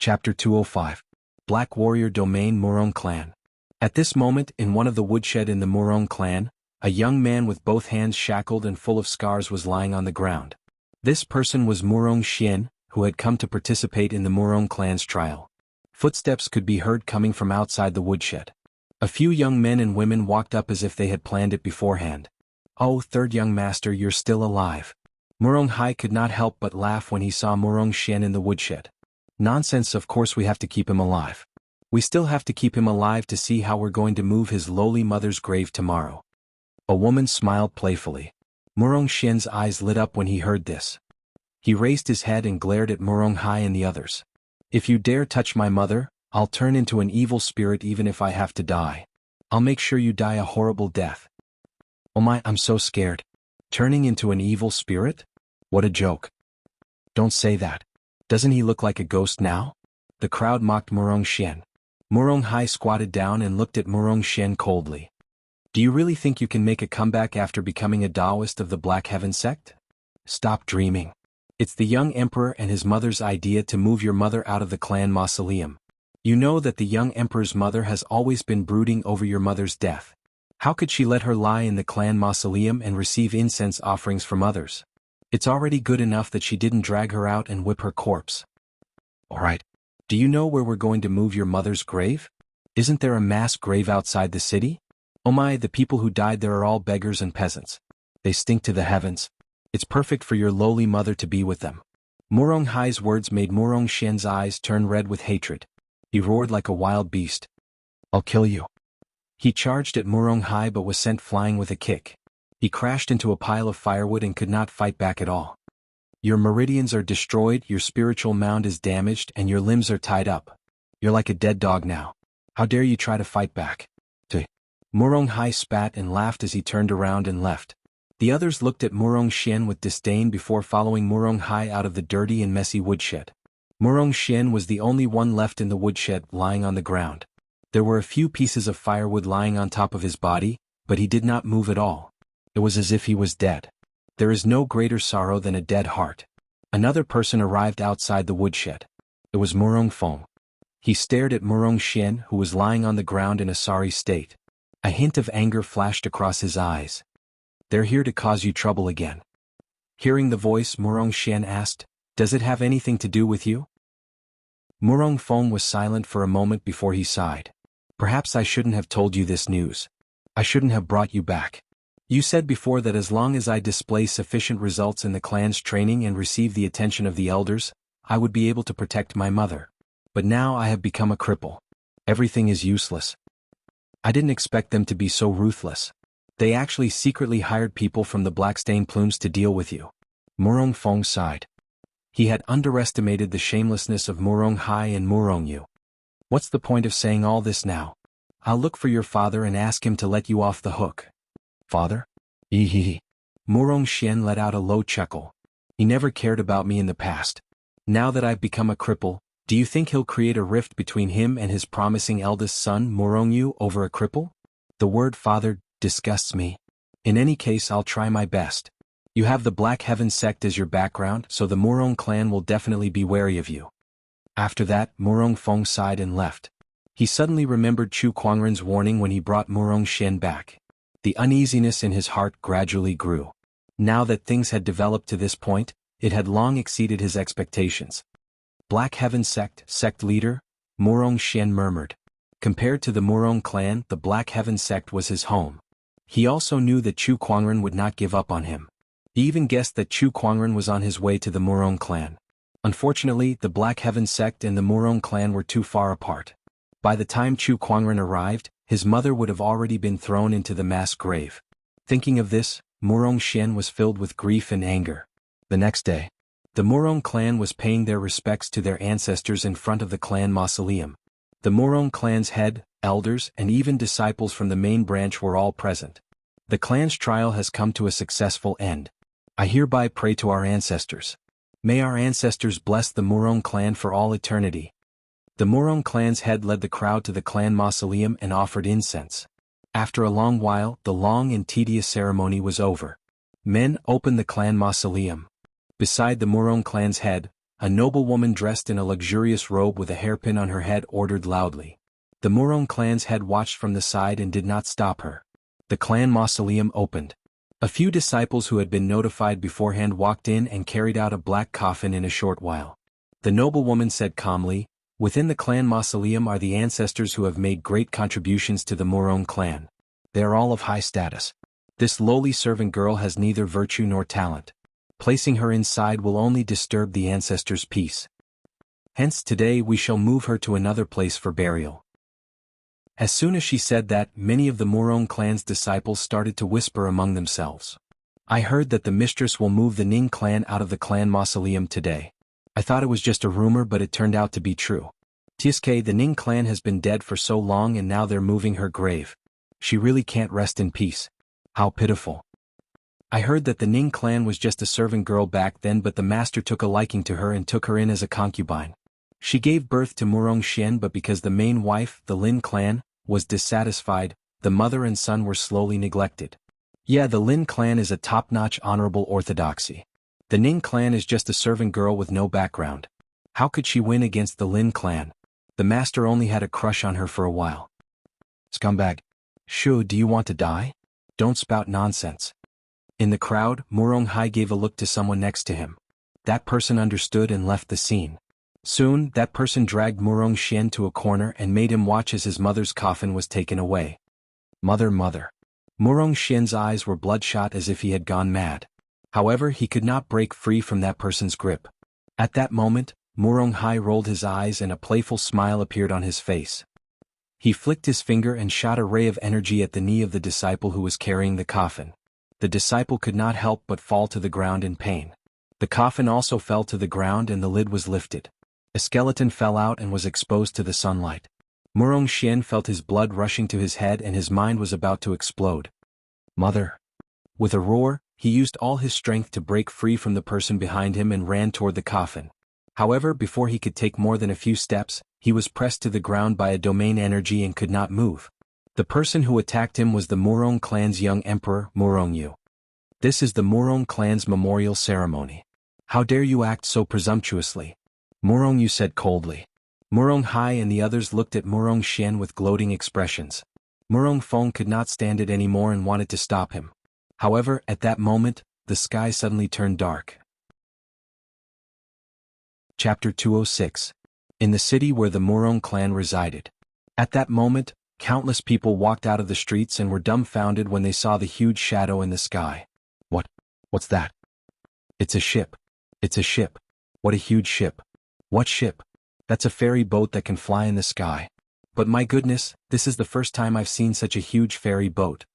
Chapter 205. Black Warrior Domain Morong Clan. At this moment, in one of the woodshed in the Morong clan, a young man with both hands shackled and full of scars was lying on the ground. This person was Morong Xian, who had come to participate in the Morong clan's trial. Footsteps could be heard coming from outside the woodshed. A few young men and women walked up as if they had planned it beforehand. "Oh, third young master, you're still alive." Morong Hai could not help but laugh when he saw Morong Xian in the woodshed. "Nonsense, of course we have to keep him alive. We still have to keep him alive to see how we're going to move his lowly mother's grave tomorrow." A woman smiled playfully. Morong Xian's eyes lit up when he heard this. He raised his head and glared at Morong Hai and the others. "If you dare touch my mother, I'll turn into an evil spirit even if I have to die. I'll make sure you die a horrible death." "Oh my, I'm so scared. Turning into an evil spirit? What a joke." "Don't say that. Doesn't he look like a ghost now?" The crowd mocked Morong Xian. Morong Hai squatted down and looked at Morong Xian coldly. "Do you really think you can make a comeback after becoming a Taoist of the Black Heaven sect? Stop dreaming. It's the young emperor and his mother's idea to move your mother out of the clan mausoleum. You know that the young emperor's mother has always been brooding over your mother's death. How could she let her lie in the clan mausoleum and receive incense offerings from others? It's already good enough that she didn't drag her out and whip her corpse. All right. Do you know where we're going to move your mother's grave? Isn't there a mass grave outside the city? Oh my, the people who died there are all beggars and peasants. They stink to the heavens. It's perfect for your lowly mother to be with them." Morong Hai's words made Morong Xian's eyes turn red with hatred. He roared like a wild beast. "I'll kill you." He charged at Morong Hai but was sent flying with a kick. He crashed into a pile of firewood and could not fight back at all. "Your meridians are destroyed, your spiritual mound is damaged, and your limbs are tied up. You're like a dead dog now. How dare you try to fight back?" Morong Hai spat and laughed as he turned around and left. The others looked at Morong Xian with disdain before following Morong Hai out of the dirty and messy woodshed. Morong Xian was the only one left in the woodshed, lying on the ground. There were a few pieces of firewood lying on top of his body, but he did not move at all. It was as if he was dead. There is no greater sorrow than a dead heart. Another person arrived outside the woodshed. It was Morong Fong. He stared at Morong Xian, who was lying on the ground in a sorry state. A hint of anger flashed across his eyes. "They're here to cause you trouble again." Hearing the voice, Morong Xian asked, "Does it have anything to do with you?" Morong Fong was silent for a moment before he sighed. "Perhaps I shouldn't have told you this news. I shouldn't have brought you back. You said before that as long as I display sufficient results in the clan's training and receive the attention of the elders, I would be able to protect my mother. But now I have become a cripple. Everything is useless. I didn't expect them to be so ruthless. They actually secretly hired people from the Blackstain Plumes to deal with you." Morong Fong sighed. He had underestimated the shamelessness of Morong Hai and Morong Yu. "What's the point of saying all this now? I'll look for your father and ask him to let you off the hook." "Father?" "Hee." Morong Xian let out a low chuckle. "He never cared about me in the past. Now that I've become a cripple, do you think he'll create a rift between him and his promising eldest son Morong Yu over a cripple? The word father disgusts me. In any case, I'll try my best. You have the Black Heaven sect as your background, so the Morong clan will definitely be wary of you." After that, Morong Fong sighed and left. He suddenly remembered Chu Kuangren's warning when he brought Morong Xian back. The uneasiness in his heart gradually grew. Now that things had developed to this point, it had long exceeded his expectations. "Black Heaven sect leader?" Morong Xian murmured. Compared to the Morong clan, the Black Heaven sect was his home. He also knew that Chu Kuangren would not give up on him. He even guessed that Chu Kuangren was on his way to the Morong clan. Unfortunately, the Black Heaven sect and the Morong clan were too far apart. By the time Chu Kuangren arrived, his mother would have already been thrown into the mass grave. Thinking of this, Morong Xian was filled with grief and anger. The next day, the Morong clan was paying their respects to their ancestors in front of the clan mausoleum. The Morong clan's head, elders, and even disciples from the main branch were all present. "The clan's trial has come to a successful end. I hereby pray to our ancestors. May our ancestors bless the Morong clan for all eternity." The Morong clan's head led the crowd to the clan mausoleum and offered incense. After a long while, the long and tedious ceremony was over. Men opened the clan mausoleum. Beside the Morong clan's head, a noblewoman dressed in a luxurious robe with a hairpin on her head ordered loudly. The Murong clan's head watched from the side and did not stop her. The clan mausoleum opened. A few disciples who had been notified beforehand walked in and carried out a black coffin in a short while. The noblewoman said calmly, "Within the clan mausoleum are the ancestors who have made great contributions to the Murong clan. They are all of high status. This lowly servant girl has neither virtue nor talent. Placing her inside will only disturb the ancestors' peace. Hence today we shall move her to another place for burial." As soon as she said that, many of the Murong clan's disciples started to whisper among themselves. "I heard that the mistress will move the Ning clan out of the clan mausoleum today. I thought it was just a rumor, but it turned out to be true. Tsk, the Ning clan has been dead for so long and now they're moving her grave. She really can't rest in peace. How pitiful. I heard that the Ning clan was just a servant girl back then, but the master took a liking to her and took her in as a concubine. She gave birth to Murong Xian, but because the main wife, the Lin clan, was dissatisfied, the mother and son were slowly neglected. Yeah, the Lin clan is a top-notch honorable orthodoxy. The Ning clan is just a servant girl with no background. How could she win against the Lin clan? The master only had a crush on her for a while." "Scumbag. Shu, do you want to die? Don't spout nonsense." In the crowd, Murong Hai gave a look to someone next to him. That person understood and left the scene. Soon, that person dragged Murong Xian to a corner and made him watch as his mother's coffin was taken away. Mother. Murong Xian's eyes were bloodshot as if he had gone mad. However, he could not break free from that person's grip. At that moment, Murong Hai rolled his eyes and a playful smile appeared on his face. He flicked his finger and shot a ray of energy at the knee of the disciple who was carrying the coffin. The disciple could not help but fall to the ground in pain. The coffin also fell to the ground and the lid was lifted. A skeleton fell out and was exposed to the sunlight. Murong Xian felt his blood rushing to his head and his mind was about to explode. "Mother." With a roar, he used all his strength to break free from the person behind him and ran toward the coffin. However, before he could take more than a few steps, he was pressed to the ground by a domain energy and could not move. The person who attacked him was the Murong clan's young emperor, Murong Yu. "This is the Murong clan's memorial ceremony. How dare you act so presumptuously?" Murong Yu said coldly. Murong Hai and the others looked at Murong Xian with gloating expressions. Murong Feng could not stand it anymore and wanted to stop him. However, at that moment, the sky suddenly turned dark. Chapter 206. In the city where the Murong clan resided. At that moment, countless people walked out of the streets and were dumbfounded when they saw the huge shadow in the sky. What's that? It's a ship. It's a ship. What a huge ship. What ship? That's a ferry boat that can fly in the sky. But my goodness, this is the first time I've seen such a huge ferry boat.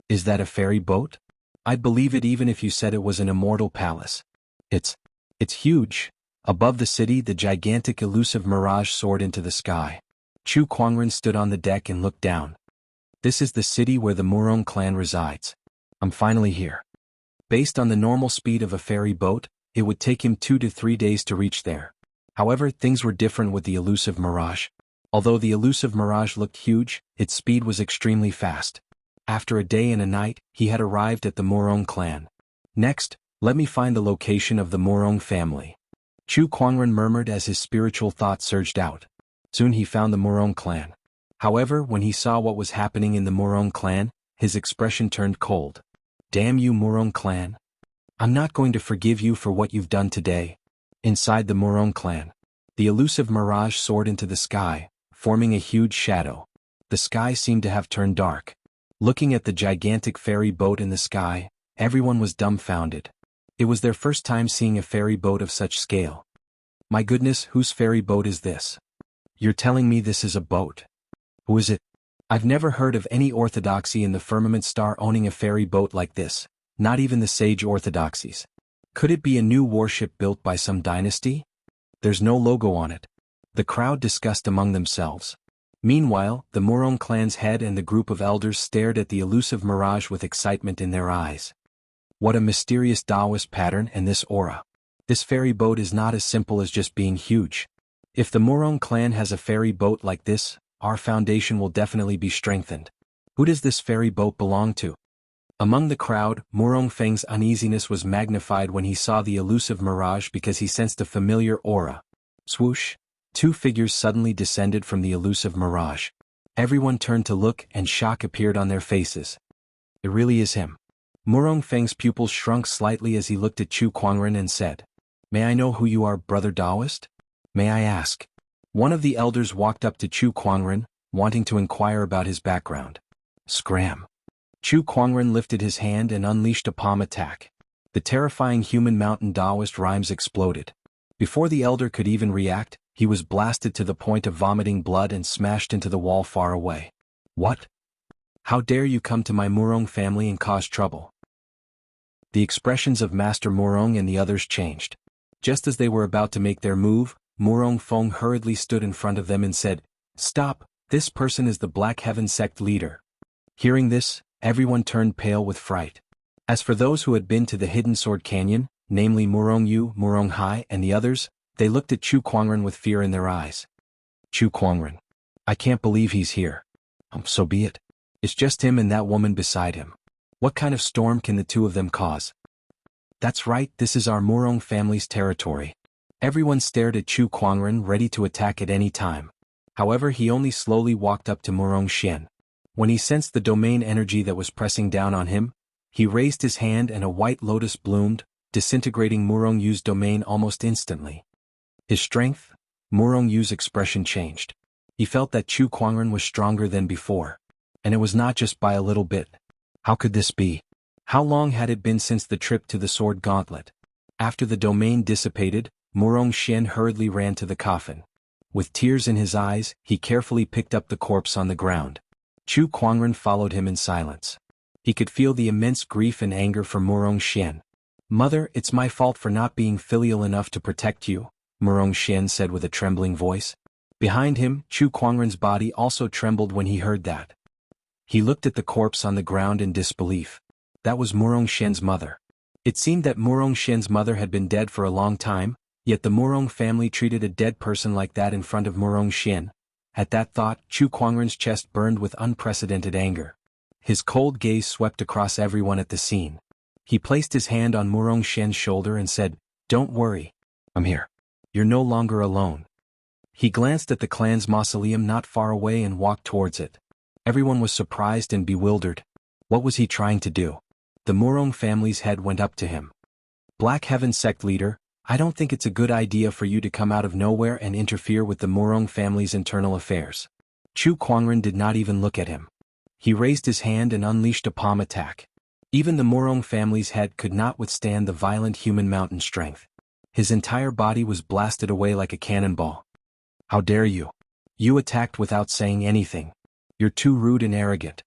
Is that a ferry boat? I'd believe it even if you said it was an immortal palace. It's huge. Above the city, the gigantic elusive mirage soared into the sky. Chu Kuangren stood on the deck and looked down. This is the city where the Murong clan resides. I'm finally here. Based on the normal speed of a ferry boat, it would take him 2 to 3 days to reach there. However, things were different with the elusive mirage. Although the elusive mirage looked huge, its speed was extremely fast. After a day and a night, he had arrived at the Murong clan. Next, let me find the location of the Murong family. Chu Kuangren murmured as his spiritual thought surged out. Soon he found the Murong clan. However, when he saw what was happening in the Murong clan, his expression turned cold. Damn you, Murong clan. I'm not going to forgive you for what you've done today. Inside the Murong clan, the elusive mirage soared into the sky, forming a huge shadow. The sky seemed to have turned dark. Looking at the gigantic ferry boat in the sky, everyone was dumbfounded. It was their first time seeing a ferry boat of such scale. My goodness, whose ferry boat is this? You're telling me this is a boat? Who is it? I've never heard of any orthodoxy in the firmament star owning a ferry boat like this, not even the sage orthodoxies. Could it be a new warship built by some dynasty? There's no logo on it. The crowd discussed among themselves. Meanwhile, the Murong clan's head and the group of elders stared at the elusive mirage with excitement in their eyes. What a mysterious Taoist pattern and this aura. This ferry boat is not as simple as just being huge. If the Murong clan has a ferry boat like this, our foundation will definitely be strengthened. Who does this ferry boat belong to? Among the crowd, Murong Feng's uneasiness was magnified when he saw the elusive mirage because he sensed a familiar aura. Swoosh! Two figures suddenly descended from the elusive mirage. Everyone turned to look and shock appeared on their faces. It really is him. Murong Feng's pupils shrunk slightly as he looked at Chu Kuangren and said, "May I know who you are, brother Taoist? May I ask?" One of the elders walked up to Chu Kuangren, wanting to inquire about his background. Scram! Chu Kuangren lifted his hand and unleashed a palm attack. The terrifying human mountain Taoist rhymes exploded. Before the elder could even react, he was blasted to the point of vomiting blood and smashed into the wall far away. What? How dare you come to my Murong family and cause trouble? The expressions of Master Murong and the others changed. Just as they were about to make their move, Murong Feng hurriedly stood in front of them and said, "Stop, this person is the Black Heaven sect leader." Hearing this, everyone turned pale with fright. As for those who had been to the Hidden Sword Canyon, namely Murong Yu, Murong Hai, and the others, they looked at Chu Kuangren with fear in their eyes. Chu Kuangren. I can't believe he's here. So be it. It's just him and that woman beside him. What kind of storm can the two of them cause? That's right, this is our Murong family's territory. Everyone stared at Chu Kuangren, ready to attack at any time. However, he only slowly walked up to Murong Xian. When he sensed the domain energy that was pressing down on him, he raised his hand and a white lotus bloomed, disintegrating Murong Yu's domain almost instantly. His strength? Murong Yu's expression changed. He felt that Chu Kuangren was stronger than before. And it was not just by a little bit. How could this be? How long had it been since the trip to the Sword Gauntlet? After the domain dissipated, Murong Xian hurriedly ran to the coffin. With tears in his eyes, he carefully picked up the corpse on the ground. Chu Kuangren followed him in silence. He could feel the immense grief and anger for Murong Xian. "Mother, it's my fault for not being filial enough to protect you," Murong Xian said with a trembling voice. Behind him, Chu Kuangren's body also trembled when he heard that. He looked at the corpse on the ground in disbelief. That was Murong Xian's mother. It seemed that Murong Xian's mother had been dead for a long time, yet the Murong family treated a dead person like that in front of Murong Xian. At that thought, Chu Kuangren's chest burned with unprecedented anger. His cold gaze swept across everyone at the scene. He placed his hand on Murong Xian's shoulder and said, "Don't worry. I'm here. You're no longer alone." He glanced at the clan's mausoleum not far away and walked towards it. Everyone was surprised and bewildered. What was he trying to do? The Murong family's head went up to him. "Black Heaven sect leader, I don't think it's a good idea for you to come out of nowhere and interfere with the Murong family's internal affairs." Chu Kuangren did not even look at him. He raised his hand and unleashed a palm attack. Even the Murong family's head could not withstand the violent human mountain strength. His entire body was blasted away like a cannonball. "How dare you? You attacked without saying anything. You're too rude and arrogant.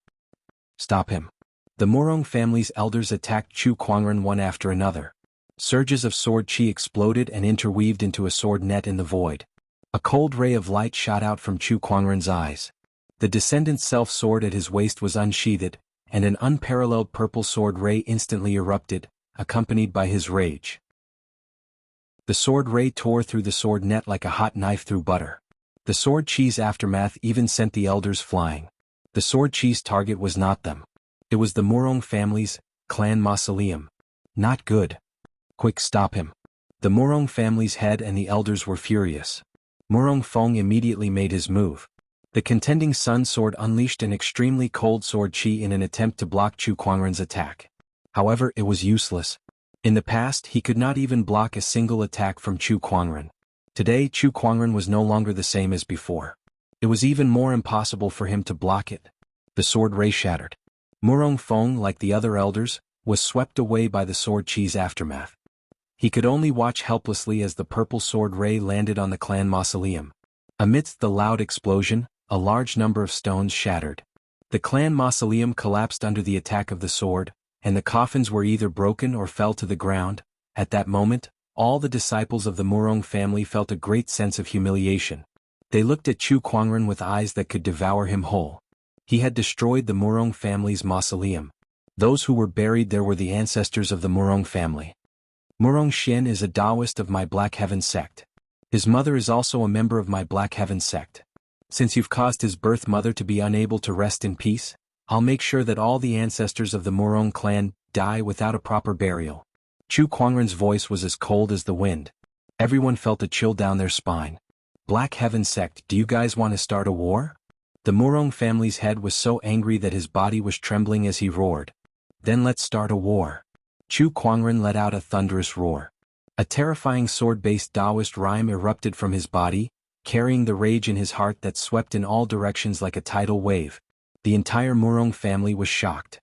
Stop him." The Murong family's elders attacked Chu Kuangren one after another. Surges of sword chi exploded and interweaved into a sword net in the void. A cold ray of light shot out from Chu Kuangren's eyes. The descendant's self-sword at his waist was unsheathed, and an unparalleled purple sword ray instantly erupted, accompanied by his rage. The sword ray tore through the sword net like a hot knife through butter. The sword chi's aftermath even sent the elders flying. The sword chi's target was not them. It was the Murong family's clan mausoleum. Not good. Quick, stop him. The Murong family's head and the elders were furious. Murong Feng immediately made his move. The contending sun sword unleashed an extremely cold sword chi in an attempt to block Chu Kuangren's attack. However, it was useless. In the past, he could not even block a single attack from Chu Kuangren. Today, Chu Kuangren was no longer the same as before. It was even more impossible for him to block it. The sword ray shattered. Murong Feng, like the other elders, was swept away by the sword chi's aftermath. He could only watch helplessly as the purple sword ray landed on the clan mausoleum. Amidst the loud explosion, a large number of stones shattered. The clan mausoleum collapsed under the attack of the sword, and the coffins were either broken or fell to the ground. At that moment, all the disciples of the Murong family felt a great sense of humiliation. They looked at Chu Kuangren with eyes that could devour him whole. He had destroyed the Murong family's mausoleum. Those who were buried there were the ancestors of the Murong family. Murong Xian is a Taoist of my Black Heaven sect. His mother is also a member of my Black Heaven sect. Since you've caused his birth mother to be unable to rest in peace, I'll make sure that all the ancestors of the Morong clan die without a proper burial. Chu Kuangren's voice was as cold as the wind. Everyone felt a chill down their spine. Black Heaven Sect, do you guys want to start a war? The Morong family's head was so angry that his body was trembling as he roared. Then let's start a war. Chu Kuangren let out a thunderous roar. A terrifying sword-based Taoist rhyme erupted from his body, carrying the rage in his heart that swept in all directions like a tidal wave. The entire Morong family was shocked.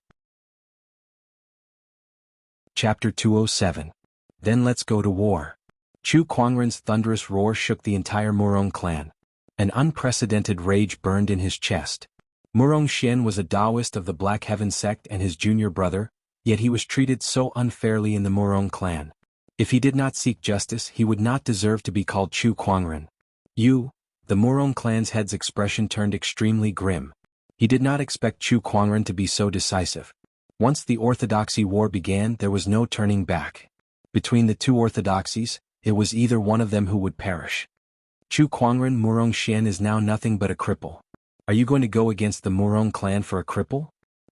Chapter 207. Then let's go to war. Chu Kuangren's thunderous roar shook the entire Morong clan. An unprecedented rage burned in his chest. Morong Xian was a Taoist of the Black Heaven Sect and his junior brother, yet he was treated so unfairly in the Morong clan. If he did not seek justice, he would not deserve to be called Chu Kuangren. The Morong clan's head's expression turned extremely grim. He did not expect Chu Kuangren to be so decisive. Once the orthodoxy war began, there was no turning back. Between the two orthodoxies, it was either one of them who would perish. Chu Kuangren Morong Xian is now nothing but a cripple. Are you going to go against the Morong clan for a cripple?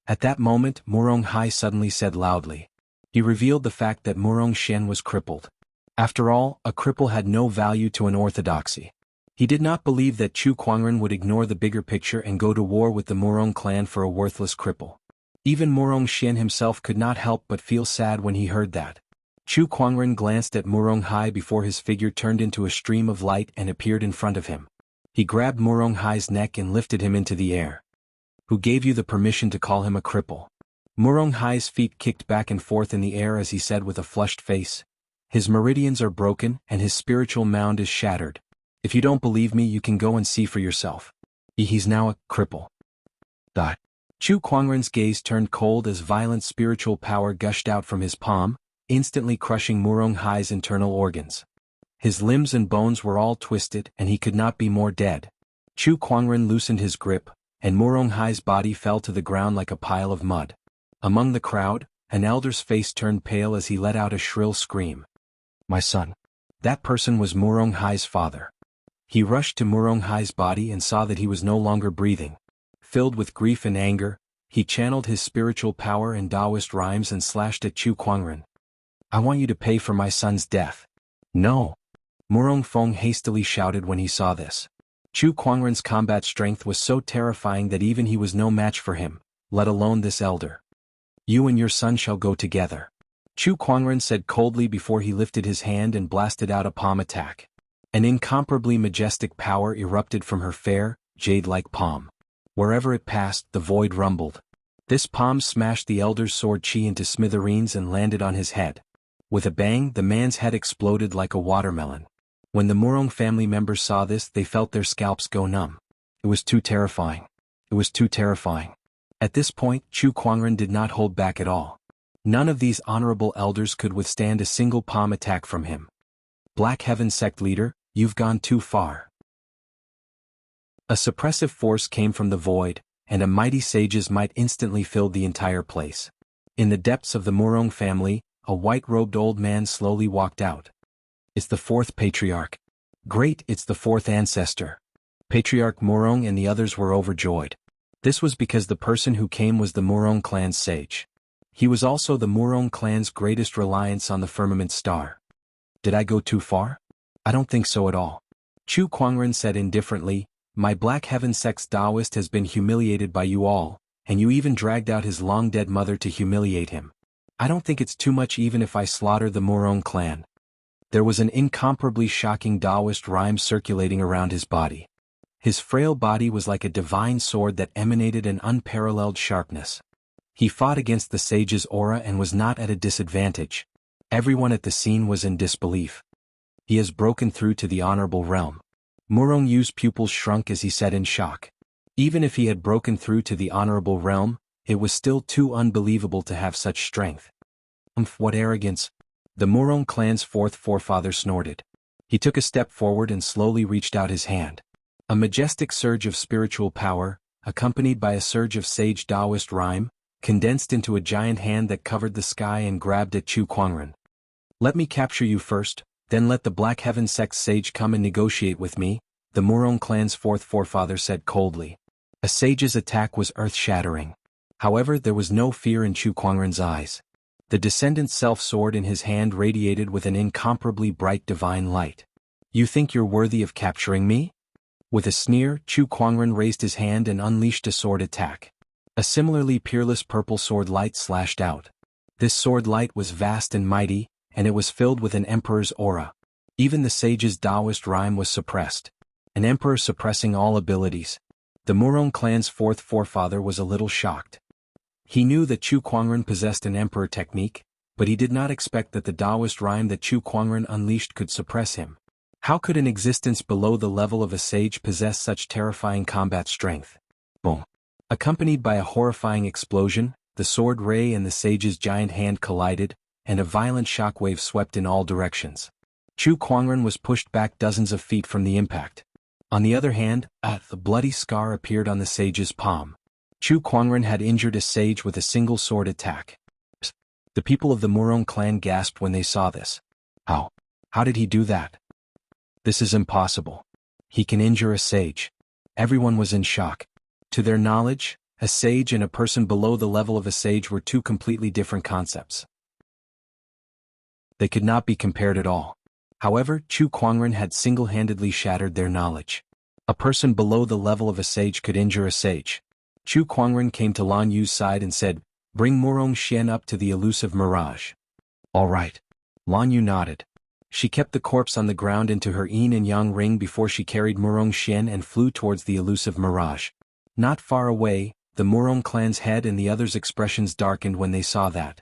At that moment, Morong Hai suddenly said loudly. He revealed the fact that Morong Xian was crippled. After all, a cripple had no value to an orthodoxy. He did not believe that Chu Kuangren would ignore the bigger picture and go to war with the Morong clan for a worthless cripple. Even Morong Xian himself could not help but feel sad when he heard that. Chu Kuangren glanced at Morong Hai before his figure turned into a stream of light and appeared in front of him. He grabbed Morong Hai's neck and lifted him into the air. Who gave you the permission to call him a cripple? Morong Hai's feet kicked back and forth in the air as he said with a flushed face. His meridians are broken and his spiritual mound is shattered. If you don't believe me, you can go and see for yourself. He's now a cripple. Chu Kuangren's gaze turned cold as violent spiritual power gushed out from his palm, instantly crushing Morong Hai's internal organs. His limbs and bones were all twisted and he could not be more dead. Chu Kuangren loosened his grip, and Morong Hai's body fell to the ground like a pile of mud. Among the crowd, an elder's face turned pale as he let out a shrill scream. My son. That person was Morong Hai's father. He rushed to Morong Hai's body and saw that he was no longer breathing. Filled with grief and anger, he channeled his spiritual power in Taoist rhymes and slashed at Chu Kuangren. I want you to pay for my son's death. No. Morong Feng hastily shouted when he saw this. Chu Kuangren's combat strength was so terrifying that even he was no match for him, let alone this elder. You and your son shall go together. Chu Kuangren said coldly before he lifted his hand and blasted out a palm attack. An incomparably majestic power erupted from her fair, jade-like palm. Wherever it passed, the void rumbled. This palm smashed the elder's sword chi into smithereens and landed on his head. With a bang, the man's head exploded like a watermelon. When the Morong family members saw this, they felt their scalps go numb. It was too terrifying. It was too terrifying. At this point, Chu Kuangren did not hold back at all. None of these honorable elders could withstand a single palm attack from him. Black Heaven Sect leader, you've gone too far. A suppressive force came from the void, and a mighty sage's might instantly filled the entire place. In the depths of the Morong family, a white-robed old man slowly walked out. It's the fourth patriarch. Great, it's the fourth ancestor. Patriarch Morong and the others were overjoyed. This was because the person who came was the Morong clan's sage. He was also the Morong clan's greatest reliance on the firmament star. Did I go too far? I don't think so at all. Chu Kuangren said indifferently, my Black Heaven Sect's Taoist has been humiliated by you all, and you even dragged out his long-dead mother to humiliate him. I don't think it's too much even if I slaughter the Morong clan. There was an incomparably shocking Taoist rhyme circulating around his body. His frail body was like a divine sword that emanated an unparalleled sharpness. He fought against the sage's aura and was not at a disadvantage. Everyone at the scene was in disbelief. He has broken through to the honorable realm. Morong Yu's pupils shrunk as he said in shock. Even if he had broken through to the honorable realm, it was still too unbelievable to have such strength. What arrogance! The Morong clan's fourth forefather snorted. He took a step forward and slowly reached out his hand. A majestic surge of spiritual power, accompanied by a surge of sage Taoist rhyme, condensed into a giant hand that covered the sky and grabbed at Chu Kuangren. Let me capture you first, then let the Black Heaven Sect sage come and negotiate with me, the Morong clan's fourth forefather said coldly. A sage's attack was earth-shattering. However, there was no fear in Chu Kuangren's eyes. The descendant's self-sword in his hand radiated with an incomparably bright divine light. You think you're worthy of capturing me? With a sneer, Chu Kuangren raised his hand and unleashed a sword attack. A similarly peerless purple sword light slashed out. This sword light was vast and mighty, and it was filled with an emperor's aura. Even the sage's Taoist rhyme was suppressed. An emperor suppressing all abilities. The Murong clan's fourth forefather was a little shocked. He knew that Chu Kuangren possessed an emperor technique, but he did not expect that the Taoist rhyme that Chu Kuangren unleashed could suppress him. How could an existence below the level of a sage possess such terrifying combat strength? Boom. Accompanied by a horrifying explosion, the sword ray and the sage's giant hand collided, and a violent shockwave swept in all directions. Chu Kuangren was pushed back dozens of feet from the impact. On the other hand, the bloody scar appeared on the sage's palm. Chu Kuangren had injured a sage with a single sword attack. The people of the Murong clan gasped when they saw this. How? How did he do that? This is impossible. He can injure a sage. Everyone was in shock. To their knowledge, a sage and a person below the level of a sage were two completely different concepts. They could not be compared at all. However, Chu Kuangren had single-handedly shattered their knowledge. A person below the level of a sage could injure a sage. Chu Kuangren came to Lan Yu's side and said, "Bring Murong Xian up to the elusive mirage." "All right." Lan Yu nodded. She kept the corpse on the ground into her yin and yang ring before she carried Murong Xian and flew towards the elusive mirage. Not far away, the Murong clan's head and the others' expressions darkened when they saw that.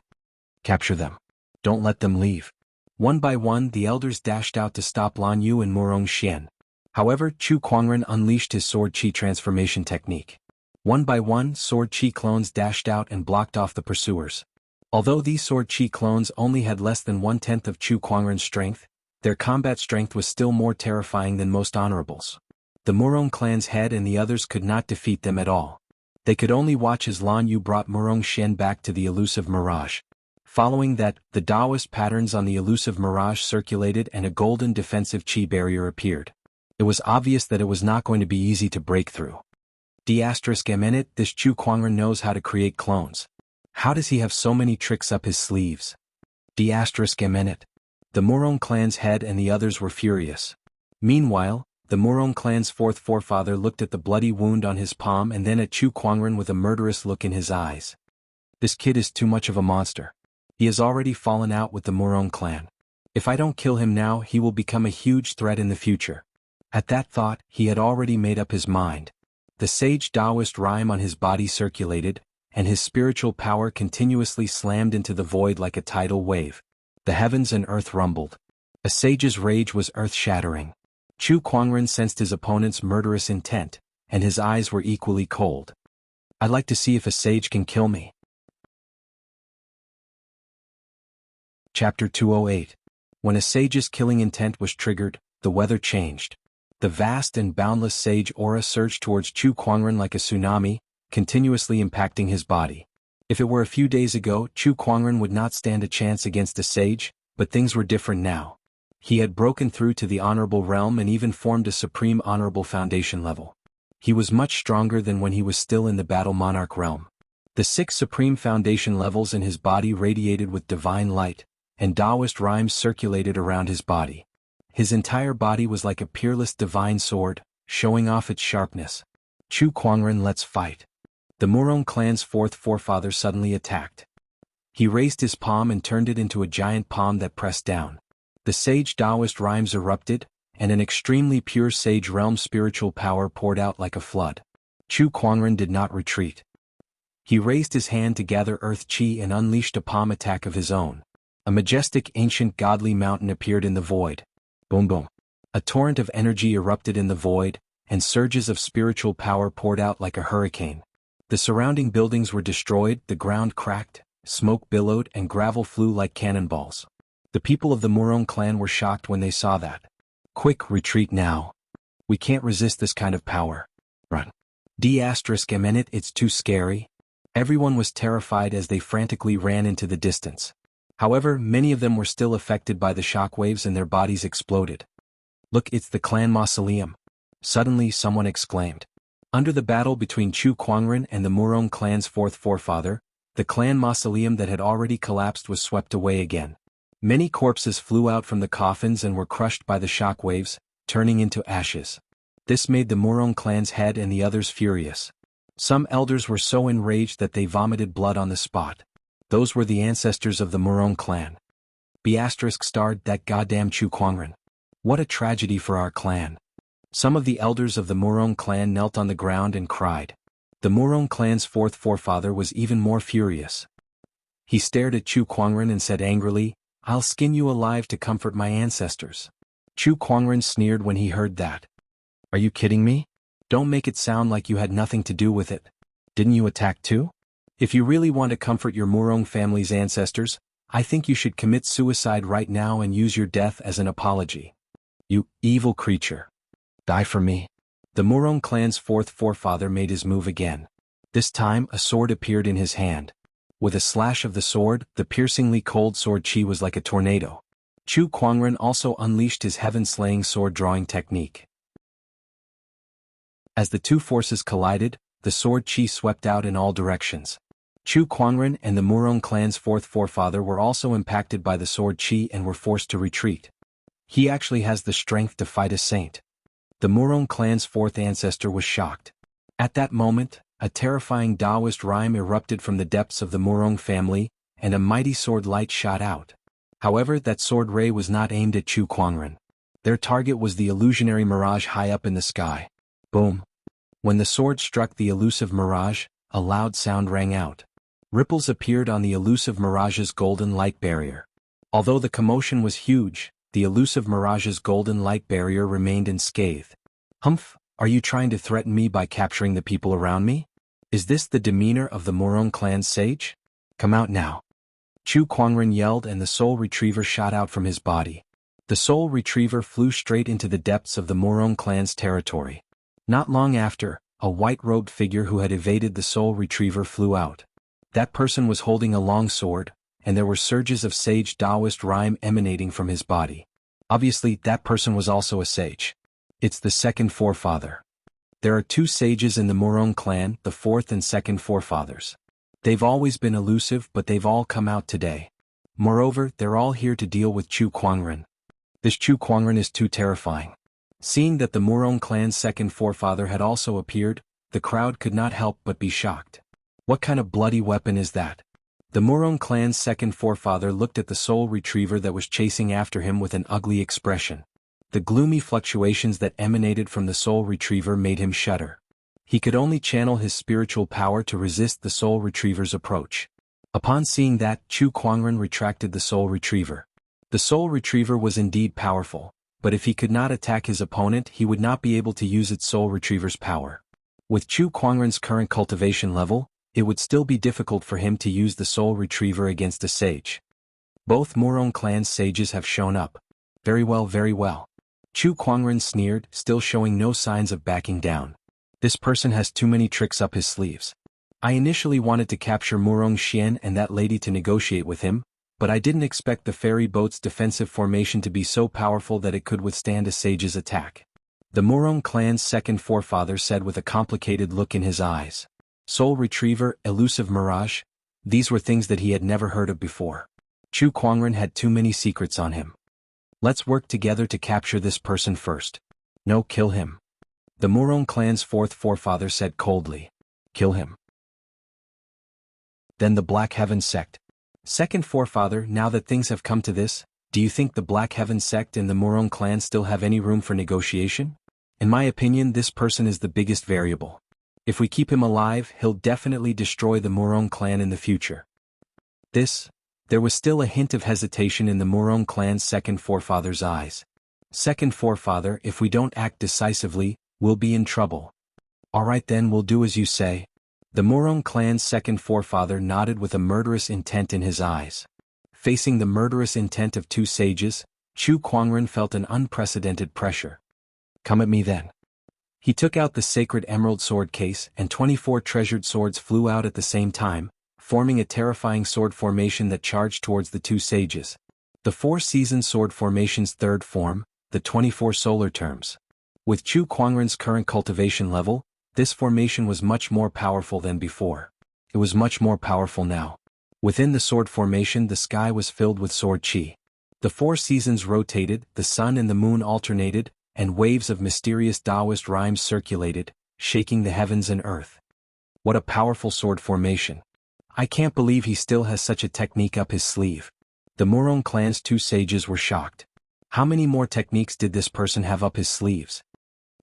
"Capture them. Don't let them leave." One by one, the elders dashed out to stop Lan Yu and Murong Xian. However, Chu Kuangren unleashed his sword chi transformation technique. One by one, sword chi clones dashed out and blocked off the pursuers. Although these sword chi clones only had less than 1/10 of Chu Kuangren's strength, their combat strength was still more terrifying than most honorables. The Murong clan's head and the others could not defeat them at all. They could only watch as Lan Yu brought Murong Xian back to the elusive mirage. Following that, the Taoist patterns on the elusive mirage circulated and a golden defensive chi barrier appeared. It was obvious that it was not going to be easy to break through. This Chu Kuangren knows how to create clones. How does he have so many tricks up his sleeves? The Murong clan's head and the others were furious. Meanwhile, the Murong clan's fourth forefather looked at the bloody wound on his palm and then at Chu Kuangren with a murderous look in his eyes. This kid is too much of a monster. He has already fallen out with the Murong clan. If I don't kill him now, he will become a huge threat in the future. At that thought, he had already made up his mind. The sage Taoist rhyme on his body circulated, and his spiritual power continuously slammed into the void like a tidal wave. The heavens and earth rumbled. A sage's rage was earth-shattering. Chu Kuangren sensed his opponent's murderous intent, and his eyes were equally cold. "I'd like to see if a sage can kill me." Chapter 208. When a sage's killing intent was triggered, the weather changed. The vast and boundless sage aura surged towards Chu Kuangren like a tsunami, continuously impacting his body. If it were a few days ago, Chu Kuangren would not stand a chance against a sage, but things were different now. He had broken through to the honorable realm and even formed a supreme honorable foundation level. He was much stronger than when he was still in the battle monarch realm. The 6 supreme foundation levels in his body radiated with divine light, and Taoist rhymes circulated around his body. His entire body was like a peerless divine sword, showing off its sharpness. "Chu Kuangren, let's fight." The Murong clan's fourth forefather suddenly attacked. He raised his palm and turned it into a giant palm that pressed down. The sage Taoist rhymes erupted, and an extremely pure sage realm spiritual power poured out like a flood. Chu Kuangren did not retreat. He raised his hand to gather earth chi and unleashed a palm attack of his own. A majestic ancient godly mountain appeared in the void. Boom boom. A torrent of energy erupted in the void, and surges of spiritual power poured out like a hurricane. The surrounding buildings were destroyed, the ground cracked, smoke billowed, and gravel flew like cannonballs. The people of the Murong clan were shocked when they saw that. "Quick, retreat now. We can't resist this kind of power. Run." It's too scary. Everyone was terrified as they frantically ran into the distance. However, many of them were still affected by the shockwaves and their bodies exploded. "Look, it's the clan mausoleum." Suddenly someone exclaimed. Under the battle between Chu Kuangren and the Murong clan's fourth forefather, the clan mausoleum that had already collapsed was swept away again. Many corpses flew out from the coffins and were crushed by the shock waves, turning into ashes. This made the Murong clan's head and the others furious. Some elders were so enraged that they vomited blood on the spot. Those were the ancestors of the Murong clan. **** that goddamn Chu Kuangren. What a tragedy for our clan. Some of the elders of the Murong clan knelt on the ground and cried. The Murong clan's fourth forefather was even more furious. He stared at Chu Kuangren and said angrily, "I'll skin you alive to comfort my ancestors." Chu Kuangren sneered when he heard that. "Are you kidding me? Don't make it sound like you had nothing to do with it. Didn't you attack too? If you really want to comfort your Murong family's ancestors, I think you should commit suicide right now and use your death as an apology. You evil creature. Die for me." The Murong clan's fourth forefather made his move again. This time a sword appeared in his hand. With a slash of the sword, the piercingly cold sword chi was like a tornado. Chu Kuangren also unleashed his heaven-slaying sword-drawing technique. As the two forces collided, the sword chi swept out in all directions. Chu Kuangren and the Murong clan's fourth forefather were also impacted by the sword chi and were forced to retreat. He actually has the strength to fight a saint. The Murong clan's fourth ancestor was shocked. At that moment, a terrifying Taoist rhyme erupted from the depths of the Murong family, and a mighty sword light shot out. However, that sword ray was not aimed at Chu Kuangren. Their target was the illusionary mirage high up in the sky. Boom. When the sword struck the elusive mirage, a loud sound rang out. Ripples appeared on the elusive mirage's golden light barrier. Although the commotion was huge, the elusive mirage's golden light barrier remained unscathed. "Humph, are you trying to threaten me by capturing the people around me? Is this the demeanor of the Murong clan's sage? Come out now." Chu Kuangren yelled and the soul retriever shot out from his body. The soul retriever flew straight into the depths of the Murong clan's territory. Not long after, a white-robed figure who had evaded the soul retriever flew out. That person was holding a long sword, and there were surges of sage Taoist rhyme emanating from his body. Obviously, that person was also a sage. It's the second forefather. There are two sages in the Murong clan, the fourth and second forefathers. They've always been elusive, but they've all come out today. Moreover, they're all here to deal with Chu Kuangren. This Chu Kuangren is too terrifying. Seeing that the Murong clan's second forefather had also appeared, the crowd could not help but be shocked. What kind of bloody weapon is that? The Murong clan's second forefather looked at the soul retriever that was chasing after him with an ugly expression. The gloomy fluctuations that emanated from the soul retriever made him shudder. He could only channel his spiritual power to resist the soul retriever's approach. Upon seeing that, Chu Kuangren retracted the soul retriever. The soul retriever was indeed powerful, but if he could not attack his opponent, he would not be able to use its soul retriever's power. With Chu Kuangren's current cultivation level, it would still be difficult for him to use the soul retriever against a sage. Both Murong clan's sages have shown up. Very well, very well. Chu Kuangren sneered, still showing no signs of backing down. This person has too many tricks up his sleeves. I initially wanted to capture Murong Xian and that lady to negotiate with him, but I didn't expect the ferry boat's defensive formation to be so powerful that it could withstand a sage's attack. The Murong clan's second forefather said with a complicated look in his eyes. Soul retriever, elusive mirage, these were things that he had never heard of before. Chu Kuangren had too many secrets on him. Let's work together to capture this person first. No, kill him. The Murong clan's fourth forefather said coldly. Kill him. Then the Black Heaven sect. Second forefather, now that things have come to this, do you think the Black Heaven sect and the Murong clan still have any room for negotiation? In my opinion, this person is the biggest variable. If we keep him alive, he'll definitely destroy the Murong clan in the future. There was still a hint of hesitation in the Murong clan's second forefather's eyes. Second forefather, if we don't act decisively, we'll be in trouble. Alright then, we'll do as you say. The Murong clan's second forefather nodded with a murderous intent in his eyes. Facing the murderous intent of two sages, Chu Kuangren felt an unprecedented pressure. Come at me then. He took out the sacred emerald sword case and 24 treasured swords flew out at the same time, forming a terrifying sword formation that charged towards the two sages. The four-season sword formation's third form, the 24 solar terms. With Chu Kuangren's current cultivation level, This formation was much more powerful than before. It was much more powerful now. Within the sword formation, the sky was filled with sword chi. The four seasons rotated, the sun and the moon alternated, and waves of mysterious Taoist rhymes circulated, shaking the heavens and earth. What a powerful sword formation. I can't believe he still has such a technique up his sleeve. The Murong clan's two sages were shocked. How many more techniques did this person have up his sleeves?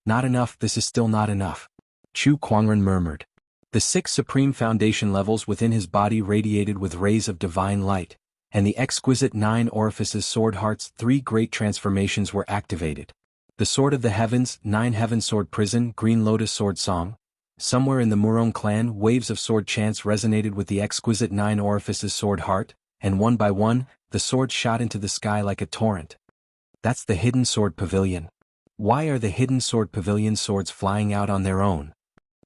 Not enough, this is still not enough. Chu Kuangren murmured. The 6 supreme foundation levels within his body radiated with rays of divine light, and the exquisite 9 orifices sword heart's 3 great transformations were activated. The sword of the heavens, 9 heaven sword prison, green lotus sword song. Somewhere in the Murong clan, waves of sword chants resonated with the exquisite 9 orifices sword heart, and one by one, the swords shot into the sky like a torrent. That's the hidden sword pavilion. Why are the hidden sword pavilion swords flying out on their own?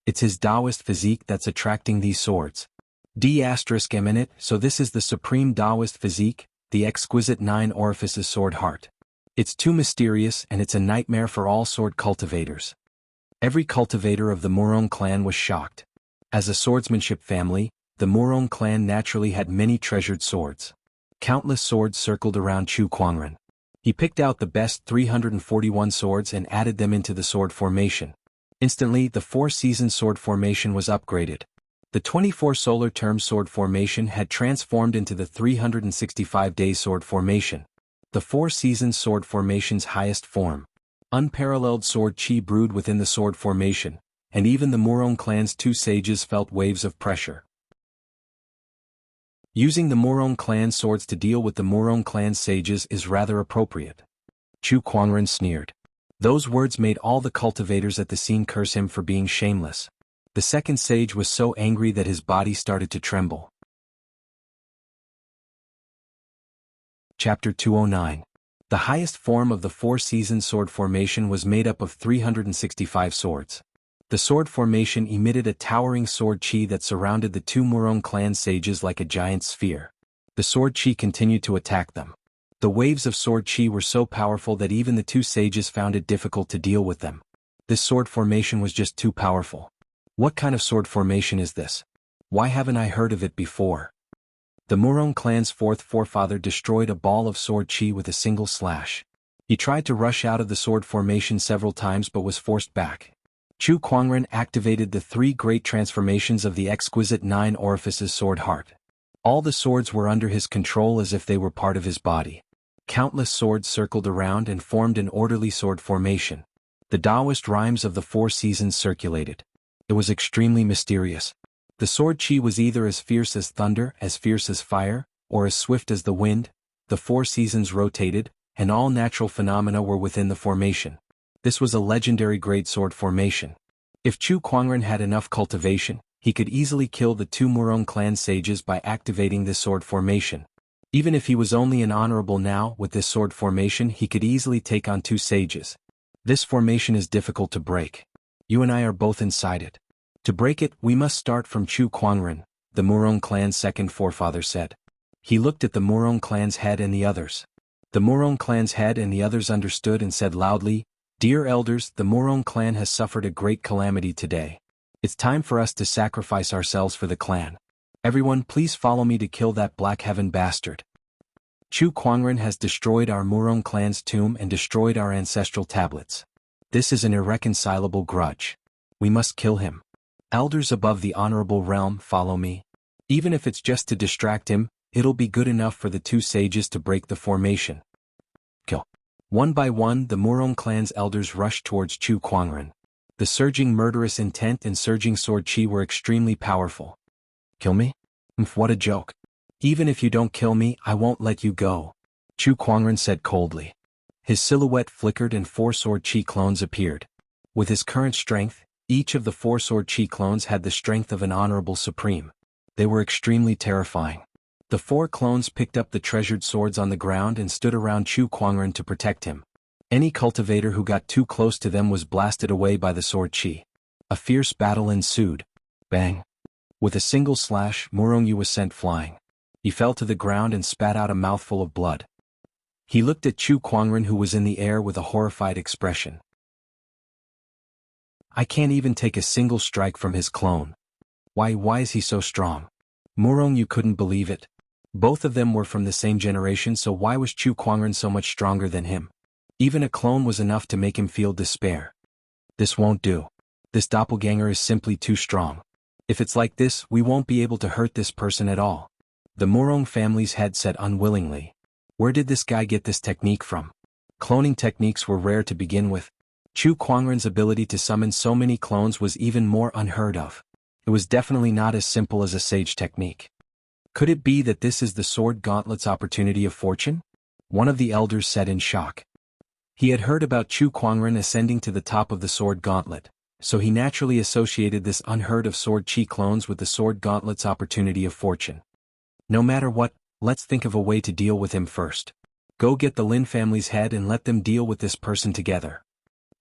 It's his Taoist physique that's attracting these swords. D***, so this is the supreme Taoist physique, the exquisite 9 orifices sword heart. It's too mysterious and it's a nightmare for all sword cultivators. Every cultivator of the Murong clan was shocked. As a swordsmanship family, the Murong clan naturally had many treasured swords. Countless swords circled around Chu Kuangren. He picked out the best 341 swords and added them into the sword formation. Instantly, the 4-season sword formation was upgraded. The 24 solar term sword formation had transformed into the 365-day sword formation. The 4-season sword formation's highest form. Unparalleled sword chi brewed within the sword formation, and even the Murong clan's 2 sages felt waves of pressure. Using the Murong clan swords to deal with the Murong clan sages is rather appropriate. Chu Kuangren sneered. Those words made all the cultivators at the scene curse him for being shameless. The second sage was so angry that his body started to tremble. Chapter 209. The highest form of the 4-season sword formation was made up of 365 swords. The sword formation emitted a towering sword chi that surrounded the 2 Murong clan sages like a giant sphere. The sword chi continued to attack them. The waves of sword chi were so powerful that even the 2 sages found it difficult to deal with them. This sword formation was just too powerful. What kind of sword formation is this? Why haven't I heard of it before? The Murong clan's 4th forefather destroyed a ball of sword chi with a single slash. He tried to rush out of the sword formation several times but was forced back. Chu Kuangren activated the 3 great transformations of the exquisite 9 orifices sword heart. All the swords were under his control as if they were part of his body. Countless swords circled around and formed an orderly sword formation. The Taoist rhymes of the 4 seasons circulated. It was extremely mysterious. The sword chi was either as fierce as thunder, as fierce as fire, or as swift as the wind. The 4 seasons rotated, and all natural phenomena were within the formation. This was a legendary great sword formation. If Chu Kuangren had enough cultivation, he could easily kill the 2 Murong clan sages by activating this sword formation. Even if he was only an honorable now, with this sword formation he could easily take on 2 sages. This formation is difficult to break. You and I are both inside it. To break it, we must start from Chu Kuangren, the Murong clan's 2nd forefather said. He looked at the Murong clan's head and the others. The Murong clan's head and the others understood and said loudly, "Dear elders, the Murong clan has suffered a great calamity today. It's time for us to sacrifice ourselves for the clan. Everyone please follow me to kill that Black Heaven bastard. Chu Kuangren has destroyed our Murong clan's tomb and destroyed our ancestral tablets. This is an irreconcilable grudge. We must kill him. Elders above the honorable realm, follow me. Even if it's just to distract him, it'll be good enough for the 2 sages to break the formation. Kill." One by one the Murong clan's elders rushed towards Chu Kuangren. The surging murderous intent and surging sword chi were extremely powerful. "Kill me? What a joke. Even if you don't kill me, I won't let you go," Chu Kuangren said coldly. His silhouette flickered and 4 sword chi clones appeared. With his current strength, each of the 4 sword chi clones had the strength of an honorable supreme. They were extremely terrifying. The 4 clones picked up the treasured swords on the ground and stood around Chu Kuangren to protect him. Any cultivator who got too close to them was blasted away by the sword chi. A fierce battle ensued. Bang! With a single slash, Murong Yu was sent flying. He fell to the ground and spat out a mouthful of blood. He looked at Chu Kuangren who was in the air with a horrified expression. I can't even take a single strike from his clone. Why is he so strong? Murong, you couldn't believe it. Both of them were from the same generation, so why was Chu Kuangren so much stronger than him? Even a clone was enough to make him feel despair. This won't do. This doppelganger is simply too strong. If it's like this, we won't be able to hurt this person at all. The Murong family's head said unwillingly. Where did this guy get this technique from? Cloning techniques were rare to begin with. Chu Kuangren's ability to summon so many clones was even more unheard of. It was definitely not as simple as a sage technique. Could it be that this is the sword gauntlet's opportunity of fortune? One of the elders said in shock. He had heard about Chu Kuangren ascending to the top of the sword gauntlet, so he naturally associated this unheard of sword chi clones with the sword gauntlet's opportunity of fortune. No matter what, let's think of a way to deal with him first. Go get the Lin family's head and let them deal with this person together.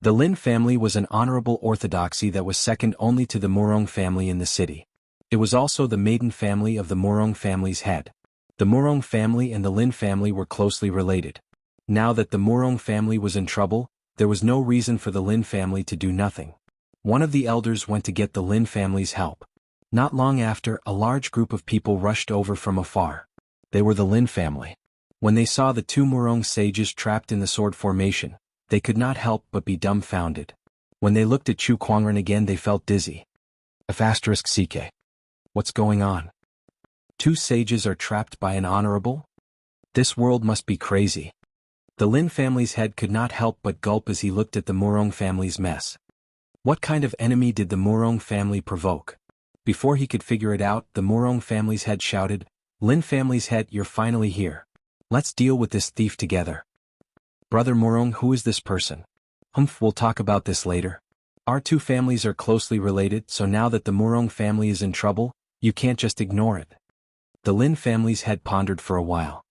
The Lin family was an honorable orthodoxy that was second only to the Murong family in the city. It was also the maiden family of the Murong family's head. The Murong family and the Lin family were closely related. Now that the Murong family was in trouble, there was no reason for the Lin family to do nothing. One of the elders went to get the Lin family's help. Not long after, a large group of people rushed over from afar. They were the Lin family. When they saw the two Murong sages trapped in the sword formation, they could not help but be dumbfounded. When they looked at Chu Kuangren again, they felt dizzy. *CK. What's going on? Two sages are trapped by an honorable? This world must be crazy. The Lin family's head could not help but gulp as he looked at the Murong family's mess. What kind of enemy did the Murong family provoke? Before he could figure it out, the Murong family's head shouted, "Lin family's head, you're finally here. Let's deal with this thief together." Brother Murong, who is this person? We'll talk about this later. Our two families are closely related, so now that the Murong family is in trouble, you can't just ignore it. The Lin family's head pondered for a while.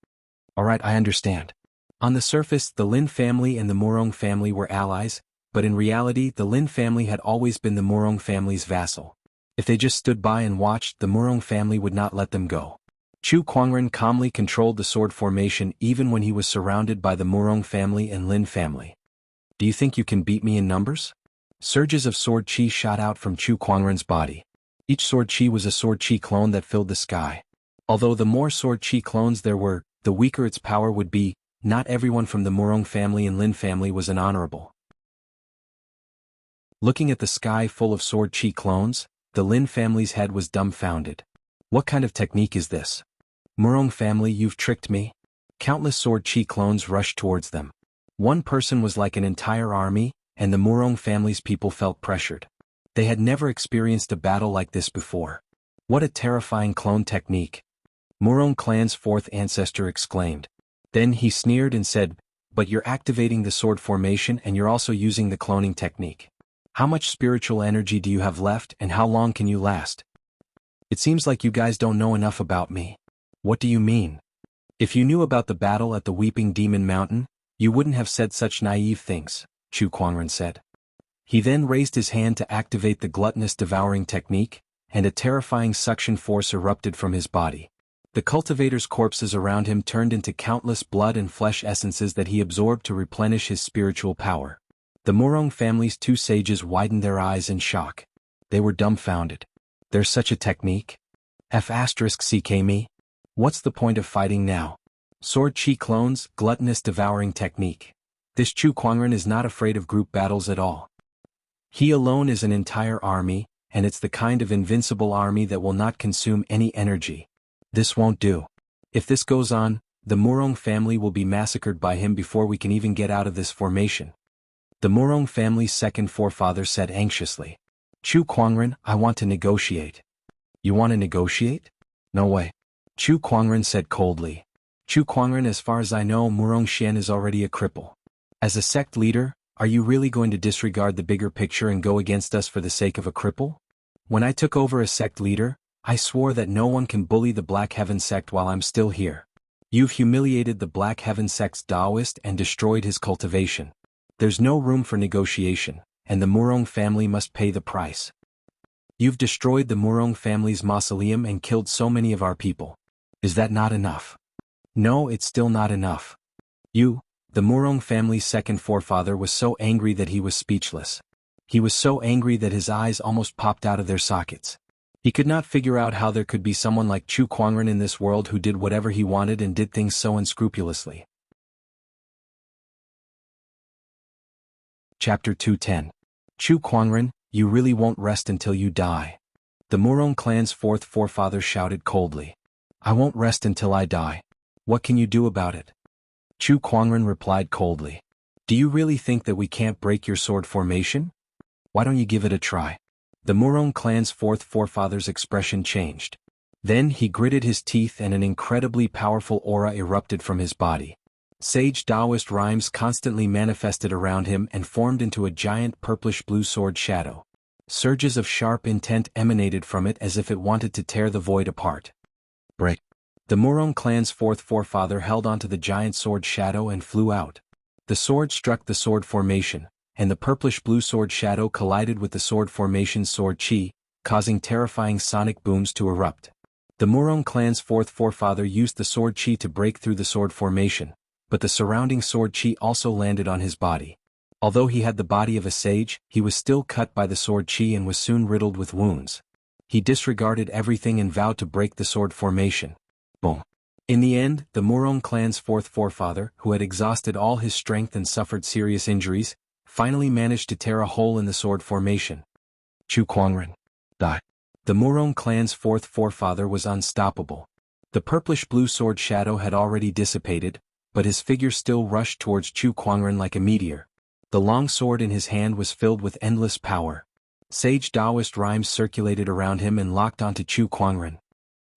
Alright, I understand. On the surface, the Lin family and the Murong family were allies, but in reality, the Lin family had always been the Murong family's vassal. If they just stood by and watched, the Murong family would not let them go. Chu Kuangren calmly controlled the sword formation even when he was surrounded by the Murong family and Lin family. Do you think you can beat me in numbers? Surges of sword chi shot out from Chu Kuangren's body. Each sword chi was a sword chi clone that filled the sky. Although the more sword chi clones there were, the weaker its power would be. Not everyone from the Murong family and Lin family was an honorable. Looking at the sky full of sword chi clones, the Lin family's head was dumbfounded. What kind of technique is this? Murong family, you've tricked me? Countless sword chi clones rushed towards them. One person was like an entire army, and the Murong family's people felt pressured. They had never experienced a battle like this before. What a terrifying clone technique! Murong clan's fourth ancestor exclaimed. Then he sneered and said, "But you're activating the sword formation and you're also using the cloning technique. How much spiritual energy do you have left and how long can you last? It seems like you guys don't know enough about me." What do you mean? If you knew about the battle at the Weeping Demon Mountain, you wouldn't have said such naive things, Chu Kuangren said. He then raised his hand to activate the gluttonous devouring technique, and a terrifying suction force erupted from his body. The cultivator's corpses around him turned into countless blood and flesh essences that he absorbed to replenish his spiritual power. The Murong family's two sages widened their eyes in shock. They were dumbfounded. There's such a technique? *CK me? What's the point of fighting now? Sword chi clones, gluttonous devouring technique. This Chu Kuangren is not afraid of group battles at all. He alone is an entire army, and it's the kind of invincible army that will not consume any energy. This won't do. If this goes on, the Murong family will be massacred by him before we can even get out of this formation. The Murong family's second forefather said anxiously. Chu Kuangren, I want to negotiate. You want to negotiate? No way. Chu Kuangren said coldly. Chu Kuangren, as far as I know, Murong Xian is already a cripple. As a sect leader, are you really going to disregard the bigger picture and go against us for the sake of a cripple? When I took over as sect leader, I swore that no one can bully the Black Heaven sect while I'm still here. You've humiliated the Black Heaven sect's Taoist and destroyed his cultivation. There's no room for negotiation, and the Murong family must pay the price. You've destroyed the Murong family's mausoleum and killed so many of our people. Is that not enough? No, it's still not enough. The Murong family's second forefather was so angry that he was speechless. He was so angry that his eyes almost popped out of their sockets. He could not figure out how there could be someone like Chu Kuangren in this world who did whatever he wanted and did things so unscrupulously. Chapter 210. Chu Kuangren, you really won't rest until you die. The Murong clan's fourth forefather shouted coldly. I won't rest until I die. What can you do about it? Chu Kuangren replied coldly. Do you really think that we can't break your sword formation? Why don't you give it a try? The Murong clan's fourth forefather's expression changed. Then he gritted his teeth and an incredibly powerful aura erupted from his body. Sage Taoist rhymes constantly manifested around him and formed into a giant purplish-blue sword shadow. Surges of sharp intent emanated from it as if it wanted to tear the void apart. Break. The Murong clan's fourth forefather held onto the giant sword shadow and flew out. The sword struck the sword formation, and the purplish-blue sword shadow collided with the sword formation's sword chi, causing terrifying sonic booms to erupt. The Murong clan's fourth forefather used the sword chi to break through the sword formation, but the surrounding sword chi also landed on his body. Although he had the body of a sage, he was still cut by the sword chi and was soon riddled with wounds. He disregarded everything and vowed to break the sword formation. Boom. In the end, the Murong clan's fourth forefather, who had exhausted all his strength and suffered serious injuries, finally managed to tear a hole in the sword formation. Chu Kuangren. Die. The Murong clan's fourth forefather was unstoppable. The purplish-blue sword shadow had already dissipated, but his figure still rushed towards Chu Kuangren like a meteor. The long sword in his hand was filled with endless power. Sage Taoist rhymes circulated around him and locked onto Chu Kuangren.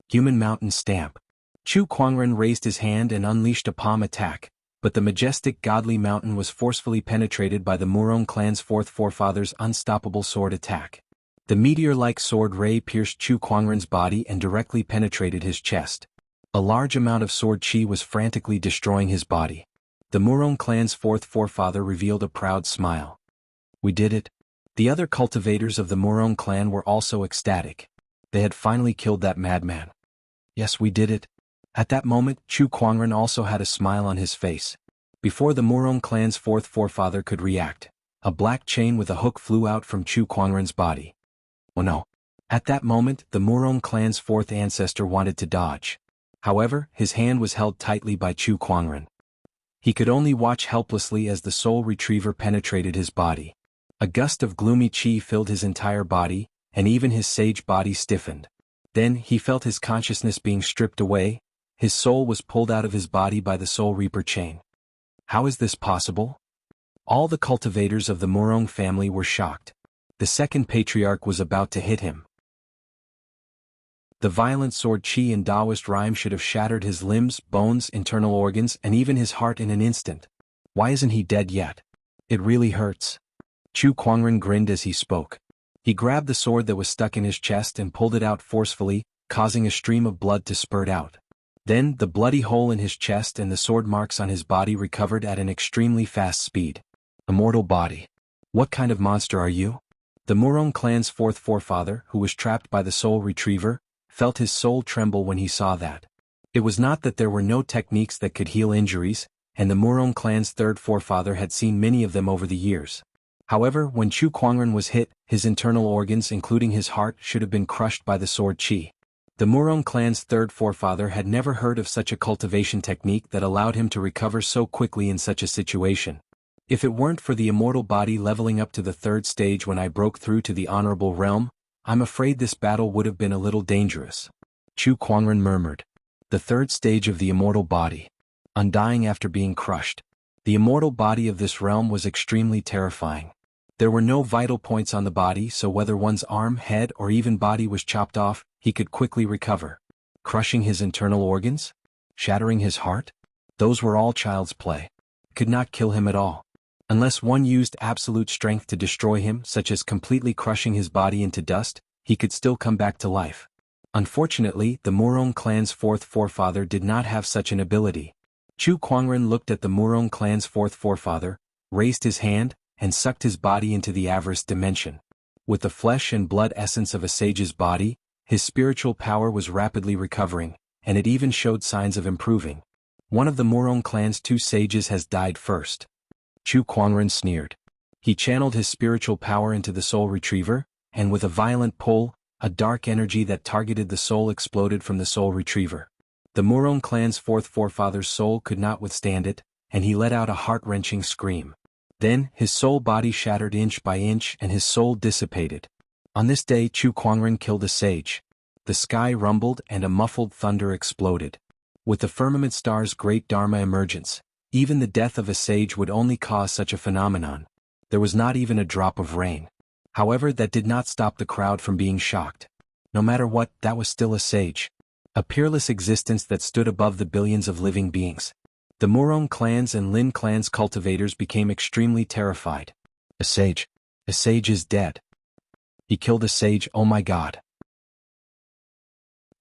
Human Mountain Stamp. Chu Kuangren raised his hand and unleashed a palm attack, but the majestic godly mountain was forcefully penetrated by the Murong clan's fourth forefather's unstoppable sword attack. The meteor-like sword ray pierced Chu Kuangren's body and directly penetrated his chest. A large amount of sword chi was frantically destroying his body. The Murong clan's fourth forefather revealed a proud smile. We did it. The other cultivators of the Murong clan were also ecstatic. They had finally killed that madman. Yes, we did it. At that moment, Chu Kuangren also had a smile on his face. Before the Murong clan's fourth forefather could react, a black chain with a hook flew out from Chu Kuangren's body. Oh no. At that moment, the Murong clan's fourth ancestor wanted to dodge. However, his hand was held tightly by Chu Kuangren. He could only watch helplessly as the soul retriever penetrated his body. A gust of gloomy chi filled his entire body, and even his sage body stiffened. Then he felt his consciousness being stripped away. His soul was pulled out of his body by the Soul Reaper chain. How is this possible? All the cultivators of the Murong family were shocked. The second patriarch was about to hit him. The violent sword chi in Taoist rhyme should have shattered his limbs, bones, internal organs, and even his heart in an instant. Why isn't he dead yet? It really hurts. Chu Kuangren grinned as he spoke. He grabbed the sword that was stuck in his chest and pulled it out forcefully, causing a stream of blood to spurt out. Then, the bloody hole in his chest and the sword marks on his body recovered at an extremely fast speed. Immortal body. What kind of monster are you? The Murong clan's fourth forefather, who was trapped by the soul retriever, felt his soul tremble when he saw that. It was not that there were no techniques that could heal injuries, and the Murong clan's third forefather had seen many of them over the years. However, when Chu Kuangren was hit, his internal organs including his heart should have been crushed by the sword chi. The Murong clan's third forefather had never heard of such a cultivation technique that allowed him to recover so quickly in such a situation. If it weren't for the immortal body leveling up to the third stage when I broke through to the honorable realm, I'm afraid this battle would have been a little dangerous. Chu Kuangren murmured. The third stage of the immortal body. Undying after being crushed. The immortal body of this realm was extremely terrifying. There were no vital points on the body, so whether one's arm, head, or even body was chopped off, he could quickly recover. Crushing his internal organs? Shattering his heart? Those were all child's play. Could not kill him at all. Unless one used absolute strength to destroy him, such as completely crushing his body into dust, he could still come back to life. Unfortunately, the Murong clan's fourth forefather did not have such an ability. Chu Kuangren looked at the Murong clan's fourth forefather, raised his hand, and sucked his body into the avarice dimension. With the flesh and blood essence of a sage's body, his spiritual power was rapidly recovering, and it even showed signs of improving. One of the Murong clan's two sages has died first. Chu Kuangren sneered. He channeled his spiritual power into the soul retriever, and with a violent pull, a dark energy that targeted the soul exploded from the soul retriever. The Murong clan's fourth forefather's soul could not withstand it, and he let out a heart-wrenching scream. Then, his soul body shattered inch by inch and his soul dissipated. On this day Chu Kuangren killed a sage. The sky rumbled and a muffled thunder exploded. With the firmament star's great Dharma emergence, even the death of a sage would only cause such a phenomenon. There was not even a drop of rain. However, that did not stop the crowd from being shocked. No matter what, that was still a sage. A peerless existence that stood above the billions of living beings. The Murong clans and Lin clans cultivators became extremely terrified. A sage. A sage is dead. He killed a sage, oh my god.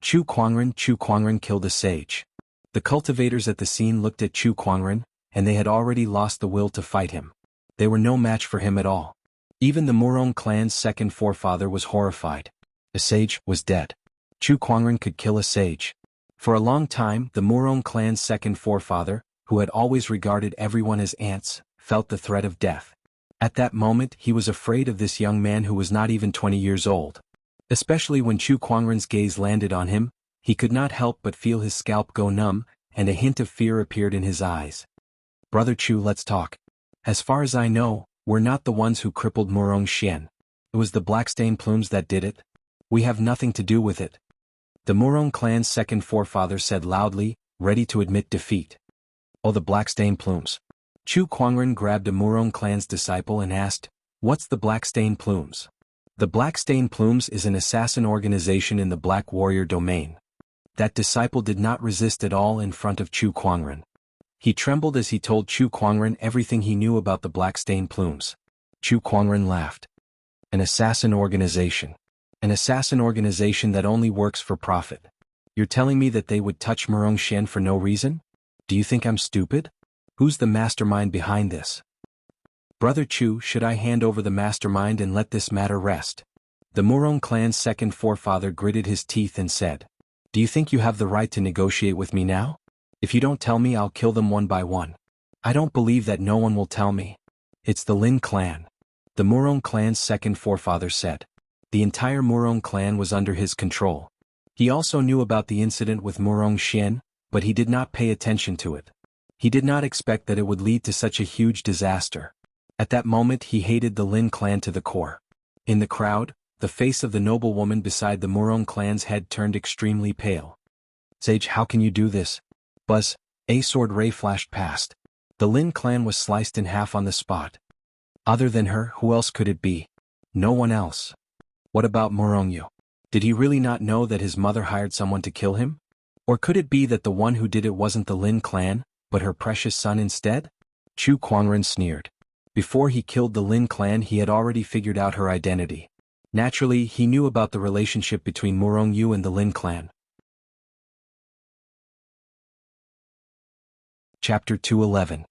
Chu Kuangren killed a sage. The cultivators at the scene looked at Chu Kuangren, and they had already lost the will to fight him. They were no match for him at all. Even the Murong clan's second forefather was horrified. A sage was dead. Chu Kuangren could kill a sage. For a long time, the Murong clan's second forefather, who had always regarded everyone as ants, felt the threat of death. At that moment he was afraid of this young man who was not even 20 years old. Especially when Chu Kuangren's gaze landed on him, he could not help but feel his scalp go numb, and a hint of fear appeared in his eyes. Brother Chu, let's talk. As far as I know, we're not the ones who crippled Murong Xian. It was the Blackstone plumes that did it. We have nothing to do with it. The Murong clan's second forefather said loudly, ready to admit defeat. Oh, the Blackstone plumes. Chu Kuangren grabbed a Murong clan's disciple and asked, "What's the Blackstone plumes?" The Blackstone plumes is an assassin organization in the Black Warrior domain. That disciple did not resist at all in front of Chu Kuangren. He trembled as he told Chu Kuangren everything he knew about the Blackstone plumes. Chu Kuangren laughed. An assassin organization. An assassin organization that only works for profit. You're telling me that they would touch Murong Xian for no reason? Do you think I'm stupid? Who's the mastermind behind this? Brother Chu, should I hand over the mastermind and let this matter rest? The Murong clan's second forefather gritted his teeth and said, "Do you think you have the right to negotiate with me now? If you don't tell me, I'll kill them one by one." "I don't believe that no one will tell me. It's the Lin clan." The Murong clan's second forefather said. The entire Murong clan was under his control. He also knew about the incident with Murong Xian, but he did not pay attention to it. He did not expect that it would lead to such a huge disaster. At that moment he hated the Lin clan to the core. In the crowd, the face of the noblewoman beside the Murong clan's head turned extremely pale. "Sage, how can you do this?" Buzz, a sword ray flashed past. The Lin clan was sliced in half on the spot. Other than her, who else could it be? No one else. What about Murong Yu? Did he really not know that his mother hired someone to kill him? Or could it be that the one who did it wasn't the Lin clan, but her precious son instead? Chu Kuangren sneered. Before he killed the Lin clan he had already figured out her identity. Naturally, he knew about the relationship between Murong Yu and the Lin clan. Chapter 211.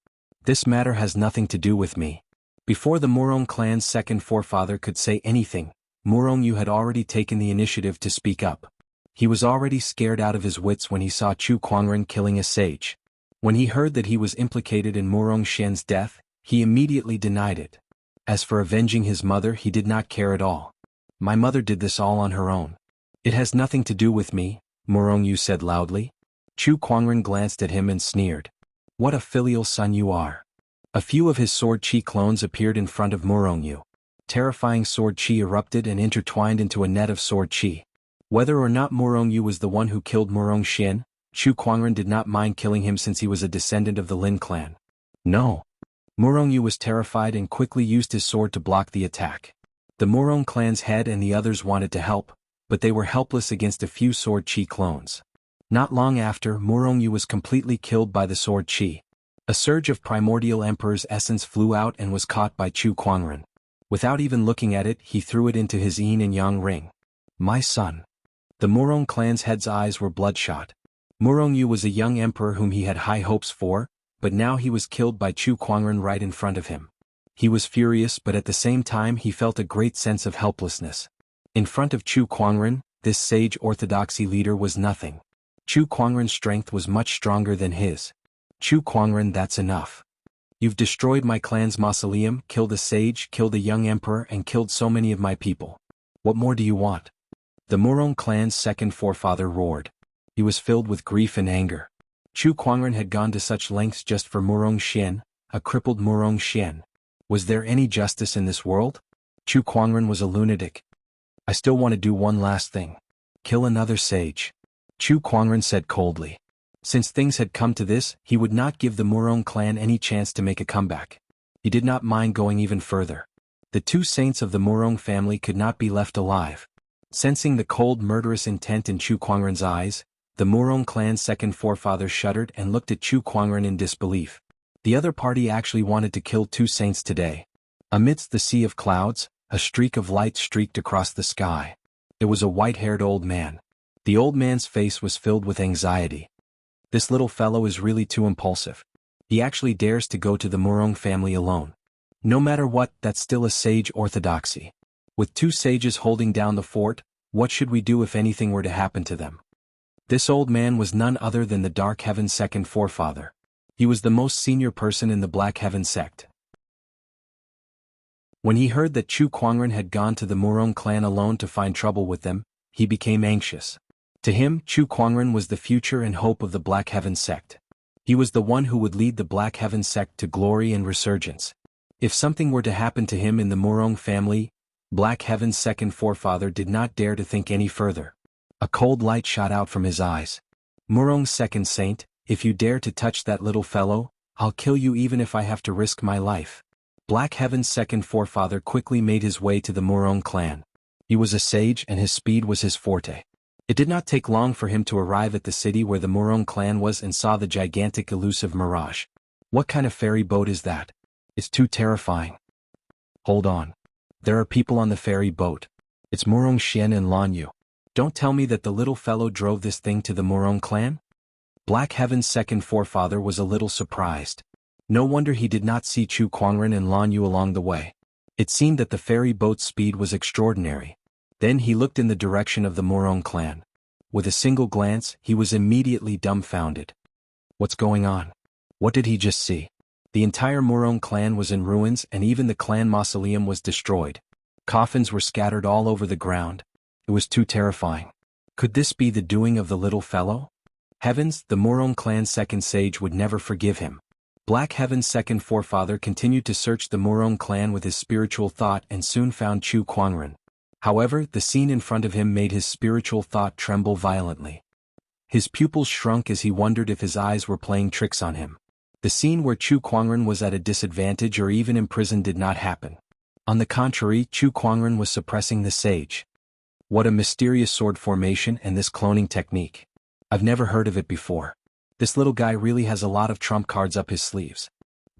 This matter has nothing to do with me. Before the Murong clan's second forefather could say anything, Murong Yu had already taken the initiative to speak up. He was already scared out of his wits when he saw Chu Kuangren killing a sage. When he heard that he was implicated in Murong Xian's death, he immediately denied it. As for avenging his mother, he did not care at all. "My mother did this all on her own. It has nothing to do with me," Murong Yu said loudly. Chu Kuangren glanced at him and sneered. "What a filial son you are." A few of his sword chi clones appeared in front of Murong Yu. Terrifying sword chi erupted and intertwined into a net of sword chi. Whether or not Murong Yu was the one who killed Murong Xian, Chu Kuangren did not mind killing him since he was a descendant of the Lin clan. No. Murong Yu was terrified and quickly used his sword to block the attack. The Murong clan's head and the others wanted to help, but they were helpless against a few sword chi clones. Not long after, Murong Yu was completely killed by the sword chi. A surge of primordial emperor's essence flew out and was caught by Chu Kuangren. Without even looking at it, he threw it into his yin and yang ring. "My son." The Murong clan's head's eyes were bloodshot. Murong Yu was a young emperor whom he had high hopes for, but now he was killed by Chu Kuangren right in front of him. He was furious, but at the same time he felt a great sense of helplessness. In front of Chu Kuangren, this sage orthodoxy leader was nothing. Chu Kuangren's strength was much stronger than his. "Chu Kuangren, that's enough. You've destroyed my clan's mausoleum, killed a sage, killed a young emperor, and killed so many of my people. What more do you want? The Murong clan's second forefather roared. He was filled with grief and anger. Chu Kuangren had gone to such lengths just for Murong Xian, a crippled Murong Xian. Was there any justice in this world? Chu Kuangren was a lunatic. I still want to do one last thing. Kill another sage. Chu Kuangren said coldly. Since things had come to this, he would not give the Murong clan any chance to make a comeback. He did not mind going even further. The two saints of the Murong family could not be left alive. Sensing the cold murderous intent in Chu Kuangren's eyes, the Murong clan's second forefather shuddered and looked at Chu Kuangren in disbelief. The other party actually wanted to kill two saints today. Amidst the sea of clouds, a streak of light streaked across the sky. It was a white-haired old man. The old man's face was filled with anxiety. This little fellow is really too impulsive. He actually dares to go to the Murong family alone. No matter what, that's still a sage orthodoxy. With two sages holding down the fort, what should we do if anything were to happen to them? This old man was none other than the Dark Heaven second forefather. He was the most senior person in the Black Heaven sect. When he heard that Chu Kuangren had gone to the Murong clan alone to find trouble with them, he became anxious. To him, Chu Kuangren was the future and hope of the Black Heaven sect. He was the one who would lead the Black Heaven sect to glory and resurgence. If something were to happen to him in the Murong family, Black Heaven's second forefather did not dare to think any further. A cold light shot out from his eyes. Murong's second saint, if you dare to touch that little fellow, I'll kill you even if I have to risk my life. Black Heaven's second forefather quickly made his way to the Murong clan. He was a sage and his speed was his forte. It did not take long for him to arrive at the city where the Murong clan was and saw the gigantic elusive mirage. What kind of ferry boat is that? It's too terrifying. Hold on. There are people on the ferry boat. It's Murong Xian and Lan Yu. Don't tell me that the little fellow drove this thing to the Murong clan? Black Heaven's second forefather was a little surprised. No wonder he did not see Chu Kuangren and Lan Yu along the way. It seemed that the ferry boat's speed was extraordinary. Then he looked in the direction of the Murong clan. With a single glance, he was immediately dumbfounded. What's going on? What did he just see? The entire Murong clan was in ruins and even the clan mausoleum was destroyed. Coffins were scattered all over the ground. It was too terrifying. Could this be the doing of the little fellow? Heavens, the Murong clan's second sage would never forgive him. Black Heaven's second forefather continued to search the Murong clan with his spiritual thought and soon found Chu Kuangren. However, the scene in front of him made his spiritual thought tremble violently. His pupils shrunk as he wondered if his eyes were playing tricks on him. The scene where Chu Kuangren was at a disadvantage or even imprisoned did not happen. On the contrary, Chu Kuangren was suppressing the sage. What a mysterious sword formation and this cloning technique. I've never heard of it before. This little guy really has a lot of trump cards up his sleeves.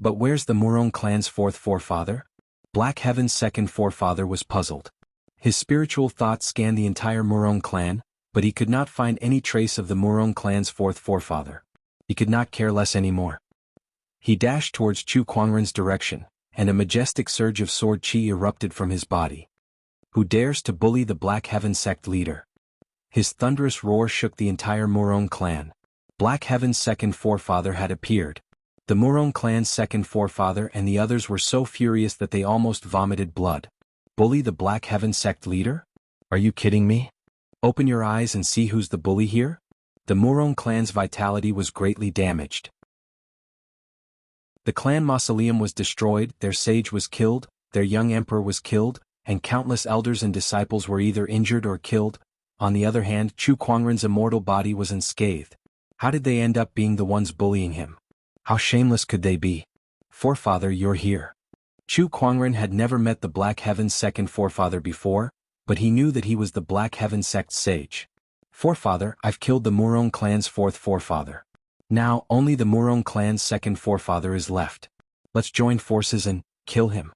But where's the Murong clan's fourth forefather? Black Heaven's second forefather was puzzled. His spiritual thoughts scanned the entire Murong clan, but he could not find any trace of the Murong clan's fourth forefather. He could not care less anymore. He dashed towards Chu Kuangren's direction, and a majestic surge of sword chi erupted from his body. Who dares to bully the Black Heaven sect leader? His thunderous roar shook the entire Murong clan. Black Heaven's second forefather had appeared. The Murong clan's second forefather and the others were so furious that they almost vomited blood. Bully the Black Heaven sect leader? Are you kidding me? Open your eyes and see who's the bully here? The Murong clan's vitality was greatly damaged. The clan mausoleum was destroyed, their sage was killed, their young emperor was killed, and countless elders and disciples were either injured or killed. On the other hand, Chu Kuangren's immortal body was unscathed. How did they end up being the ones bullying him? How shameless could they be? Forefather, you're here. Chu Kuangren had never met the Black Heaven's second forefather before, but he knew that he was the Black Heaven sect's sage. Forefather, I've killed the Murong clan's fourth forefather. Now, only the Murong clan's second forefather is left. Let's join forces and kill him.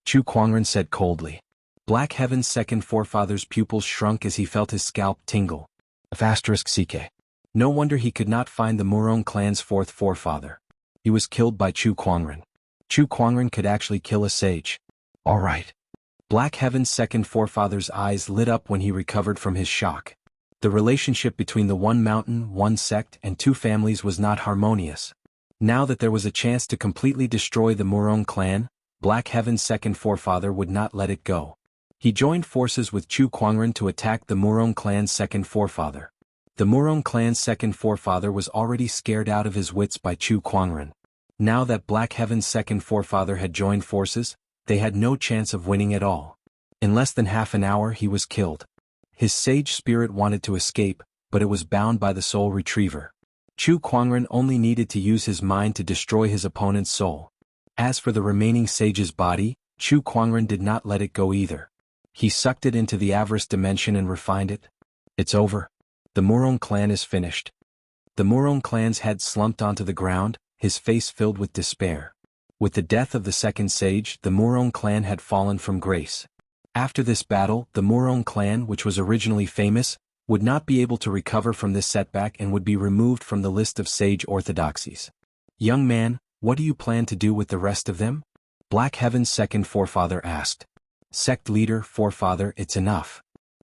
Chu Kuangren said coldly. Black Heaven's second forefather's pupils shrunk as he felt his scalp tingle. *CK. No wonder he could not find the Murong clan's fourth forefather. He was killed by Chu Kuangren. Chu Kuangren could actually kill a sage. All right. Black Heaven's second forefather's eyes lit up when he recovered from his shock. The relationship between the one mountain, one sect, and two families was not harmonious. Now that there was a chance to completely destroy the Murong clan, Black Heaven's second forefather would not let it go. He joined forces with Chu Kuangren to attack the Murong clan's second forefather. The Murong clan's second forefather was already scared out of his wits by Chu Kuangren. Now that Black Heaven's second forefather had joined forces, they had no chance of winning at all. In less than half an hour he was killed. His sage spirit wanted to escape, but it was bound by the soul retriever. Chu Kuangren only needed to use his mind to destroy his opponent's soul. As for the remaining sage's body, Chu Kuangren did not let it go either. He sucked it into the avarice dimension and refined it. It's over. The Murong clan is finished. The Murong clan's head slumped onto the ground, his face filled with despair. With the death of the second sage, the Murong clan had fallen from grace. After this battle, the Murong clan, which was originally famous, would not be able to recover from this setback and would be removed from the list of sage orthodoxies. Young man, what do you plan to do with the rest of them? Black Heaven's second forefather asked. Sect leader, forefather, it's enough.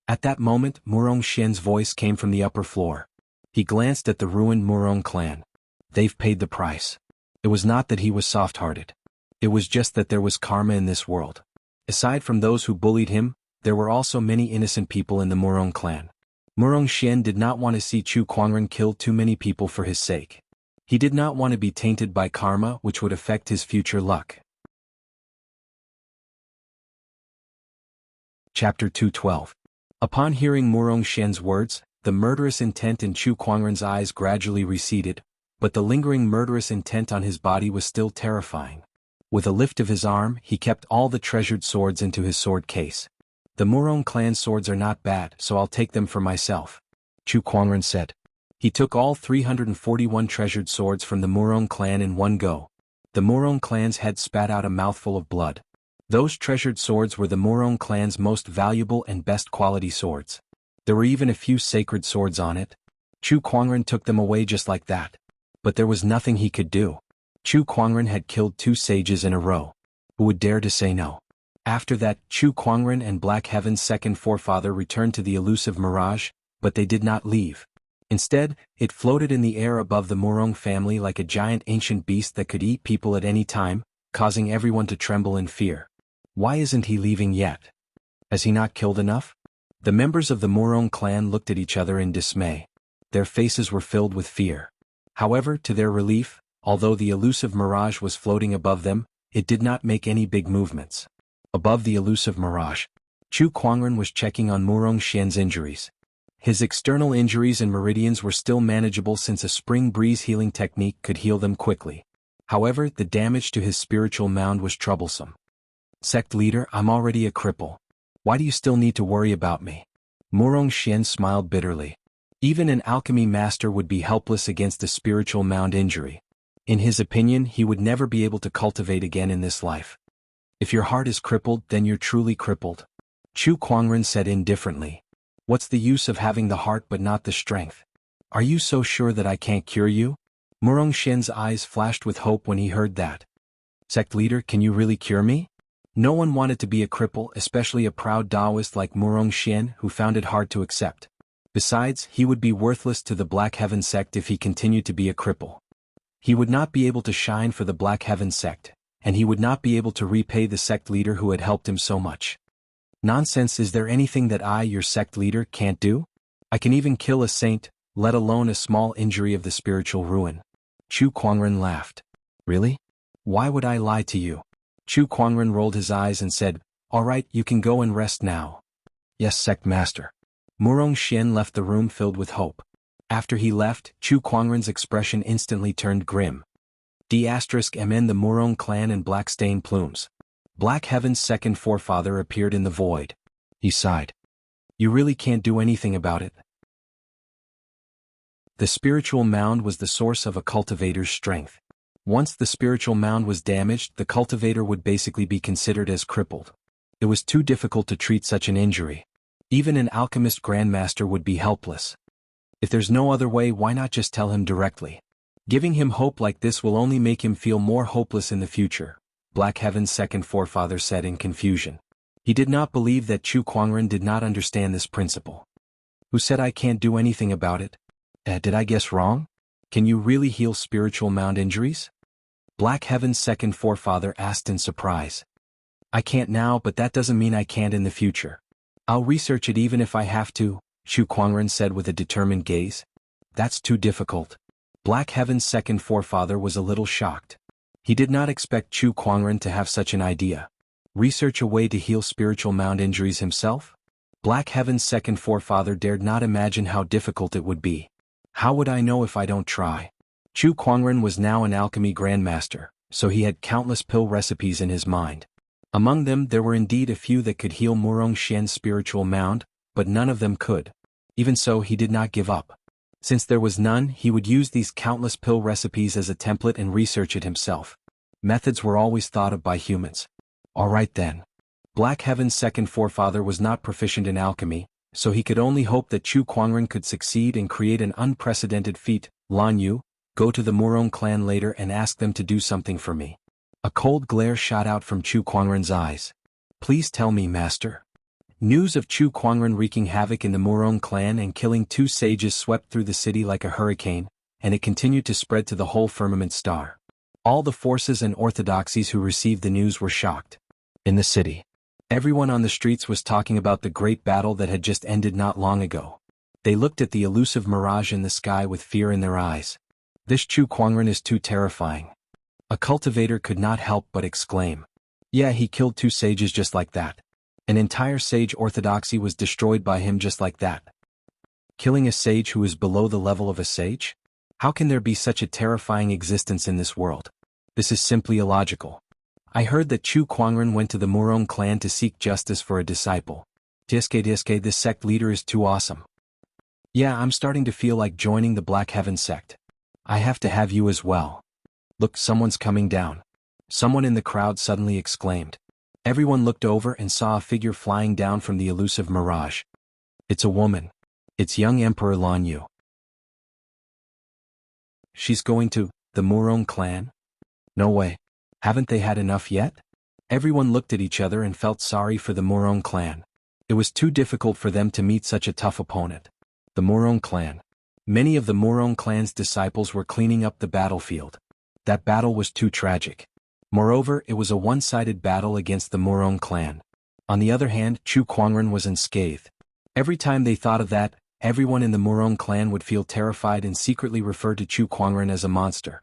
At that moment, Murong Xian's voice came from the upper floor. He glanced at the ruined Murong clan. They've paid the price. It was not that he was soft-hearted. It was just that there was karma in this world. Aside from those who bullied him, there were also many innocent people in the Murong clan. Murong Xian did not want to see Chu Kuangren kill too many people for his sake. He did not want to be tainted by karma, which would affect his future luck. Chapter 212. Upon hearing Murong Xian's words, the murderous intent in Chu Kuangren's eyes gradually receded, but the lingering murderous intent on his body was still terrifying. With a lift of his arm, he kept all the treasured swords into his sword case. The Murong clan swords are not bad, so I'll take them for myself, Chu Kuangren said. He took all 341 treasured swords from the Murong clan in one go. The Murong clan's head spat out a mouthful of blood. Those treasured swords were the Murong clan's most valuable and best quality swords. There were even a few sacred swords on it. Chu Kuangren took them away just like that. But there was nothing he could do. Chu Kuangren had killed 2 sages in a row. Who would dare to say no? After that, Chu Kuangren and Black Heaven's second forefather returned to the elusive mirage, but they did not leave. Instead, it floated in the air above the Murong family like a giant ancient beast that could eat people at any time, causing everyone to tremble in fear. Why isn't he leaving yet? Has he not killed enough? The members of the Murong clan looked at each other in dismay. Their faces were filled with fear. However, to their relief, although the elusive mirage was floating above them, it did not make any big movements. Above the elusive mirage, Chu Kuangren was checking on Murong Xian's injuries. His external injuries and meridians were still manageable since a spring breeze healing technique could heal them quickly. However, the damage to his spiritual mound was troublesome. Sect leader, I'm already a cripple. Why do you still need to worry about me? Murong Xian smiled bitterly. Even an alchemy master would be helpless against a spiritual mound injury. In his opinion, he would never be able to cultivate again in this life. If your heart is crippled, then you're truly crippled. Chu Kuangren said indifferently. What's the use of having the heart but not the strength? Are you so sure that I can't cure you? Murong Xian's eyes flashed with hope when he heard that. Sect leader, can you really cure me? No one wanted to be a cripple, especially a proud Taoist like Murong Xian, who found it hard to accept. Besides, he would be worthless to the Black Heaven sect if he continued to be a cripple. He would not be able to shine for the Black Heaven sect, and he would not be able to repay the sect leader who had helped him so much. Nonsense, is there anything that I, your sect leader, can't do? I can even kill a saint, let alone a small injury of the spiritual ruin. Chu Kuangren laughed. Really? Why would I lie to you? Chu Kuangren rolled his eyes and said, all right, you can go and rest now. Yes, sect master. Murong Xian left the room filled with hope. After he left, Chu Kuangren's expression instantly turned grim. *MN the Murong clan and Black Stain Plumes. Black Heaven's second forefather appeared in the void. He sighed. You really can't do anything about it. The spiritual mound was the source of a cultivator's strength. Once the spiritual mound was damaged, the cultivator would basically be considered as crippled. It was too difficult to treat such an injury. Even an alchemist grandmaster would be helpless. If there's no other way, why not just tell him directly? Giving him hope like this will only make him feel more hopeless in the future, Black Heaven's second forefather said in confusion. He did not believe that Chu Kuangren did not understand this principle. Who said I can't do anything about it? Did I guess wrong? Can you really heal spiritual mound injuries? Black Heaven's second forefather asked in surprise. I can't now, but that doesn't mean I can't in the future. I'll research it even if I have to, Chu Kuangren said with a determined gaze. That's too difficult. Black Heaven's second forefather was a little shocked. He did not expect Chu Kuangren to have such an idea. Research a way to heal spiritual mound injuries himself? Black Heaven's second forefather dared not imagine how difficult it would be. How would I know if I don't try? Chu Kuangren was now an alchemy grandmaster, so he had countless pill recipes in his mind. Among them there were indeed a few that could heal Murong Xian's spiritual mound, but none of them could. Even so, he did not give up. Since there was none, he would use these countless pill recipes as a template and research it himself. Methods were always thought of by humans. Alright then. Black Heaven's second forefather was not proficient in alchemy, so he could only hope that Chu Kuangren could succeed and create an unprecedented feat. Lan Yu, go to the Murong clan later and ask them to do something for me. A cold glare shot out from Chu Kuangren's eyes. Please tell me, master. News of Chu Kuangren wreaking havoc in the Murong clan and killing 2 sages swept through the city like a hurricane, and it continued to spread to the whole firmament star. All the forces and orthodoxies who received the news were shocked. In the city, everyone on the streets was talking about the great battle that had just ended not long ago. They looked at the elusive mirage in the sky with fear in their eyes. This Chu Kuangren is too terrifying. A cultivator could not help but exclaim. Yeah, he killed 2 sages just like that. An entire sage orthodoxy was destroyed by him just like that. Killing a sage who is below the level of a sage? How can there be such a terrifying existence in this world? This is simply illogical. I heard that Chu Kuangren went to the Murong clan to seek justice for a disciple. Diske, this sect leader is too awesome. Yeah, I'm starting to feel like joining the Black Heaven sect. I have to have you as well. Look, someone's coming down. Someone in the crowd suddenly exclaimed. Everyone looked over and saw a figure flying down from the elusive mirage. It's a woman. It's young Emperor Lan Yu. She's going to the Murong clan? No way. Haven't they had enough yet? Everyone looked at each other and felt sorry for the Murong clan. It was too difficult for them to meet such a tough opponent. The Murong clan. Many of the Murong clan's disciples were cleaning up the battlefield. That battle was too tragic. Moreover, it was a one-sided battle against the Murong clan. On the other hand, Chu Kuangren was unscathed. Every time they thought of that, everyone in the Murong clan would feel terrified and secretly refer to Chu Kuangren as a monster.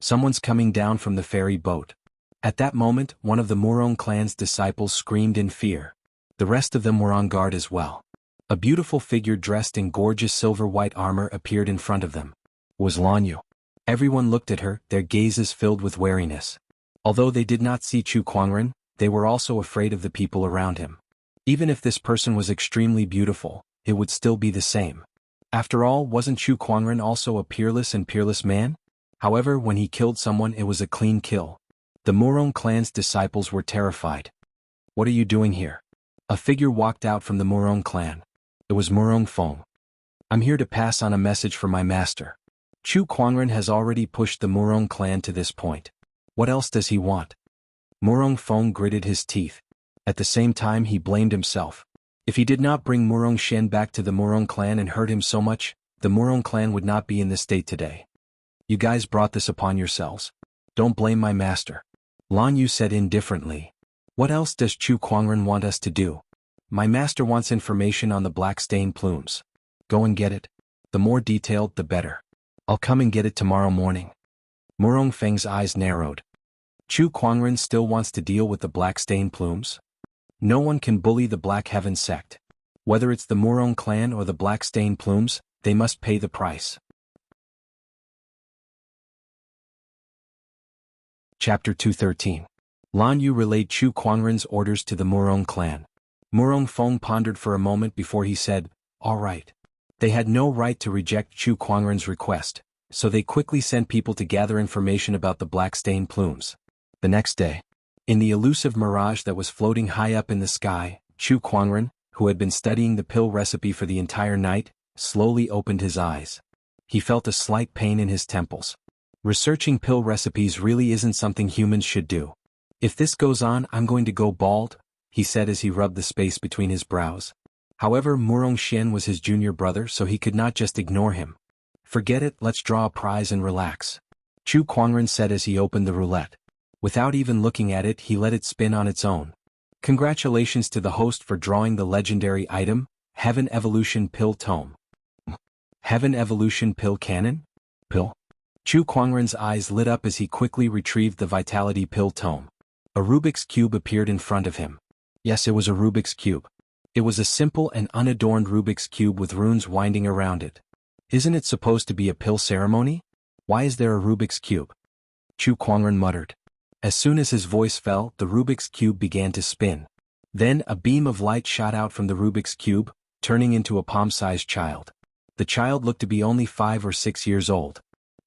Someone's coming down from the ferry boat. At that moment, one of the Murong clan's disciples screamed in fear. The rest of them were on guard as well. A beautiful figure dressed in gorgeous silver-white armor appeared in front of them. It was Lan Yu. Everyone looked at her, their gazes filled with wariness. Although they did not see Chu Kuangren, they were also afraid of the people around him. Even if this person was extremely beautiful, it would still be the same. After all, wasn't Chu Kuangren also a peerless man? However, when he killed someone, it was a clean kill. The Murong clan's disciples were terrified. What are you doing here? A figure walked out from the Murong clan. It was Murong Feng. I'm here to pass on a message for my master. Chu Kuangren has already pushed the Murong clan to this point. What else does he want? Murong Feng gritted his teeth. At the same time he blamed himself. If he did not bring Murong Xian back to the Murong clan and hurt him so much, the Murong clan would not be in this state today. You guys brought this upon yourselves. Don't blame my master. Lan Yu said indifferently. What else does Chu Kuangren want us to do? My master wants information on the black stain plumes. Go and get it. The more detailed, the better. I'll come and get it tomorrow morning. Murong Feng's eyes narrowed. Chu Kuangren still wants to deal with the black stain plumes? No one can bully the Black Heaven sect. Whether it's the Murong clan or the black stain plumes, they must pay the price. Chapter 213. Lan Yu relayed Chu Kuangren's orders to the Murong clan. Murong Feng pondered for a moment before he said, all right. They had no right to reject Chu Kuangren's request, so they quickly sent people to gather information about the black stain plumes. The next day, in the elusive mirage that was floating high up in the sky, Chu Kuangren, who had been studying the pill recipe for the entire night, slowly opened his eyes. He felt a slight pain in his temples. Researching pill recipes really isn't something humans should do. If this goes on, I'm going to go bald, he said as he rubbed the space between his brows. However, Murong Xian was his junior brother, so he could not just ignore him. Forget it, let's draw a prize and relax. Chu Kuangren said as he opened the roulette. Without even looking at it, he let it spin on its own. Congratulations to the host for drawing the legendary item, Heaven Evolution Pill Tome. Heaven Evolution Pill Cannon? Pill? Chu Kuangren's eyes lit up as he quickly retrieved the Vitality Pill Tome. A Rubik's Cube appeared in front of him. Yes, it was a Rubik's Cube. It was a simple and unadorned Rubik's Cube with runes winding around it. Isn't it supposed to be a pill ceremony? Why is there a Rubik's Cube? Chu Kuangren muttered. As soon as his voice fell, the Rubik's Cube began to spin. Then a beam of light shot out from the Rubik's Cube, turning into a palm-sized child. The child looked to be only 5 or 6 years old.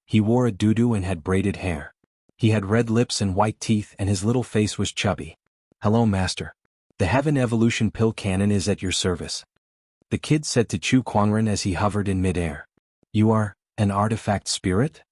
He wore a doo-doo and had braided hair. He had red lips and white teeth and his little face was chubby. Hello, Master. The Heaven Evolution Pill Cannon is at your service. The kid said to Chu Kuangren as he hovered in midair. You are an artifact spirit?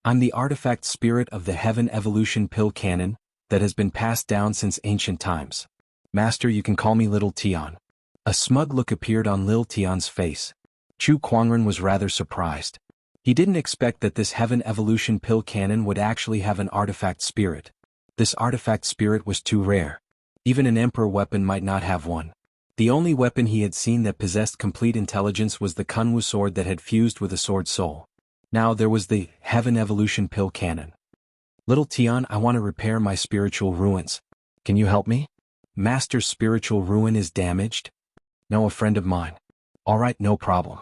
I'm the artifact spirit of the Heaven Evolution Pill Cannon that has been passed down since ancient times. Master, you can call me Little Tian. A smug look appeared on Lil Tian's face. Chu Kuangren was rather surprised. He didn't expect that this Heaven Evolution Pill Cannon would actually have an artifact spirit. This artifact spirit was too rare. Even an emperor weapon might not have one. The only weapon he had seen that possessed complete intelligence was the Kunwu sword that had fused with a sword soul. Now there was the Heaven Evolution Pill Cannon. Little Tian, I want to repair my spiritual ruins. Can you help me? Master's spiritual ruin is damaged? No, a friend of mine. Alright, no problem.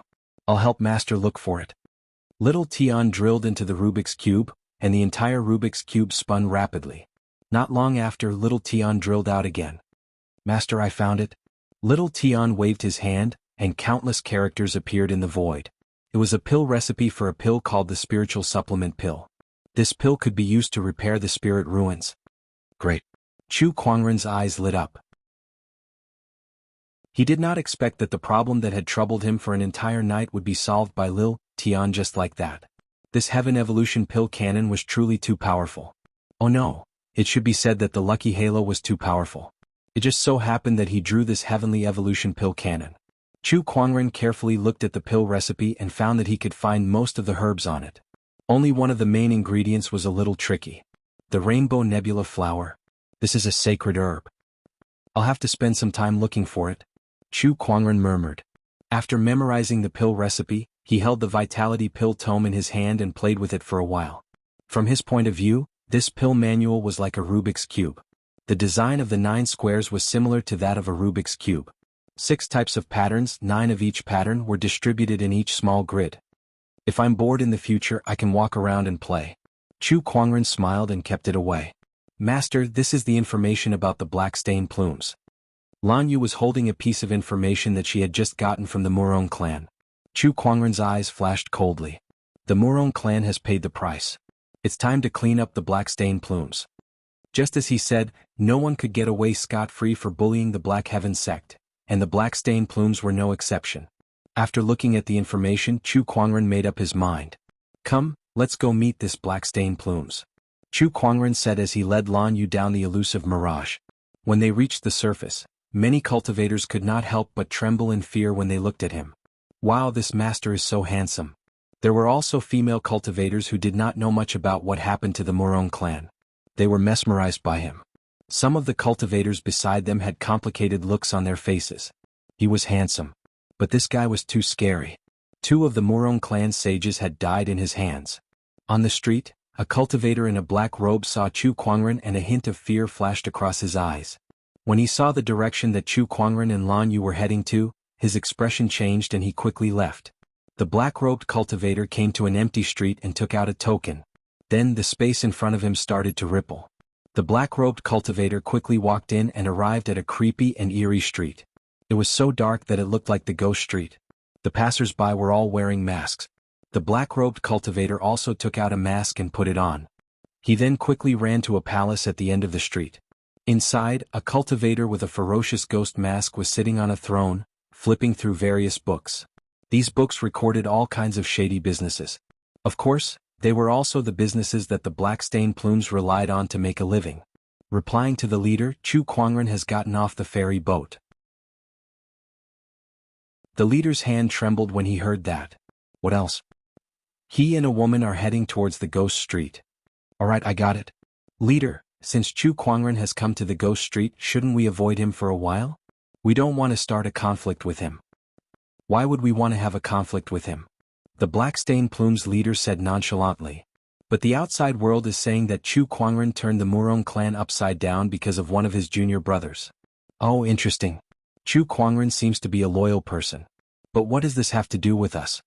I'll help Master look for it. Little Tian drilled into the Rubik's Cube, and the entire Rubik's Cube spun rapidly. Not long after, Little Tian drilled out again. Master, I found it. Little Tian waved his hand, and countless characters appeared in the void. It was a pill recipe for a pill called the Spiritual Supplement Pill. This pill could be used to repair the spirit ruins. Great. Chu Kuangren's eyes lit up. He did not expect that the problem that had troubled him for an entire night would be solved by Lil Tian just like that. This Heaven Evolution Pill Cannon was truly too powerful. Oh no, it should be said that the Lucky Halo was too powerful. It just so happened that he drew this Heavenly Evolution Pill Cannon. Chu Kuangren carefully looked at the pill recipe and found that he could find most of the herbs on it. Only one of the main ingredients was a little tricky. The Rainbow Nebula Flower. This is a sacred herb. I'll have to spend some time looking for it. Chu Kuangren murmured. After memorizing the pill recipe, he held the Vitality Pill Tome in his hand and played with it for a while. From his point of view, this pill manual was like a Rubik's Cube. The design of the 9 squares was similar to that of a Rubik's Cube. 6 types of patterns, 9 of each pattern, were distributed in each small grid. If I'm bored in the future, I can walk around and play. Chu Kuangren smiled and kept it away. Master, this is the information about the black stain plumes. Lan Yu was holding a piece of information that she had just gotten from the Murong clan. Chu Kuangren's eyes flashed coldly. The Murong clan has paid the price. It's time to clean up the black stain plumes. Just as he said, no one could get away scot-free for bullying the Black Heaven sect, and the black stain plumes were no exception. After looking at the information, Chu Kuangren made up his mind. Come, let's go meet this black stain plumes. Chu Kuangren said as he led Lan Yu down the elusive mirage. When they reached the surface, many cultivators could not help but tremble in fear when they looked at him. Wow, this master is so handsome. There were also female cultivators who did not know much about what happened to the Murong clan. They were mesmerized by him. Some of the cultivators beside them had complicated looks on their faces. He was handsome. But this guy was too scary. 2 of the Murong clan sages had died in his hands. On the street, a cultivator in a black robe saw Chu Kuangren and a hint of fear flashed across his eyes. When he saw the direction that Chu Kuangren and Lan Yu were heading to, his expression changed and he quickly left. The black-robed cultivator came to an empty street and took out a token. Then the space in front of him started to ripple. The black-robed cultivator quickly walked in and arrived at a creepy and eerie street. It was so dark that it looked like the ghost street. The passers-by were all wearing masks. The black-robed cultivator also took out a mask and put it on. He then quickly ran to a palace at the end of the street. Inside, a cultivator with a ferocious ghost mask was sitting on a throne, flipping through various books. These books recorded all kinds of shady businesses. Of course, they were also the businesses that the black stain plumes relied on to make a living. Replying to the leader, Chu Kuangren has gotten off the ferry boat. The leader's hand trembled when he heard that. What else? He and a woman are heading towards the Ghost Street. Alright, I got it. Leader, since Chu Kuangren has come to the Ghost Street, shouldn't we avoid him for a while? We don't want to start a conflict with him. Why would we want to have a conflict with him? The Black Stain Plume's leader said nonchalantly. But the outside world is saying that Chu Kuangren turned the Murong clan upside down because of one of his junior brothers. Oh, interesting. Chu Kuangren seems to be a loyal person. But what does this have to do with us?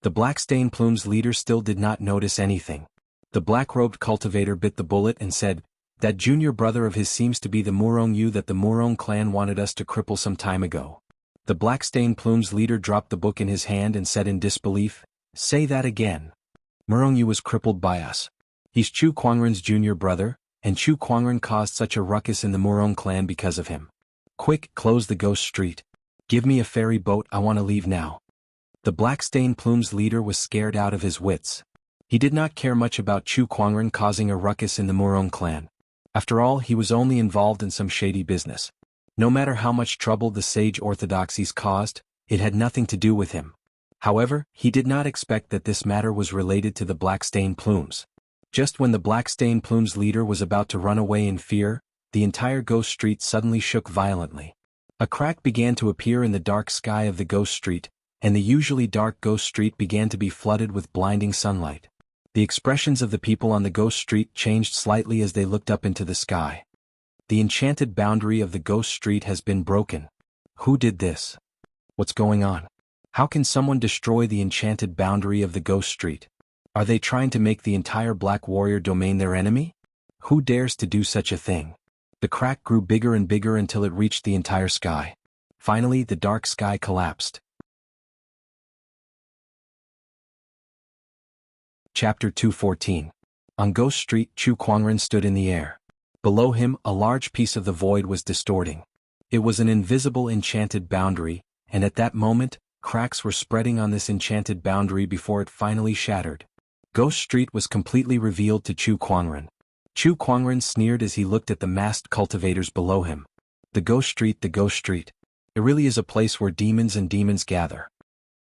The Black Stain Plume's leader still did not notice anything. The black-robed cultivator bit the bullet and said, that junior brother of his seems to be the Murong Yu that the Murong clan wanted us to cripple some time ago. The Black Stain Plume's leader dropped the book in his hand and said in disbelief, say that again. Murong Yu was crippled by us. He's Chu Kuangren's junior brother, and Chu Kuangren caused such a ruckus in the Murong clan because of him. Quick, close the Ghost Street. Give me a ferry boat, I want to leave now. The Black Stain Plume's leader was scared out of his wits. He did not care much about Chu Kuangren causing a ruckus in the Murong clan. After all, he was only involved in some shady business. No matter how much trouble the sage orthodoxies caused, it had nothing to do with him. However, he did not expect that this matter was related to the Black Stain Plumes. Just when the Black Stain Plume's leader was about to run away in fear, the entire Ghost Street suddenly shook violently. A crack began to appear in the dark sky of the Ghost Street, and the usually dark Ghost Street began to be flooded with blinding sunlight. The expressions of the people on the Ghost Street changed slightly as they looked up into the sky. The enchanted boundary of the Ghost Street has been broken. Who did this? What's going on? How can someone destroy the enchanted boundary of the Ghost Street? Are they trying to make the entire Black Warrior domain their enemy? Who dares to do such a thing? The crack grew bigger and bigger until it reached the entire sky. Finally, the dark sky collapsed. Chapter 214. On Ghost Street, Chu Kuangren stood in the air. Below him, a large piece of the void was distorting. It was an invisible enchanted boundary, and at that moment, cracks were spreading on this enchanted boundary before it finally shattered. Ghost Street was completely revealed to Chu Kuangren. Chu Kuangren sneered as he looked at the masked cultivators below him. The Ghost Street, the Ghost Street. It really is a place where demons gather.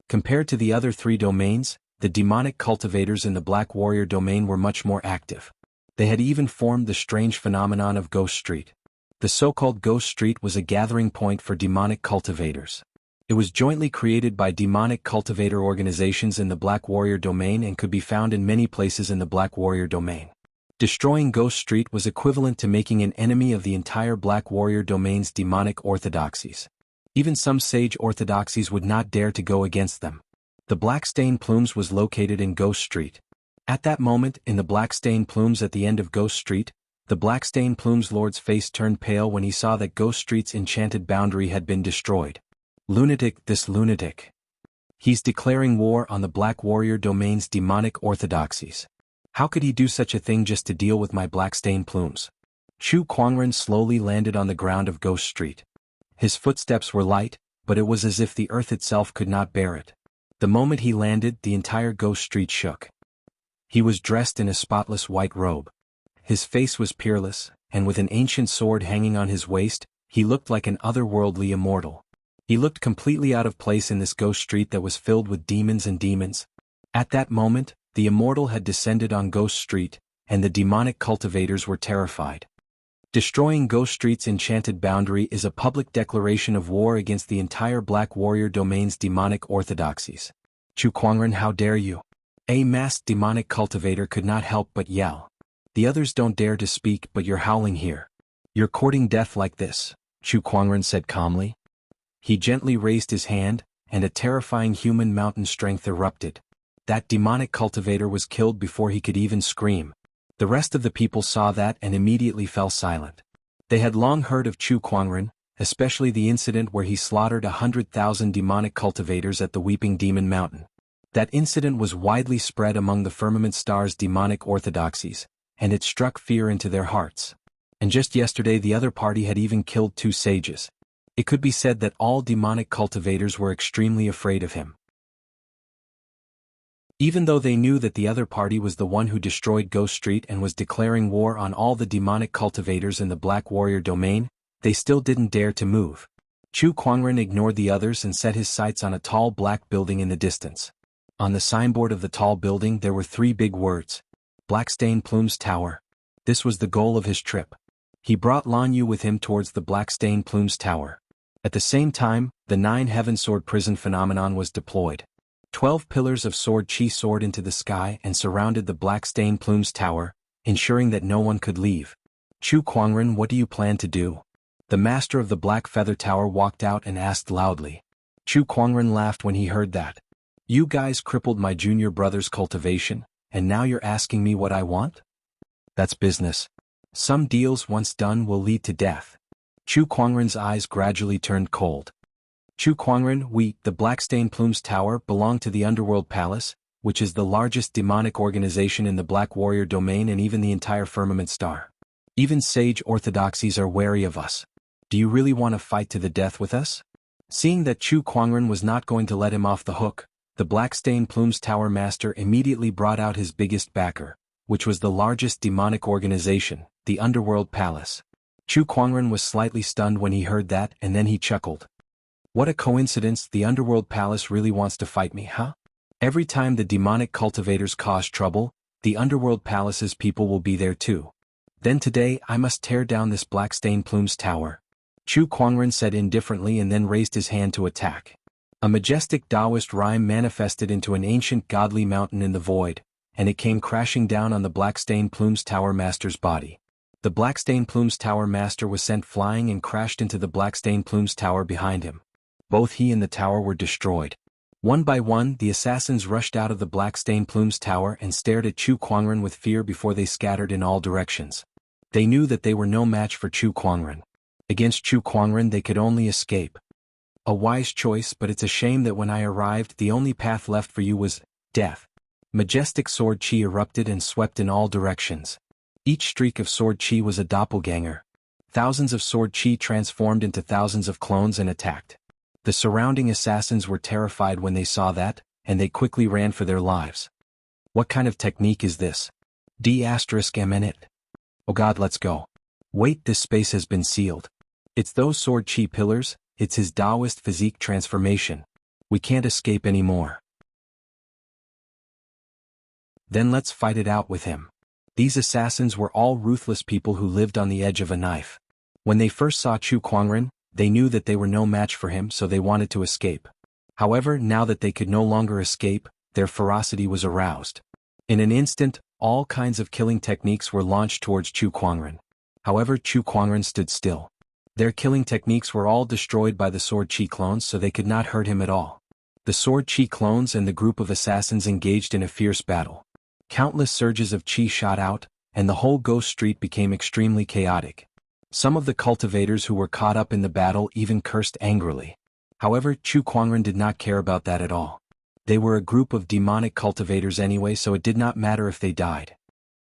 Compared to the other three domains, the demonic cultivators in the Black Warrior domain were much more active. They had even formed the strange phenomenon of Ghost Street. The so-called Ghost Street was a gathering point for demonic cultivators. It was jointly created by demonic cultivator organizations in the Black Warrior domain and could be found in many places in the Black Warrior domain. Destroying Ghost Street was equivalent to making an enemy of the entire Black Warrior domain's demonic orthodoxies. Even some sage orthodoxies would not dare to go against them. The Black Stain Plumes was located in Ghost Street. At that moment, in the Black Stain Plumes at the end of Ghost Street, the Black Stain Plumes Lord's face turned pale when he saw that Ghost Street's enchanted boundary had been destroyed. Lunatic, this lunatic. He's declaring war on the Black Warrior domain's demonic orthodoxies. How could he do such a thing just to deal with my Black Stain Plumes? Chu Kuangren slowly landed on the ground of Ghost Street. His footsteps were light, but it was as if the earth itself could not bear it. The moment he landed, the entire Ghost Street shook. He was dressed in a spotless white robe. His face was peerless, and with an ancient sword hanging on his waist, he looked like an otherworldly immortal. He looked completely out of place in this Ghost Street that was filled with demons. At that moment, the immortal had descended on Ghost Street, and the demonic cultivators were terrified. Destroying Ghost Street's enchanted boundary is a public declaration of war against the entire Black Warrior domain's demonic orthodoxies. Chu Kuangren, how dare you? A masked demonic cultivator could not help but yell. The others don't dare to speak, but you're howling here. You're courting death like this, Chu Kuangren said calmly. He gently raised his hand, and a terrifying human mountain strength erupted. That demonic cultivator was killed before he could even scream. The rest of the people saw that and immediately fell silent. They had long heard of Chu Kuangren, especially the incident where he slaughtered 100,000 demonic cultivators at the Weeping Demon Mountain. That incident was widely spread among the Firmament Star's demonic orthodoxies, and it struck fear into their hearts. And just yesterday the other party had even killed 2 sages. It could be said that all demonic cultivators were extremely afraid of him. Even though they knew that the other party was the one who destroyed Ghost Street and was declaring war on all the demonic cultivators in the Black Warrior domain, they still didn't dare to move. Chu Kuangren ignored the others and set his sights on a tall black building in the distance. On the signboard of the tall building there were 3 big words. Blackstone Plume's Tower. This was the goal of his trip. He brought Lan Yu with him towards the Blackstone Plume's Tower. At the same time, the 9 Heaven Sword Prison phenomenon was deployed. 12 pillars of sword chi soared into the sky and surrounded the Blackstone Plume's Tower, ensuring that no one could leave. Chu Kuangren, what do you plan to do? The master of the Black Feather Tower walked out and asked loudly. Chu Kuangren laughed when he heard that. You guys crippled my junior brother's cultivation, and now you're asking me what I want? That's business. Some deals once done will lead to death. Chu Kuangren's eyes gradually turned cold. Chu Kuangren, the Blackstone Plume's Tower belong to the Underworld Palace, which is the largest demonic organization in the Black Warrior domain and even the entire Firmament Star. Even sage orthodoxies are wary of us. Do you really want to fight to the death with us? Seeing that Chu Kuangren was not going to let him off the hook, the Blackstone Plume's Tower Master immediately brought out his biggest backer, which was the largest demonic organization, the Underworld Palace. Chu Kuangren was slightly stunned when he heard that, and then he chuckled. What a coincidence, the Underworld Palace really wants to fight me, huh? Every time the demonic cultivators cause trouble, the Underworld Palace's people will be there too. Then today I must tear down this Blackstone Plume's Tower. Chu Kuangren said indifferently and then raised his hand to attack. A majestic Taoist rhyme manifested into an ancient godly mountain in the void, and it came crashing down on the Blackstone Plume's Tower Master's body. The Blackstone Plume's Tower Master was sent flying and crashed into the Blackstone Plume's Tower behind him. Both he and the tower were destroyed. One by one, the assassins rushed out of the Blackstone Plume's Tower and stared at Chu Kuangren with fear before they scattered in all directions. They knew that they were no match for Chu Kuangren. Against Chu Kuangren they could only escape. A wise choice, but it's a shame that when I arrived the only path left for you was death. Majestic sword chi erupted and swept in all directions. Each streak of sword chi was a doppelganger. Thousands of sword chi transformed into thousands of clones and attacked. The surrounding assassins were terrified when they saw that, and they quickly ran for their lives. What kind of technique is this? D***M in it. Oh God, let's go. Wait, this space has been sealed. It's those sword chi pillars, it's his Taoist physique transformation. We can't escape anymore. Then let's fight it out with him. These assassins were all ruthless people who lived on the edge of a knife. When they first saw Chu Kuangren, they knew that they were no match for him, so they wanted to escape. However, now that they could no longer escape, their ferocity was aroused. In an instant, all kinds of killing techniques were launched towards Chu Kuangren. However, Chu Kuangren stood still. Their killing techniques were all destroyed by the sword chi clones, so they could not hurt him at all. The sword chi clones and the group of assassins engaged in a fierce battle. Countless surges of chi shot out, and the whole ghost street became extremely chaotic. Some of the cultivators who were caught up in the battle even cursed angrily. However, Chu Kuangren did not care about that at all. They were a group of demonic cultivators anyway, so it did not matter if they died.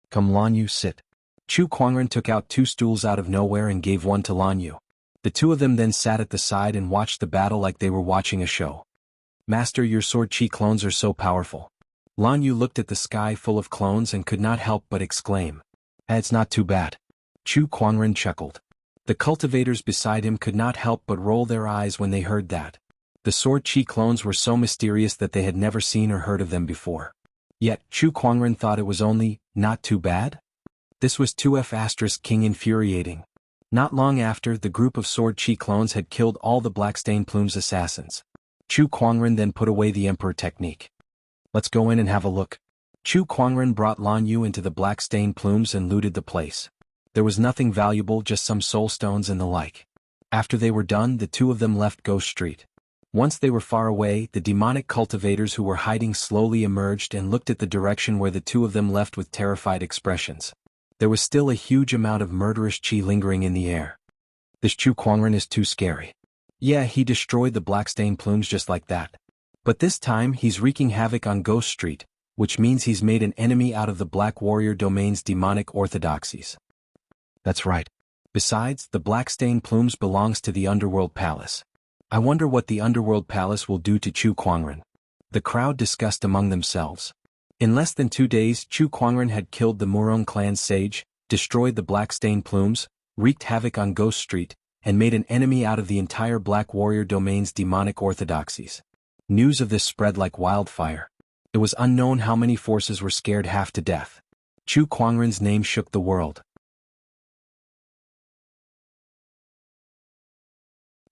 Come Lan Yu, sit. Chu Kuangren took out 2 stools out of nowhere and gave one to Lan Yu. The 2 of them then sat at the side and watched the battle like they were watching a show. Master, your sword chi clones are so powerful. Lan Yu looked at the sky full of clones and could not help but exclaim. It's not too bad. Chu Kuangren chuckled. The cultivators beside him could not help but roll their eyes when they heard that. The sword chi clones were so mysterious that they had never seen or heard of them before. Yet, Chu Kuangren thought it was only, not too bad? This was 2F** king infuriating. Not long after, the group of sword chi clones had killed all the Blackstone Plume's assassins. Chu Kuangren then put away the Emperor technique. Let's go in and have a look. Chu Kuangren brought Lan Yu into the Blackstone Plumes and looted the place. There was nothing valuable, just some soul stones and the like. After they were done, the 2 of them left Ghost Street. Once they were far away, the demonic cultivators who were hiding slowly emerged and looked at the direction where the 2 of them left with terrified expressions. There was still a huge amount of murderous chi lingering in the air. This Chu Kuangren is too scary. Yeah, he destroyed the Blackstone Plumes just like that. But this time he's wreaking havoc on Ghost Street, which means he's made an enemy out of the Black Warrior domain's demonic orthodoxies. That's right. Besides, the Blackstone Plumes belongs to the Underworld Palace. I wonder what the Underworld Palace will do to Chu Kuangren. The crowd discussed among themselves. In less than 2 days, Chu Kuangren had killed the Murong clan's sage, destroyed the Blackstone Plumes, wreaked havoc on Ghost Street, and made an enemy out of the entire Black Warrior domain's demonic orthodoxies. News of this spread like wildfire. It was unknown how many forces were scared half to death. Chu Kuangren's name shook the world.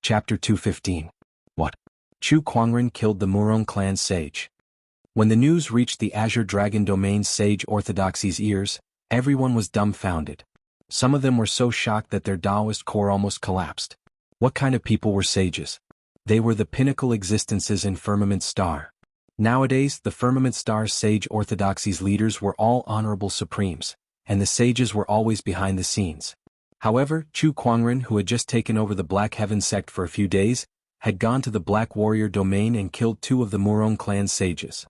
Chapter 215. What? Chu Kuangren killed the Murong clan sage. When the news reached the Azure Dragon Domain's sage orthodoxy's ears, everyone was dumbfounded. Some of them were so shocked that their Taoist core almost collapsed. What kind of people were sages? They were the pinnacle existences in Firmament Star. Nowadays, the Firmament Star's sage orthodoxy's leaders were all honorable supremes, and the sages were always behind the scenes. However, Chu Kuangren, who had just taken over the Black Heaven sect for a few days, had gone to the Black Warrior domain and killed 2 of the Murong clan sages.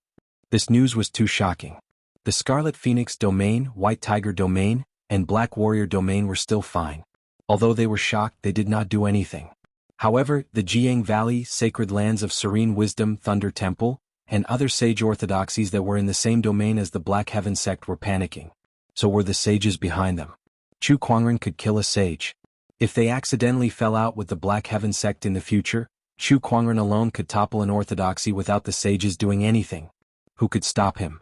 This news was too shocking. The Scarlet Phoenix domain, White Tiger domain, and Black Warrior domain were still fine. Although they were shocked, they did not do anything. However, the Jianghu Valley, Sacred Lands of Serene Wisdom, Thunder Temple, and other sage orthodoxies that were in the same domain as the Black Heaven sect were panicking. So were the sages behind them. Chu Kuangren could kill a sage. If they accidentally fell out with the Black Heaven sect in the future, Chu Kuangren alone could topple an orthodoxy without the sages doing anything. Who could stop him?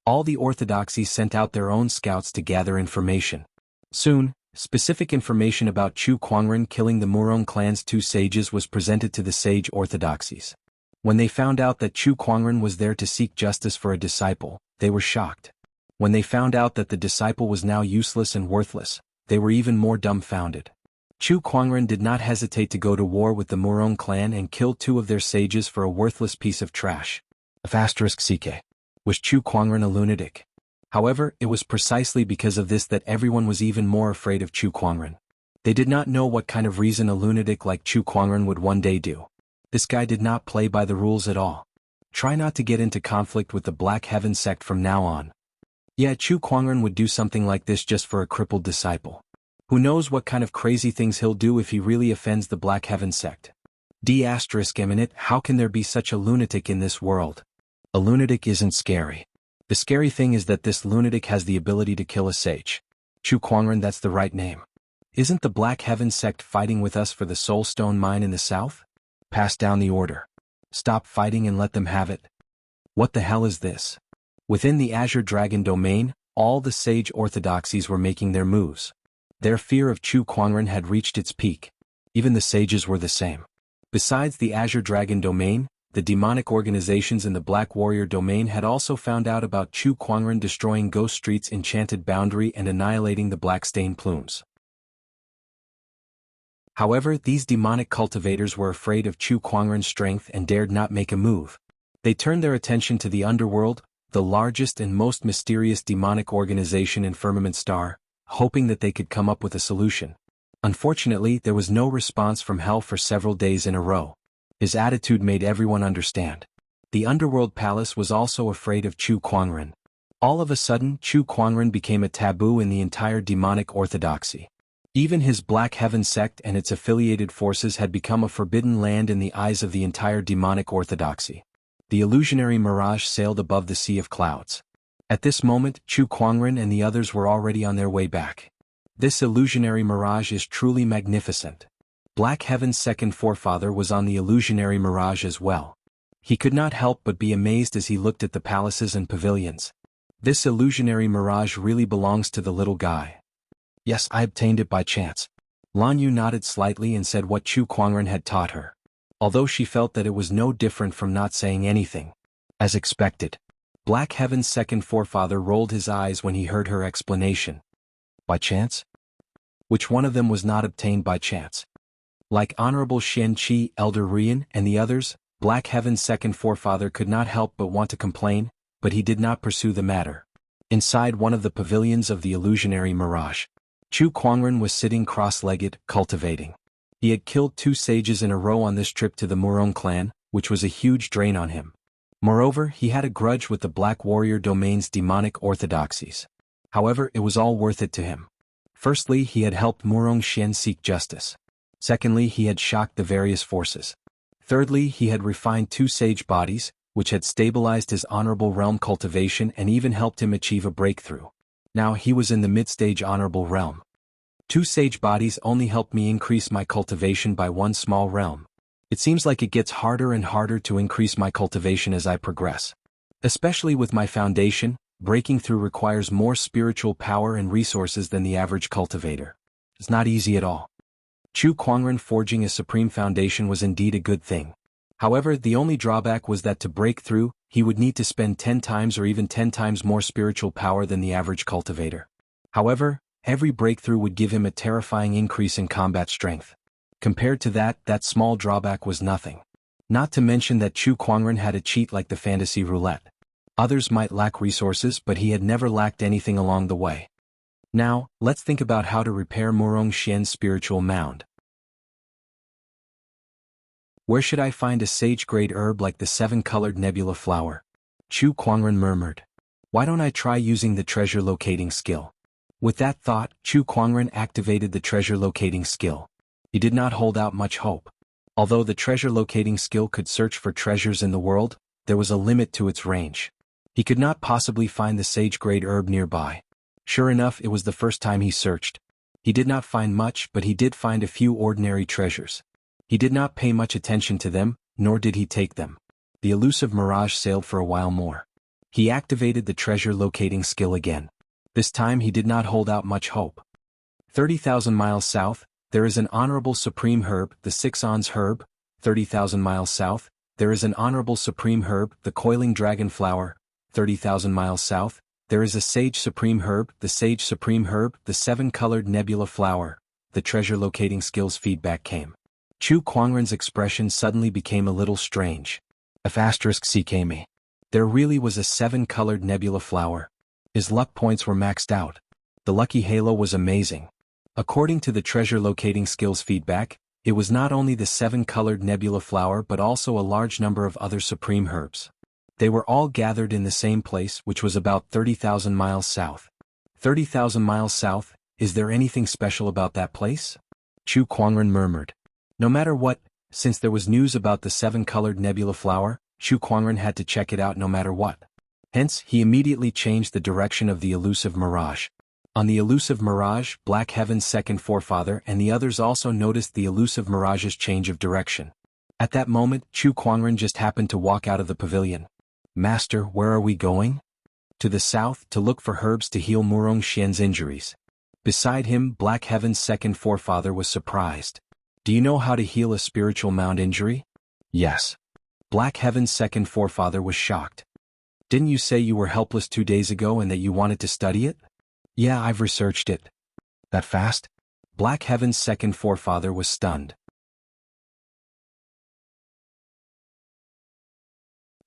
All the orthodoxies sent out their own scouts to gather information. Soon, specific information about Chu Kuangren killing the Murong clan's 2 sages was presented to the sage orthodoxies. When they found out that Chu Kuangren was there to seek justice for a disciple, they were shocked. When they found out that the disciple was now useless and worthless, they were even more dumbfounded. Chu Kuangren did not hesitate to go to war with the Murong clan and kill 2 of their sages for a worthless piece of trash. *CK. Was Chu Kuangren a lunatic? However, it was precisely because of this that everyone was even more afraid of Chu Kuangren. They did not know what kind of reason a lunatic like Chu Kuangren would one day do. This guy did not play by the rules at all. Try not to get into conflict with the Black Heaven sect from now on. Yeah, Chu Kuangren would do something like this just for a crippled disciple. Who knows what kind of crazy things he'll do if he really offends the Black Heaven sect. *Eminent, how can there be such a lunatic in this world? A lunatic isn't scary. The scary thing is that this lunatic has the ability to kill a sage. Chu Kuangren, that's the right name. Isn't the Black Heaven sect fighting with us for the Soulstone mine in the south? Pass down the order. Stop fighting and let them have it. What the hell is this? Within the Azure Dragon domain, all the sage orthodoxies were making their moves. Their fear of Chu Kuangren had reached its peak. Even the sages were the same. Besides the Azure Dragon domain, the demonic organizations in the Black Warrior domain had also found out about Chu Kuangren destroying Ghost Street's enchanted boundary and annihilating the Blackstain plumes. However, these demonic cultivators were afraid of Chu Kuangren's strength and dared not make a move. They turned their attention to the underworld, the largest and most mysterious demonic organization in Firmament Star, hoping that they could come up with a solution. Unfortunately, there was no response from Hell for several days in a row. His attitude made everyone understand. The Underworld Palace was also afraid of Chu Kuangren. All of a sudden, Chu Kuangren became a taboo in the entire demonic orthodoxy. Even his Black Heaven sect and its affiliated forces had become a forbidden land in the eyes of the entire demonic orthodoxy. The illusionary mirage sailed above the sea of clouds. At this moment, Chu Kuangren and the others were already on their way back. This illusionary mirage is truly magnificent. Black Heaven's second forefather was on the illusionary mirage as well. He could not help but be amazed as he looked at the palaces and pavilions. This illusionary mirage really belongs to the little guy. Yes, I obtained it by chance. Lan Yu nodded slightly and said what Chu Kuangren had taught her. Although she felt that it was no different from not saying anything. As expected. Black Heaven's second forefather rolled his eyes when he heard her explanation. By chance? Which one of them was not obtained by chance? Like Honorable Shen Qi, Elder Rian, and the others, Black Heaven's second forefather could not help but want to complain, but he did not pursue the matter. Inside one of the pavilions of the illusionary mirage, Chu Kuangren was sitting cross-legged, cultivating. He had killed 2 sages in a row on this trip to the Murong clan, which was a huge drain on him. Moreover, he had a grudge with the Black Warrior domain's demonic orthodoxies. However, it was all worth it to him. Firstly, he had helped Murong Shen seek justice. Secondly, he had shocked the various forces. Thirdly, he had refined 2 sage bodies, which had stabilized his honorable realm cultivation and even helped him achieve a breakthrough. Now he was in the mid-stage honorable realm. 2 sage bodies only helped me increase my cultivation by 1 small realm. It seems like it gets harder and harder to increase my cultivation as I progress. Especially with my foundation, breaking through requires more spiritual power and resources than the average cultivator. It's not easy at all. Chu Kuangren forging a supreme foundation was indeed a good thing. However, the only drawback was that to break through, he would need to spend 10 times or even 10 times more spiritual power than the average cultivator. However, every breakthrough would give him a terrifying increase in combat strength. Compared to that small drawback was nothing. Not to mention that Chu Kuangren had a cheat like the fantasy roulette. Others might lack resources, but he had never lacked anything along the way. Now, let's think about how to repair Murong Xian's spiritual mound. Where should I find a sage-grade herb like the 7-colored nebula flower? Chu Kuangren murmured. Why don't I try using the treasure locating skill? With that thought, Chu Kuangren activated the treasure locating skill. He did not hold out much hope. Although the treasure locating skill could search for treasures in the world, there was a limit to its range. He could not possibly find the sage-grade herb nearby. Sure enough, it was the first time he searched. He did not find much, but he did find a few ordinary treasures. He did not pay much attention to them, nor did he take them. The elusive mirage sailed for a while more. He activated the treasure locating skill again. This time he did not hold out much hope. 30,000 miles south, there is an honorable supreme herb, the 6-ons herb. 30,000 miles south, there is an honorable supreme herb, the coiling dragon flower. 30,000 miles south, there is a sage supreme herb, the sage supreme herb, the 7-colored nebula flower. The treasure locating skill's feedback came. Chu Kuangren's expression suddenly became a little strange. *CKME. There really was a 7-colored nebula flower. His luck points were maxed out. The lucky halo was amazing. According to the treasure locating skill's feedback, it was not only the 7-colored nebula flower but also a large number of other supreme herbs. They were all gathered in the same place, which was about 30,000 miles south. 30,000 miles south, is there anything special about that place? Chu Kuangren murmured. No matter what, since there was news about the 7-colored nebula flower, Chu Kuangren had to check it out no matter what. Hence, he immediately changed the direction of the elusive mirage. On the elusive mirage, Black Heaven's second forefather and the others also noticed the elusive mirage's change of direction. At that moment, Chu Kuangren just happened to walk out of the pavilion. Master, where are we going? To the south, to look for herbs to heal Murong Xian's injuries. Beside him, Black Heaven's second forefather was surprised. Do you know how to heal a spiritual mound injury? Yes. Black Heaven's second forefather was shocked. Didn't you say you were helpless 2 days ago and that you wanted to study it? Yeah, I've researched it. That fast? Black Heaven's second forefather was stunned.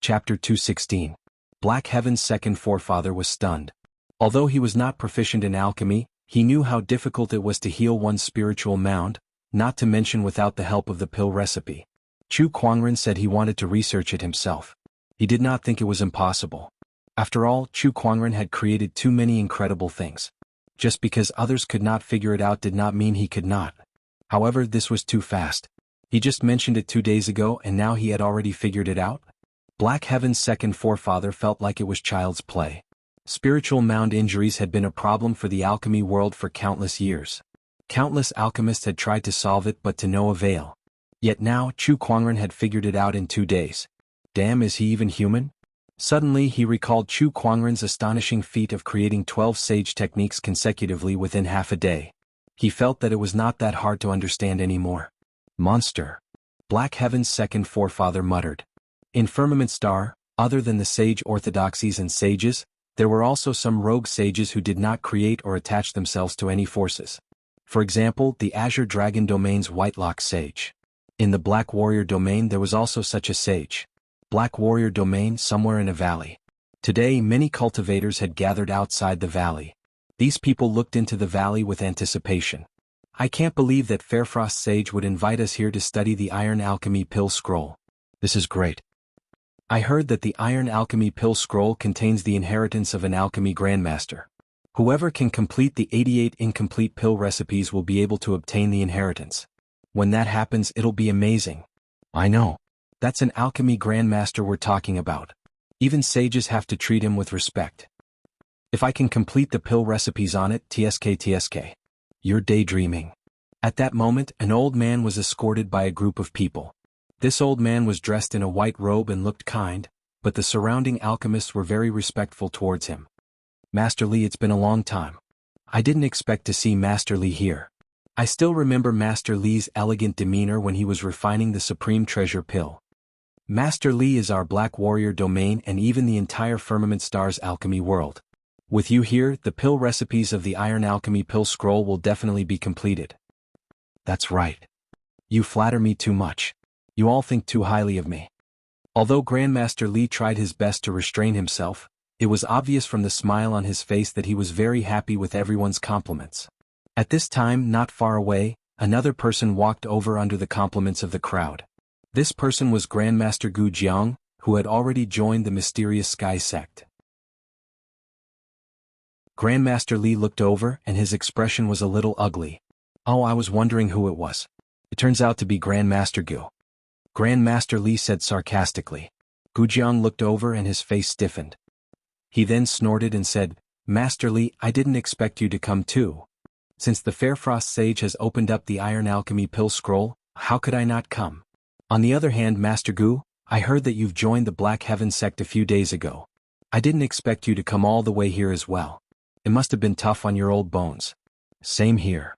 Chapter 216. Black Heaven's second forefather was stunned. Although he was not proficient in alchemy, he knew how difficult it was to heal one's spiritual mound, not to mention without the help of the pill recipe. Chu Kuangren said he wanted to research it himself. He did not think it was impossible. After all, Chu Kuangren had created too many incredible things. Just because others could not figure it out did not mean he could not. However, this was too fast. He just mentioned it 2 days ago and now he had already figured it out? Black Heaven's second forefather felt like it was child's play. Spiritual mound injuries had been a problem for the alchemy world for countless years. Countless alchemists had tried to solve it but to no avail. Yet now, Chu Kuangren had figured it out in 2 days. Damn, is he even human? Suddenly he recalled Chu Kuangren's astonishing feat of creating 12 sage techniques consecutively within half a day. He felt that it was not that hard to understand anymore. Monster. Black Heaven's second forefather muttered. In Firmament Star, other than the sage orthodoxies and sages, there were also some rogue sages who did not create or attach themselves to any forces. For example, the Azure Dragon Domain's Whitelock Sage. In the Black Warrior Domain there was also such a sage. Black Warrior Domain somewhere in a valley. Today many cultivators had gathered outside the valley. These people looked into the valley with anticipation. I can't believe that Fairfrost Sage would invite us here to study the Iron Alchemy Pill Scroll. This is great. I heard that the Iron Alchemy Pill Scroll contains the inheritance of an alchemy grandmaster. Whoever can complete the 88 incomplete pill recipes will be able to obtain the inheritance. When that happens, it'll be amazing. I know. That's an alchemy grandmaster we're talking about. Even sages have to treat him with respect. If I can complete the pill recipes on it, TSK. You're daydreaming. At that moment, an old man was escorted by a group of people. This old man was dressed in a white robe and looked kind, but the surrounding alchemists were very respectful towards him. Master Li, it's been a long time. I didn't expect to see Master Li here. I still remember Master Li's elegant demeanor when he was refining the supreme treasure pill. Master Li is our Black Warrior domain and even the entire Firmament Stars alchemy world. With you here, the pill recipes of the Iron Alchemy Pill Scroll will definitely be completed. That's right. You flatter me too much. You all think too highly of me. Although Grandmaster Li tried his best to restrain himself, it was obvious from the smile on his face that he was very happy with everyone's compliments. At this time, not far away, another person walked over under the compliments of the crowd. This person was Grandmaster Gu Jiang, who had already joined the mysterious Sky Sect. Grandmaster Li looked over and his expression was a little ugly. Oh, I was wondering who it was. It turns out to be Grandmaster Gu. Grandmaster Li said sarcastically. Gu Jiang looked over and his face stiffened. He then snorted and said, Master Li, I didn't expect you to come too. Since the Fairfrost Sage has opened up the Iron Alchemy Pill Scroll, how could I not come? On the other hand, Master Gu, I heard that you've joined the Black Heaven sect a few days ago. I didn't expect you to come all the way here as well. It must have been tough on your old bones. Same here.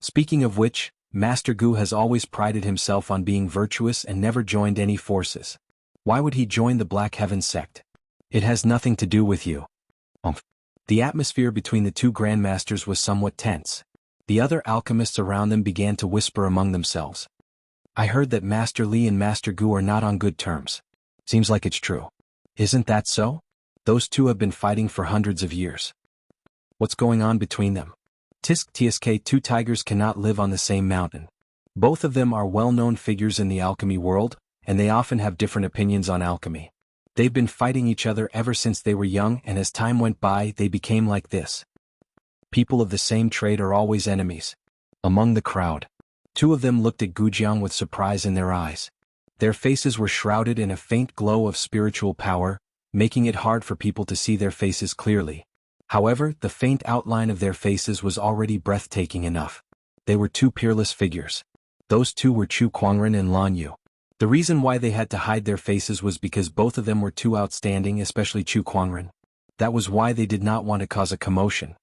Speaking of which, Master Gu has always prided himself on being virtuous and never joined any forces. Why would he join the Black Heaven sect? It has nothing to do with you. The atmosphere between the two grandmasters was somewhat tense. The other alchemists around them began to whisper among themselves. I heard that Master Li and Master Gu are not on good terms. Seems like it's true. Isn't that so? Those two have been fighting for hundreds of years. What's going on between them? Tsk, two tigers cannot live on the same mountain. Both of them are well-known figures in the alchemy world, and they often have different opinions on alchemy. They've been fighting each other ever since they were young, and as time went by they became like this. People of the same trade are always enemies. Among the crowd, two of them looked at Gu Jiang with surprise in their eyes. Their faces were shrouded in a faint glow of spiritual power, making it hard for people to see their faces clearly. However, the faint outline of their faces was already breathtaking enough. They were two peerless figures. Those two were Chu Kuangren and Lan Yu. The reason why they had to hide their faces was because both of them were too outstanding, especially Chu Kuangren. That was why they did not want to cause a commotion.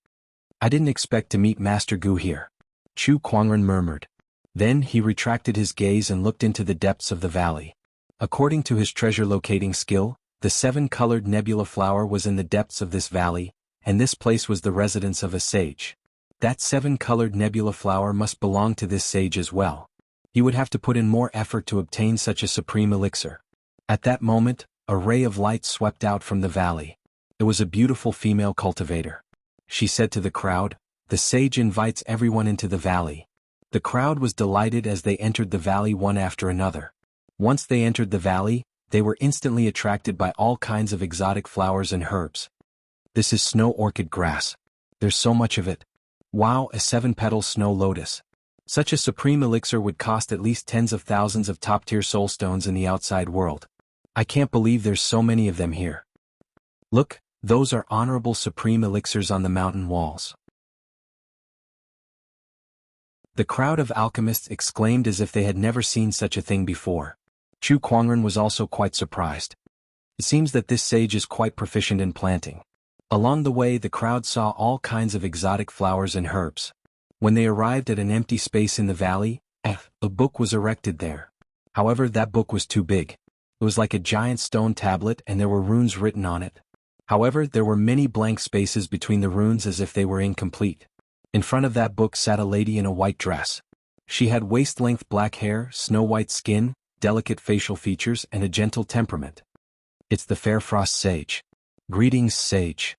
I didn't expect to meet Master Gu here. Chu Kuangren murmured. Then he retracted his gaze and looked into the depths of the valley. According to his treasure-locating skill, the 7-colored nebula flower was in the depths of this valley, and this place was the residence of a sage. That 7-colored nebula flower must belong to this sage as well. He would have to put in more effort to obtain such a supreme elixir. At that moment, a ray of light swept out from the valley. It was a beautiful female cultivator. She said to the crowd, the sage invites everyone into the valley. The crowd was delighted as they entered the valley one after another. Once they entered the valley, they were instantly attracted by all kinds of exotic flowers and herbs. This is snow orchid grass. There's so much of it. Wow, a 7-petal snow lotus. Such a supreme elixir would cost at least tens of thousands of top-tier soulstones in the outside world. I can't believe there's so many of them here. Look, those are honorable supreme elixirs on the mountain walls. The crowd of alchemists exclaimed as if they had never seen such a thing before. Chu Kuangren was also quite surprised. It seems that this sage is quite proficient in planting. Along the way the crowd saw all kinds of exotic flowers and herbs. When they arrived at an empty space in the valley, a book was erected there. However, that book was too big. It was like a giant stone tablet and there were runes written on it. However, there were many blank spaces between the runes as if they were incomplete. In front of that book sat a lady in a white dress. She had waist-length black hair, snow-white skin, delicate facial features, and a gentle temperament. It's the Fairfrost Sage. Greetings, Sage.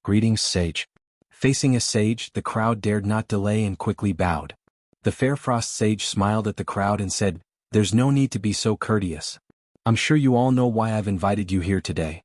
Greetings, Sage. Facing a sage, the crowd dared not delay and quickly bowed. The Fairfrost Sage smiled at the crowd and said, there's no need to be so courteous. I'm sure you all know why I've invited you here today.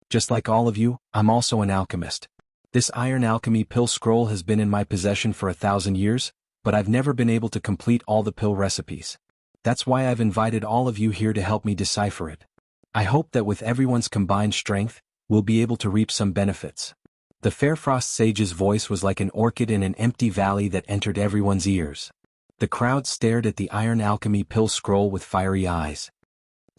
Just like all of you, I'm also an alchemist. This Iron Alchemy Pill Scroll has been in my possession for 1,000 years, but I've never been able to complete all the pill recipes. That's why I've invited all of you here to help me decipher it. I hope that with everyone's combined strength, we'll be able to reap some benefits. The Fairfrost Sage's voice was like an orchid in an empty valley that entered everyone's ears. The crowd stared at the Iron Alchemy Pill Scroll with fiery eyes.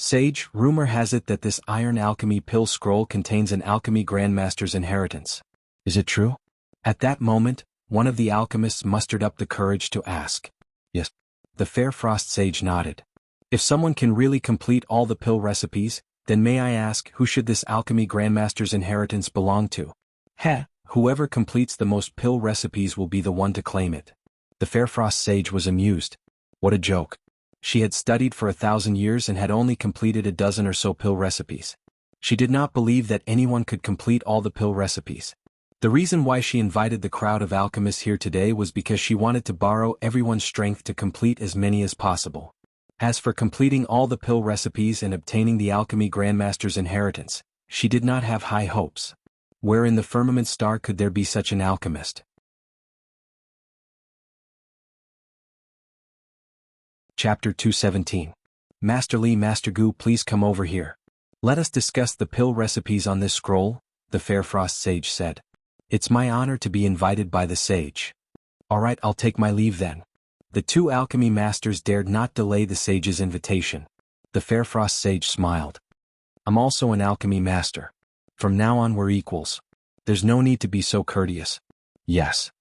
Sage, rumor has it that this iron alchemy pill scroll contains an alchemy grandmaster's inheritance. Is it true? At that moment, one of the alchemists mustered up the courage to ask. Yes. The Fair Frost Sage nodded. If someone can really complete all the pill recipes, then may I ask who should this alchemy grandmaster's inheritance belong to? Heh, whoever completes the most pill recipes will be the one to claim it. The Fair Frost Sage was amused. What a joke. She had studied for 1,000 years and had only completed a dozen or so pill recipes. She did not believe that anyone could complete all the pill recipes. The reason why she invited the crowd of alchemists here today was because she wanted to borrow everyone's strength to complete as many as possible. As for completing all the pill recipes and obtaining the alchemy grandmaster's inheritance, she did not have high hopes. Where in the firmament star could there be such an alchemist? Chapter 217. Master Li, Master Gu, please come over here. Let us discuss the pill recipes on this scroll, the Fair Frost Sage said. It's my honor to be invited by the sage. Alright, I'll take my leave then. The two alchemy masters dared not delay the sage's invitation. The Fair Frost Sage smiled. I'm also an alchemy master. From now on we're equals. There's no need to be so courteous. Yes.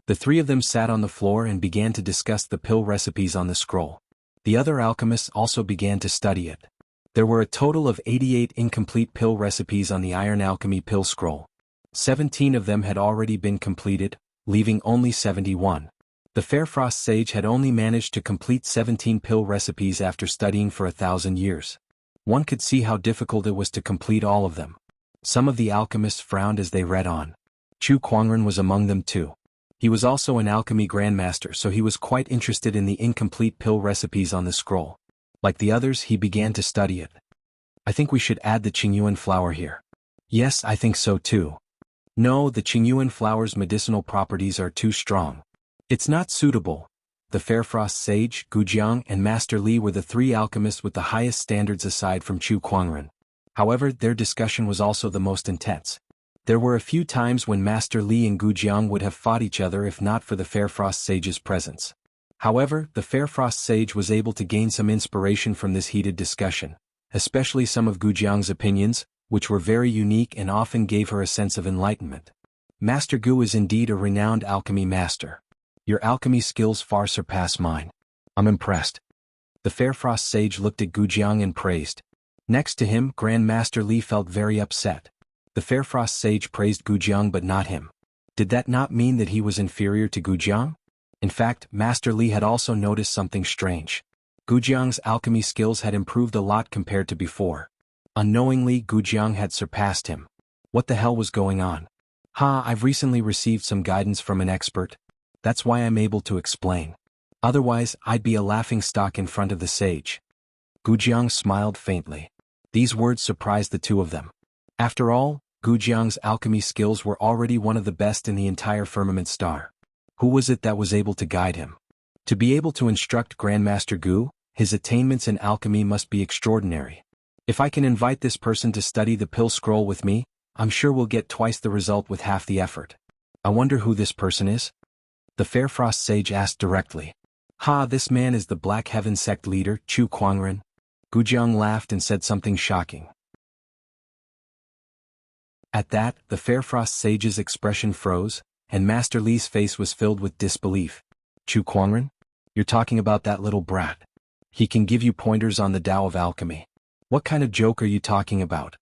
The three of them sat on the floor and began to discuss the pill recipes on the scroll. The other alchemists also began to study it. There were a total of 88 incomplete pill recipes on the Iron Alchemy pill scroll. 17 of them had already been completed, leaving only 71. The Fair Frost Sage had only managed to complete 17 pill recipes after studying for 1,000 years. One could see how difficult it was to complete all of them. Some of the alchemists frowned as they read on. Chu Kuangren was among them too. He was also an alchemy grandmaster, so he was quite interested in the incomplete pill recipes on the scroll. Like the others, he began to study it. I think we should add the Qingyuan flower here. Yes, I think so too. No, the Qingyuan flower's medicinal properties are too strong. It's not suitable. The Fair Frost Sage, Gu Jiang, and Master Li were the three alchemists with the highest standards aside from Chu Kuangren. However, their discussion was also the most intense. There were a few times when Master Li and Gu Jiang would have fought each other if not for the Fair Frost Sage's presence. However, the Fair Frost Sage was able to gain some inspiration from this heated discussion, especially some of Gu Jiang's opinions, which were very unique and often gave her a sense of enlightenment. Master Gu is indeed a renowned alchemy master. Your alchemy skills far surpass mine. I'm impressed. The Fair Frost Sage looked at Gu Jiang and praised. Next to him, Grand Master Li felt very upset. The Fair Frost Sage praised Gu Jiang but not him. Did that not mean that he was inferior to Gu Jiang? In fact, Master Li had also noticed something strange. Gu Jiang's alchemy skills had improved a lot compared to before. Unknowingly, Gu Jiang had surpassed him. What the hell was going on? I've recently received some guidance from an expert. That's why I'm able to explain. Otherwise, I'd be a laughingstock in front of the sage. Gu Jiang smiled faintly. These words surprised the two of them. After all, Gu Jiang's alchemy skills were already one of the best in the entire firmament star. Who was it that was able to guide him? To be able to instruct Grandmaster Gu, his attainments in alchemy must be extraordinary. If I can invite this person to study the pill scroll with me, I'm sure we'll get twice the result with half the effort. I wonder who this person is? The Fair Frost Sage asked directly. This man is the Black Heaven sect leader, Chu Kuangren. Gu Jiang laughed and said something shocking. At that, the Fair Frost Sage's expression froze, and Master Li's face was filled with disbelief. Chu Kuangren? You're talking about that little brat. He can give you pointers on the Tao of alchemy. What kind of joke are you talking about?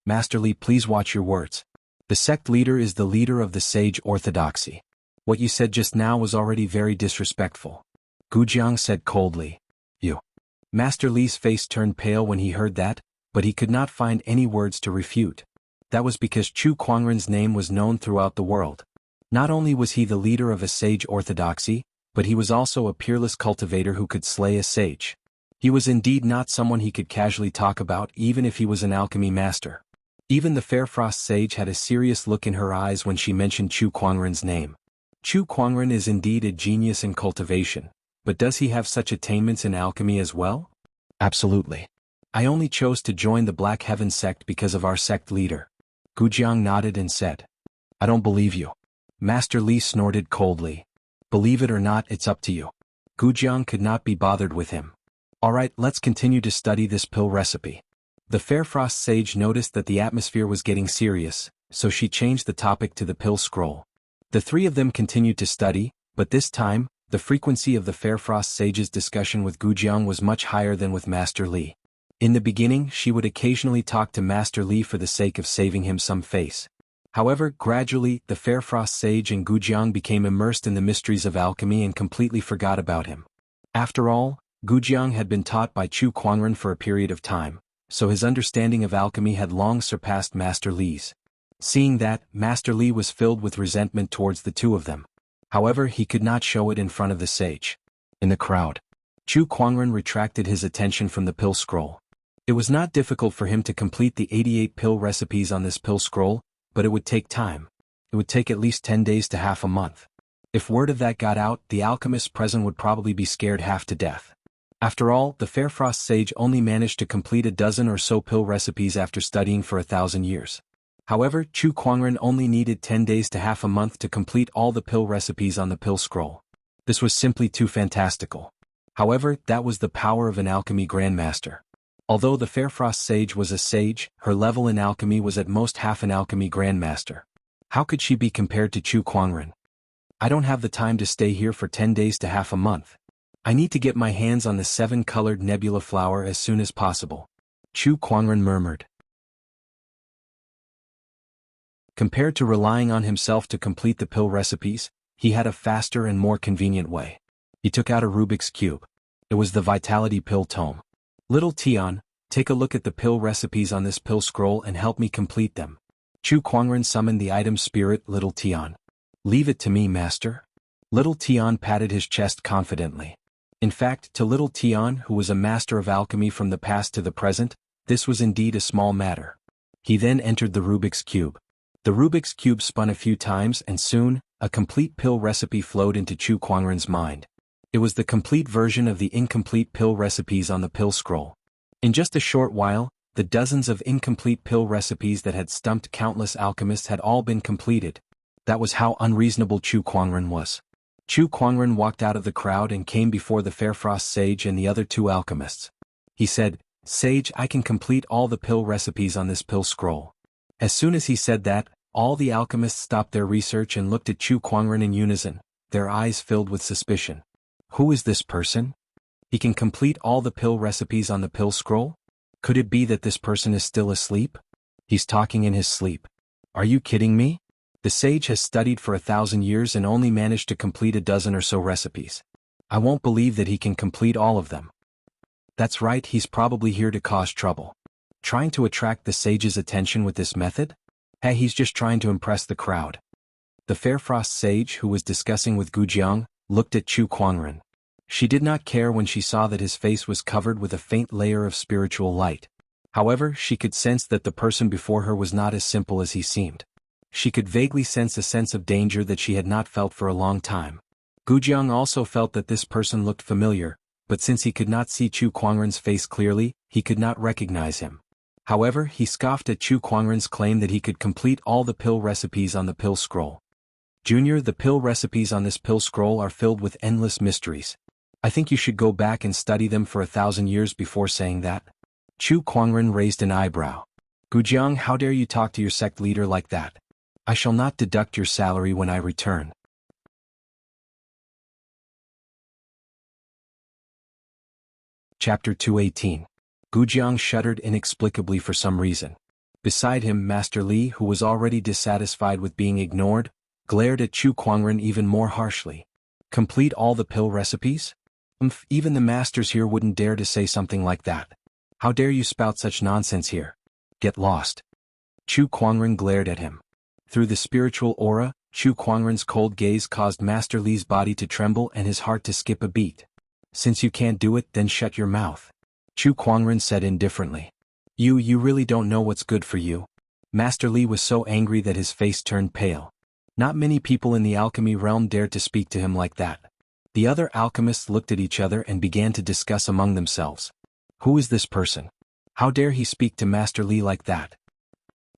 Master Li, please watch your words. The sect leader is the leader of the sage orthodoxy. What you said just now was already very disrespectful. Gu Jiang said coldly. You. Master Li's face turned pale when he heard that, but he could not find any words to refute. That was because Chu Kuangren's name was known throughout the world. Not only was he the leader of a sage orthodoxy, but he was also a peerless cultivator who could slay a sage. He was indeed not someone he could casually talk about even if he was an alchemy master. Even the Fair Frost Sage had a serious look in her eyes when she mentioned Chu Kuangren's name. Chu Kuangren is indeed a genius in cultivation, but does he have such attainments in alchemy as well? Absolutely. I only chose to join the Black Heaven sect because of our sect leader. Gu Jiang nodded and said. I don't believe you. Master Li snorted coldly. Believe it or not, it's up to you. Gu Jiang could not be bothered with him. Alright, let's continue to study this pill recipe. The Fairfrost sage noticed that the atmosphere was getting serious, so she changed the topic to the pill scroll. The three of them continued to study, but this time, the frequency of the Fairfrost sage's discussion with Jianghu was much higher than with Master Li. In the beginning, she would occasionally talk to Master Li for the sake of saving him some face. However, gradually, the Fairfrost sage and Jianghu became immersed in the mysteries of alchemy and completely forgot about him. After all, Jianghu had been taught by Chu Kuangren for a period of time, so his understanding of alchemy had long surpassed Master Li's. Seeing that, Master Li was filled with resentment towards the two of them. However, he could not show it in front of the sage. In the crowd, Chu Kuangren retracted his attention from the pill scroll. It was not difficult for him to complete the 88 pill recipes on this pill scroll, but it would take time. It would take at least 10 days to half a month. If word of that got out, the alchemists present would probably be scared half to death. After all, the Fairfrost sage only managed to complete a dozen or so pill recipes after studying for 1,000 years. However, Chu Kuangren only needed 10 days to half a month to complete all the pill recipes on the pill scroll. This was simply too fantastical. However, that was the power of an alchemy grandmaster. Although the Fairfrost sage was a sage, her level in alchemy was at most half an alchemy grandmaster. How could she be compared to Chu Kuangren? I don't have the time to stay here for 10 days to half a month. I need to get my hands on the 7-colored nebula flower as soon as possible. Chu Kuangren murmured. Compared to relying on himself to complete the pill recipes, he had a faster and more convenient way. He took out a Rubik's Cube. It was the Vitality Pill Tome. Little Tian, take a look at the pill recipes on this pill scroll and help me complete them. Chu Kuangren summoned the item spirit Little Tian. Leave it to me, master. Little Tian patted his chest confidently. In fact, to Little Tian, who was a master of alchemy from the past to the present, this was indeed a small matter. He then entered the Rubik's Cube. The Rubik's Cube spun a few times and soon, a complete pill recipe flowed into Chu Kuangren's mind. It was the complete version of the incomplete pill recipes on the pill scroll. In just a short while, the dozens of incomplete pill recipes that had stumped countless alchemists had all been completed. That was how unreasonable Chu Kuangren was. Chu Kuangren walked out of the crowd and came before the Fairfrost sage and the other two alchemists. He said, "Sage, I can complete all the pill recipes on this pill scroll." As soon as he said that, all the alchemists stopped their research and looked at Chu Kuangren in unison, their eyes filled with suspicion. Who is this person? He can complete all the pill recipes on the pill scroll? Could it be that this person is still asleep? He's talking in his sleep. Are you kidding me? The sage has studied for 1,000 years and only managed to complete a dozen or so recipes. I won't believe that he can complete all of them. That's right, he's probably here to cause trouble. Trying to attract the sage's attention with this method? Hey, he's just trying to impress the crowd. The Fairfrost sage, who was discussing with Jianghu, looked at Chu Kuangren. She did not care when she saw that his face was covered with a faint layer of spiritual light. However, she could sense that the person before her was not as simple as he seemed. She could vaguely sense a sense of danger that she had not felt for a long time. Jianghu also felt that this person looked familiar, but since he could not see Chu Kuangren's face clearly, he could not recognize him. However, he scoffed at Chu Kuangren's claim that he could complete all the pill recipes on the pill scroll. Junior, the pill recipes on this pill scroll are filled with endless mysteries. I think you should go back and study them for 1,000 years before saying that. Chu Kuangren raised an eyebrow. Jianghu, how dare you talk to your sect leader like that? I shall not deduct your salary when I return. Chapter 218. Jianghu shuddered inexplicably for some reason. Beside him, Master Li, who was already dissatisfied with being ignored, glared at Chu Kuangren even more harshly. Complete all the pill recipes? Even the masters here wouldn't dare to say something like that. How dare you spout such nonsense here? Get lost. Chu Kuangren glared at him. Through the spiritual aura, Chu Kuangren's cold gaze caused Master Li's body to tremble and his heart to skip a beat. Since you can't do it, then shut your mouth. Chu Kuangren said indifferently. You really don't know what's good for you. Master Li was so angry that his face turned pale. Not many people in the alchemy realm dared to speak to him like that. The other alchemists looked at each other and began to discuss among themselves. Who is this person? How dare he speak to Master Li like that?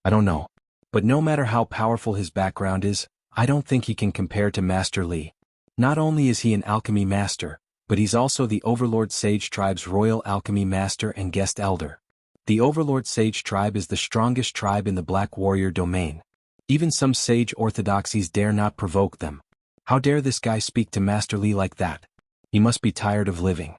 I don't know. But no matter how powerful his background is, I don't think he can compare to Master Li. Not only is he an alchemy master, but he's also the Overlord Sage Tribe's Royal Alchemy Master and Guest Elder. The Overlord Sage Tribe is the strongest tribe in the Black Warrior domain. Even some sage orthodoxies dare not provoke them. How dare this guy speak to Master Li like that? He must be tired of living.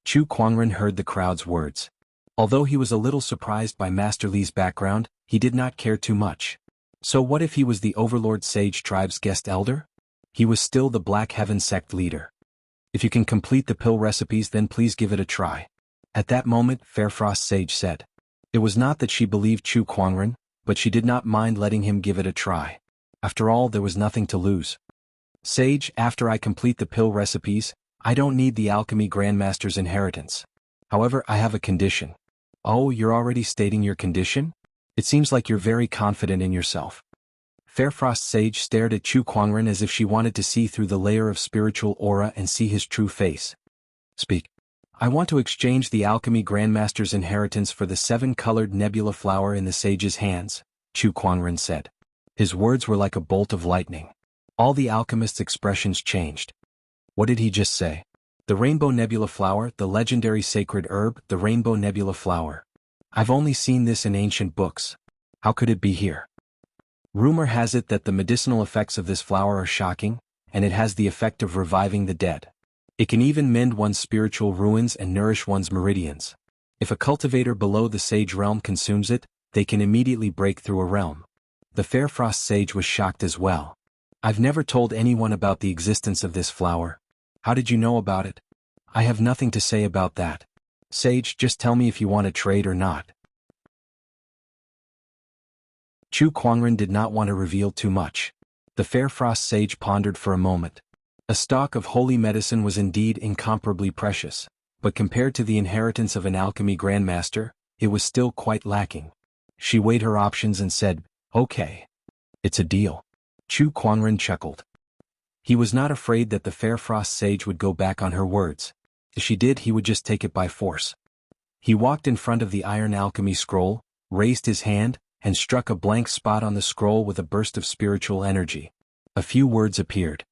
Chu Kuangren heard the crowd's words. Although he was a little surprised by Master Li's background, he did not care too much. So what if he was the Overlord Sage Tribe's guest elder? He was still the Black Heaven sect leader. If you can complete the pill recipes, then please give it a try. At that moment, Fairfrost Sage said. It was not that she believed Chu Kuangren, but she did not mind letting him give it a try. After all, there was nothing to lose. Sage, after I complete the pill recipes, I don't need the Alchemy Grandmaster's inheritance. However, I have a condition. Oh, you're already stating your condition? It seems like you're very confident in yourself. Fairfrost Sage stared at Chu Kuangren as if she wanted to see through the layer of spiritual aura and see his true face. Speak. I want to exchange the Alchemy Grandmaster's inheritance for the 7-colored nebula flower in the sage's hands, Chu Kuangren said. His words were like a bolt of lightning. All the alchemist's expressions changed. What did he just say? The Rainbow Nebula Flower, the legendary sacred herb, the Rainbow Nebula Flower. I've only seen this in ancient books. How could it be here? Rumor has it that the medicinal effects of this flower are shocking, and it has the effect of reviving the dead. It can even mend one's spiritual ruins and nourish one's meridians. If a cultivator below the sage realm consumes it, they can immediately break through a realm. The Fairfrost Sage was shocked as well. I've never told anyone about the existence of this flower. How did you know about it? I have nothing to say about that. Sage, just tell me if you want to trade or not. Chu Kuangren did not want to reveal too much. The Fairfrost Sage pondered for a moment. A stock of holy medicine was indeed incomparably precious, but compared to the inheritance of an alchemy grandmaster, it was still quite lacking. She weighed her options and said, "Okay. It's a deal." Chu Kuangren chuckled. He was not afraid that the Fairfrost Sage would go back on her words. If she did, he would just take it by force. He walked in front of the iron alchemy scroll, raised his hand, and struck a blank spot on the scroll with a burst of spiritual energy. A few words appeared.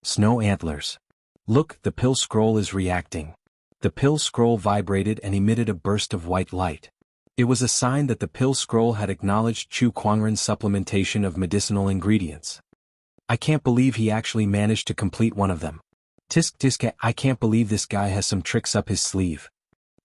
Snow antlers. Look, the pill scroll is reacting. The pill scroll vibrated and emitted a burst of white light. It was a sign that the pill scroll had acknowledged Chu Kuangren's supplementation of medicinal ingredients. I can't believe he actually managed to complete one of them. Tisk tisk, I can't believe this guy has some tricks up his sleeve.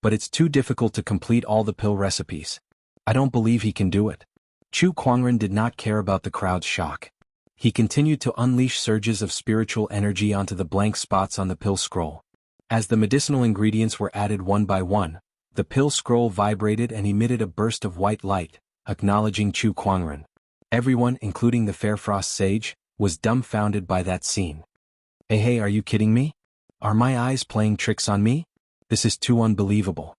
But it's too difficult to complete all the pill recipes. I don't believe he can do it. Chu Kuangren did not care about the crowd's shock. He continued to unleash surges of spiritual energy onto the blank spots on the pill scroll. As the medicinal ingredients were added one by one, the pill scroll vibrated and emitted a burst of white light, acknowledging Chu Kuangren. Everyone, including the Fairfrost Sage, was dumbfounded by that scene. Hey, are you kidding me? Are my eyes playing tricks on me? This is too unbelievable.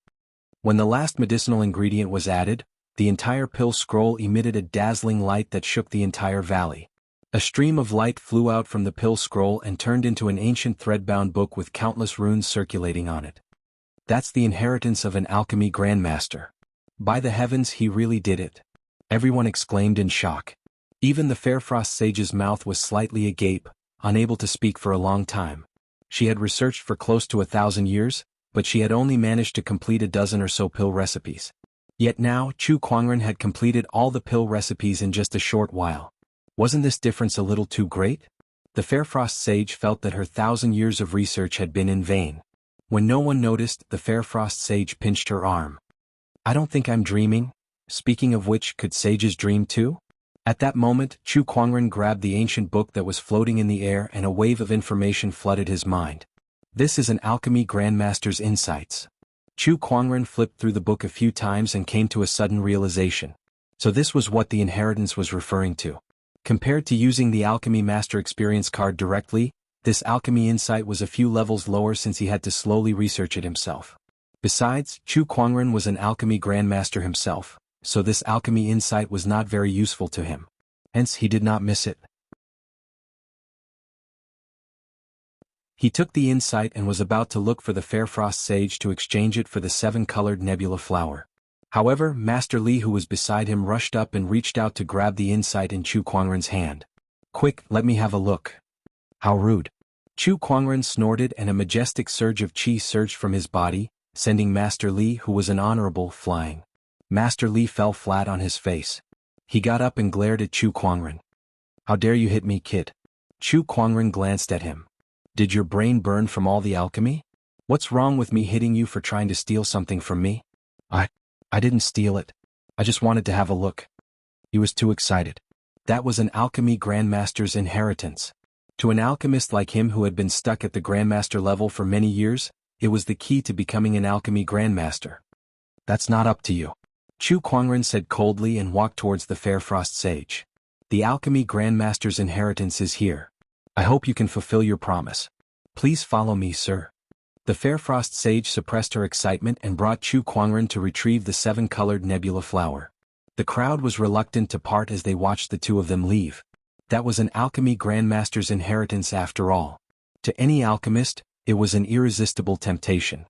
When the last medicinal ingredient was added, the entire pill scroll emitted a dazzling light that shook the entire valley. A stream of light flew out from the pill scroll and turned into an ancient thread-bound book with countless runes circulating on it. That's the inheritance of an alchemy grandmaster. By the heavens, he really did it. Everyone exclaimed in shock. Even the Fairfrost Sage's mouth was slightly agape, unable to speak for a long time. She had researched for close to 1,000 years, but she had only managed to complete a dozen or so pill recipes. Yet now, Chu Kuangren had completed all the pill recipes in just a short while. Wasn't this difference a little too great? The Fairfrost Sage felt that her 1,000 years of research had been in vain. When no one noticed, the Fairfrost Sage pinched her arm. I don't think I'm dreaming. Speaking of which, could sages dream too? At that moment, Chu Kuangren grabbed the ancient book that was floating in the air and a wave of information flooded his mind. This is an alchemy grandmaster's insights. Chu Kuangren flipped through the book a few times and came to a sudden realization. So this was what the inheritance was referring to. Compared to using the Alchemy Master Experience card directly, this alchemy insight was a few levels lower since he had to slowly research it himself. Besides, Chu Kuangren was an alchemy grandmaster himself, so this alchemy insight was not very useful to him. Hence, he did not miss it. He took the insight and was about to look for the Fairfrost Sage to exchange it for the 7-colored nebula flower. However, Master Li, who was beside him, rushed up and reached out to grab the insight in Chu Kuangren's hand. Quick, let me have a look. How rude. Chu Kuangren snorted and a majestic surge of qi surged from his body, sending Master Li, who was an honorable, flying. Master Li fell flat on his face. He got up and glared at Chu Kuangren. How dare you hit me, kid? Chu Kuangren glanced at him. Did your brain burn from all the alchemy? What's wrong with me hitting you for trying to steal something from me? I didn't steal it. I just wanted to have a look. He was too excited. That was an alchemy grandmaster's inheritance. To an alchemist like him who had been stuck at the grandmaster level for many years, it was the key to becoming an alchemy grandmaster. That's not up to you. Chu Kuangren said coldly and walked towards the Fairfrost sage. The alchemy grandmaster's inheritance is here. I hope you can fulfill your promise. Please follow me, sir. The Fairfrost sage suppressed her excitement and brought Chu Kuangren to retrieve the 7-colored nebula flower. The crowd was reluctant to part as they watched the two of them leave. That was an alchemy grandmaster's inheritance after all. To any alchemist, it was an irresistible temptation.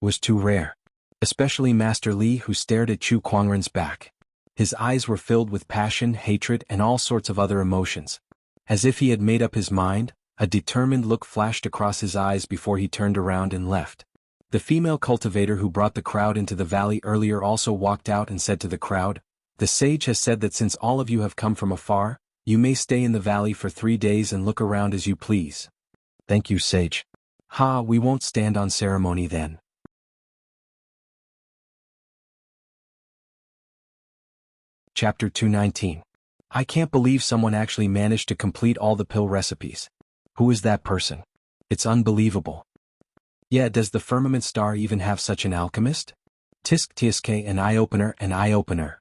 It was too rare. Especially Master Li, who stared at Chu Kuangren's back. His eyes were filled with passion, hatred, and all sorts of other emotions. As if he had made up his mind, a determined look flashed across his eyes before he turned around and left. The female cultivator who brought the crowd into the valley earlier also walked out and said to the crowd, "The sage has said that since all of you have come from afar, you may stay in the valley for 3 days and look around as you please." "Thank you, sage." "Ha, we won't stand on ceremony then." Chapter 219. I can't believe someone actually managed to complete all the pill recipes. Who is that person? It's unbelievable. Yeah, does the firmament star even have such an alchemist? Tisk tisk, an eye-opener, an eye-opener.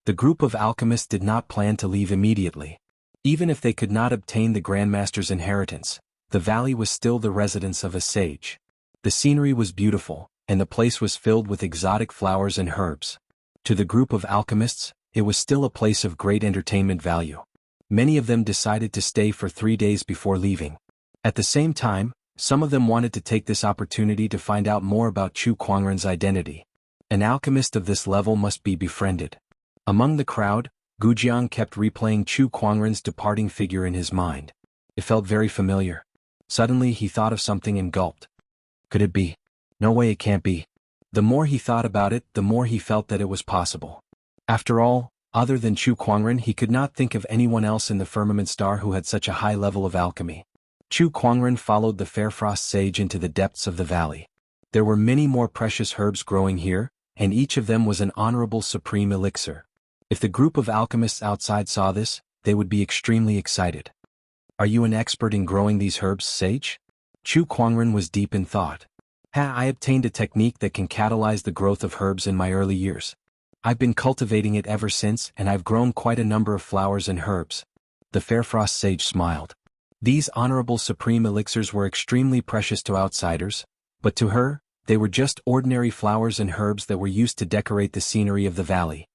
The group of alchemists did not plan to leave immediately. Even if they could not obtain the Grandmaster's inheritance, the valley was still the residence of a sage. The scenery was beautiful, and the place was filled with exotic flowers and herbs. To the group of alchemists, it was still a place of great entertainment value. Many of them decided to stay for 3 days before leaving. At the same time, some of them wanted to take this opportunity to find out more about Chu Kuangren's identity. An alchemist of this level must be befriended. Among the crowd, Gujiang kept replaying Chu Kuangren's departing figure in his mind. It felt very familiar. Suddenly he thought of something and gulped. Could it be? No way, it can't be. The more he thought about it, the more he felt that it was possible. After all, other than Chu Kuangren, he could not think of anyone else in the firmament star who had such a high level of alchemy. Chu Kuangren followed the Fairfrost sage into the depths of the valley. There were many more precious herbs growing here, and each of them was an honorable supreme elixir. If the group of alchemists outside saw this, they would be extremely excited. Are you an expert in growing these herbs, sage? Chu Kuangren was deep in thought. I obtained a technique that can catalyze the growth of herbs in my early years. I've been cultivating it ever since, and I've grown quite a number of flowers and herbs. The Fairfrost sage smiled. These honorable supreme elixirs were extremely precious to outsiders, but to her, they were just ordinary flowers and herbs that were used to decorate the scenery of the valley.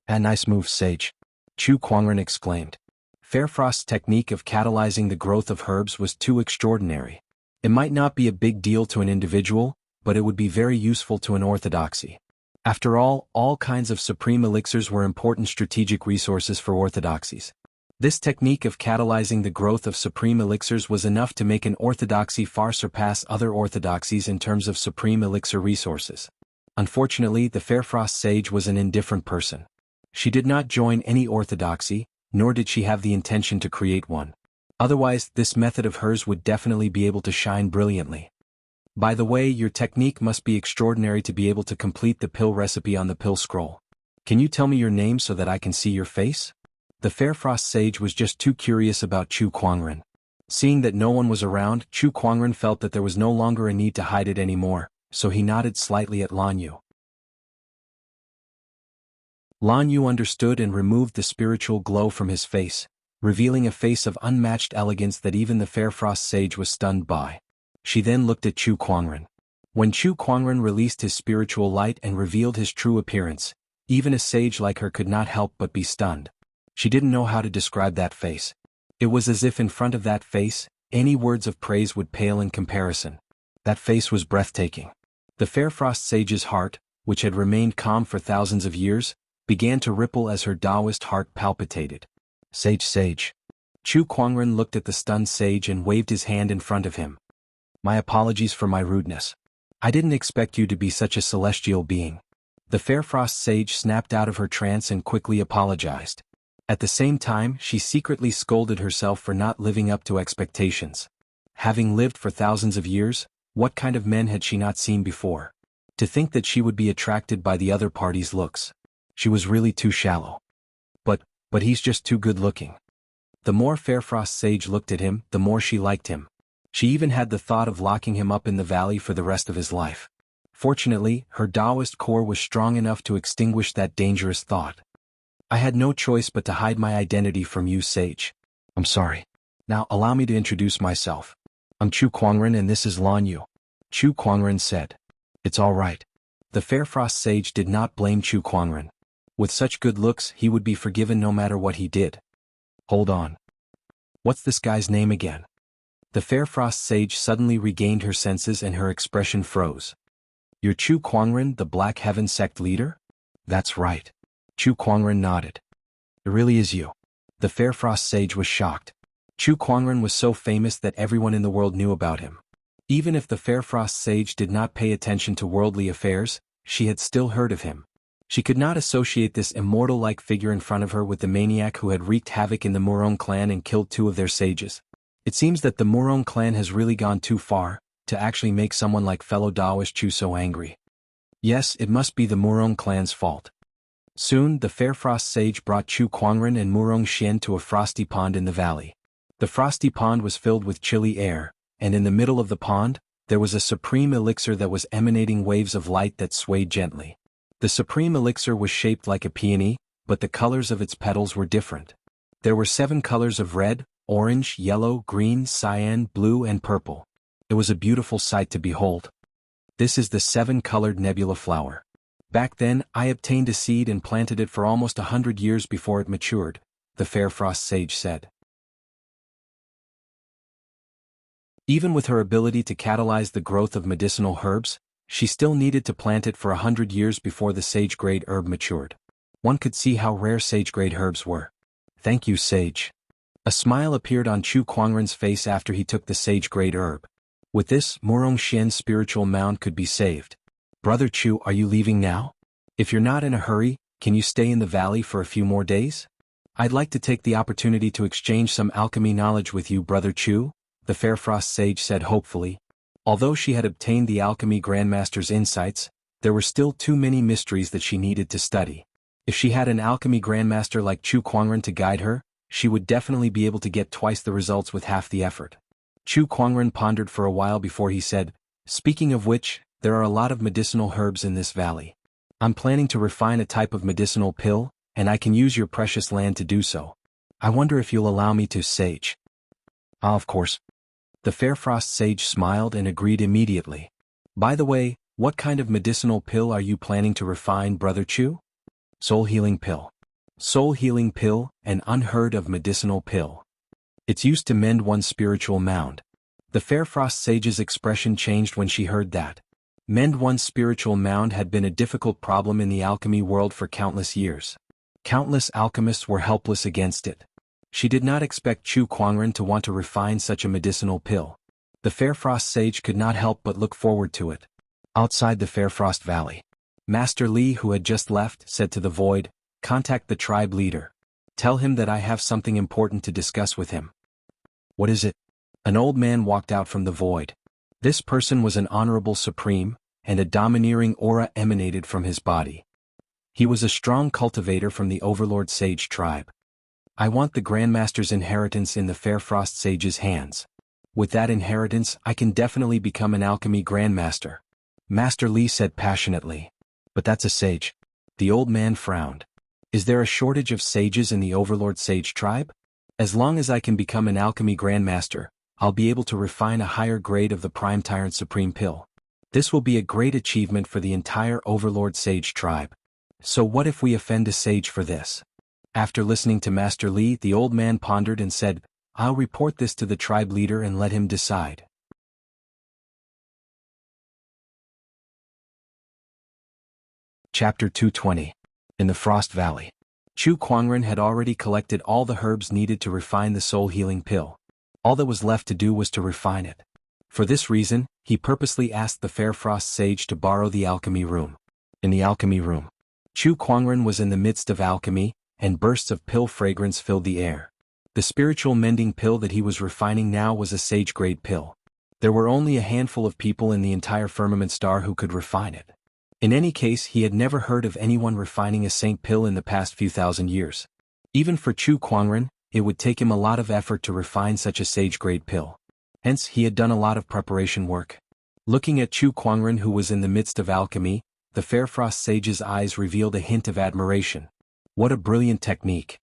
A nice move, sage. Chu Kuangren exclaimed. Fairfrost's technique of catalyzing the growth of herbs was too extraordinary. It might not be a big deal to an individual, but it would be very useful to an orthodoxy. After all kinds of supreme elixirs were important strategic resources for orthodoxies. This technique of catalyzing the growth of supreme elixirs was enough to make an orthodoxy far surpass other orthodoxies in terms of supreme elixir resources. Unfortunately, the Fairfrost sage was an indifferent person. She did not join any orthodoxy, nor did she have the intention to create one. Otherwise, this method of hers would definitely be able to shine brilliantly. By the way, your technique must be extraordinary to be able to complete the pill recipe on the pill scroll. Can you tell me your name so that I can see your face? The Fairfrost sage was just too curious about Chu Kuangren. Seeing that no one was around, Chu Kuangren felt that there was no longer a need to hide it anymore, so he nodded slightly at Lan Yu. Lan Yu understood and removed the spiritual glow from his face, revealing a face of unmatched elegance that even the Fairfrost sage was stunned by. She then looked at Chu Kuangren. When Chu Kuangren released his spiritual light and revealed his true appearance, even a sage like her could not help but be stunned. She didn't know how to describe that face. It was as if in front of that face, any words of praise would pale in comparison. That face was breathtaking. The Fairfrost sage's heart, which had remained calm for thousands of years, began to ripple as her Taoist heart palpitated. Sage. Chu Kuangren looked at the stunned sage and waved his hand in front of him. My apologies for my rudeness. I didn't expect you to be such a celestial being. The Fair Frost Sage snapped out of her trance and quickly apologized. At the same time, she secretly scolded herself for not living up to expectations. Having lived for thousands of years, what kind of men had she not seen before? To think that she would be attracted by the other party's looks. She was really too shallow. But he's just too good looking. The more Fair Frost Sage looked at him, the more she liked him. She even had the thought of locking him up in the valley for the rest of his life. Fortunately, her Taoist core was strong enough to extinguish that dangerous thought. I had no choice but to hide my identity from you, Sage. I'm sorry. Now allow me to introduce myself. I'm Chu Kuangren and this is Lan Yu. Chu Kuangren said. It's all right. The Fair Frost Sage did not blame Chu Kuangren. With such good looks, he would be forgiven no matter what he did. Hold on. What's this guy's name again? The Fair Frost Sage suddenly regained her senses and her expression froze. You're Chu Kuangren, the Black Heaven sect leader? That's right. Chu Kuangren nodded. It really is you. The Fair Frost Sage was shocked. Chu Kuangren was so famous that everyone in the world knew about him. Even if the Fair Frost Sage did not pay attention to worldly affairs, she had still heard of him. She could not associate this immortal-like figure in front of her with the maniac who had wreaked havoc in the Murong clan and killed 2 of their sages. It seems that the Murong clan has really gone too far to actually make someone like fellow Taoist Chu so angry. Yes, it must be the Murong clan's fault. Soon, the Fair Frost Sage brought Chu Kuangren and Murong Xian to a frosty pond in the valley. The frosty pond was filled with chilly air, and in the middle of the pond, there was a supreme elixir that was emanating waves of light that swayed gently. The supreme elixir was shaped like a peony, but the colors of its petals were different. There were 7 colors of red, orange, yellow, green, cyan, blue, and purple. It was a beautiful sight to behold. This is the 7-colored nebula flower. Back then, I obtained a seed and planted it for almost 100 years before it matured, the Fair Frost Sage said. Even with her ability to catalyze the growth of medicinal herbs, she still needed to plant it for 100 years before the sage-grade herb matured. One could see how rare sage-grade herbs were. Thank you, Sage. A smile appeared on Chu Kuangren's face after he took the sage-grade herb. With this, Murong Xian's spiritual mound could be saved. Brother Chu, are you leaving now? If you're not in a hurry, can you stay in the valley for a few more days? I'd like to take the opportunity to exchange some alchemy knowledge with you, Brother Chu, the Fair Frost Sage said hopefully. Although she had obtained the alchemy grandmaster's insights, there were still too many mysteries that she needed to study. If she had an alchemy grandmaster like Chu Kuangren to guide her, she would definitely be able to get twice the results with half the effort. Chu Kuangren pondered for a while before he said, speaking of which, there are a lot of medicinal herbs in this valley. I'm planning to refine a type of medicinal pill, and I can use your precious land to do so. I wonder if you'll allow me to, Sage. Ah, of course. The Fair Frost Sage smiled and agreed immediately. By the way, what kind of medicinal pill are you planning to refine, Brother Chu? Soul Healing Pill. Soul Healing Pill, an unheard of medicinal pill. It's used to mend one's spiritual mound. The Fair Frost Sage's expression changed when she heard that. Mend one's spiritual mound had been a difficult problem in the alchemy world for countless years. Countless alchemists were helpless against it. She did not expect Chu Kuangren to want to refine such a medicinal pill. The Fair Frost Sage could not help but look forward to it. Outside the Fair Frost Valley, Master Li, who had just left, said to the Void, "Contact the tribe leader. Tell him that I have something important to discuss with him." What is it? An old man walked out from the Void. This person was an honorable supreme, and a domineering aura emanated from his body. He was a strong cultivator from the Overlord Sage tribe. I want the Grandmaster's inheritance in the Fair Frost Sage's hands. With that inheritance, I can definitely become an alchemy Grandmaster. Master Li said passionately. But that's a sage. The old man frowned. Is there a shortage of sages in the Overlord Sage tribe? As long as I can become an alchemy Grandmaster, I'll be able to refine a higher grade of the Prime Tyrant Supreme Pill. This will be a great achievement for the entire Overlord Sage tribe. So what if we offend a sage for this? After listening to Master Li, the old man pondered and said, I'll report this to the tribe leader and let him decide. Chapter 220. In the Frost Valley. Chu Kuangren had already collected all the herbs needed to refine the soul healing pill. All that was left to do was to refine it. For this reason, he purposely asked the Fair Frost Sage to borrow the alchemy room. In the alchemy room, Chu Kuangren was in the midst of alchemy, and bursts of pill fragrance filled the air. The spiritual mending pill that he was refining now was a sage-grade pill. There were only a handful of people in the entire firmament star who could refine it. In any case, he had never heard of anyone refining a saint pill in the past few thousand years. Even for Chu Kuangren, it would take him a lot of effort to refine such a sage-grade pill. Hence, he had done a lot of preparation work. Looking at Chu Kuangren, who was in the midst of alchemy, the Fair Frost Sage's eyes revealed a hint of admiration. What a brilliant technique.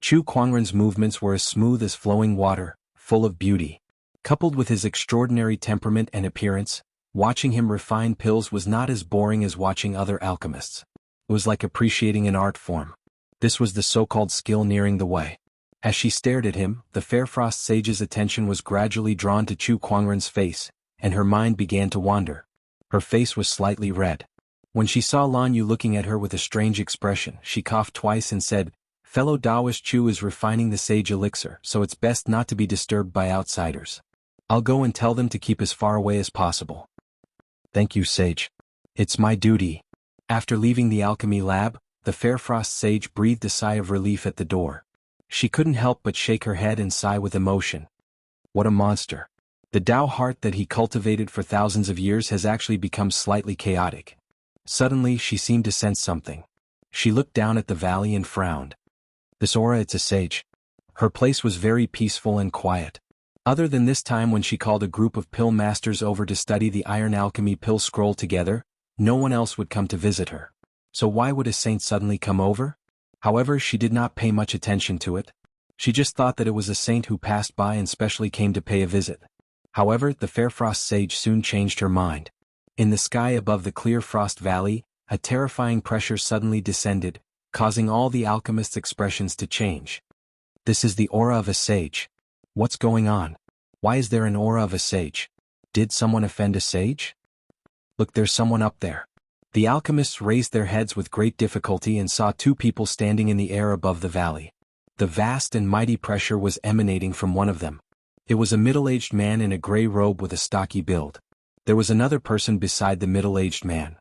Chu Kuangren's movements were as smooth as flowing water, full of beauty. Coupled with his extraordinary temperament and appearance, watching him refine pills was not as boring as watching other alchemists. It was like appreciating an art form. This was the so-called skill nearing the way. As she stared at him, the Fair Frost Sage's attention was gradually drawn to Chu Kuangren's face, and her mind began to wander. Her face was slightly red. When she saw Lan Yu looking at her with a strange expression, she coughed twice and said, "Fellow Taoist Chu is refining the sage elixir, so it's best not to be disturbed by outsiders. I'll go and tell them to keep as far away as possible." "Thank you, Sage. It's my duty." After leaving the alchemy lab, the Fair Frost Sage breathed a sigh of relief at the door. She couldn't help but shake her head and sigh with emotion. What a monster. The Tao heart that he cultivated for thousands of years has actually become slightly chaotic. Suddenly, she seemed to sense something. She looked down at the valley and frowned. This aura, it's a sage. Her place was very peaceful and quiet. Other than this time when she called a group of pill masters over to study the iron alchemy pill scroll together, no one else would come to visit her. So why would a saint suddenly come over? However, she did not pay much attention to it. She just thought that it was a saint who passed by and specially came to pay a visit. However, the Fair Frost Sage soon changed her mind. In the sky above the clear Frost Valley, a terrifying pressure suddenly descended, causing all the alchemist's expressions to change. This is the aura of a sage. What's going on? Why is there an aura of a sage? Did someone offend a sage? Look, there's someone up there. The alchemists raised their heads with great difficulty and saw two people standing in the air above the valley. The vast and mighty pressure was emanating from one of them. It was a middle-aged man in a gray robe with a stocky build. There was another person beside the middle-aged man.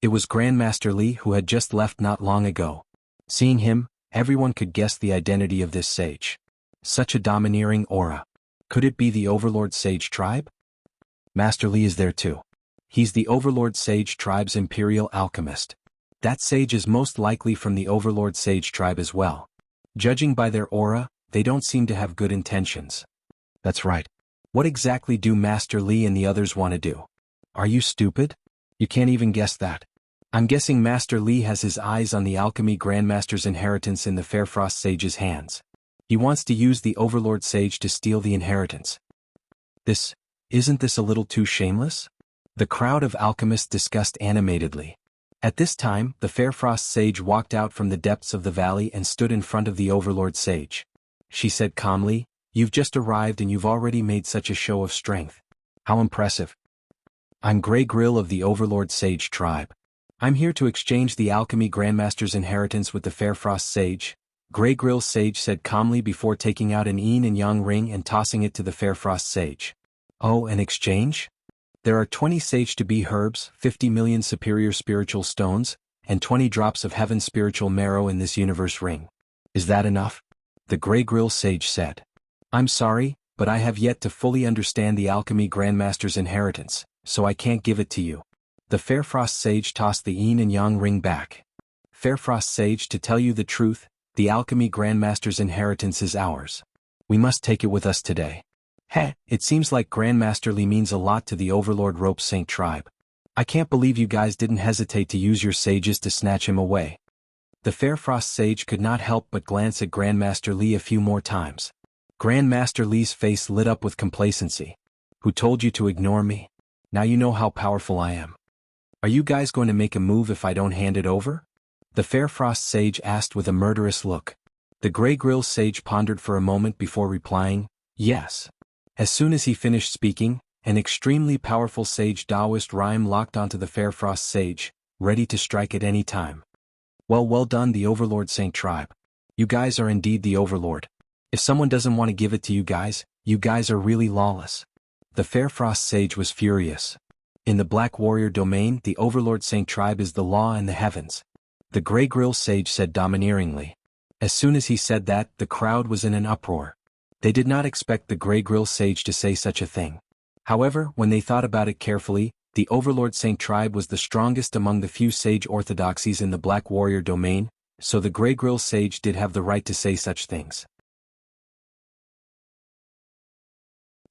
It was Grandmaster Li, who had just left not long ago. Seeing him, everyone could guess the identity of this sage. Such a domineering aura. Could it be the Overlord Sage tribe? Master Li is there too. He's the Overlord Sage tribe's imperial alchemist. That sage is most likely from the Overlord Sage tribe as well. Judging by their aura, they don't seem to have good intentions. That's right. What exactly do Master Li and the others want to do? Are you stupid? You can't even guess that. I'm guessing Master Li has his eyes on the Alchemy Grandmaster's inheritance in the Fair Frost Sage's hands. He wants to use the Overlord Sage to steal the inheritance. Isn't this a little too shameless? The crowd of alchemists discussed animatedly. At this time, the Fair Frost Sage walked out from the depths of the valley and stood in front of the Overlord Sage. She said calmly, "You've just arrived and you've already made such a show of strength. How impressive. I'm Grey Grill of the Overlord Sage tribe. I'm here to exchange the Alchemy Grandmaster's inheritance with the Fair Frost Sage," Grey Grill Sage said calmly before taking out an yin and yang ring and tossing it to the Fair Frost Sage. "Oh, an exchange? There are 20 sage-to-be herbs, 50 million superior spiritual stones, and 20 drops of heaven's spiritual marrow in this universe ring. Is that enough?" The Grey Grill Sage said. "I'm sorry, but I have yet to fully understand the Alchemy Grandmaster's inheritance, so I can't give it to you." The Fair Frost Sage tossed the yin and yang ring back. "Fair Frost Sage, to tell you the truth, the Alchemy Grandmaster's inheritance is ours. We must take it with us today." It seems like Grandmaster Li means a lot to the Overlord Rope Saint tribe. I can't believe you guys didn't hesitate to use your sages to snatch him away. The Fair Frost Sage could not help but glance at Grandmaster Li a few more times. Grandmaster Li's face lit up with complacency. "Who told you to ignore me? Now you know how powerful I am. Are you guys going to make a move if I don't hand it over?" The Fair Frost Sage asked with a murderous look. The Grey Grill Sage pondered for a moment before replying, "Yes." As soon as he finished speaking, an extremely powerful Sage Taoist rhyme locked onto the Fair Frost Sage, ready to strike at any time. Well done, the Overlord Saint tribe. You guys are indeed the Overlord. If someone doesn't want to give it to you guys, You guys are really lawless. The Fair Frost Sage was furious. In the Black Warrior domain, the Overlord Saint tribe is the law and the heavens. The Grey Grill Sage said domineeringly. As soon as he said that, the crowd was in an uproar. They did not expect the Grey Grill Sage to say such a thing. However, when they thought about it carefully, the Overlord Saint tribe was the strongest among the few sage orthodoxies in the Black Warrior domain, so the Grey Grill Sage did have the right to say such things.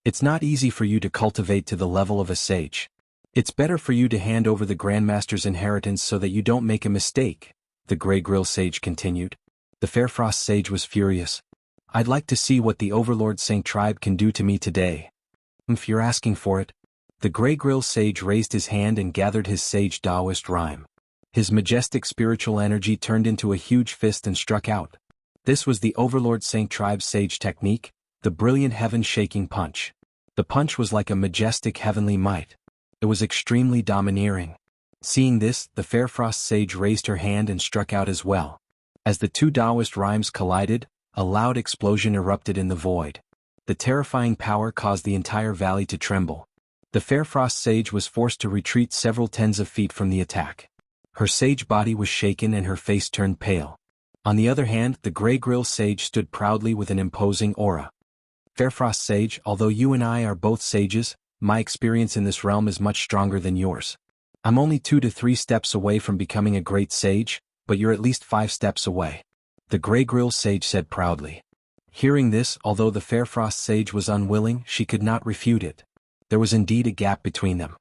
It's not easy for you to cultivate to the level of a sage. It's better for you to hand over the Grandmaster's inheritance so that you don't make a mistake, the Grey Grill Sage continued. The Fairfrost Sage was furious. I'd like to see what the Overlord Saint tribe can do to me today. If you're asking for it. The Grey Grill Sage raised his hand and gathered his sage Taoist rhyme. His majestic spiritual energy turned into a huge fist and struck out. This was the Overlord Saint tribe's sage technique, the brilliant heaven-shaking punch. The punch was like a majestic heavenly might. It was extremely domineering. Seeing this, the Fairfrost Sage raised her hand and struck out as well. As the two Taoist rhymes collided, a loud explosion erupted in the void. The terrifying power caused the entire valley to tremble. The Fairfrost Sage was forced to retreat several tens of feet from the attack. Her sage body was shaken and her face turned pale. On the other hand, the Grey Grill Sage stood proudly with an imposing aura. Fairfrost Sage, although you and I are both sages, my experience in this realm is much stronger than yours. I'm only 2 to 3 steps away from becoming a great sage, but you're at least 5 steps away. The Grey Grill Sage said proudly. Hearing this, although the Fairfrost Sage was unwilling, she could not refute it. There was indeed a gap between them.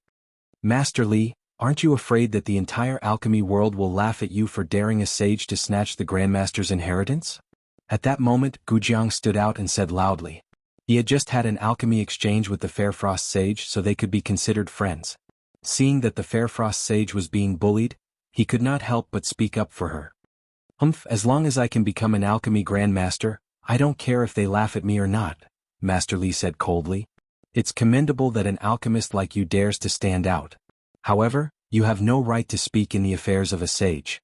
Master Li, aren't you afraid that the entire alchemy world will laugh at you for daring a sage to snatch the Grandmaster's inheritance? At that moment, Jianghu stood out and said loudly. He had just had an alchemy exchange with the Fairfrost Sage so they could be considered friends. Seeing that the Fairfrost Sage was being bullied, he could not help but speak up for her. As long as I can become an alchemy Grandmaster, I don't care if they laugh at me or not, Master Li said coldly. It's commendable that an alchemist like you dares to stand out. However, you have no right to speak in the affairs of a sage.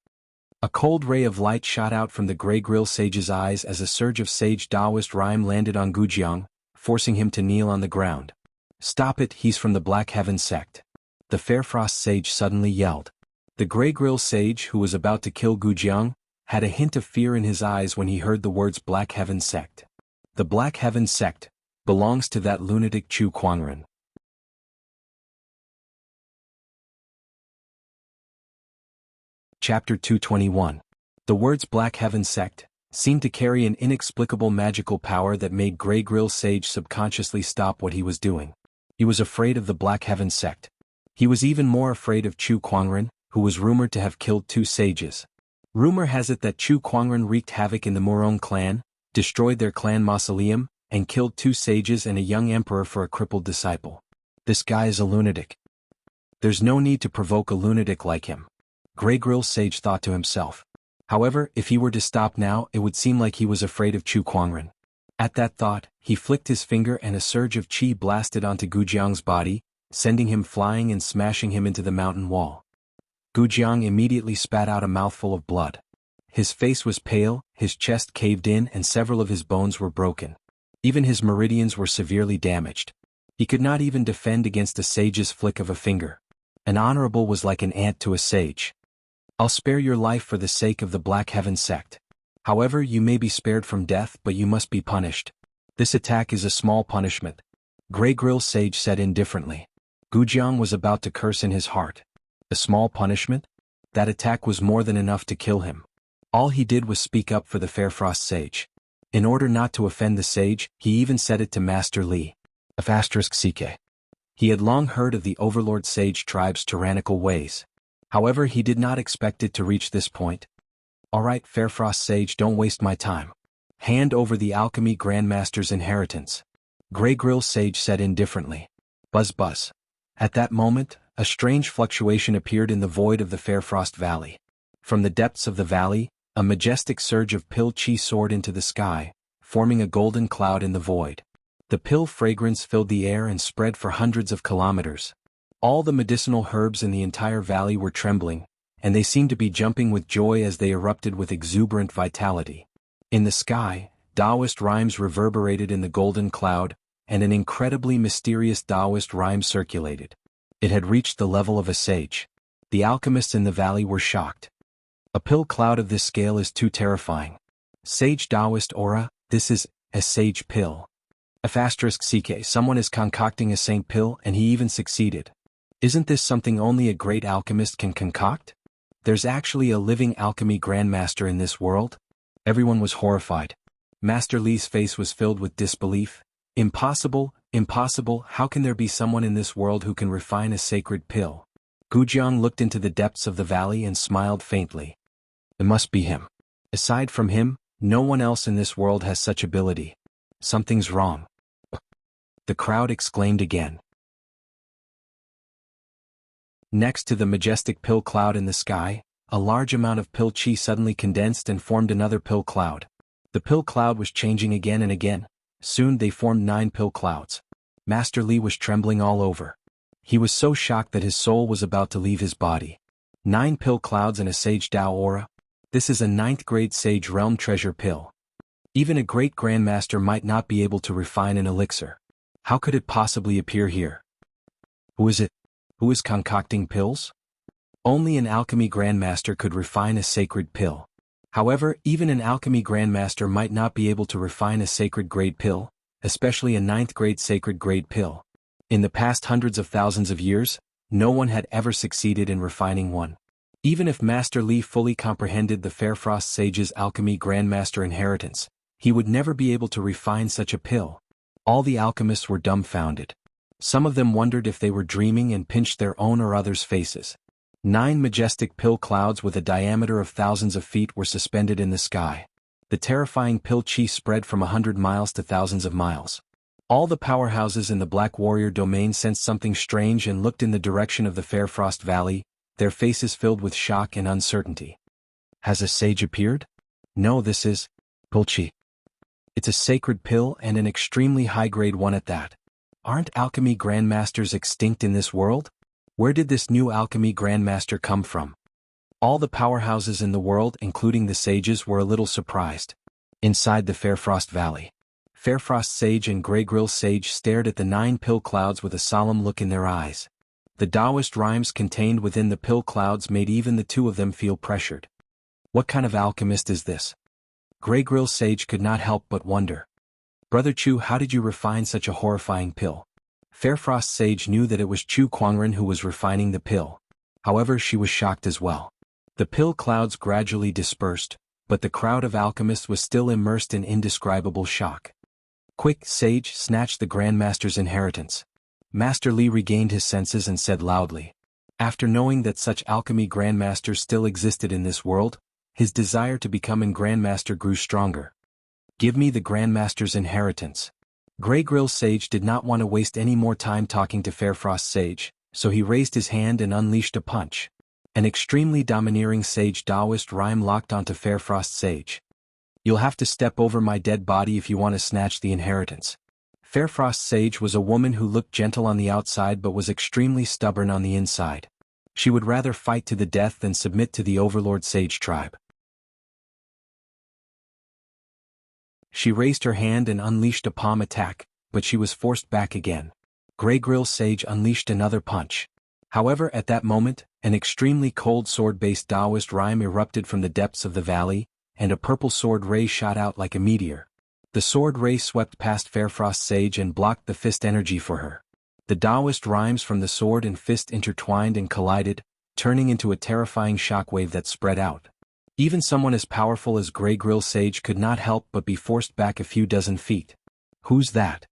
A cold ray of light shot out from the Grey Grill Sage's eyes as a surge of sage Taoist rhyme landed on Jianghu, forcing him to kneel on the ground. Stop it, he's from the Black Heaven sect. The Fairfrost Sage suddenly yelled. The Grey Grill Sage, who was about to kill Jianghu, had a hint of fear in his eyes when he heard the words Black Heaven sect. The Black Heaven sect belongs to that lunatic Chu Kuangren. Chapter 221. The words Black Heaven sect seemed to carry an inexplicable magical power that made Grey Grill Sage subconsciously stop what he was doing. He was afraid of the Black Heaven sect. He was even more afraid of Chu Kuangren, who was rumored to have killed 2 sages. Rumor has it that Chu Kuangren wreaked havoc in the Murong clan, destroyed their clan mausoleum, and killed 2 sages and a young emperor for a crippled disciple. This guy is a lunatic. There's no need to provoke a lunatic like him, Grey Grill Sage thought to himself. However, if he were to stop now, it would seem like he was afraid of Chu Kuangren. At that thought, he flicked his finger and a surge of qi blasted onto Jianghu's body, sending him flying and smashing him into the mountain wall. Jianghu immediately spat out a mouthful of blood. His face was pale, his chest caved in and several of his bones were broken. Even his meridians were severely damaged. He could not even defend against a sage's flick of a finger. An honorable was like an ant to a sage. I'll spare your life for the sake of the Black Heaven sect. However, you may be spared from death, but you must be punished. This attack is a small punishment, Grey Grill Sage said indifferently. Jianghu was about to curse in his heart. A small punishment? That attack was more than enough to kill him. All he did was speak up for the Fairfrost Sage. In order not to offend the sage, he even said it to Master Li. *CK. He had long heard of the Overlord Sage tribe's tyrannical ways. However, he did not expect it to reach this point. Alright, Fairfrost Sage, don't waste my time. Hand over the Alchemy Grandmaster's inheritance, Grey Grill Sage said indifferently. Buzz buzz. At that moment, a strange fluctuation appeared in the void of the Fairfrost Valley. From the depths of the valley, a majestic surge of pill qi soared into the sky, forming a golden cloud in the void. The pill fragrance filled the air and spread for hundreds of kilometers. All the medicinal herbs in the entire valley were trembling, and they seemed to be jumping with joy as they erupted with exuberant vitality. In the sky, Taoist rhymes reverberated in the golden cloud, and an incredibly mysterious Taoist rhyme circulated. It had reached the level of a sage. The alchemists in the valley were shocked. A pill cloud of this scale is too terrifying. Sage Taoist aura, this is a sage pill. *CK, someone is concocting a saint pill and he even succeeded. Isn't this something only a great alchemist can concoct? There's actually a living alchemy grandmaster in this world? Everyone was horrified. Master Li's face was filled with disbelief. Impossible, impossible, how can there be someone in this world who can refine a sacred pill? Gujiang looked into the depths of the valley and smiled faintly. It must be him. Aside from him, no one else in this world has such ability. Something's wrong. The crowd exclaimed again. Next to the majestic pill cloud in the sky, a large amount of pill chi suddenly condensed and formed another pill cloud. The pill cloud was changing again and again. Soon they formed 9 pill clouds. Master Li was trembling all over. He was so shocked that his soul was about to leave his body. 9 pill clouds and a sage Dao aura? This is a 9th grade sage realm treasure pill. Even a great grandmaster might not be able to refine an elixir. How could it possibly appear here? Who is it? Who is concocting pills? Only an alchemy grandmaster could refine a sacred pill. However, even an alchemy grandmaster might not be able to refine a sacred grade pill, especially a 9th grade sacred grade pill. In the past hundreds of thousands of years, no one had ever succeeded in refining one. Even if Master Li fully comprehended the Fairfrost Sage's alchemy grandmaster inheritance, he would never be able to refine such a pill. All the alchemists were dumbfounded. Some of them wondered if they were dreaming and pinched their own or others' faces. 9 majestic pill clouds with a diameter of thousands of feet were suspended in the sky. The terrifying pill chi spread from 100 miles to thousands of miles. All the powerhouses in the Black Warrior domain sensed something strange and looked in the direction of the Fairfrost Valley, their faces filled with shock and uncertainty. Has a sage appeared? No, this is pill chi. It's a sacred pill and an extremely high-grade one at that. Aren't alchemy grandmasters extinct in this world? Where did this new alchemy grandmaster come from? All the powerhouses in the world, including the sages, were a little surprised. Inside the Fairfrost Valley, Fairfrost Sage and Greygrill Sage stared at the 9 pill clouds with a solemn look in their eyes. The Taoist rhymes contained within the pill clouds made even the two of them feel pressured. What kind of alchemist is this? Greygrill Sage could not help but wonder. Brother Chu, how did you refine such a horrifying pill? Fairfrost Sage knew that it was Chu Kuangren who was refining the pill. However, she was shocked as well. The pill clouds gradually dispersed, but the crowd of alchemists was still immersed in indescribable shock. Quick, Sage, snatch the Grandmaster's inheritance. Master Li regained his senses and said loudly. After knowing that such alchemy grandmasters still existed in this world, his desire to become a grandmaster grew stronger. Give me the Grandmaster's inheritance. Greygrill Sage did not want to waste any more time talking to Fairfrost Sage, so he raised his hand and unleashed a punch. An extremely domineering sage Taoist rhyme locked onto Fairfrost Sage. You'll have to step over my dead body if you want to snatch the inheritance. Fairfrost Sage was a woman who looked gentle on the outside but was extremely stubborn on the inside. She would rather fight to the death than submit to the Overlord Sage tribe. She raised her hand and unleashed a palm attack, but she was forced back again. Greygrill Sage unleashed another punch. However, at that moment, an extremely cold sword-based Taoist rhyme erupted from the depths of the valley, and a purple sword ray shot out like a meteor. The sword ray swept past Fairfrost Sage and blocked the fist energy for her. The Taoist rhymes from the sword and fist intertwined and collided, turning into a terrifying shockwave that spread out. Even someone as powerful as Greygrill Sage could not help but be forced back a few dozen feet. Who's that?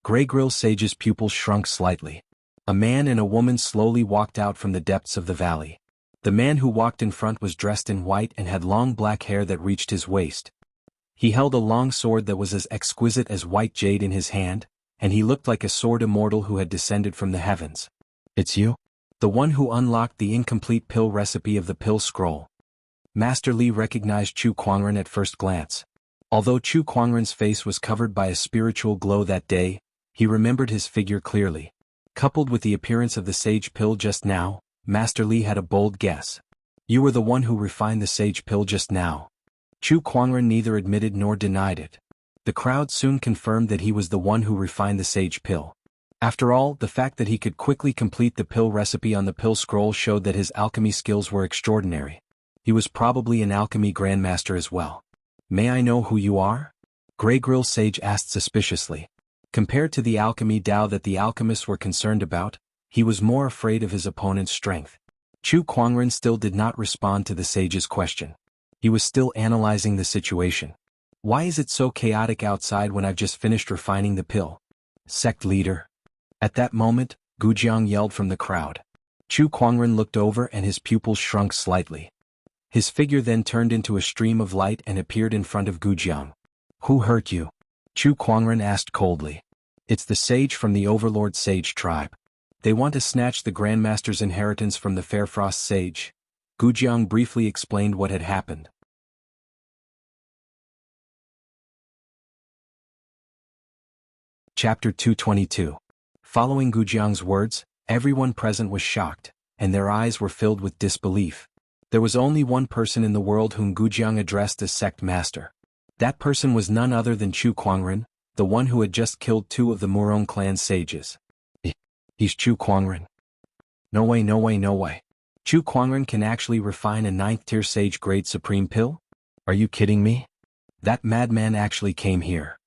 Greygrill Sage's pupils shrunk slightly. A man and a woman slowly walked out from the depths of the valley. The man who walked in front was dressed in white and had long black hair that reached his waist. He held a long sword that was as exquisite as white jade in his hand, and he looked like a sword immortal who had descended from the heavens. It's you? The one who unlocked the incomplete pill recipe of the pill scroll. Master Li recognized Chu Kuangren at first glance. Although Chu Kuangren's face was covered by a spiritual glow that day, he remembered his figure clearly. Coupled with the appearance of the sage pill just now, Master Li had a bold guess. You were the one who refined the sage pill just now. Chu Kuangren neither admitted nor denied it. The crowd soon confirmed that he was the one who refined the sage pill. After all, the fact that he could quickly complete the pill recipe on the pill scroll showed that his alchemy skills were extraordinary. He was probably an alchemy grandmaster as well. May I know who you are? Grey Grill Sage asked suspiciously. Compared to the alchemy Tao that the alchemists were concerned about, he was more afraid of his opponent's strength. Chu Kuangren still did not respond to the sage's question. He was still analyzing the situation. Why is it so chaotic outside when I've just finished refining the pill? Sect leader. At that moment, Gujiang yelled from the crowd. Chu Kuangren looked over and his pupils shrunk slightly. His figure then turned into a stream of light and appeared in front of Gujiang. Who hurt you? Chu Kuangren asked coldly. It's the sage from the Overlord Sage tribe. They want to snatch the Grandmaster's inheritance from the Fairfrost Sage. Gujiang briefly explained what had happened. Chapter 222. Following Gujiang's words, everyone present was shocked, and their eyes were filled with disbelief. There was only one person in the world whom Gujiang addressed as sect master. That person was none other than Chu Kuangren, the one who had just killed 2 of the Murong clan sages. He's Chu Kuangren. No way, no way, no way. Chu Kuangren can actually refine a 9th-tier sage grade supreme pill? Are you kidding me? That madman actually came here.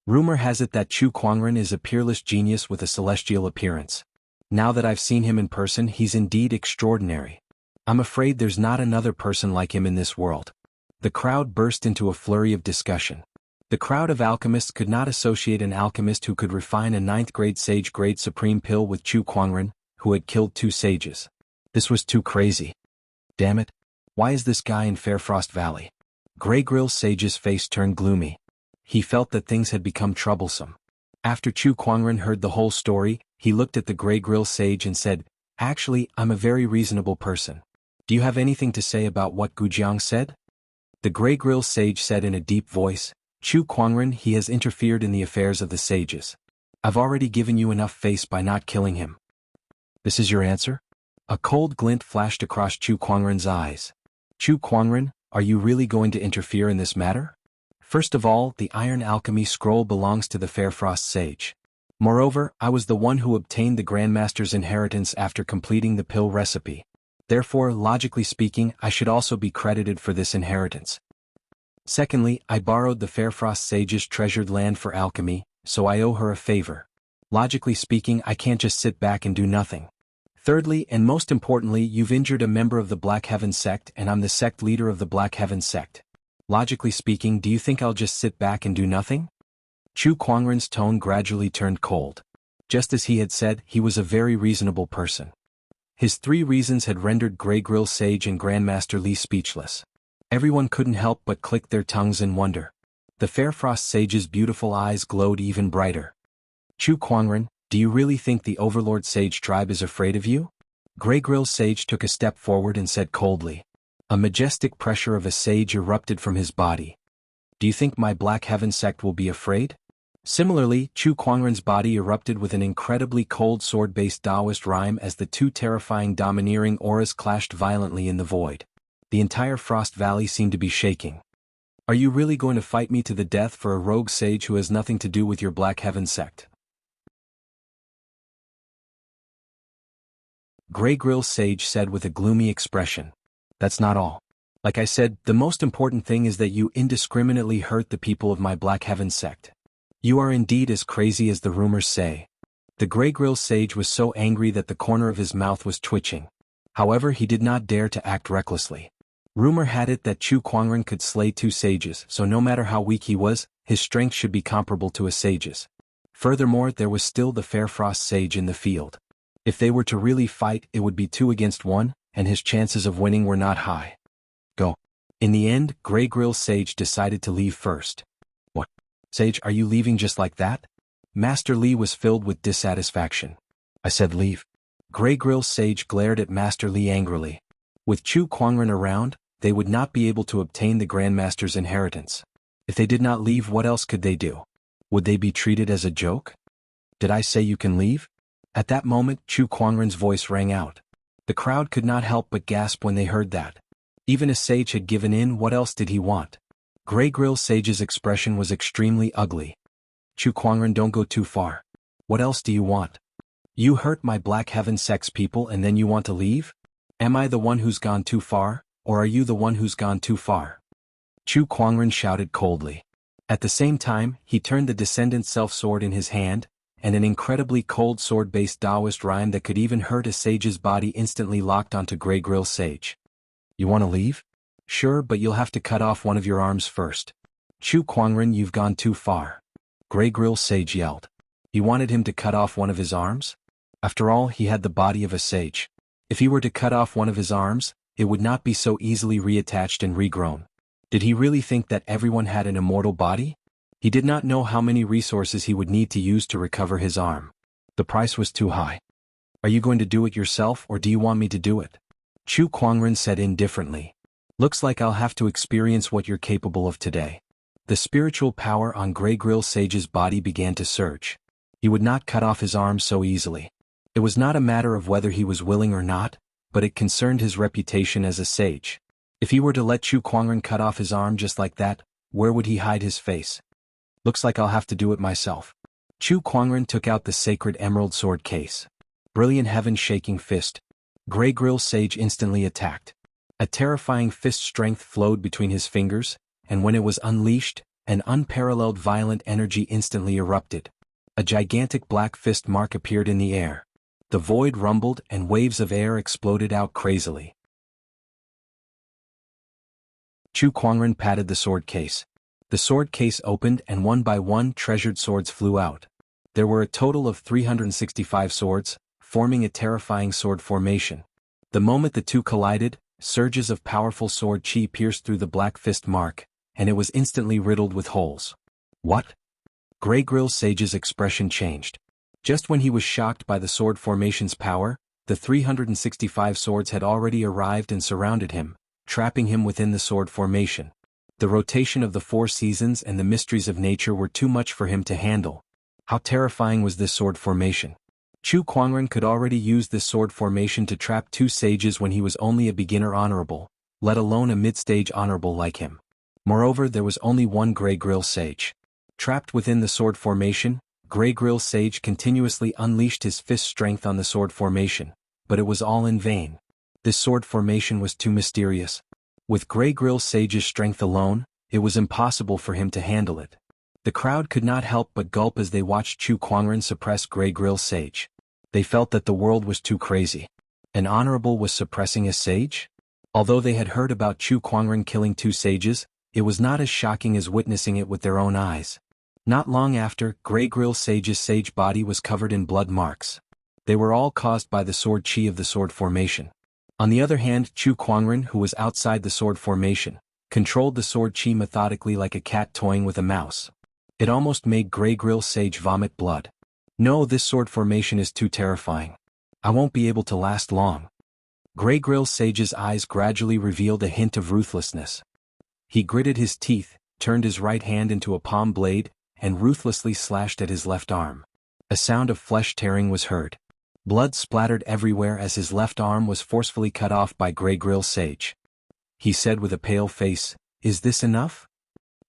Rumor has it that Chu Kuangren is a peerless genius with a celestial appearance. Now that I've seen him in person, he's indeed extraordinary. I'm afraid there's not another person like him in this world. The crowd burst into a flurry of discussion. The crowd of alchemists could not associate an alchemist who could refine a 9th-grade sage-grade supreme pill with Chu Kuangren, who had killed 2 sages. This was too crazy. Damn it. Why is this guy in Fairfrost Valley? Grey Grill Sage's face turned gloomy. He felt that things had become troublesome. After Chu Kuangren heard the whole story, he looked at the Grey Grill Sage and said, "Actually, I'm a very reasonable person. Do you have anything to say about what Gujiang said?" The Grey Grill Sage said in a deep voice, "Chu Kuangren, he has interfered in the affairs of the sages. I've already given you enough face by not killing him." This is your answer? A cold glint flashed across Chu Kuangren's eyes. Chu Kuangren, are you really going to interfere in this matter? First of all, the Iron Alchemy Scroll belongs to the Fairfrost Sage. Moreover, I was the one who obtained the Grandmaster's inheritance after completing the pill recipe. Therefore, logically speaking, I should also be credited for this inheritance. Secondly, I borrowed the Fairfrost Sage's treasured land for alchemy, so I owe her a favor. Logically speaking, I can't just sit back and do nothing. Thirdly, and most importantly, you've injured a member of the Black Heaven sect and I'm the sect leader of the Black Heaven sect. Logically speaking, do you think I'll just sit back and do nothing? Chu Kuangren's tone gradually turned cold. Just as he had said, he was a very reasonable person. His 3 reasons had rendered Grey Grill Sage and Grandmaster Li speechless. Everyone couldn't help but click their tongues in wonder. The Fairfrost Sage's beautiful eyes glowed even brighter. Chu Kuangren, do you really think the Overlord Sage tribe is afraid of you? Grey Grill Sage took a step forward and said coldly. A majestic pressure of a sage erupted from his body. Do you think my Black Heaven sect will be afraid? Similarly, Chu Kuangren's body erupted with an incredibly cold sword-based Taoist rhyme as the 2 terrifying domineering auras clashed violently in the void. The entire Frost Valley seemed to be shaking. Are you really going to fight me to the death for a rogue sage who has nothing to do with your Black Heaven sect? Grey Grill Sage said with a gloomy expression. That's not all. Like I said, the most important thing is that you indiscriminately hurt the people of my Black Heaven sect. You are indeed as crazy as the rumors say. The Grey Grill Sage was so angry that the corner of his mouth was twitching. However, he did not dare to act recklessly. Rumor had it that Chu Kuangren could slay 2 sages, so no matter how weak he was, his strength should be comparable to a sage's. Furthermore, there was still the Fairfrost Sage in the field. If they were to really fight, it would be 2 against 1, and his chances of winning were not high. Go. In the end, Grey Grill Sage decided to leave first. What? Sage, are you leaving just like that? Master Li was filled with dissatisfaction. I said leave. Grey Grill Sage glared at Master Li angrily. With Chu Kuangren around, they would not be able to obtain the Grandmaster's inheritance. If they did not leave, what else could they do? Would they be treated as a joke? Did I say you can leave? At that moment, Chu Kuangren's voice rang out. The crowd could not help but gasp when they heard that. Even a sage had given in, what else did he want? Grey Grill Sage's expression was extremely ugly. Chu Kuangren, don't go too far. What else do you want? You hurt my Black Heaven sex people and then you want to leave? Am I the one who's gone too far, or are you the one who's gone too far? Chu Kuangren shouted coldly. At the same time, he turned the Descendant Self-Sword in his hand, and an incredibly cold sword-based Taoist rhyme that could even hurt a sage's body instantly locked onto Grey Grill Sage. You want to leave? Sure, but you'll have to cut off one of your arms first. Chu Kuangren, you've gone too far. Grey Grill Sage yelled. He wanted him to cut off one of his arms? After all, he had the body of a sage. If he were to cut off one of his arms, it would not be so easily reattached and regrown. Did he really think that everyone had an immortal body? He did not know how many resources he would need to use to recover his arm. The price was too high. Are you going to do it yourself or do you want me to do it? Chu Kuangren said indifferently. Looks like I'll have to experience what you're capable of today. The spiritual power on Grey Grill Sage's body began to surge. He would not cut off his arm so easily. It was not a matter of whether he was willing or not, but it concerned his reputation as a sage. If he were to let Chu Kuangren cut off his arm just like that, where would he hide his face? Looks like I'll have to do it myself. Chu Kuangren took out the sacred emerald sword case. Brilliant heaven-shaking fist. Grey Grill Sage instantly attacked. A terrifying fist strength flowed between his fingers, and when it was unleashed, an unparalleled violent energy instantly erupted. A gigantic black fist mark appeared in the air. The void rumbled and waves of air exploded out crazily. Chu Kuangren patted the sword case. The sword case opened and one by one treasured swords flew out. There were a total of 365 swords, forming a terrifying sword formation. The moment the two collided, surges of powerful sword chi pierced through the black fist mark, and it was instantly riddled with holes. What? Grey Grill Sage's expression changed. Just when he was shocked by the sword formation's power, the 365 swords had already arrived and surrounded him, trapping him within the sword formation. The rotation of the four seasons and the mysteries of nature were too much for him to handle. How terrifying was this sword formation? Chu Kuangren could already use this sword formation to trap two sages when he was only a beginner honorable, let alone a mid-stage honorable like him. Moreover, there was only one Grey Grill Sage. Trapped within the sword formation, Grey Grill Sage continuously unleashed his fist strength on the sword formation, but it was all in vain. This sword formation was too mysterious. With Grey Grill Sage's strength alone, it was impossible for him to handle it. The crowd could not help but gulp as they watched Chu Kuangren suppress Grey Grill Sage. They felt that the world was too crazy. An honorable was suppressing a sage? Although they had heard about Chu Kuangren killing two sages, it was not as shocking as witnessing it with their own eyes. Not long after, Grey Grill Sage's sage body was covered in blood marks. They were all caused by the sword chi of the sword formation. On the other hand, Chu Kuangren, who was outside the sword formation, controlled the sword chi methodically like a cat toying with a mouse. It almost made Grey Grill Sage vomit blood. No, this sword formation is too terrifying. I won't be able to last long. Grey Grill Sage's eyes gradually revealed a hint of ruthlessness. He gritted his teeth, turned his right hand into a palm blade, and ruthlessly slashed at his left arm. A sound of flesh tearing was heard. Blood splattered everywhere as his left arm was forcefully cut off by Grey Grill Sage. He said with a pale face, "Is this enough?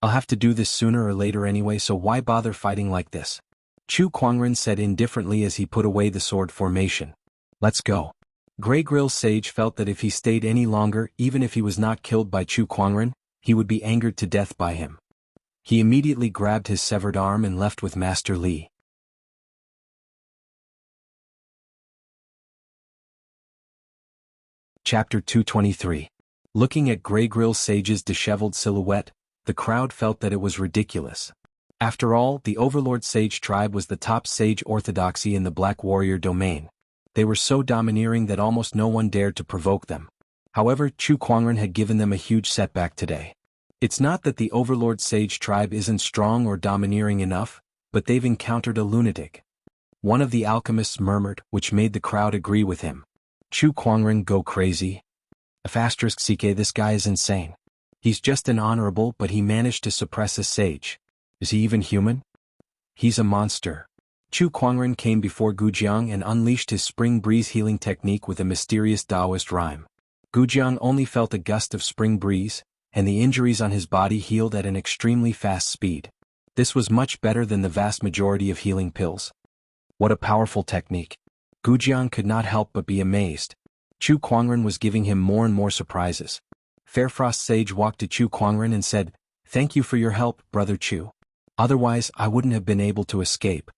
I'll have to do this sooner or later anyway, so why bother fighting like this?" Chu Kuangren said indifferently as he put away the sword formation. "Let's go." Grey Grill Sage felt that if he stayed any longer, even if he was not killed by Chu Kuangren, he would be angered to death by him. He immediately grabbed his severed arm and left with Master Li. Chapter 223. Looking at Grey Grill Sage's disheveled silhouette, the crowd felt that it was ridiculous. After all, the Overlord Sage tribe was the top sage orthodoxy in the Black Warrior domain. They were so domineering that almost no one dared to provoke them. However, Chu Kuangren had given them a huge setback today. It's not that the Overlord Sage tribe isn't strong or domineering enough, but they've encountered a lunatic. One of the alchemists murmured, which made the crowd agree with him. Chu Kuangren go crazy. *CK, this guy is insane. He's just an honorable, but he managed to suppress a sage. Is he even human? He's a monster. Chu Kuangren came before Gujiang and unleashed his spring breeze healing technique with a mysterious Taoist rhyme. Gujiang only felt a gust of spring breeze, and the injuries on his body healed at an extremely fast speed. This was much better than the vast majority of healing pills. What a powerful technique. Gu Jiang could not help but be amazed. Chu Kuangren was giving him more and more surprises. Fairfrost Sage walked to Chu Kuangren and said, "Thank you for your help, Brother Chu. Otherwise, I wouldn't have been able to escape."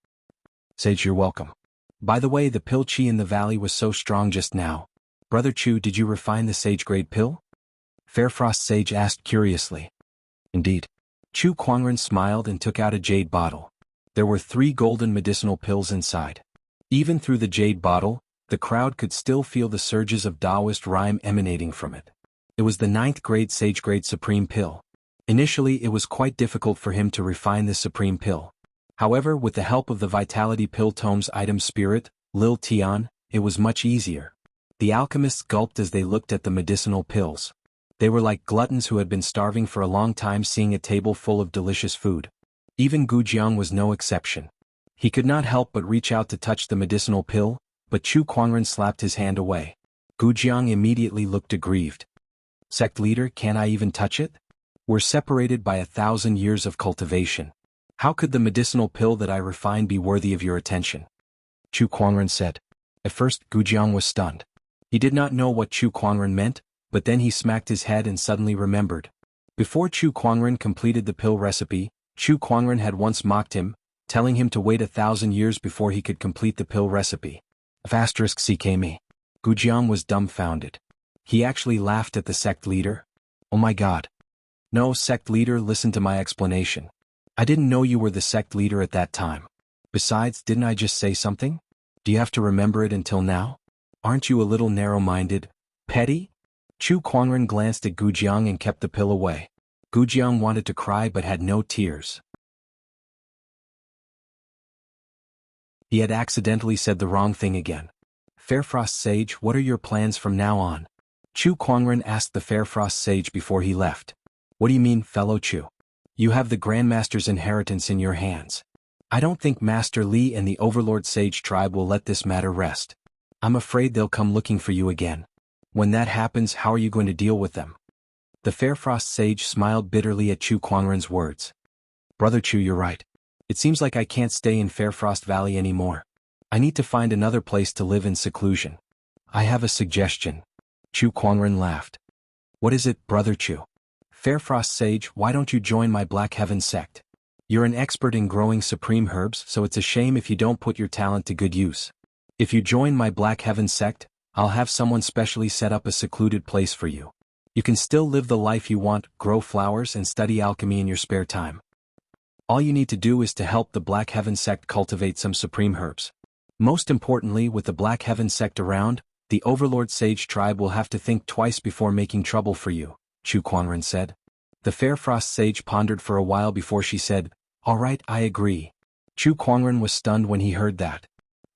"Sage, you're welcome. By the way, the pill chi in the valley was so strong just now. Brother Chu, did you refine the sage-grade pill?" Fairfrost Sage asked curiously. "Indeed." Chu Kuangren smiled and took out a jade bottle. There were 3 golden medicinal pills inside. Even through the jade bottle, the crowd could still feel the surges of Taoist rhyme emanating from it. It was the 9th grade sage-grade supreme pill. Initially, it was quite difficult for him to refine this supreme pill. However, with the help of the Vitality Pill Tome's item spirit, Lil Tian, it was much easier. The alchemists gulped as they looked at the medicinal pills. They were like gluttons who had been starving for a long time seeing a table full of delicious food. Even Gu Jiang was no exception. He could not help but reach out to touch the medicinal pill, but Chu Kuangren slapped his hand away. Gu Jiang immediately looked aggrieved. "Sect leader, can't I even touch it? We're separated by 1,000 years of cultivation. How could the medicinal pill that I refined be worthy of your attention?" Chu Kuangren said. At first, Gu Jiang was stunned. He did not know what Chu Kuangren meant, but then he smacked his head and suddenly remembered. Before Chu Kuangren completed the pill recipe, Chu Kuangren had once mocked him, telling him to wait 1,000 years before he could complete the pill recipe. *CKME. Gu Jiang was dumbfounded. He actually laughed at the sect leader. "Oh my god. No, sect leader, listen to my explanation. I didn't know you were the sect leader at that time. Besides, didn't I just say something? Do you have to remember it until now? Aren't you a little narrow-minded? Petty?" Chu Kuangren glanced at Gu Jiang and kept the pill away. Gu Jiang wanted to cry but had no tears. He had accidentally said the wrong thing again. "Fairfrost Sage, what are your plans from now on?" Chu Kuangren asked the Fairfrost Sage before he left. "What do you mean, fellow Chu? You have the Grandmaster's inheritance in your hands. I don't think Master Li and the Overlord Sage tribe will let this matter rest. I'm afraid they'll come looking for you again. When that happens, how are you going to deal with them?" The Fairfrost Sage smiled bitterly at Chu Kuangren's words. "Brother Chu, you're right. It seems like I can't stay in Fairfrost Valley anymore. I need to find another place to live in seclusion. I have a suggestion." Chu Kuangren laughed. "What is it, Brother Chu?" "Fairfrost Sage, why don't you join my Black Heaven sect? You're an expert in growing supreme herbs, so it's a shame if you don't put your talent to good use. If you join my Black Heaven sect, I'll have someone specially set up a secluded place for you. You can still live the life you want, grow flowers and study alchemy in your spare time. All you need to do is to help the Black Heaven sect cultivate some supreme herbs. Most importantly, with the Black Heaven sect around, the Overlord Sage tribe will have to think twice before making trouble for you," Chu Kuangren said. The Fairfrost Sage pondered for a while before she said, "All right, I agree." Chu Kuangren was stunned when he heard that.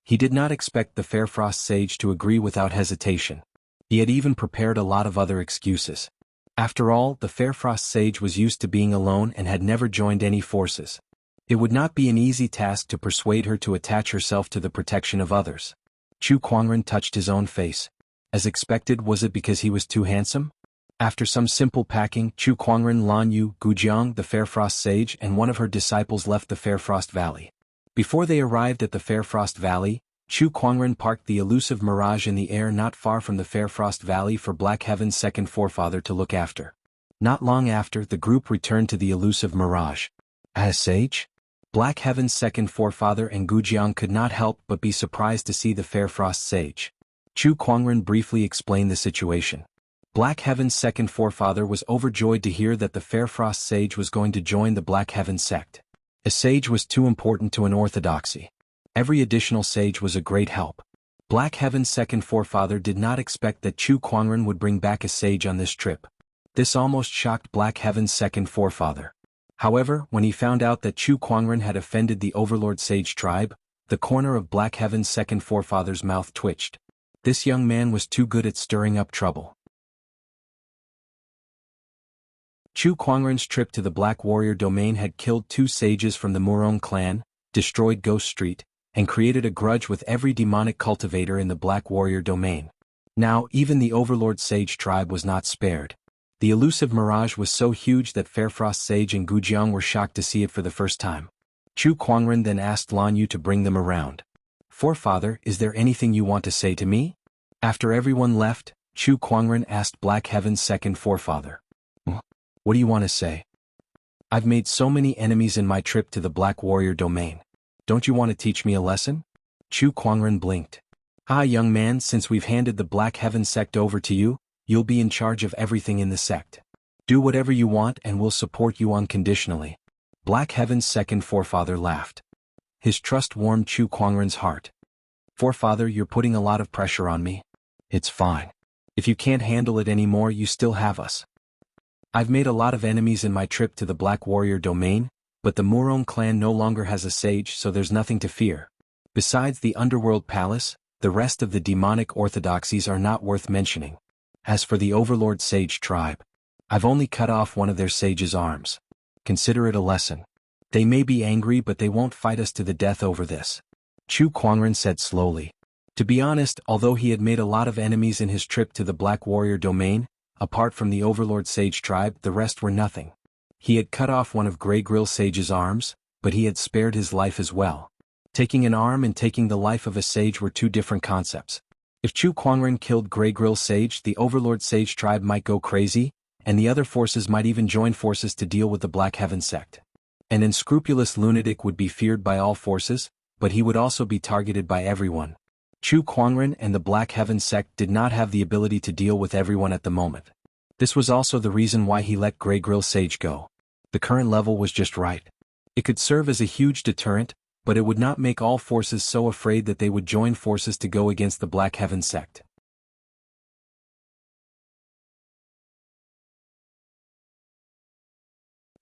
He did not expect the Fairfrost Sage to agree without hesitation. He had even prepared a lot of other excuses. After all, the Fairfrost Sage was used to being alone and had never joined any forces. It would not be an easy task to persuade her to attach herself to the protection of others. Chu Kuangren touched his own face. As expected, was it because he was too handsome? After some simple packing, Chu Kuangren, Lan Yu, Gu Jiang, the Fairfrost Sage, and one of her disciples left the Fairfrost Valley. Before they arrived at the Fairfrost Valley, Chu Kuangren parked the elusive Mirage in the air not far from the Fairfrost Valley for Black Heaven's second forefather to look after. Not long after, the group returned to the elusive Mirage. As Sage? Black Heaven's second forefather and Gu Jiang could not help but be surprised to see the Fairfrost Sage. Chu Kuangren briefly explained the situation. Black Heaven's second forefather was overjoyed to hear that the Fairfrost Sage was going to join the Black Heaven sect. A sage was too important to an orthodoxy. Every additional sage was a great help. Black Heaven's second forefather did not expect that Chu Kuangren would bring back a sage on this trip. This almost shocked Black Heaven's second forefather. However, when he found out that Chu Kuangren had offended the Overlord Sage tribe, the corner of Black Heaven's second forefather's mouth twitched. This young man was too good at stirring up trouble. Chu Kuangren's trip to the Black Warrior domain had killed 2 sages from the Murong clan, destroyed Ghost Street, and created a grudge with every demonic cultivator in the Black Warrior domain. Now, even the Overlord Sage tribe was not spared. The elusive mirage was so huge that Fairfrost Sage and Gujiang were shocked to see it for the first time. Chu Kuangren then asked Lan Yu to bring them around. "Forefather, is there anything you want to say to me?" After everyone left, Chu Kuangren asked Black Heaven's second forefather. "What do you want to say?" "I've made so many enemies in my trip to the Black Warrior domain. Don't you want to teach me a lesson?" Chu Kuangren blinked. "Ah, young man, since we've handed the Black Heaven sect over to you, you'll be in charge of everything in the sect. Do whatever you want and we'll support you unconditionally." Black Heaven's second forefather laughed. His trust warmed Chu Kuangren's heart. "Forefather, you're putting a lot of pressure on me. It's fine. If you can't handle it anymore, you still have us. I've made a lot of enemies in my trip to the Black Warrior domain, but the Murong clan no longer has a sage, so there's nothing to fear. Besides the Underworld Palace, the rest of the demonic orthodoxies are not worth mentioning. As for the Overlord Sage tribe, I've only cut off one of their sage's arms. Consider it a lesson. They may be angry, but they won't fight us to the death over this." Chu Kuangren said slowly. To be honest, although he had made a lot of enemies in his trip to the Black Warrior domain, apart from the Overlord Sage tribe, the rest were nothing. He had cut off one of Grey Grill Sage's arms, but he had spared his life as well. Taking an arm and taking the life of a sage were two different concepts. If Chu Kuangren killed Grey Grill Sage, the Overlord Sage tribe might go crazy, and the other forces might even join forces to deal with the Black Heaven sect. An unscrupulous lunatic would be feared by all forces, but he would also be targeted by everyone. Chu Kuangren and the Black Heaven sect did not have the ability to deal with everyone at the moment. This was also the reason why he let Grey Grill Sage go. The current level was just right. It could serve as a huge deterrent, but it would not make all forces so afraid that they would join forces to go against the Black Heaven sect.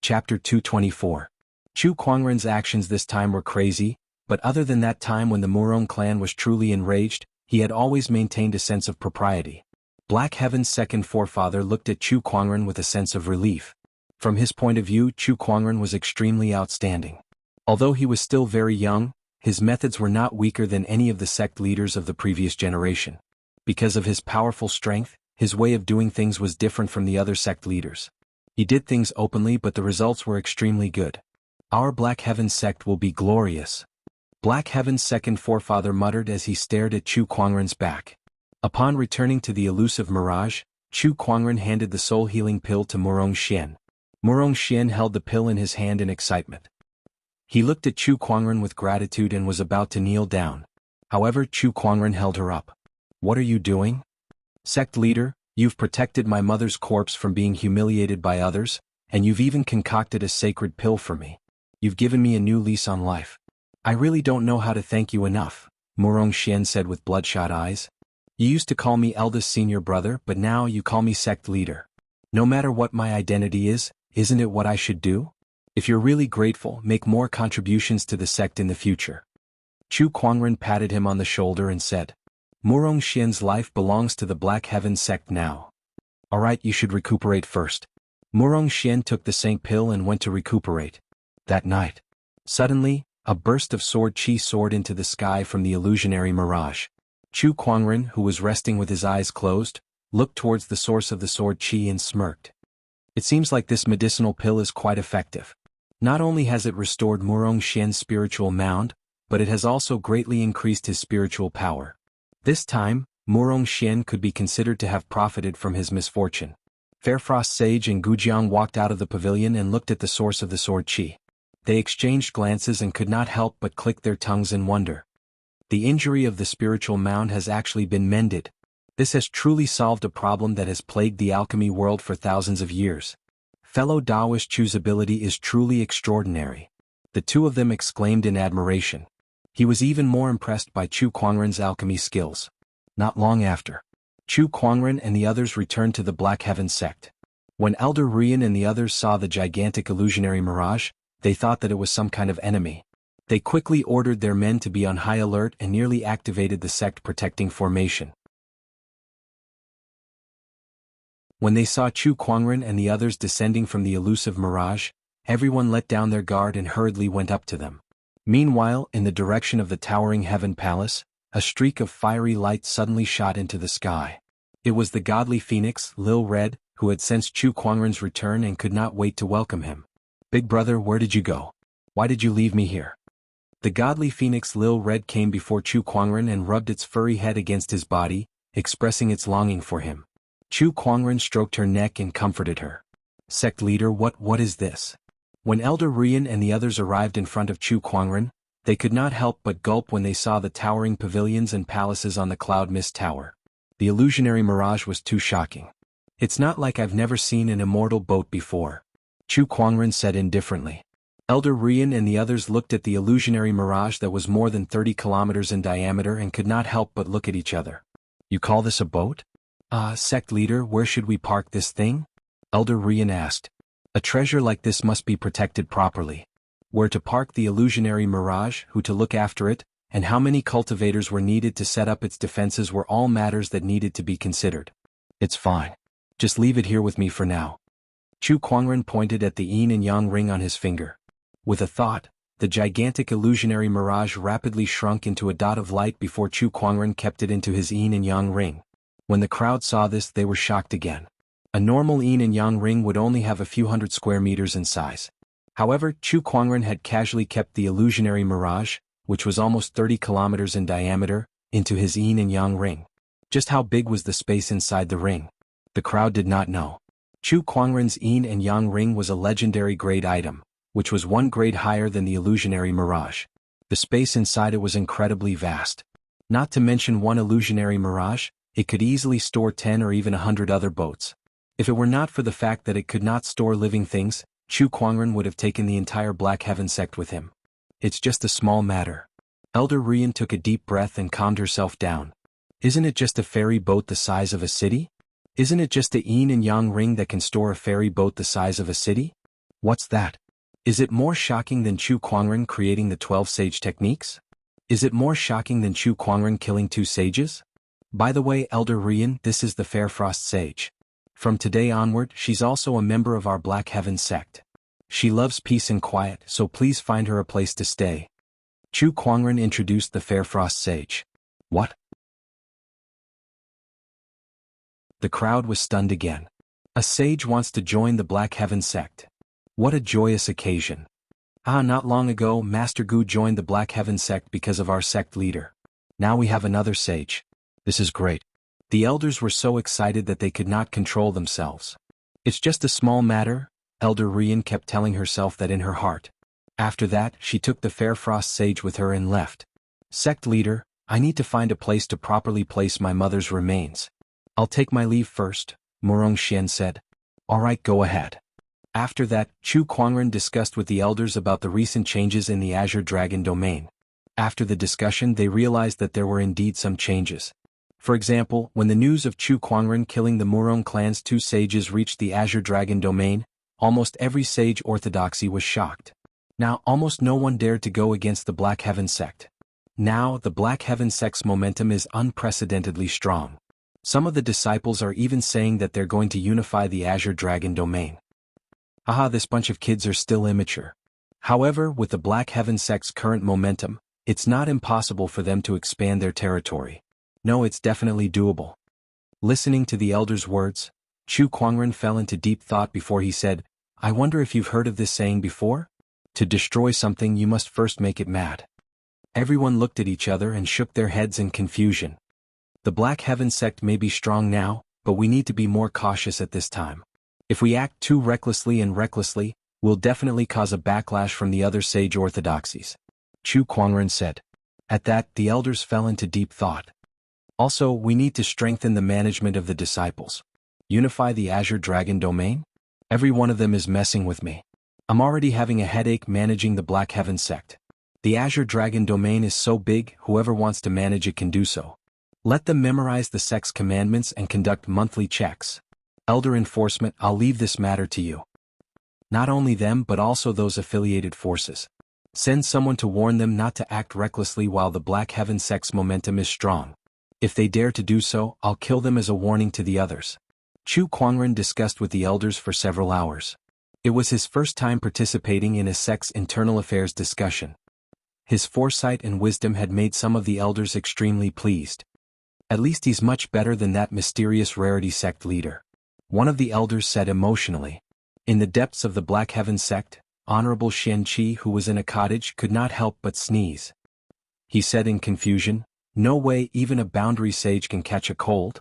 Chapter 224. Chu Kuangren's actions this time were crazy, but other than that time when the Murong clan was truly enraged, he had always maintained a sense of propriety. Black Heaven's second forefather looked at Chu Kuangren with a sense of relief. From his point of view, Chu Kuangren was extremely outstanding. Although he was still very young, his methods were not weaker than any of the sect leaders of the previous generation. Because of his powerful strength, his way of doing things was different from the other sect leaders. He did things openly, but the results were extremely good. "Our Black Heaven sect will be glorious," Black Heaven's second forefather muttered as he stared at Chu Kuangren's back. Upon returning to the elusive mirage, Chu Kuangren handed the soul-healing pill to Murong Xian. Murong Xian held the pill in his hand in excitement. He looked at Chu Kuangren with gratitude and was about to kneel down. However, Chu Kuangren held her up. "What are you doing? Sect leader, you've protected my mother's corpse from being humiliated by others, and you've even concocted a sacred pill for me. You've given me a new lease on life. I really don't know how to thank you enough," Murong Xian said with bloodshot eyes. "You used to call me eldest senior brother, but now you call me sect leader. No matter what my identity is, isn't it what I should do? If you're really grateful, make more contributions to the sect in the future." Chu Kuangren patted him on the shoulder and said, "Murong Xian's life belongs to the Black Heaven sect now. Alright, you should recuperate first." Murong Xian took the Saint pill and went to recuperate. That night, suddenly, a burst of sword chi soared into the sky from the illusionary mirage. Chu Kuangren, who was resting with his eyes closed, looked towards the source of the sword chi and smirked. "It seems like this medicinal pill is quite effective. Not only has it restored Murong Xian's spiritual mound, but it has also greatly increased his spiritual power." This time, Murong Xian could be considered to have profited from his misfortune. Fairfrost Sage and Gujiang walked out of the pavilion and looked at the source of the sword chi. They exchanged glances and could not help but click their tongues in wonder. The injury of the spiritual mound has actually been mended. This has truly solved a problem that has plagued the alchemy world for thousands of years. Fellow Daoist Chu's ability is truly extraordinary. The two of them exclaimed in admiration. He was even more impressed by Chu Kuangren's alchemy skills. Not long after, Chu Kuangren and the others returned to the Black Heaven sect. When Elder Rian and the others saw the gigantic illusionary mirage, they thought that it was some kind of enemy. They quickly ordered their men to be on high alert and nearly activated the sect protecting formation. When they saw Chu Kuangren and the others descending from the elusive mirage, everyone let down their guard and hurriedly went up to them. Meanwhile, in the direction of the towering Heaven Palace, a streak of fiery light suddenly shot into the sky. It was the godly phoenix, Lil Red, who had sensed Chu Kuangren's return and could not wait to welcome him. "Big brother, where did you go? Why did you leave me here?" The godly phoenix Lil Red came before Chu Kuangren and rubbed its furry head against his body, expressing its longing for him. Chu Kuangren stroked her neck and comforted her. "Sect leader, what is this?" When Elder Rian and the others arrived in front of Chu Kuangren, they could not help but gulp when they saw the towering pavilions and palaces on the Cloud Mist Tower. The illusionary mirage was too shocking. "It's not like I've never seen an immortal boat before," Chu Kuangren said indifferently. Elder Rian and the others looked at the illusionary mirage that was more than 30 kilometers in diameter and could not help but look at each other. "You call this a boat?" Sect leader, where should we park this thing?" Elder Rian asked. "A treasure like this must be protected properly. Where to park the illusionary mirage, who to look after it, and how many cultivators were needed to set up its defenses were all matters that needed to be considered. It's fine. Just leave it here with me for now." Chu Kuangren pointed at the yin and yang ring on his finger. With a thought, the gigantic illusionary mirage rapidly shrunk into a dot of light before Chu Kuangren kept it into his yin and yang ring. When the crowd saw this, they were shocked again. A normal yin and yang ring would only have a few hundred square meters in size. However, Chu Kuangren had casually kept the illusionary mirage, which was almost 30 kilometers in diameter, into his yin and yang ring. Just how big was the space inside the ring? The crowd did not know. Chu Kuangren's yin and yang ring was a legendary grade item, which was 1 grade higher than the illusionary mirage. The space inside it was incredibly vast. Not to mention one illusionary mirage, it could easily store 10 or even 100 other boats. If it were not for the fact that it could not store living things, Chu Kuangren would have taken the entire Black Heaven sect with him. "It's just a small matter." Elder Rian took a deep breath and calmed herself down. "Isn't it just a ferry boat the size of a city? Isn't it just a yin and yang ring that can store a ferry boat the size of a city? What's that? Is it more shocking than Chu Kuangren creating the 12 sage techniques? Is it more shocking than Chu Kuangren killing 2 sages? By the way, Elder Rian, this is the Fair Frost Sage. From today onward, she's also a member of our Black Heaven sect. She loves peace and quiet, so please find her a place to stay." Chu Kuangren introduced the Fair Frost Sage. "What?" The crowd was stunned again. A sage wants to join the Black Heaven sect. What a joyous occasion. Not long ago, Master Gu joined the Black Heaven sect because of our sect leader. Now we have another sage. This is great. The elders were so excited that they could not control themselves. "It's just a small matter," Elder Rian kept telling herself that in her heart. After that, she took the Fair Frost Sage with her and left. "Sect leader, I need to find a place to properly place my mother's remains. I'll take my leave first," Murong Xian said. "All right, go ahead." After that, Chu Kuangren discussed with the elders about the recent changes in the Azure Dragon domain. After the discussion, they realized that there were indeed some changes. For example, when the news of Chu Kuangren killing the Murong clan's 2 sages reached the Azure Dragon domain, almost every sage orthodoxy was shocked. Now, almost no one dared to go against the Black Heaven sect. Now, the Black Heaven sect's momentum is unprecedentedly strong. Some of the disciples are even saying that they're going to unify the Azure Dragon domain. This bunch of kids are still immature. However, with the Black Heaven sect's current momentum, it's not impossible for them to expand their territory. No, it's definitely doable. Listening to the elder's words, Chu Kuangren fell into deep thought before he said, "I wonder if you've heard of this saying before? To destroy something you must first make it mad." Everyone looked at each other and shook their heads in confusion. The Black Heaven sect may be strong now, but we need to be more cautious at this time. If we act too recklessly, we'll definitely cause a backlash from the other sage orthodoxies, Chu Kuangren said. At that, the elders fell into deep thought. Also, we need to strengthen the management of the disciples. Unify the Azure Dragon domain? Every one of them is messing with me. I'm already having a headache managing the Black Heaven sect. The Azure Dragon domain is so big, whoever wants to manage it can do so. Let them memorize the sect's commandments and conduct monthly checks. Elder enforcement, I'll leave this matter to you. Not only them but also those affiliated forces. Send someone to warn them not to act recklessly while the Black Heaven sect's momentum is strong. If they dare to do so, I'll kill them as a warning to the others. Chu Kuangren discussed with the elders for several hours. It was his first time participating in a sect's internal affairs discussion. His foresight and wisdom had made some of the elders extremely pleased. At least he's much better than that mysterious rarity sect leader. One of the elders said emotionally. In the depths of the Black Heaven sect, Honorable Xianqi, who was in a cottage, could not help but sneeze. He said in confusion, "No way even a boundary sage can catch a cold?"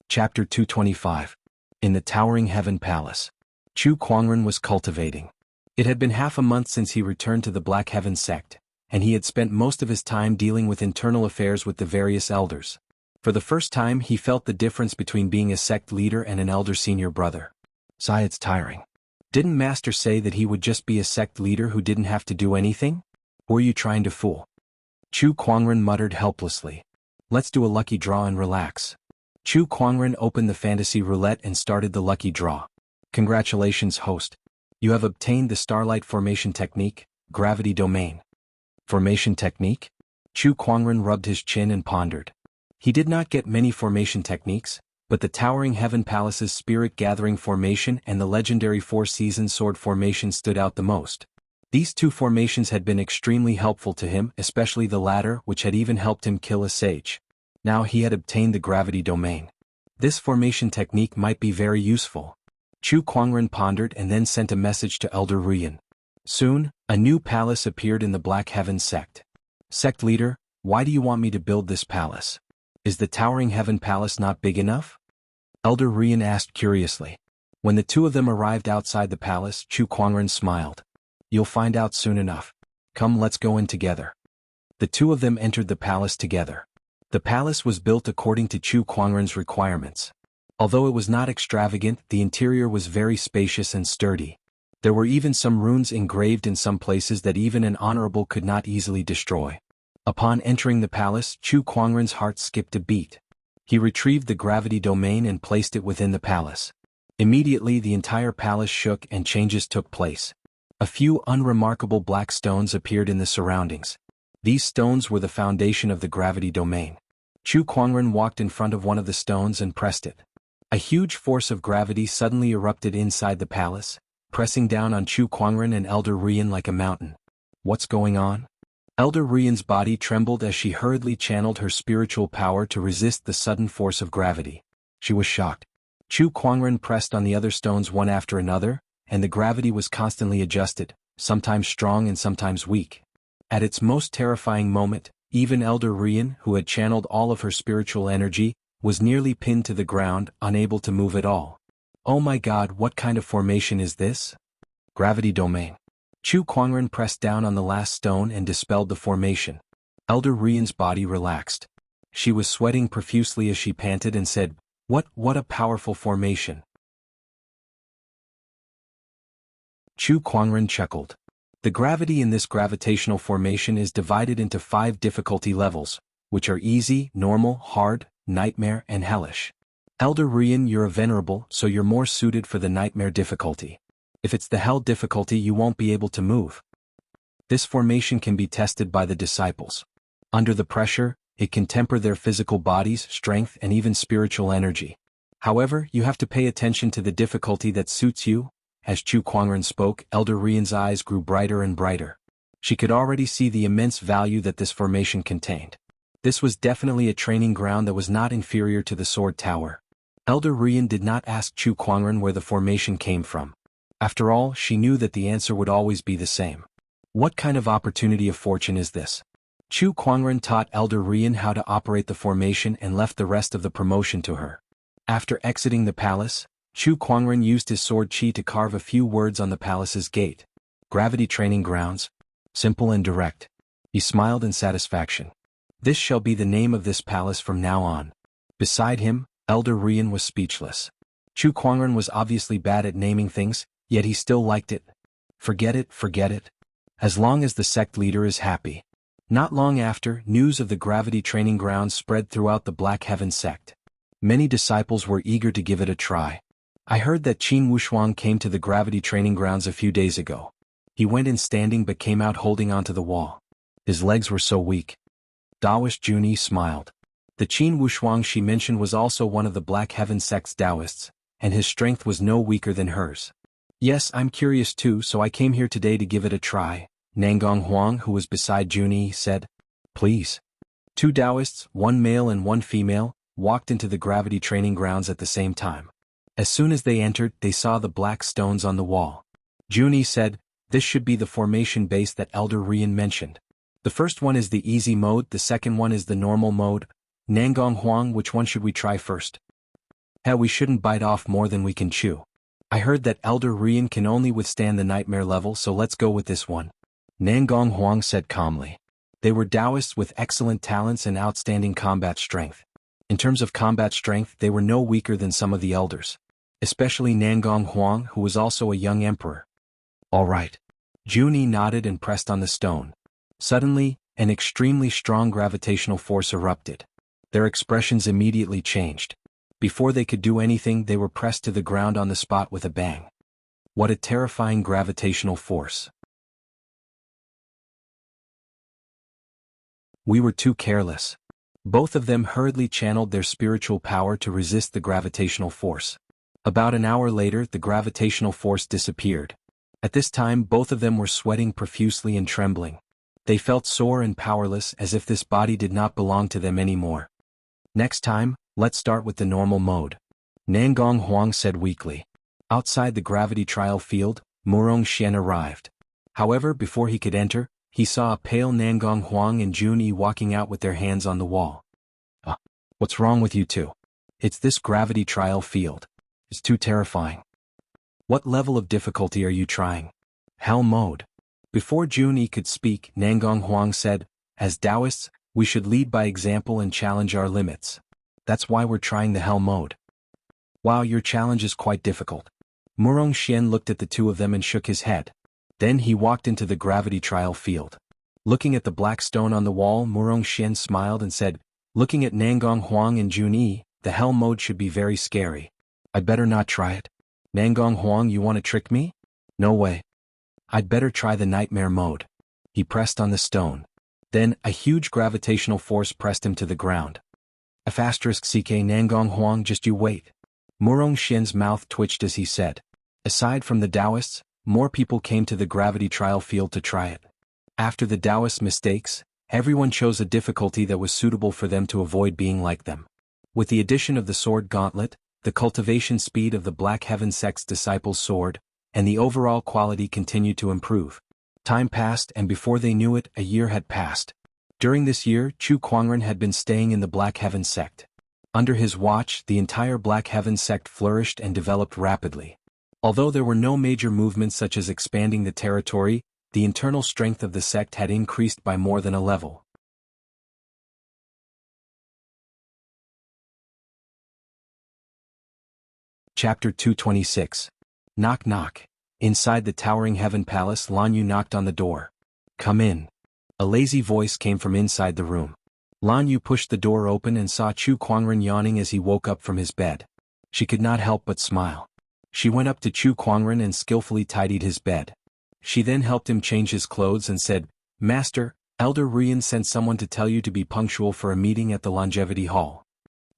Chapter 225. In the Towering Heaven Palace. Chu Kuangren was cultivating. It had been half a month since he returned to the Black Heaven sect, and he had spent most of his time dealing with internal affairs with the various elders. For the first time he felt the difference between being a sect leader and an elder senior brother. Sigh, it's tiring. Didn't Master say that he would just be a sect leader who didn't have to do anything? Were you trying to fool? Chu Kuangren muttered helplessly. Let's do a lucky draw and relax. Chu Kuangren opened the fantasy roulette and started the lucky draw. Congratulations, host. You have obtained the Starlight Formation Technique, Gravity Domain. Formation Technique? Chu Kuangren rubbed his chin and pondered. He did not get many formation techniques, but the Towering Heaven Palace's Spirit Gathering Formation and the legendary Four-Season Sword Formation stood out the most. These two formations had been extremely helpful to him, especially the latter, which had even helped him kill a sage. Now he had obtained the Gravity Domain. This formation technique might be very useful. Chu Kuangren pondered and then sent a message to Elder Ruyan. Soon, a new palace appeared in the Black Heaven sect. Sect leader, why do you want me to build this palace? Is the Towering Heaven Palace not big enough? Elder Ruyan asked curiously. When the two of them arrived outside the palace, Chu Kuangren smiled. You'll find out soon enough. Come, let's go in together. The two of them entered the palace together. The palace was built according to Chu Kuangren's requirements. Although it was not extravagant, the interior was very spacious and sturdy. There were even some runes engraved in some places that even an honorable could not easily destroy. Upon entering the palace, Chu Kuangren's heart skipped a beat. He retrieved the gravity domain and placed it within the palace. Immediately the entire palace shook and changes took place. A few unremarkable black stones appeared in the surroundings. These stones were the foundation of the gravity domain. Chu Kuangren walked in front of one of the stones and pressed it. A huge force of gravity suddenly erupted inside the palace, pressing down on Chu Kuangren and Elder Ruyan like a mountain. What's going on? Elder Ruyan's body trembled as she hurriedly channeled her spiritual power to resist the sudden force of gravity. She was shocked. Chu Kuangren pressed on the other stones one after another, and the gravity was constantly adjusted, sometimes strong and sometimes weak. At its most terrifying moment, even Elder Ruyan, who had channeled all of her spiritual energy, was nearly pinned to the ground, unable to move at all. Oh my God, what kind of formation is this? Gravity domain. Chu Kuangren pressed down on the last stone and dispelled the formation. Elder Ruyan's body relaxed. She was sweating profusely as she panted and said, What a powerful formation. Chu Kuangren chuckled. The gravity in this gravitational formation is divided into 5 difficulty levels, which are easy, normal, hard, nightmare, and hellish. Elder Ruyan, you're a venerable, so you're more suited for the nightmare difficulty. If it's the hell difficulty, you won't be able to move. This formation can be tested by the disciples. Under the pressure, it can temper their physical bodies, strength, and even spiritual energy. However, you have to pay attention to the difficulty that suits you. As Chu Kuangren spoke, Elder Ruyan's eyes grew brighter and brighter. She could already see the immense value that this formation contained. This was definitely a training ground that was not inferior to the Sword Tower. Elder Ruyan did not ask Chu Kuangren where the formation came from. After all, she knew that the answer would always be the same. What kind of opportunity of fortune is this? Chu Kuangren taught Elder Ruyan how to operate the formation and left the rest of the promotion to her. After exiting the palace, Chu Kuangren used his sword chi to carve a few words on the palace's gate. Gravity training grounds. Simple and direct. He smiled in satisfaction. This shall be the name of this palace from now on. Beside him, Elder Ruyan was speechless. Chu Kuangren was obviously bad at naming things, yet he still liked it. Forget it. As long as the sect leader is happy. Not long after, news of the gravity training grounds spread throughout the Black Heaven sect. Many disciples were eager to give it a try. I heard that Qin Wushuang came to the gravity training grounds a few days ago. He went in standing but came out holding onto the wall. His legs were so weak. Taoist Junie smiled. The Qin Wushuang she mentioned was also one of the Black Heaven sect's Taoists, and his strength was no weaker than hers. Yes, I'm curious too, so I came here today to give it a try, Nangong Huang, who was beside Junie, said. Please. Two Taoists, one male and one female, walked into the gravity training grounds at the same time. As soon as they entered, they saw the black stones on the wall. Jianghu said, "This should be the formation base that Elder Rian mentioned. The first one is the easy mode, the second one is the normal mode. Nangong Huang, which one should we try first?" We shouldn't bite off more than we can chew. I heard that Elder Rian can only withstand the nightmare level, so let's go with this one. Nangong Huang said calmly. They were Taoists with excellent talents and outstanding combat strength. In terms of combat strength, they were no weaker than some of the elders. Especially Nangong Huang, who was also a young emperor. All right. Jianghu nodded and pressed on the stone. Suddenly, an extremely strong gravitational force erupted. Their expressions immediately changed. Before they could do anything, they were pressed to the ground on the spot with a bang. What a terrifying gravitational force. We were too careless. Both of them hurriedly channeled their spiritual power to resist the gravitational force. About an hour later, the gravitational force disappeared. At this time, both of them were sweating profusely and trembling. They felt sore and powerless, as if this body did not belong to them anymore. Next time, let's start with the normal mode. Nangong Huang said weakly. Outside the gravity trial field, Murong Xian arrived. However, before he could enter, he saw a pale Nangong Huang and Jianghu walking out with their hands on the wall. What's wrong with you two? It's this gravity trial field. It's too terrifying. What level of difficulty are you trying? Hell mode. Before Jianghu could speak, Nangong Huang said, "As Taoists, we should lead by example and challenge our limits. That's why we're trying the hell mode." Wow, your challenge is quite difficult. Murong Xian looked at the two of them and shook his head. Then he walked into the gravity trial field. Looking at the black stone on the wall, Murong Xian smiled and said, "Looking at Nangong Huang and Jianghu, the hell mode should be very scary. I'd better not try it." "Nangong Huang, you want to trick me?" "No way. I'd better try the nightmare mode." He pressed on the stone. Then, a huge gravitational force pressed him to the ground. *CK Nangong Huang, just you wait. Murong Xian's mouth twitched as he said. Aside from the Taoists, more people came to the gravity trial field to try it. After the Taoist mistakes, everyone chose a difficulty that was suitable for them to avoid being like them. With the addition of the sword gauntlet, the cultivation speed of the Black Heaven sect's disciples soared, and the overall quality continued to improve. Time passed, and before they knew it, a year had passed. During this year, Chu Kuangren had been staying in the Black Heaven sect. Under his watch, the entire Black Heaven sect flourished and developed rapidly. Although there were no major movements such as expanding the territory, the internal strength of the sect had increased by more than a level. Chapter 226. Knock knock. Inside the towering Heaven Palace, Lan Yu knocked on the door. "Come in." A lazy voice came from inside the room. Lan Yu pushed the door open and saw Chu Kuangren yawning as he woke up from his bed. She could not help but smile. She went up to Chu Kuangren and skillfully tidied his bed. She then helped him change his clothes and said, "Master, Elder Rian sent someone to tell you to be punctual for a meeting at the Longevity Hall."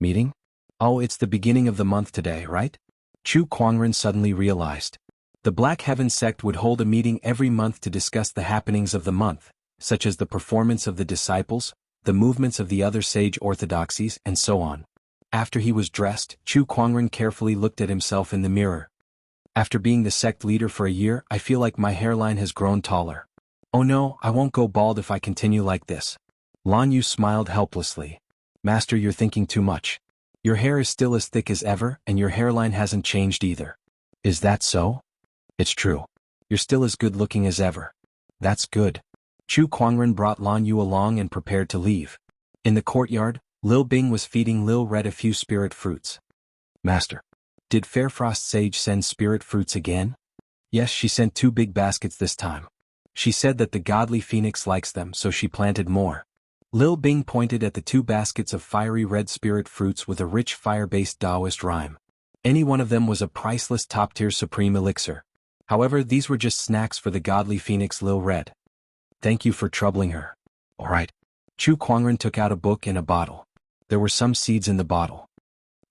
"Meeting? Oh, it's the beginning of the month today, right?" Chu Kuangren suddenly realized. The Black Heaven sect would hold a meeting every month to discuss the happenings of the month, such as the performance of the disciples, the movements of the other sage orthodoxies, and so on. After he was dressed, Chu Kuangren carefully looked at himself in the mirror. "After being the sect leader for a year, I feel like my hairline has grown taller. Oh no, I won't go bald if I continue like this." Lan Yu smiled helplessly. "Master, you're thinking too much. Your hair is still as thick as ever, and your hairline hasn't changed either." "Is that so?" "It's true. You're still as good looking as ever." "That's good." Chu Kuangren brought Lan Yu along and prepared to leave. In the courtyard, Lil Bing was feeding Lil Red a few spirit fruits. "Master, did Fairfrost Sage send spirit fruits again?" "Yes, she sent 2 big baskets this time. She said that the godly phoenix likes them, so she planted more." Lil Bing pointed at the 2 baskets of fiery red spirit fruits with a rich fire-based Taoist rhyme. Any one of them was a priceless top-tier supreme elixir. However, these were just snacks for the godly phoenix Lil Red. "Thank you for troubling her." "All right." Chu Kuangren took out a book and a bottle. There were some seeds in the bottle.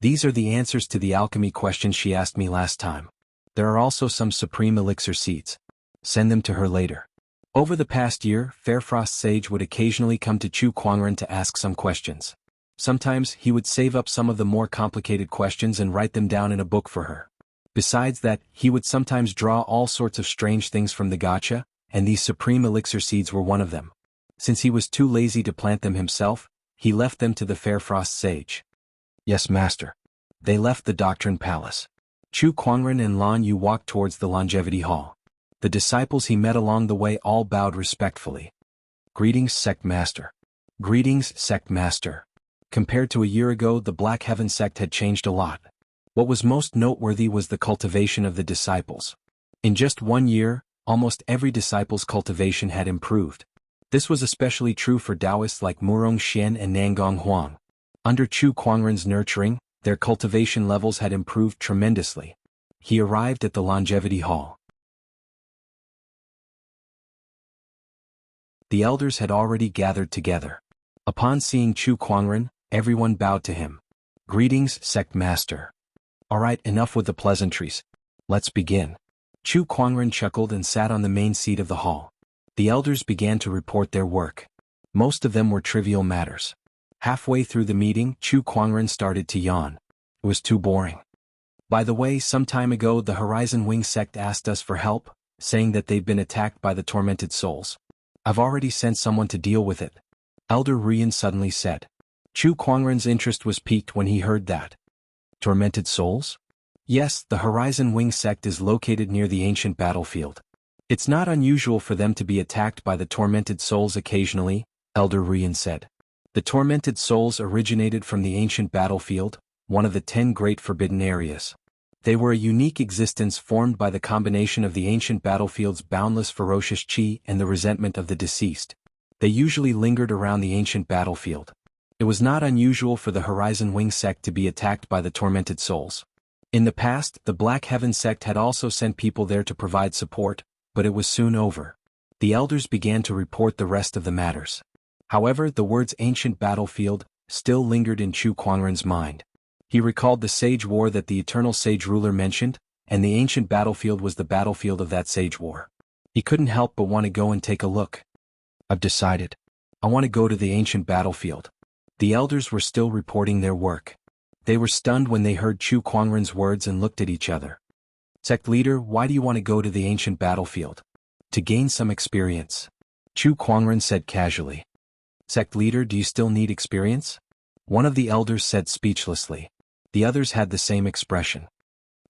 "These are the answers to the alchemy questions she asked me last time. There are also some supreme elixir seeds. Send them to her later." Over the past year, Fairfrost Sage would occasionally come to Chu Kuangren to ask some questions. Sometimes he would save up some of the more complicated questions and write them down in a book for her. Besides that, he would sometimes draw all sorts of strange things from the gacha, and these supreme elixir seeds were one of them. Since he was too lazy to plant them himself, he left them to the Fairfrost Sage. Yes, master. They left the Doctrine Palace. Chu Kuangren and Lan Yu walked towards the Longevity Hall. The disciples he met along the way all bowed respectfully. Greetings, Sect Master. Greetings, Sect Master. Compared to a year ago, the Black Heaven sect had changed a lot. What was most noteworthy was the cultivation of the disciples. In just 1 year, almost every disciple's cultivation had improved. This was especially true for Taoists like Murong Xian and Nangong Huang. Under Chu Kuangren's nurturing, their cultivation levels had improved tremendously. He arrived at the Longevity Hall. The elders had already gathered together. Upon seeing Chu Kuangren, everyone bowed to him. Greetings, Sect Master. Alright, enough with the pleasantries. Let's begin. Chu Kuangren chuckled and sat on the main seat of the hall. The elders began to report their work. Most of them were trivial matters. Halfway through the meeting, Chu Kuangren started to yawn. It was too boring. By the way, some time ago the Horizon Wing sect asked us for help, saying that they've been attacked by the tormented souls. I've already sent someone to deal with it. Elder Rian suddenly said. Chu Kuangren's interest was piqued when he heard that. Tormented souls? Yes, the Horizon Wing sect is located near the ancient battlefield. It's not unusual for them to be attacked by the tormented souls occasionally, Elder Rian said. The tormented souls originated from the ancient battlefield, one of the 10 great forbidden areas. They were a unique existence formed by the combination of the ancient battlefield's boundless ferocious chi and the resentment of the deceased. They usually lingered around the ancient battlefield. It was not unusual for the Horizon Wing sect to be attacked by the tormented souls. In the past, the Black Heaven sect had also sent people there to provide support, but it was soon over. The elders began to report the rest of the matters. However, the words ancient battlefield still lingered in Chu Kuangren's mind. He recalled the sage war that the eternal sage ruler mentioned, and the ancient battlefield was the battlefield of that sage war. He couldn't help but want to go and take a look. I've decided. I want to go to the ancient battlefield. The elders were still reporting their work. They were stunned when they heard Chu Kuangren's words and looked at each other. Sect leader, why do you want to go to the ancient battlefield? To gain some experience. Chu Kuangren said casually. Sect leader, do you still need experience? One of the elders said speechlessly. The others had the same expression.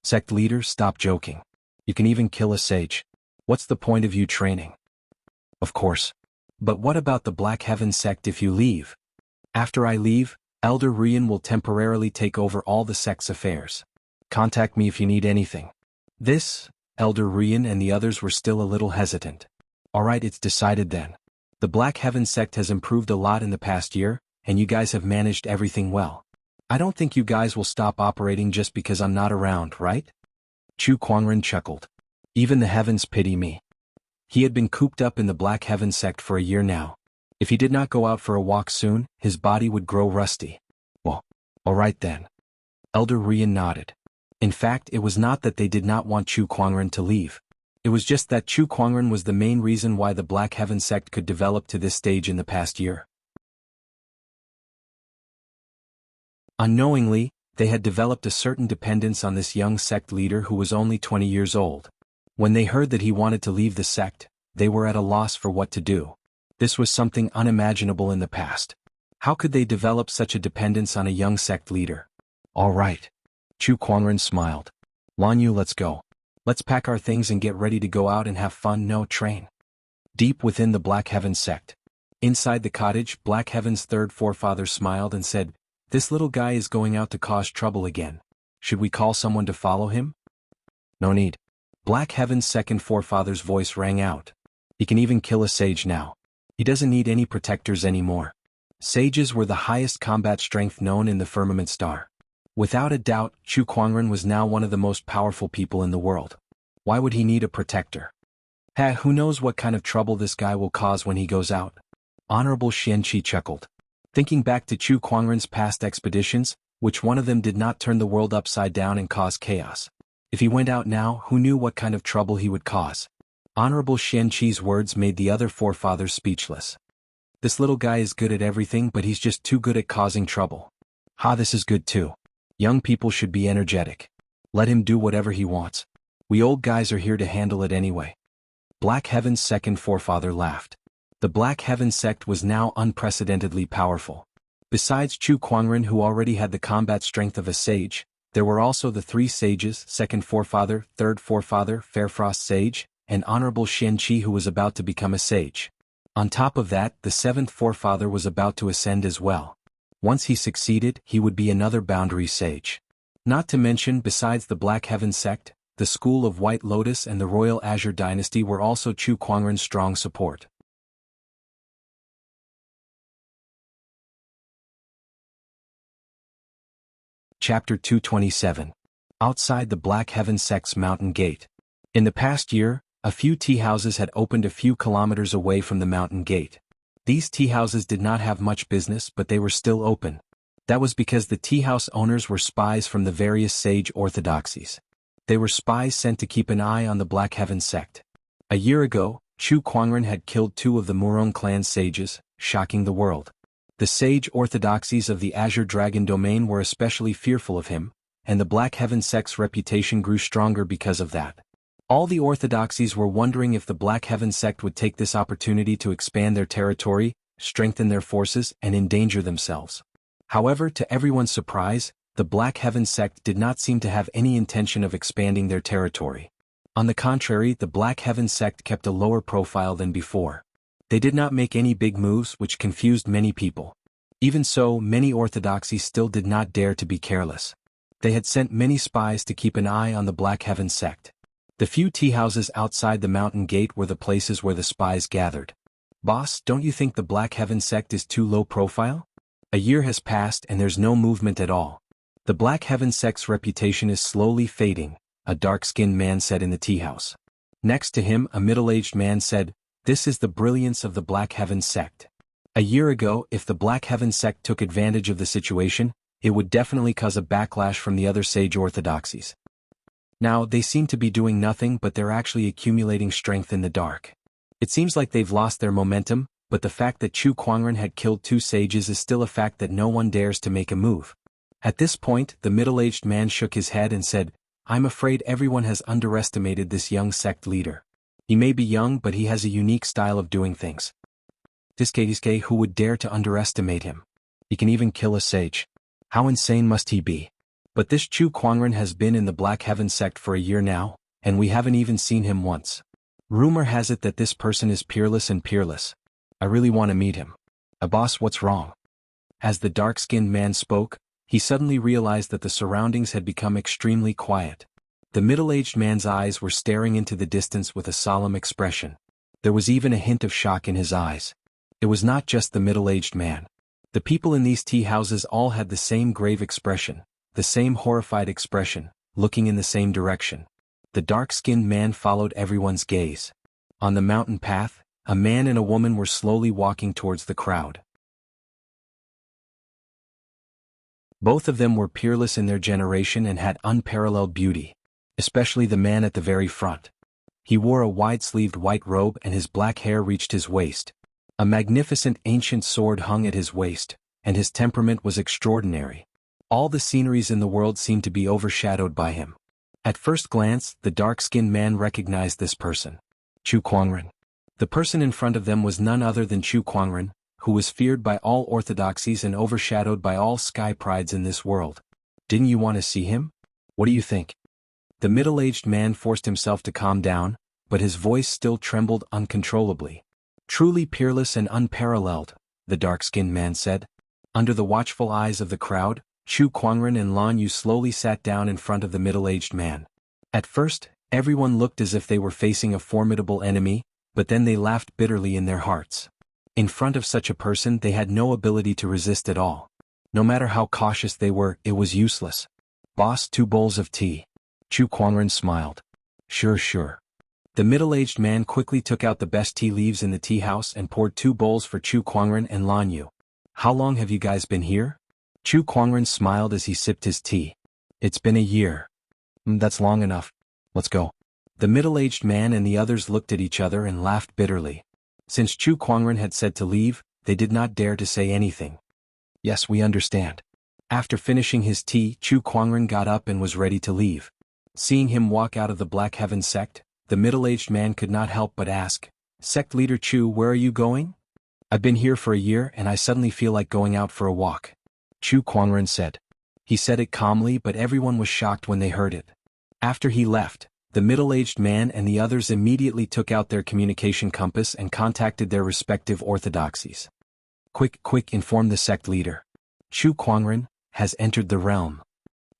Sect leader, stop joking. You can even kill a sage. What's the point of you training? Of course. But what about the Black Heaven sect if you leave? After I leave, Elder Rian will temporarily take over all the sect's affairs. Contact me if you need anything. This, Elder Rian and the others were still a little hesitant. Alright, it's decided then. The Black Heaven sect has improved a lot in the past year, and you guys have managed everything well. I don't think you guys will stop operating just because I'm not around, right? Chu Kuangren chuckled. Even the heavens pity me. He had been cooped up in the Black Heaven sect for a year now. If he did not go out for a walk soon, his body would grow rusty. Well, alright then. Elder Rian nodded. In fact, it was not that they did not want Chu Kuangren to leave. It was just that Chu Kuangren was the main reason why the Black Heaven sect could develop to this stage in the past year. Unknowingly, they had developed a certain dependence on this young sect leader who was only 20 years old. When they heard that he wanted to leave the sect, they were at a loss for what to do. This was something unimaginable in the past. How could they develop such a dependence on a young sect leader? All right. Chu Kuangren smiled. Lan Yu, let's go. Let's pack our things and get ready to go out and have fun, no train. Deep within the Black Heaven sect. Inside the cottage, Black Heaven's third forefather smiled and said, This little guy is going out to cause trouble again. Should we call someone to follow him? No need. Black Heaven's second forefather's voice rang out. He can even kill a sage now. He doesn't need any protectors anymore. Sages were the highest combat strength known in the Firmament Star. Without a doubt, Chu Kuangren was now one of the most powerful people in the world. Why would he need a protector? Who knows what kind of trouble this guy will cause when he goes out? Honorable Xianqi chuckled. Thinking back to Chu Kuangren's past expeditions, which one of them did not turn the world upside down and cause chaos? If he went out now, who knew what kind of trouble he would cause? Honorable Qianqi's words made the other forefathers speechless. This little guy is good at everything, but he's just too good at causing trouble. Ha, this is good too. Young people should be energetic. Let him do whatever he wants. We old guys are here to handle it anyway. Black Heaven's second forefather laughed. The Black Heaven sect was now unprecedentedly powerful. Besides Chu Kuangren, who already had the combat strength of a sage, there were also the three sages, second forefather, third forefather, Fairfrost sage, and Honorable Qianqi, who was about to become a sage. On top of that, the seventh forefather was about to ascend as well. Once he succeeded, he would be another boundary sage. Not to mention, besides the Black Heaven sect, the School of White Lotus and the Royal Azure Dynasty were also Chu Kuangren's strong support. Chapter 227. Outside the Black Heaven sect's mountain gate. In the past year, a few tea houses had opened a few kilometers away from the mountain gate. These tea houses did not have much business, but they were still open. That was because the tea house owners were spies from the various sage orthodoxies. They were spies sent to keep an eye on the Black Heaven sect. A year ago, Chu Kuangren had killed 2 of the Murong clan sages, shocking the world. The sage orthodoxies of the Azure Dragon domain were especially fearful of him, and the Black Heaven sect's reputation grew stronger because of that. All the orthodoxies were wondering if the Black Heaven sect would take this opportunity to expand their territory, strengthen their forces, and endanger themselves. However, to everyone's surprise, the Black Heaven sect did not seem to have any intention of expanding their territory. On the contrary, the Black Heaven sect kept a lower profile than before. They did not make any big moves, which confused many people. Even so, many orthodoxies still did not dare to be careless. They had sent many spies to keep an eye on the Black Heaven sect. The few tea houses outside the mountain gate were the places where the spies gathered. Boss, don't you think the Black Heaven sect is too low profile? A year has passed and there's no movement at all. The Black Heaven sect's reputation is slowly fading, a dark-skinned man said in the tea house. Next to him, a middle-aged man said, "This is the brilliance of the Black Heaven sect. A year ago, if the Black Heaven sect took advantage of the situation, it would definitely cause a backlash from the other sage orthodoxies. Now, they seem to be doing nothing, but they're actually accumulating strength in the dark. It seems like they've lost their momentum, but the fact that Chu Kuangren had killed 2 sages is still a fact that no one dares to make a move." At this point, the middle-aged man shook his head and said, "I'm afraid everyone has underestimated this young sect leader. He may be young, but he has a unique style of doing things. Diske, who would dare to underestimate him? He can even kill a sage. How insane must he be? But this Chu Kuangren has been in the Black Heaven sect for a year now, and we haven't even seen him once. Rumor has it that this person is peerless. I really want to meet him. Boss, what's wrong?" As the dark-skinned man spoke, he suddenly realized that the surroundings had become extremely quiet. The middle-aged man's eyes were staring into the distance with a solemn expression. There was even a hint of shock in his eyes. It was not just the middle-aged man. The people in these tea houses all had the same grave expression, the same horrified expression, looking in the same direction. The dark-skinned man followed everyone's gaze. On the mountain path, a man and a woman were slowly walking towards the crowd. Both of them were peerless in their generation and had unparalleled beauty, especially the man at the very front. He wore a wide-sleeved white robe and his black hair reached his waist. A magnificent ancient sword hung at his waist, and his temperament was extraordinary. All the sceneries in the world seemed to be overshadowed by him. At first glance, the dark-skinned man recognized this person. Chu Kuangren. The person in front of them was none other than Chu Kuangren, who was feared by all orthodoxies and overshadowed by all sky prides in this world. Didn't you want to see him? What do you think? The middle-aged man forced himself to calm down, but his voice still trembled uncontrollably. Truly peerless and unparalleled, the dark-skinned man said. Under the watchful eyes of the crowd, Chu Kuangren and Lan Yu slowly sat down in front of the middle-aged man. At first, everyone looked as if they were facing a formidable enemy, but then they laughed bitterly in their hearts. In front of such a person they had no ability to resist at all. No matter how cautious they were, it was useless. Boss, 2 bowls of tea. Chu Kuangren smiled. Sure. The middle-aged man quickly took out the best tea leaves in the tea house and poured 2 bowls for Chu Kuangren and Lan Yu. How long have you guys been here? Chu Kuangren smiled as he sipped his tea. It's been a year. That's long enough. Let's go. The middle-aged man and the others looked at each other and laughed bitterly. Since Chu Kuangren had said to leave, they did not dare to say anything. Yes, we understand. After finishing his tea, Chu Kuangren got up and was ready to leave. Seeing him walk out of the Black Heaven sect, the middle-aged man could not help but ask, "Sect leader Chu, where are you going?" "I've been here for a year and I suddenly feel like going out for a walk," Chu Kuangren said. He said it calmly, but everyone was shocked when they heard it. After he left, the middle-aged man and the others immediately took out their communication compass and contacted their respective orthodoxies. Quick, inform the sect leader. Chu Kuangren has entered the realm.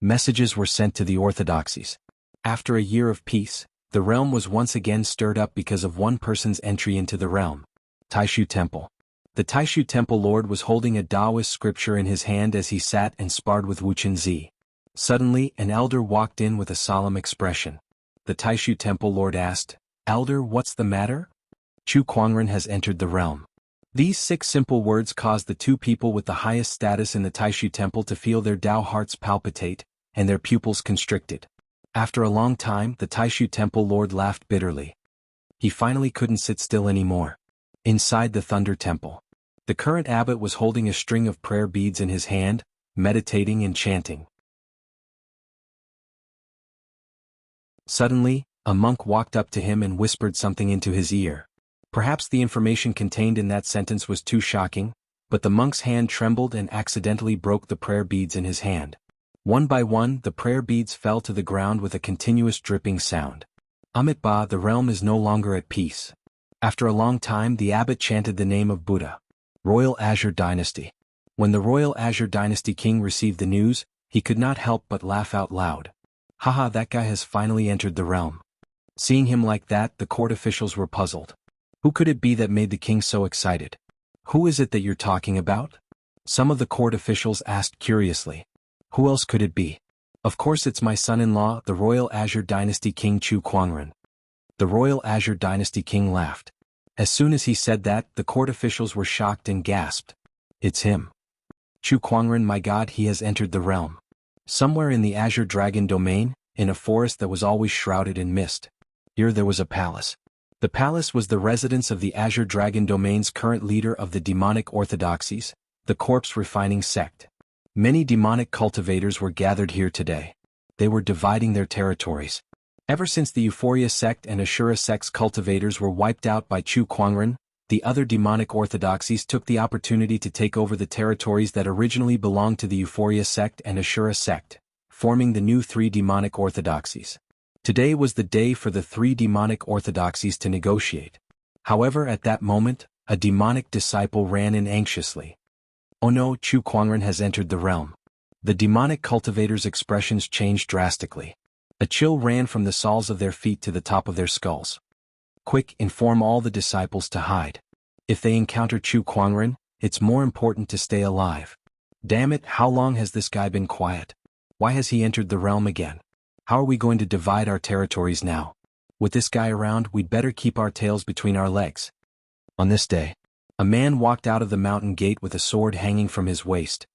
Messages were sent to the orthodoxies. After a year of peace, the realm was once again stirred up because of one person's entry into the realm. Taishu Temple. The Taishu Temple Lord was holding a Taoist scripture in his hand as he sat and sparred with Wuxia. Suddenly, an elder walked in with a solemn expression. The Taishu Temple Lord asked, "Elder, what's the matter?" "Chu Kuangren has entered the realm." These 6 simple words caused the 2 people with the highest status in the Taishu Temple to feel their Tao hearts palpitate, and their pupils constricted. After a long time, the Taishu Temple Lord laughed bitterly. He finally couldn't sit still anymore. Inside the Thunder Temple, the current abbot was holding a string of prayer beads in his hand, meditating and chanting. Suddenly, a monk walked up to him and whispered something into his ear. Perhaps the information contained in that sentence was too shocking, but the monk's hand trembled and accidentally broke the prayer beads in his hand. One by one, the prayer beads fell to the ground with a continuous dripping sound. Amit Ba, the realm is no longer at peace. After a long time, the abbot chanted the name of Buddha. Royal Azure Dynasty. When the Royal Azure Dynasty king received the news, he could not help but laugh out loud. Haha, that guy has finally entered the realm. Seeing him like that, the court officials were puzzled. Who could it be that made the king so excited? Who is it that you're talking about? Some of the court officials asked curiously. Who else could it be? Of course it's my son-in-law, the Royal Azure Dynasty King Chu Kuangren. The Royal Azure Dynasty King laughed. As soon as he said that, the court officials were shocked and gasped. It's him. Chu Kuangren, my God, he has entered the realm. Somewhere in the Azure Dragon domain, in a forest that was always shrouded in mist. Here there was a palace. The palace was the residence of the Azure Dragon domain's current leader of the demonic orthodoxies, the corpse refining sect. Many demonic cultivators were gathered here today. They were dividing their territories. Ever since the Euphoria sect and Ashura sect's cultivators were wiped out by Chu Kuangren, the other demonic orthodoxies took the opportunity to take over the territories that originally belonged to the Euphoria sect and Ashura sect, forming the new 3 demonic orthodoxies. Today was the day for the 3 demonic orthodoxies to negotiate. However, at that moment, a demonic disciple ran in anxiously. Oh no, Chu Kuangren has entered the realm. The demonic cultivators' expressions changed drastically. A chill ran from the soles of their feet to the top of their skulls. Quick, inform all the disciples to hide. If they encounter Chu Kuangren, it's more important to stay alive. Damn it, how long has this guy been quiet? Why has he entered the realm again? How are we going to divide our territories now? With this guy around, we'd better keep our tails between our legs. On this day, a man walked out of the mountain gate with a sword hanging from his waist.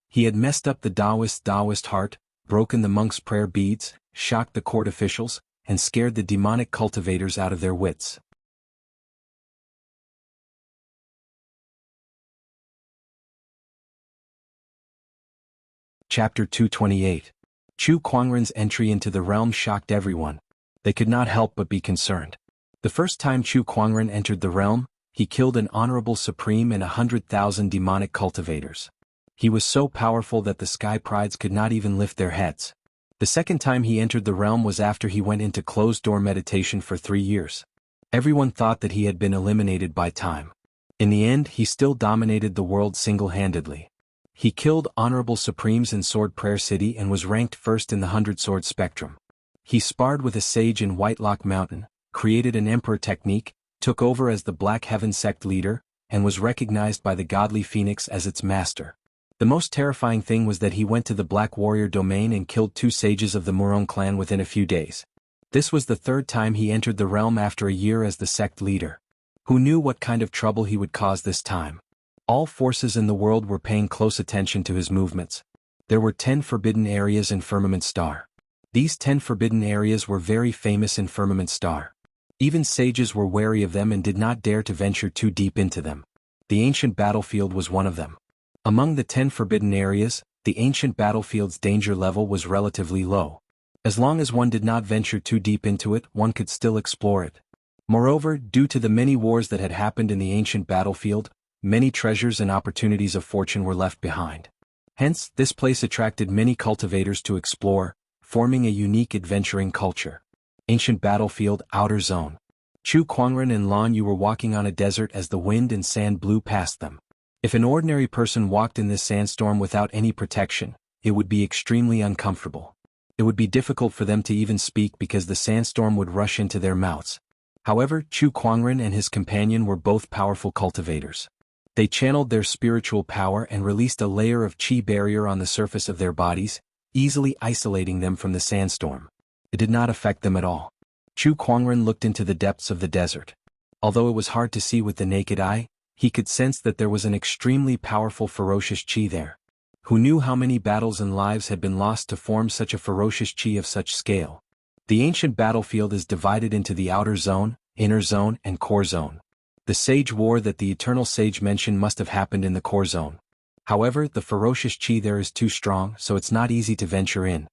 He had messed up the Taoist heart, broken the monk's prayer beads, shocked the court officials, and scared the demonic cultivators out of their wits. Chapter 228. Chu Kuangren's entry into the realm shocked everyone. They could not help but be concerned. The first time Chu Kuangren entered the realm, he killed an honorable supreme and 100,000 demonic cultivators. He was so powerful that the sky prides could not even lift their heads. The second time he entered the realm was after he went into closed-door meditation for 3 years. Everyone thought that he had been eliminated by time. In the end, he still dominated the world single-handedly. He killed honorable supremes in Sword Prayer City and was ranked first in the 100-sword spectrum. He sparred with a sage in Whitelock Mountain, created an emperor technique, took over as the Black Heaven sect leader, and was recognized by the godly Phoenix as its master. The most terrifying thing was that he went to the Black Warrior domain and killed 2 sages of the Murong clan within a few days. This was the 3rd time he entered the realm after a year as the sect leader. Who knew what kind of trouble he would cause this time? All forces in the world were paying close attention to his movements. There were 10 forbidden areas in Firmament Star. These 10 forbidden areas were very famous in Firmament Star. Even sages were wary of them and did not dare to venture too deep into them. The ancient battlefield was one of them. Among the 10 forbidden areas, the ancient battlefield's danger level was relatively low. As long as one did not venture too deep into it, one could still explore it. Moreover, due to the many wars that had happened in the ancient battlefield, many treasures and opportunities of fortune were left behind. Hence, this place attracted many cultivators to explore, forming a unique adventuring culture. Ancient battlefield, outer zone. Chu Kuangren and Lan Yu were walking on a desert as the wind and sand blew past them. If an ordinary person walked in this sandstorm without any protection, it would be extremely uncomfortable. It would be difficult for them to even speak because the sandstorm would rush into their mouths. However, Chu Kuangren and his companion were both powerful cultivators. They channeled their spiritual power and released a layer of qi barrier on the surface of their bodies, easily isolating them from the sandstorm. It did not affect them at all. Chu Kuangren looked into the depths of the desert. Although it was hard to see with the naked eye, he could sense that there was an extremely powerful ferocious qi there. Who knew how many battles and lives had been lost to form such a ferocious qi of such scale? The ancient battlefield is divided into the outer zone, inner zone, and core zone. The sage war that the eternal sage mentioned must have happened in the core zone. However, the ferocious qi there is too strong, so it's not easy to venture in.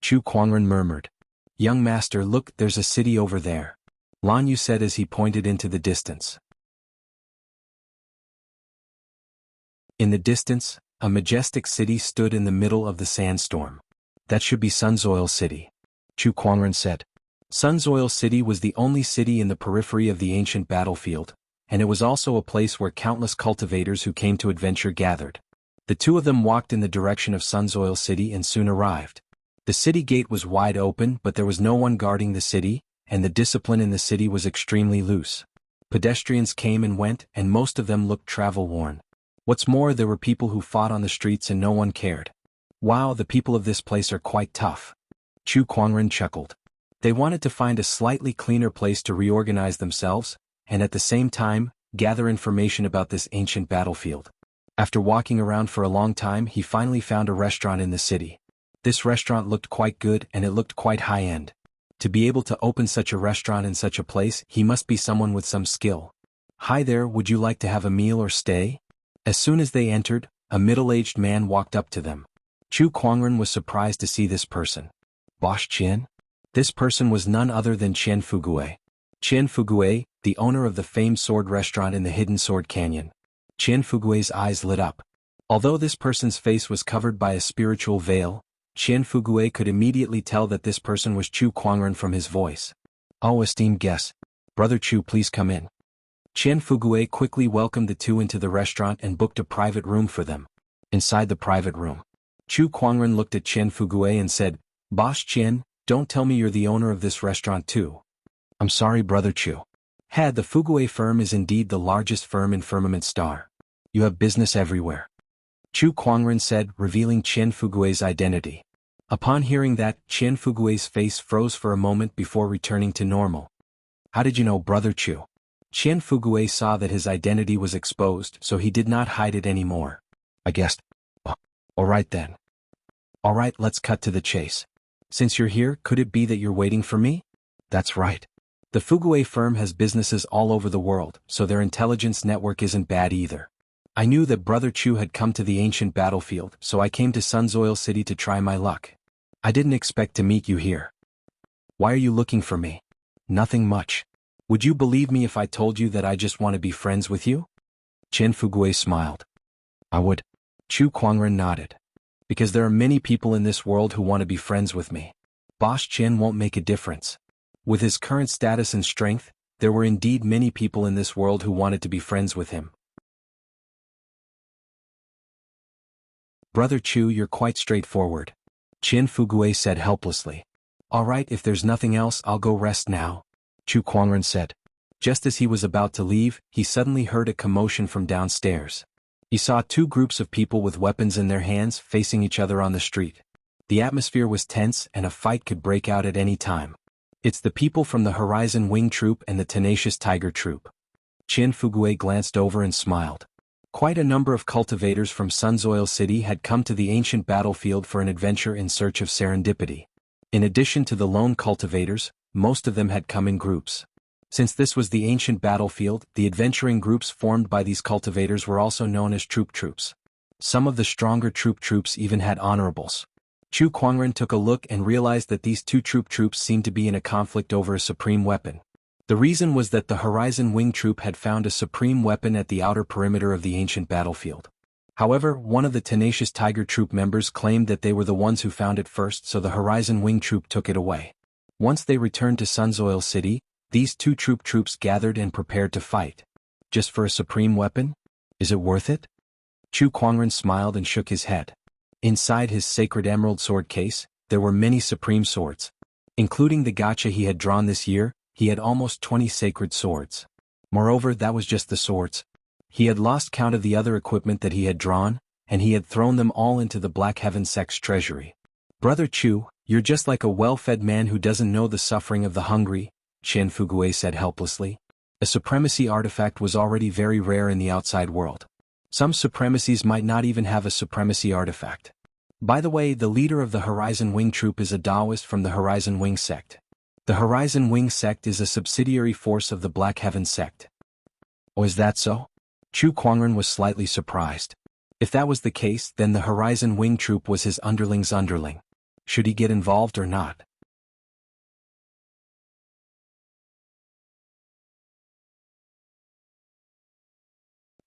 Chu Kuangren murmured. Young master, look, there's a city over there. Lan Yu said as he pointed into the distance. In the distance, a majestic city stood in the middle of the sandstorm. That should be Sunsoil City, Chu Kuangren said. Sunsoil City was the only city in the periphery of the ancient battlefield, and it was also a place where countless cultivators who came to adventure gathered. The two of them walked in the direction of Sunsoil City and soon arrived. The city gate was wide open, but there was no one guarding the city, and the discipline in the city was extremely loose. Pedestrians came and went, and most of them looked travel-worn. What's more, there were people who fought on the streets and no one cared. Wow, the people of this place are quite tough. Chu Kuangren chuckled. They wanted to find a slightly cleaner place to reorganize themselves, and at the same time, gather information about this ancient battlefield. After walking around for a long time, he finally found a restaurant in the city. This restaurant looked quite good and it looked quite high-end. To be able to open such a restaurant in such a place, he must be someone with some skill. Hi there, would you like to have a meal or stay? As soon as they entered, a middle-aged man walked up to them. Chu Kuangren was surprised to see this person. Boss Qian? This person was none other than Qian Fugue. Qian Fugue, the owner of the famed sword restaurant in the Hidden Sword Canyon. Qian Fugue's eyes lit up. Although this person's face was covered by a spiritual veil, Qian Fugue could immediately tell that this person was Chu Kuangren from his voice. Oh, esteemed guests. Brother Chu, please come in. Qian Fugue quickly welcomed the two into the restaurant and booked a private room for them. Inside the private room, Chu Kuangren looked at Qian Fugue and said, Boss Qian, don't tell me you're the owner of this restaurant too. I'm sorry, Brother Chu. The Fugue firm is indeed the largest firm in Firmament Star. You have business everywhere. Chu Kuangren said, revealing Qian Fugue's identity. Upon hearing that, Qian Fugue's face froze for a moment before returning to normal. How did you know, Brother Chu? Qian Fugue saw that his identity was exposed, so he did not hide it anymore. I guessed. Oh, alright then. Alright, let's cut to the chase. Since you're here, could it be that you're waiting for me? That's right. The Fugue firm has businesses all over the world, so their intelligence network isn't bad either. I knew that Brother Chu had come to the ancient battlefield, so I came to Sunsoil City to try my luck. I didn't expect to meet you here. Why are you looking for me? Nothing much. Would you believe me if I told you that I just want to be friends with you? Qian Fugue smiled. I would. Chu Kuangren nodded. Because there are many people in this world who want to be friends with me. Boss Qian won't make a difference. With his current status and strength, there were indeed many people in this world who wanted to be friends with him. Brother Chu, you're quite straightforward. Qian Fugue said helplessly. Alright, if there's nothing else, I'll go rest now. Chu Kuangren said. Just as he was about to leave, he suddenly heard a commotion from downstairs. He saw two groups of people with weapons in their hands facing each other on the street. The atmosphere was tense and a fight could break out at any time. It's the people from the Horizon Wing Troop and the Tenacious Tiger Troop. Qian Fugue glanced over and smiled. Quite a number of cultivators from Sunsoil City had come to the ancient battlefield for an adventure in search of serendipity. In addition to the lone cultivators, most of them had come in groups. Since this was the ancient battlefield, the adventuring groups formed by these cultivators were also known as troops. Some of the stronger troops even had honorables. Chu Kuangren took a look and realized that these two troops seemed to be in a conflict over a supreme weapon. The reason was that the Horizon Wing Troop had found a supreme weapon at the outer perimeter of the ancient battlefield. However, one of the Tenacious Tiger Troop members claimed that they were the ones who found it first, so the Horizon Wing Troop took it away. Once they returned to Sunsoil City, these two troops gathered and prepared to fight. Just for a supreme weapon? Is it worth it? Chu Kuangren smiled and shook his head. Inside his sacred emerald sword case, there were many supreme swords. Including the gacha he had drawn this year, he had almost 20 sacred swords. Moreover, that was just the swords. He had lost count of the other equipment that he had drawn, and he had thrown them all into the Black Heaven sect's treasury. Brother Chu, you're just like a well-fed man who doesn't know the suffering of the hungry, Qian Fugui said helplessly. A supremacy artifact was already very rare in the outside world. Some supremacies might not even have a supremacy artifact. By the way, the leader of the Horizon Wing Troop is a Taoist from the Horizon Wing sect. The Horizon Wing sect is a subsidiary force of the Black Heaven sect. Oh, is that so? Chu Kuangren was slightly surprised. If that was the case, then the Horizon Wing Troop was his underling's underling. Should he get involved or not?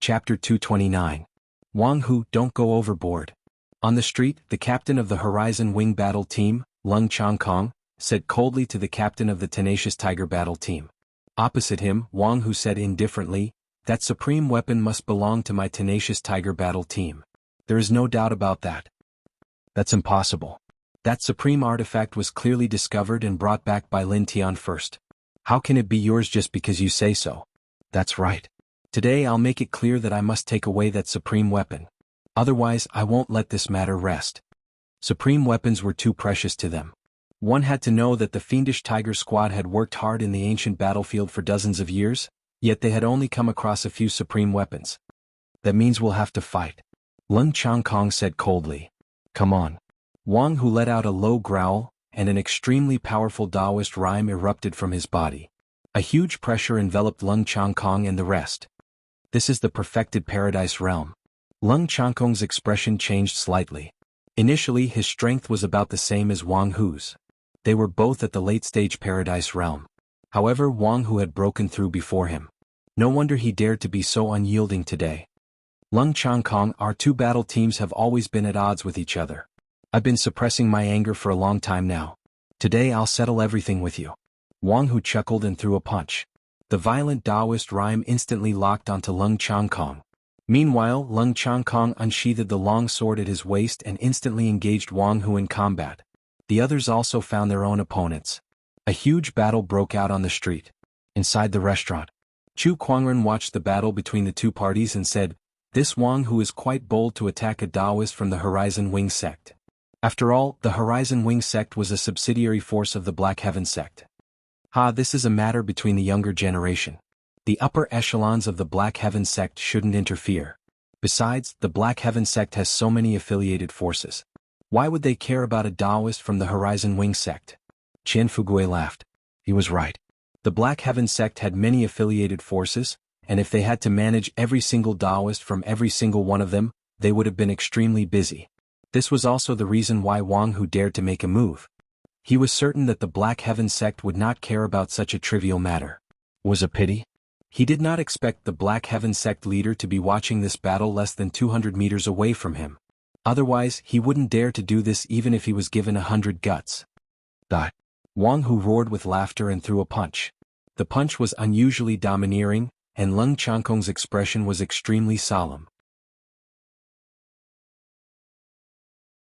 Chapter 229. Wang Hu, don't go overboard. On the street, the captain of the Horizon Wing Battle Team, Lung Changkong, said coldly to the captain of the Tenacious Tiger Battle Team. Opposite him, Wang Hu said indifferently, that supreme weapon must belong to my Tenacious Tiger Battle Team. There is no doubt about that. That's impossible. That supreme artifact was clearly discovered and brought back by Lin Tian first. How can it be yours just because you say so? That's right. Today I'll make it clear that I must take away that supreme weapon. Otherwise, I won't let this matter rest. Supreme weapons were too precious to them. One had to know that the fiendish Tiger Squad had worked hard in the ancient battlefield for dozens of years, yet they had only come across a few supreme weapons. That means we'll have to fight. Lung Changkong said coldly. Come on. Wang Hu let out a low growl, and an extremely powerful Taoist rhyme erupted from his body. A huge pressure enveloped Lung Changkong and the rest. This is the perfected paradise realm. Lung Changkong's expression changed slightly. Initially, his strength was about the same as Wang Hu's. They were both at the late-stage paradise realm. However, Wang Hu had broken through before him. No wonder he dared to be so unyielding today. Lung Changkong, our two battle teams have always been at odds with each other. I've been suppressing my anger for a long time now. Today I'll settle everything with you. Wang Hu chuckled and threw a punch. The violent Taoist rhyme instantly locked onto Lung Changkong. Meanwhile, Lung Changkong unsheathed the long sword at his waist and instantly engaged Wang Hu in combat. The others also found their own opponents. A huge battle broke out on the street. Inside the restaurant, Chu Kuangren watched the battle between the two parties and said, this Wang Hu is quite bold to attack a Taoist from the Horizon Wing sect. After all, the Horizon Wing sect was a subsidiary force of the Black Heaven sect. This is a matter between the younger generation. The upper echelons of the Black Heaven sect shouldn't interfere. Besides, the Black Heaven sect has so many affiliated forces. Why would they care about a Taoist from the Horizon Wing sect? Qian Fugui laughed. He was right. The Black Heaven sect had many affiliated forces, and if they had to manage every single Taoist from every single one of them, they would have been extremely busy. This was also the reason why Wang Hu dared to make a move. He was certain that the Black Heaven sect would not care about such a trivial matter. Was a pity? He did not expect the Black Heaven sect leader to be watching this battle less than 200 meters away from him. Otherwise, he wouldn't dare to do this even if he was given 100 guts. Wang Hu roared with laughter and threw a punch. The punch was unusually domineering, and Lung Changkong's expression was extremely solemn.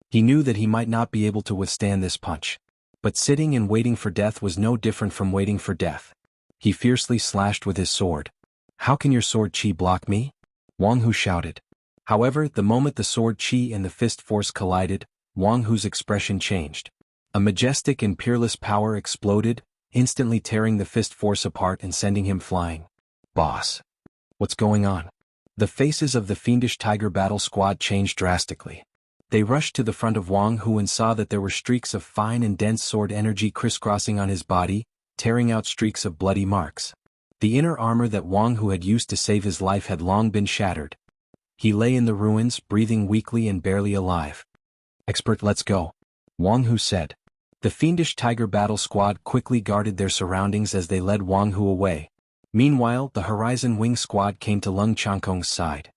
He knew that he might not be able to withstand this punch. But sitting and waiting for death was no different from waiting for death. He fiercely slashed with his sword. How can your sword chi block me? Wang Hu shouted. However, the moment the sword chi and the fist force collided, Wang Hu's expression changed. A majestic and peerless power exploded, instantly tearing the fist force apart and sending him flying. Boss. What's going on? The faces of the fiendish Tiger Battle Squad changed drastically. They rushed to the front of Wang Hu and saw that there were streaks of fine and dense sword energy crisscrossing on his body, tearing out streaks of bloody marks. The inner armor that Wang Hu had used to save his life had long been shattered. He lay in the ruins, breathing weakly and barely alive. "Expert, let's go," Wang Hu said. The fiendish Tiger Battle Squad quickly guarded their surroundings as they led Wang Hu away. Meanwhile, the Horizon Wing Squad came to Leng Changkong's side.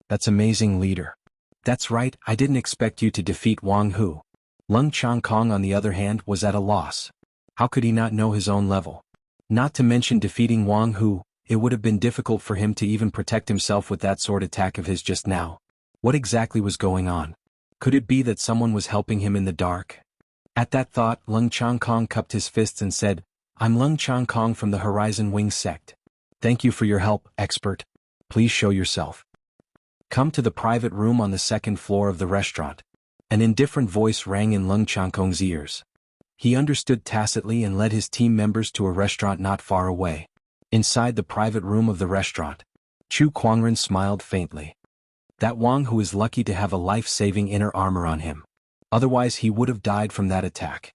"That's amazing, leader." "That's right, I didn't expect you to defeat Wang Hu." Leng Changkong, on the other hand, was at a loss. How could he not know his own level? Not to mention defeating Wang Hu, it would have been difficult for him to even protect himself with that sword attack of his just now. What exactly was going on? Could it be that someone was helping him in the dark? At that thought, Leng Changkong cupped his fists and said, "I'm Leng Changkong from the Horizon Wing sect. Thank you for your help, expert. Please show yourself. Come to the private room on the second floor of the restaurant." An indifferent voice rang in Leng Changkong's ears. He understood tacitly and led his team members to a restaurant not far away. Inside the private room of the restaurant, Chu Kuangren smiled faintly. That Wang Hu is lucky to have a life-saving inner armor on him. Otherwise he would have died from that attack.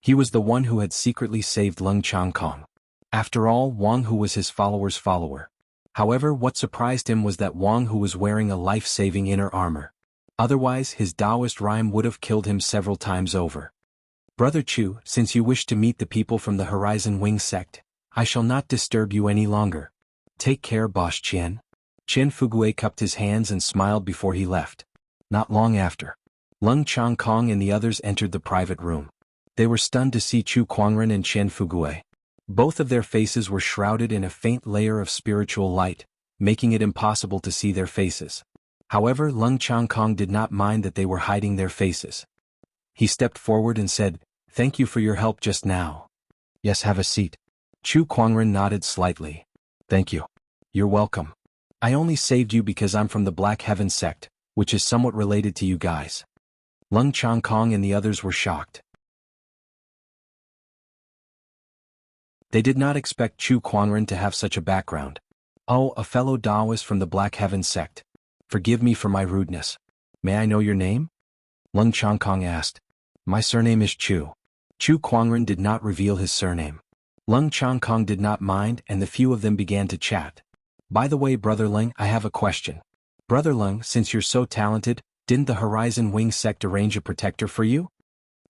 He was the one who had secretly saved Leng Changkong. After all, Wang Hu was his follower's follower. However, what surprised him was that Wang Hu was wearing a life-saving inner armor. Otherwise, his Taoist rhyme would have killed him several times over. "Brother Chu, since you wish to meet the people from the Horizon Wing sect, I shall not disturb you any longer. Take care, boss Qian." Qian Fugue cupped his hands and smiled before he left. Not long after, Leng Changkong and the others entered the private room. They were stunned to see Chu Kuangren and Qian Fugue. Both of their faces were shrouded in a faint layer of spiritual light, making it impossible to see their faces. However, Leng Changkong did not mind that they were hiding their faces. He stepped forward and said, "Thank you for your help just now." "Yes, have a seat." Chu Kuangren nodded slightly. "Thank you. You're welcome. I only saved you because I'm from the Black Heaven sect, which is somewhat related to you guys." Leng Changkong and the others were shocked. They did not expect Chu Kuangren to have such a background. "Oh, a fellow Taoist from the Black Heaven sect. Forgive me for my rudeness. May I know your name?" Leng Changkong asked. "My surname is Chu." Chu Kuangren did not reveal his surname. Leng Changkong did not mind, and the few of them began to chat. "By the way, Brother Leng, I have a question. Brother Leng, since you're so talented, didn't the Horizon Wing sect arrange a protector for you?"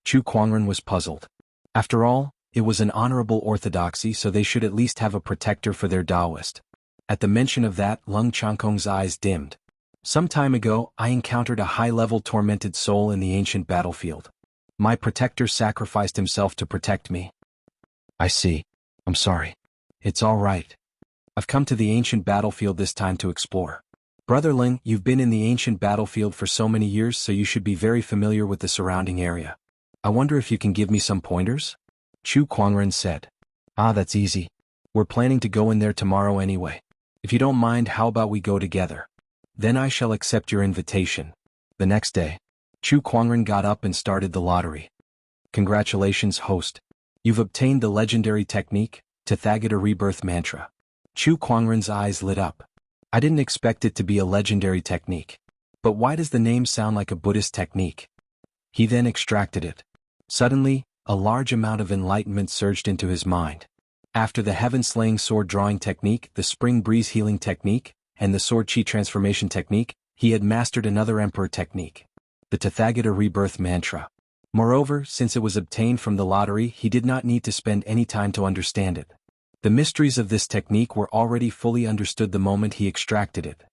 Chu Kuangren was puzzled. After all, it was an honorable orthodoxy, so they should at least have a protector for their Taoist. At the mention of that, Leng Changkong's eyes dimmed. "Some time ago, I encountered a high-level tormented soul in the ancient battlefield. My protector sacrificed himself to protect me." "I see. I'm sorry." "It's all right. I've come to the ancient battlefield this time to explore." "Brother Leng, you've been in the ancient battlefield for so many years, so you should be very familiar with the surrounding area. I wonder if you can give me some pointers?" Chu Kuangren said. "Ah, that's easy. We're planning to go in there tomorrow anyway. If you don't mind, how about we go together? Then I shall accept your invitation." The next day, Chu Kuangren got up and started the lottery. "Congratulations, host. You've obtained the legendary technique, Tathagata Rebirth Mantra." Chu Kuangren's eyes lit up. "I didn't expect it to be a legendary technique. But why does the name sound like a Buddhist technique?" He then extracted it. Suddenly, a large amount of enlightenment surged into his mind. After the heaven-slaying sword-drawing technique, the spring breeze healing technique, and the sword chi transformation technique, he had mastered another emperor technique, the Tathagata Rebirth Mantra. Moreover, since it was obtained from the lottery, he did not need to spend any time to understand it. The mysteries of this technique were already fully understood the moment he extracted it.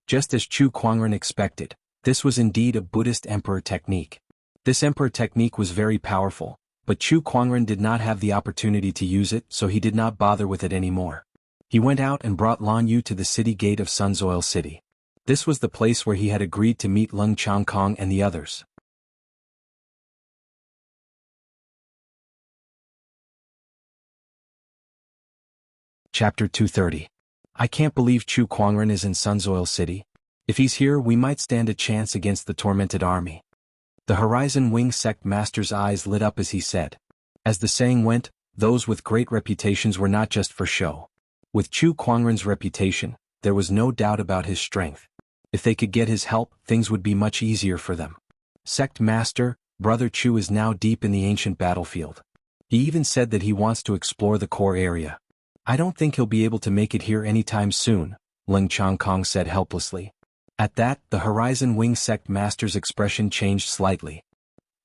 Just as Chu Kuangren expected, this was indeed a Buddhist emperor technique. This emperor technique was very powerful, but Chu Kuangren did not have the opportunity to use it, so he did not bother with it anymore. He went out and brought Lan Yu to the city gate of Sunsoil City. This was the place where he had agreed to meet Leng Changkong and the others. Chapter 230. I can't believe Chu Kuangren is in Sunsoil City. If he's here, we might stand a chance against the tormented army. The Horizon Wing sect master's eyes lit up as he said. As the saying went, those with great reputations were not just for show. With Chu Kuangren's reputation, there was no doubt about his strength. If they could get his help, things would be much easier for them. Sect Master, Brother Chu is now deep in the ancient battlefield. He even said that he wants to explore the core area. I don't think he'll be able to make it here anytime soon, Leng Changkong said helplessly. At that, the Horizon Wing Sect Master's expression changed slightly.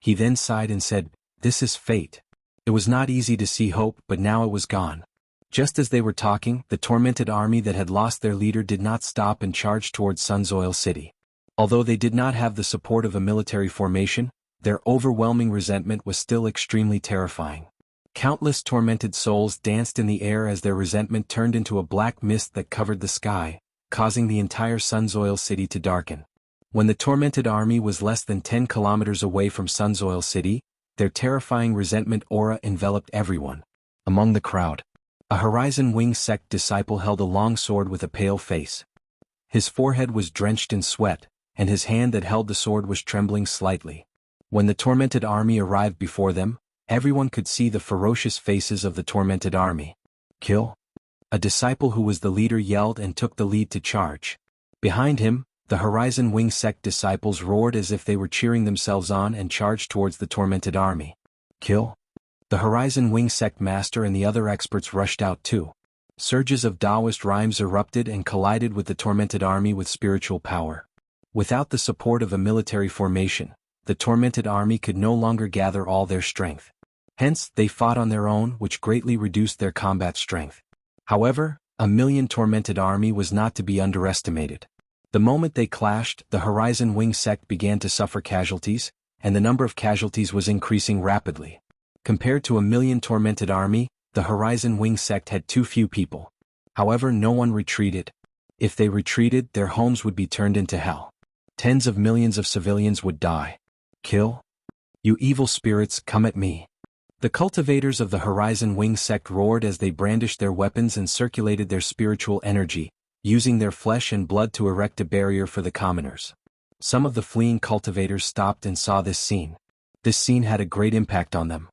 He then sighed and said, "This is fate." It was not easy to see hope, but now it was gone. Just as they were talking, the tormented army that had lost their leader did not stop and charged towards Sunsoil City. Although they did not have the support of a military formation, their overwhelming resentment was still extremely terrifying. Countless tormented souls danced in the air as their resentment turned into a black mist that covered the sky, causing the entire Sunsoil City to darken. When the tormented army was less than 10 kilometers away from Sunsoil City, their terrifying resentment aura enveloped everyone. Among the crowd, a Horizon Wing Sect disciple held a long sword with a pale face. His forehead was drenched in sweat, and his hand that held the sword was trembling slightly. When the tormented army arrived before them, everyone could see the ferocious faces of the tormented army. "Kill!" A disciple who was the leader yelled and took the lead to charge. Behind him, the Horizon Wing Sect disciples roared as if they were cheering themselves on and charged towards the tormented army. "Kill!" The Horizon Wing Sect Master and the other experts rushed out too. Surges of Taoist rhymes erupted and collided with the tormented army with spiritual power. Without the support of a military formation, the tormented army could no longer gather all their strength. Hence, they fought on their own, which greatly reduced their combat strength. However, a million tormented army was not to be underestimated. The moment they clashed, the Horizon Wing Sect began to suffer casualties, and the number of casualties was increasing rapidly. Compared to a million tormented army, the Horizon Wing Sect had too few people. However, no one retreated. If they retreated, their homes would be turned into hell. Tens of millions of civilians would die. "Kill! You evil spirits, come at me!" The cultivators of the Horizon Wing Sect roared as they brandished their weapons and circulated their spiritual energy, using their flesh and blood to erect a barrier for the commoners. Some of the fleeing cultivators stopped and saw this scene. This scene had a great impact on them.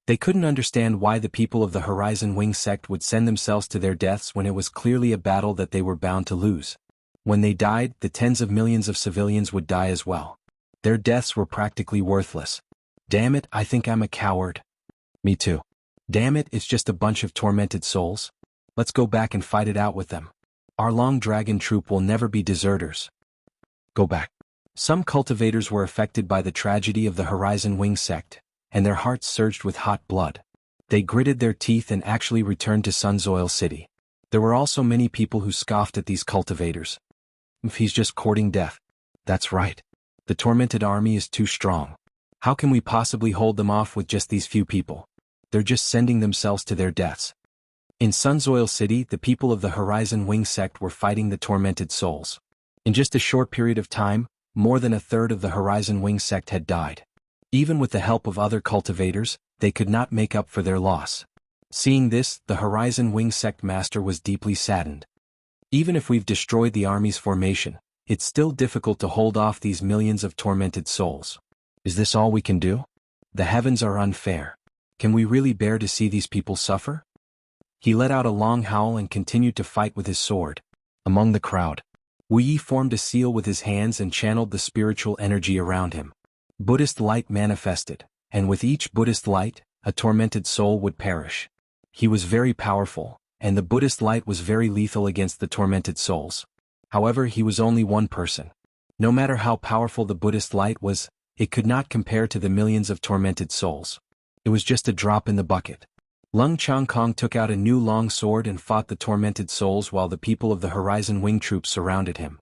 They couldn't understand why the people of the Horizon Wing Sect would send themselves to their deaths when it was clearly a battle that they were bound to lose. When they died, the tens of millions of civilians would die as well. Their deaths were practically worthless. "Damn it, I think I'm a coward." "Me too." "Damn it, it's just a bunch of tormented souls. Let's go back and fight it out with them. Our Long Dragon troop will never be deserters." "Go back." Some cultivators were affected by the tragedy of the Horizon Wing Sect, and their hearts surged with hot blood. They gritted their teeth and actually returned to Sunsoil City. There were also many people who scoffed at these cultivators. "If he's just courting death." "That's right. The tormented army is too strong. How can we possibly hold them off with just these few people? They're just sending themselves to their deaths." In Sunsoil City, the people of the Horizon Wing Sect were fighting the tormented souls. In just a short period of time, more than a third of the Horizon Wing Sect had died. Even with the help of other cultivators, they could not make up for their loss. Seeing this, the Horizon Wing Sect Master was deeply saddened. "Even if we've destroyed the army's formation, it's still difficult to hold off these millions of tormented souls. Is this all we can do? The heavens are unfair. Can we really bear to see these people suffer?" He let out a long howl and continued to fight with his sword. Among the crowd, Wuyi formed a seal with his hands and channeled the spiritual energy around him. Buddhist light manifested, and with each Buddhist light, a tormented soul would perish. He was very powerful, and the Buddhist light was very lethal against the tormented souls. However, he was only one person. No matter how powerful the Buddhist light was, it could not compare to the millions of tormented souls. It was just a drop in the bucket. Leng Changkong took out a new long sword and fought the tormented souls while the people of the Horizon Wing troops surrounded him.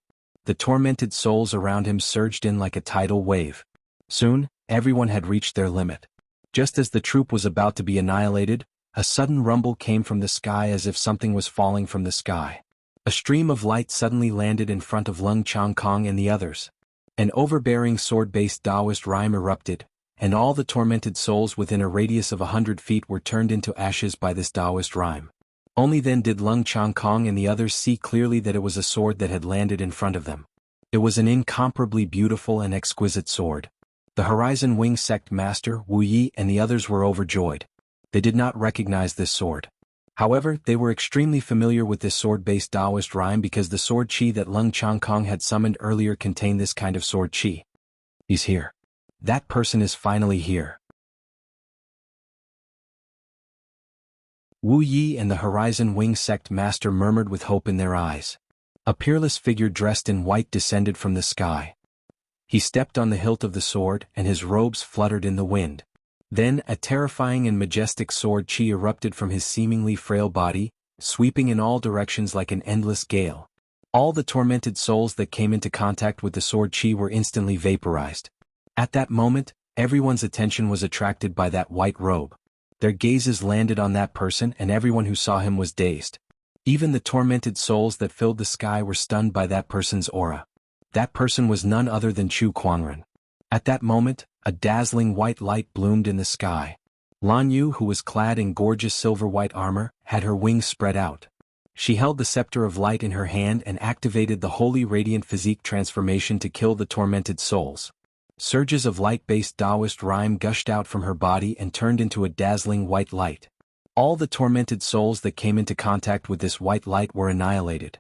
The tormented souls around him surged in like a tidal wave. Soon, everyone had reached their limit. Just as the troop was about to be annihilated, a sudden rumble came from the sky as if something was falling from the sky. A stream of light suddenly landed in front of Leng Changkong and the others. An overbearing sword-based Taoist rhyme erupted, and all the tormented souls within a radius of 100 feet were turned into ashes by this Taoist rhyme. Only then did Leng Changkong and the others see clearly that it was a sword that had landed in front of them. It was an incomparably beautiful and exquisite sword. The Horizon Wing Sect Master, Wuyi, and the others were overjoyed. They did not recognize this sword. However, they were extremely familiar with this sword-based Taoist rhyme because the sword chi that Lung Changkong had summoned earlier contained this kind of sword chi. He's here. That person is finally here. Wu Yi and the Horizon Wing sect master murmured with hope in their eyes. A peerless figure dressed in white descended from the sky. He stepped on the hilt of the sword and his robes fluttered in the wind. Then a terrifying and majestic sword chi erupted from his seemingly frail body, sweeping in all directions like an endless gale. All the tormented souls that came into contact with the sword chi were instantly vaporized. At that moment, everyone's attention was attracted by that white robe. Their gazes landed on that person and everyone who saw him was dazed. Even the tormented souls that filled the sky were stunned by that person's aura. That person was none other than Chu Kuangren. At that moment, a dazzling white light bloomed in the sky. Lan Yu, who was clad in gorgeous silver-white armor, had her wings spread out. She held the scepter of light in her hand and activated the holy radiant physique transformation to kill the tormented souls. Surges of light-based Taoist rhyme gushed out from her body and turned into a dazzling white light. All the tormented souls that came into contact with this white light were annihilated.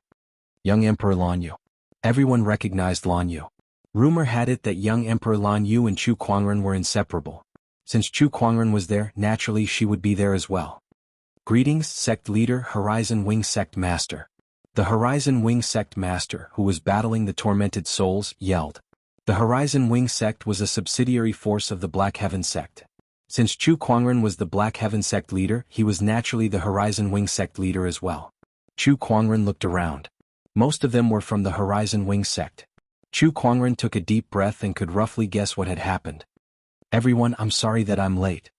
Young Emperor Lan Yu. Everyone recognized Lan Yu. Rumor had it that young Emperor Lan Yu and Chu Kuangren were inseparable. Since Chu Kuangren was there, naturally she would be there as well. Greetings, Sect Leader Horizon Wing Sect Master. The Horizon Wing Sect Master, who was battling the tormented souls, yelled. The Horizon Wing Sect was a subsidiary force of the Black Heaven Sect. Since Chu Kuangren was the Black Heaven Sect leader, he was naturally the Horizon Wing Sect leader as well. Chu Kuangren looked around. Most of them were from the Horizon Wing Sect. Chu Kuangren took a deep breath and could roughly guess what had happened. Everyone, I'm sorry that I'm late.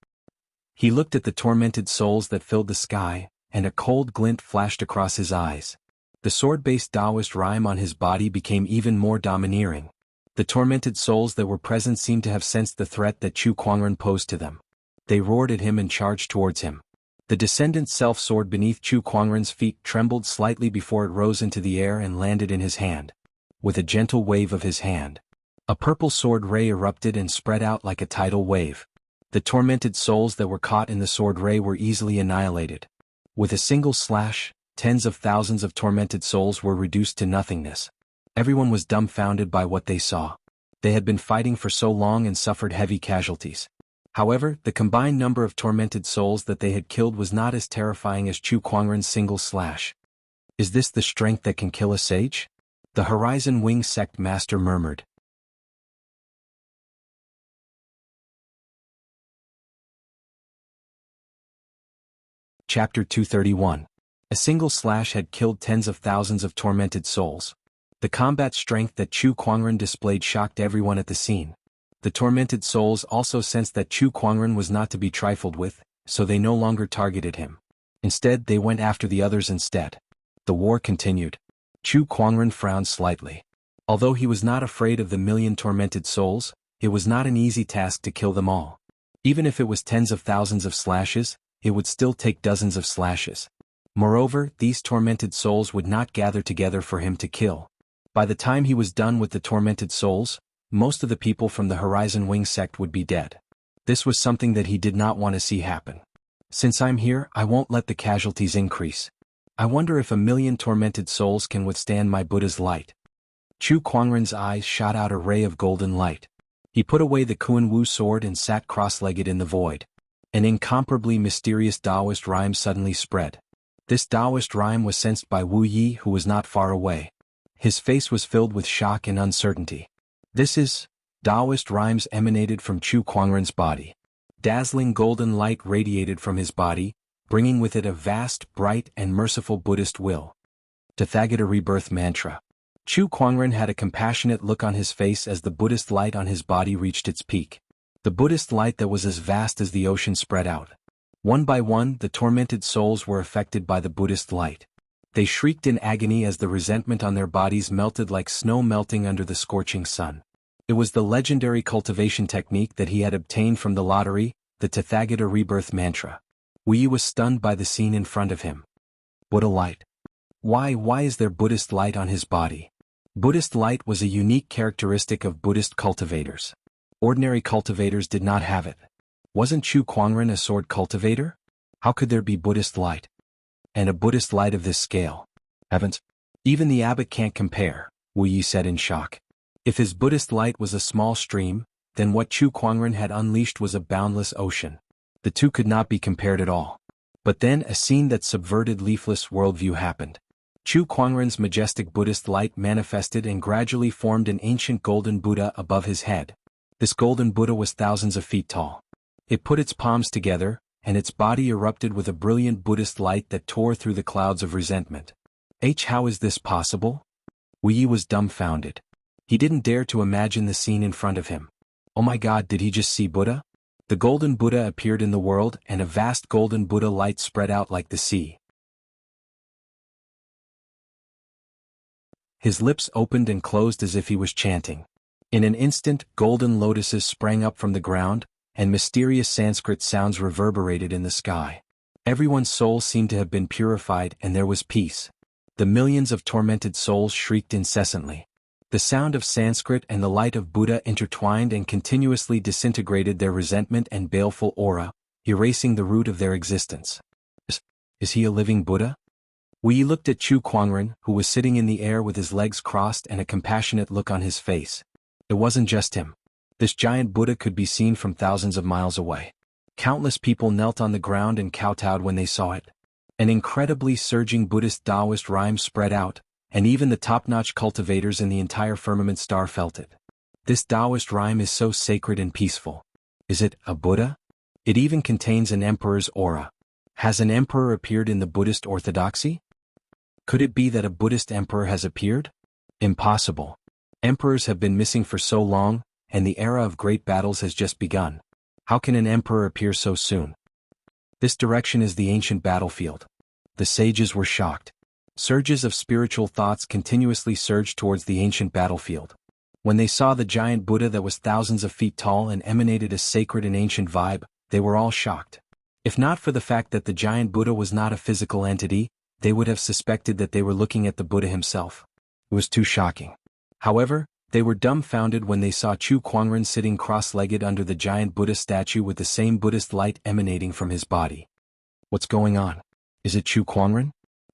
He looked at the tormented souls that filled the sky, and a cold glint flashed across his eyes. The sword-based Taoist rhyme on his body became even more domineering. The tormented souls that were present seemed to have sensed the threat that Chu Kuangren posed to them. They roared at him and charged towards him. The descendant self-sword beneath Chu Kuangren's feet trembled slightly before it rose into the air and landed in his hand. With a gentle wave of his hand, a purple sword ray erupted and spread out like a tidal wave. The tormented souls that were caught in the sword ray were easily annihilated. With a single slash, tens of thousands of tormented souls were reduced to nothingness. Everyone was dumbfounded by what they saw. They had been fighting for so long and suffered heavy casualties. However, the combined number of tormented souls that they had killed was not as terrifying as Chu Kuangren's single slash. Is this the strength that can kill a sage? The Horizon Wing Sect Master murmured. Chapter 231. A single slash had killed tens of thousands of tormented souls. The combat strength that Chu Kuangren displayed shocked everyone at the scene. The tormented souls also sensed that Chu Kuangren was not to be trifled with, so they no longer targeted him. Instead, they went after the others instead. The war continued. Chu Kuangren frowned slightly. Although he was not afraid of the million tormented souls, it was not an easy task to kill them all. Even if it was tens of thousands of slashes, it would still take dozens of slashes. Moreover, these tormented souls would not gather together for him to kill. By the time he was done with the tormented souls, most of the people from the Horizon Wing sect would be dead. This was something that he did not want to see happen. Since I'm here, I won't let the casualties increase. I wonder if a million tormented souls can withstand my Buddha's light. Chu Kuangren's eyes shot out a ray of golden light. He put away the Kuan Wu sword and sat cross-legged in the void. An incomparably mysterious Taoist rhyme suddenly spread. This Taoist rhyme was sensed by Wu Yi, who was not far away. His face was filled with shock and uncertainty. Taoist rhymes emanated from Chu Kuangren's body. Dazzling golden light radiated from his body, bringing with it a vast, bright, and merciful Buddhist will. Tathagata Rebirth Mantra. Chu Kuangren had a compassionate look on his face as the Buddhist light on his body reached its peak. The Buddhist light that was as vast as the ocean spread out. One by one, the tormented souls were affected by the Buddhist light. They shrieked in agony as the resentment on their bodies melted like snow melting under the scorching sun. It was the legendary cultivation technique that he had obtained from the lottery, the Tathagata Rebirth Mantra. Wu Yi was stunned by the scene in front of him. Buddha light. Why is there Buddhist light on his body? Buddhist light was a unique characteristic of Buddhist cultivators. Ordinary cultivators did not have it. Wasn't Chu Kuangren a sword cultivator? How could there be Buddhist light? and a Buddhist light of this scale. Heavens! Even the abbot can't compare, Wuyi said in shock. If his Buddhist light was a small stream, then what Chu Kuangren had unleashed was a boundless ocean. The two could not be compared at all. But then a scene that subverted Leafless' worldview happened. Chu Kuangren's majestic Buddhist light manifested and gradually formed an ancient golden Buddha above his head. This golden Buddha was thousands of feet tall. It put its palms together, and its body erupted with a brilliant Buddhist light that tore through the clouds of resentment. How is this possible? Wuyi was dumbfounded. He didn't dare to imagine the scene in front of him. Oh my God, did he just see Buddha? The golden Buddha appeared in the world and a vast golden Buddha light spread out like the sea. His lips opened and closed as if he was chanting. In an instant, golden lotuses sprang up from the ground, and mysterious Sanskrit sounds reverberated in the sky. Everyone's soul seemed to have been purified and there was peace. The millions of tormented souls shrieked incessantly. The sound of Sanskrit and the light of Buddha intertwined and continuously disintegrated their resentment and baleful aura, erasing the root of their existence. Is he a living Buddha? Wuyi looked at Chu Kuangren, who was sitting in the air with his legs crossed and a compassionate look on his face. It wasn't just him. This giant Buddha could be seen from thousands of miles away. Countless people knelt on the ground and kowtowed when they saw it. An incredibly surging Buddhist Taoist rhyme spread out, and even the top-notch cultivators in the entire firmament star felt it. This Taoist rhyme is so sacred and peaceful. Is it a Buddha? It even contains an emperor's aura. Has an emperor appeared in the Buddhist orthodoxy? Could it be that a Buddhist emperor has appeared? Impossible. Emperors have been missing for so long, and the era of great battles has just begun. How can an emperor appear so soon? This direction is the ancient battlefield. The sages were shocked. Surges of spiritual thoughts continuously surged towards the ancient battlefield. When they saw the giant Buddha that was thousands of feet tall and emanated a sacred and ancient vibe, they were all shocked. If not for the fact that the giant Buddha was not a physical entity, they would have suspected that they were looking at the Buddha himself. It was too shocking. However, they were dumbfounded when they saw Chu Kuangren sitting cross-legged under the giant Buddha statue with the same Buddhist light emanating from his body. What's going on? Is it Chu Kuangren?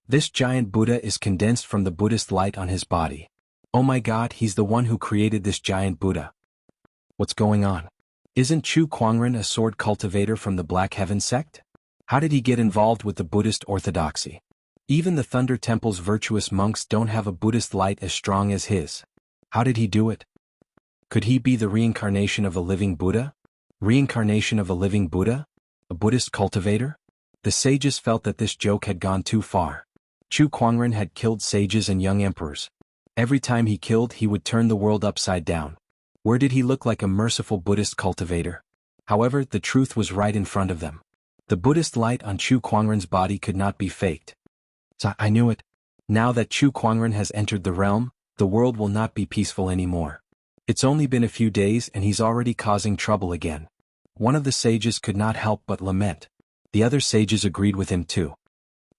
This giant Buddha is condensed from the Buddhist light on his body. Oh my God, he's the one who created this giant Buddha. What's going on? Isn't Chu Kuangren a sword cultivator from the Black Heaven sect? How did he get involved with the Buddhist orthodoxy? Even the Thunder Temple's virtuous monks don't have a Buddhist light as strong as his. How did he do it? Could he be the reincarnation of a living Buddha? Reincarnation of a living Buddha? A Buddhist cultivator? The sages felt that this joke had gone too far. Chu Kuangren had killed sages and young emperors. Every time he killed, he would turn the world upside down. Where did he look like a merciful Buddhist cultivator? However, the truth was right in front of them. The Buddhist light on Chu Kuangren's body could not be faked. So I knew it. Now that Chu Kuangren has entered the realm, the world will not be peaceful anymore. It's only been a few days and he's already causing trouble again. One of the sages could not help but lament. The other sages agreed with him too.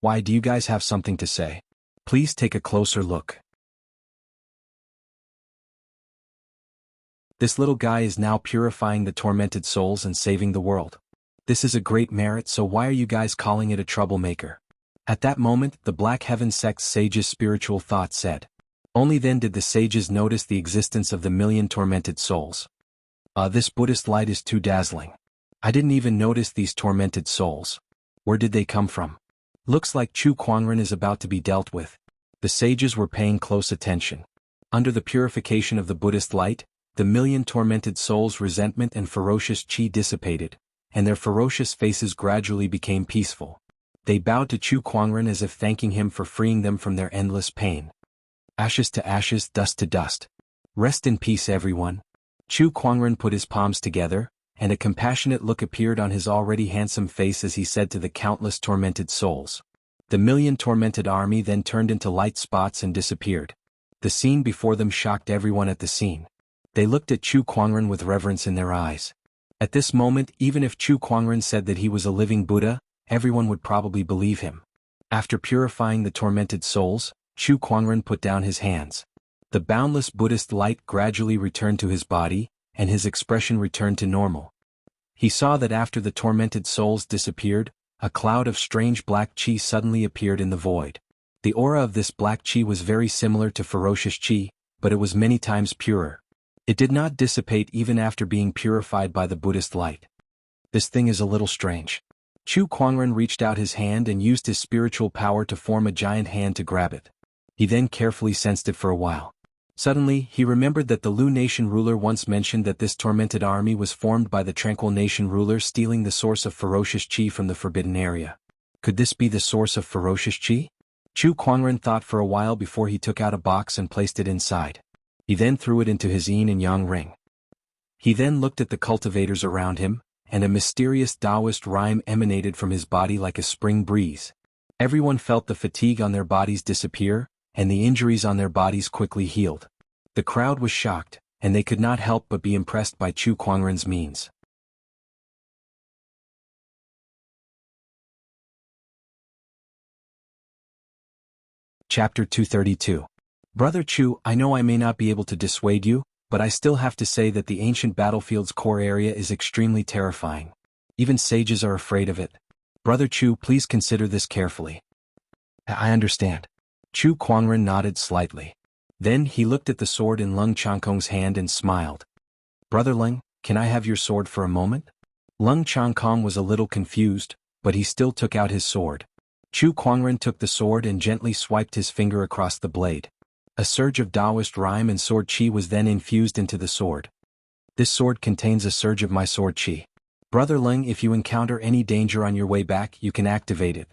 Why, do you guys have something to say? Please take a closer look. This little guy is now purifying the tormented souls and saving the world. This is a great merit, so why are you guys calling it a troublemaker? At that moment, the Black Heaven sect's sage's spiritual thought said. Only then did the sages notice the existence of the million tormented souls. This Buddhist light is too dazzling. I didn't even notice these tormented souls. Where did they come from? Looks like Chu Kuangren is about to be dealt with. The sages were paying close attention. Under the purification of the Buddhist light, the million tormented souls' resentment and ferocious chi dissipated, and their ferocious faces gradually became peaceful. They bowed to Chu Kuangren as if thanking him for freeing them from their endless pain. Ashes to ashes, dust to dust. Rest in peace, everyone. Chu Kuangren put his palms together, and a compassionate look appeared on his already handsome face as he said to the countless tormented souls. The million tormented army then turned into light spots and disappeared. The scene before them shocked everyone at the scene. They looked at Chu Kuangren with reverence in their eyes. At this moment, even if Chu Kuangren said that he was a living Buddha, everyone would probably believe him. After purifying the tormented souls, Chu Kuangren put down his hands. The boundless Buddhist light gradually returned to his body, and his expression returned to normal. He saw that after the tormented souls disappeared, a cloud of strange black chi suddenly appeared in the void. The aura of this black chi was very similar to ferocious chi, but it was many times purer. It did not dissipate even after being purified by the Buddhist light. This thing is a little strange. Chu Kuangren reached out his hand and used his spiritual power to form a giant hand to grab it. He then carefully sensed it for a while. Suddenly, he remembered that the Lu Nation ruler once mentioned that this tormented army was formed by the Tranquil Nation ruler stealing the source of ferocious chi from the forbidden area. Could this be the source of ferocious chi? Chu Kuangren thought for a while before he took out a box and placed it inside. He then threw it into his yin and yang ring. He then looked at the cultivators around him, and a mysterious Taoist rhyme emanated from his body like a spring breeze. Everyone felt the fatigue on their bodies disappear, and the injuries on their bodies quickly healed. The crowd was shocked, and they could not help but be impressed by Chu Kuangren's means. Chapter 232. Brother Chu, I know I may not be able to dissuade you, but I still have to say that the ancient battlefield's core area is extremely terrifying. Even sages are afraid of it. Brother Chu, please consider this carefully. I understand. Chu Kuangren nodded slightly. Then he looked at the sword in Lung Changkong's hand and smiled. Brother Lung, can I have your sword for a moment? Lung Changkong was a little confused, but he still took out his sword. Chu Kuangren took the sword and gently swiped his finger across the blade. A surge of Taoist rhyme and sword chi was then infused into the sword. This sword contains a surge of my sword chi. Brother Lung, if you encounter any danger on your way back, you can activate it.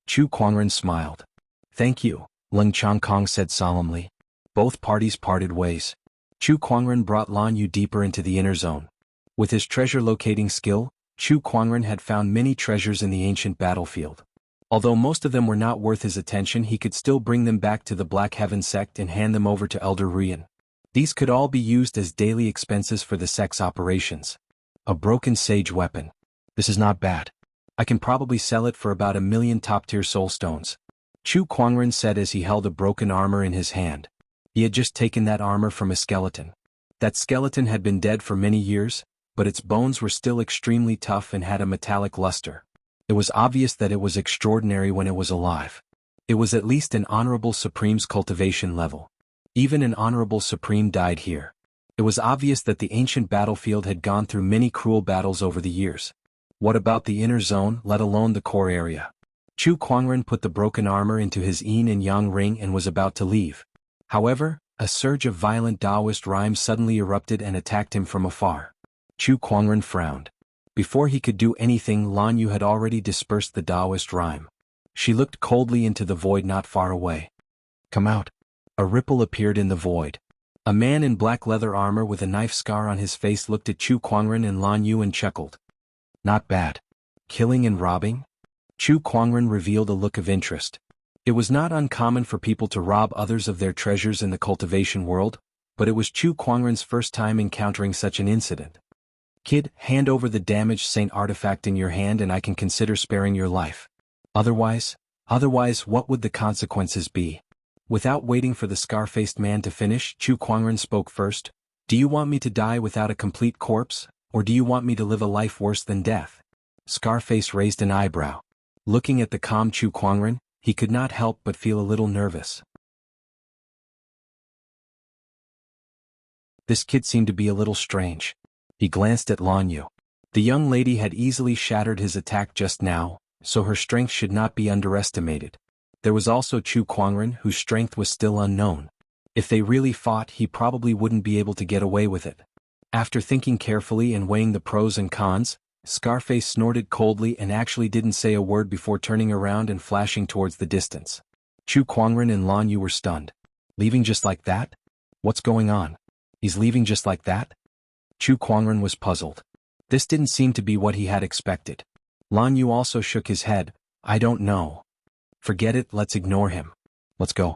Chu Kuangren smiled. Thank you, Lung Changkong said solemnly. Both parties parted ways. Chu Kuangren brought Lan Yu deeper into the inner zone. With his treasure-locating skill, Chu Kuangren had found many treasures in the ancient battlefield. Although most of them were not worth his attention, he could still bring them back to the Black Heaven sect and hand them over to Elder Ruyan. These could all be used as daily expenses for the sect's operations. A broken sage weapon. This is not bad. I can probably sell it for about 1,000,000 top-tier soul stones. Chu Kuangren said as he held a broken armor in his hand. He had just taken that armor from a skeleton. That skeleton had been dead for many years, but its bones were still extremely tough and had a metallic luster. It was obvious that it was extraordinary when it was alive. It was at least an Honorable Supreme's cultivation level. Even an Honorable Supreme died here. It was obvious that the ancient battlefield had gone through many cruel battles over the years. What about the inner zone, let alone the core area? Chu Kuangren put the broken armor into his yin and yang ring and was about to leave. However, a surge of violent Taoist rhyme suddenly erupted and attacked him from afar. Chu Kuangren frowned. Before he could do anything, Lan Yu had already dispersed the Taoist rhyme. She looked coldly into the void not far away. Come out. A ripple appeared in the void. A man in black leather armor with a knife scar on his face looked at Chu Kuangren and Lan Yu and chuckled. Not bad. Killing and robbing? Chu Kuangren revealed a look of interest. It was not uncommon for people to rob others of their treasures in the cultivation world, but it was Chu Kuangren's first time encountering such an incident. Kid, hand over the damaged saint artifact in your hand and I can consider sparing your life. Otherwise, what would the consequences be? Without waiting for the scar-faced man to finish, Chu Kuangren spoke first. Do you want me to die without a complete corpse, or do you want me to live a life worse than death? Scarface raised an eyebrow. Looking at the calm Chu Kuangren, he could not help but feel a little nervous. This kid seemed to be a little strange. He glanced at Lan Yu. The young lady had easily shattered his attack just now, so her strength should not be underestimated. There was also Chu Kuangren, whose strength was still unknown. If they really fought, he probably wouldn't be able to get away with it. After thinking carefully and weighing the pros and cons, Scarface snorted coldly and actually didn't say a word before turning around and flashing towards the distance. Chu Kuangren and Lan Yu were stunned. Leaving just like that? What's going on? He's leaving just like that? Chu Kuangren was puzzled. This didn't seem to be what he had expected. Lan Yu also shook his head. I don't know. Forget it, let's ignore him. Let's go.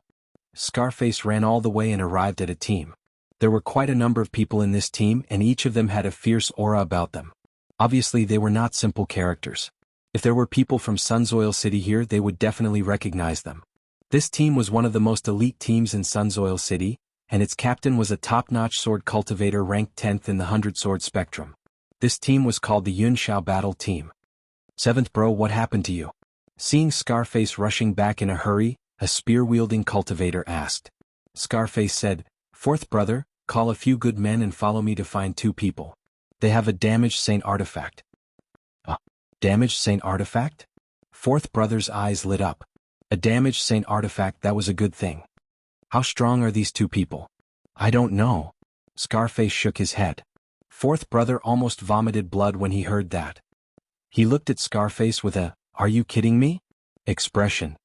Scarface ran all the way and arrived at a team. There were quite a number of people in this team and each of them had a fierce aura about them. Obviously they were not simple characters. If there were people from Sunsoil City here, they would definitely recognize them. This team was one of the most elite teams in Sunsoil City, and its captain was a top-notch sword cultivator ranked 10th in the 100-sword spectrum. This team was called the Yunxiao Battle Team. Seventh bro, what happened to you? Seeing Scarface rushing back in a hurry, a spear-wielding cultivator asked. Scarface said, Fourth brother, call a few good men and follow me to find two people. They have a damaged saint artifact. A damaged saint artifact? Fourth brother's eyes lit up. A damaged saint artifact, that was a good thing. How strong are these two people? I don't know. Scarface shook his head. Fourth brother almost vomited blood when he heard that. He looked at Scarface with a, "Are you kidding me?" expression.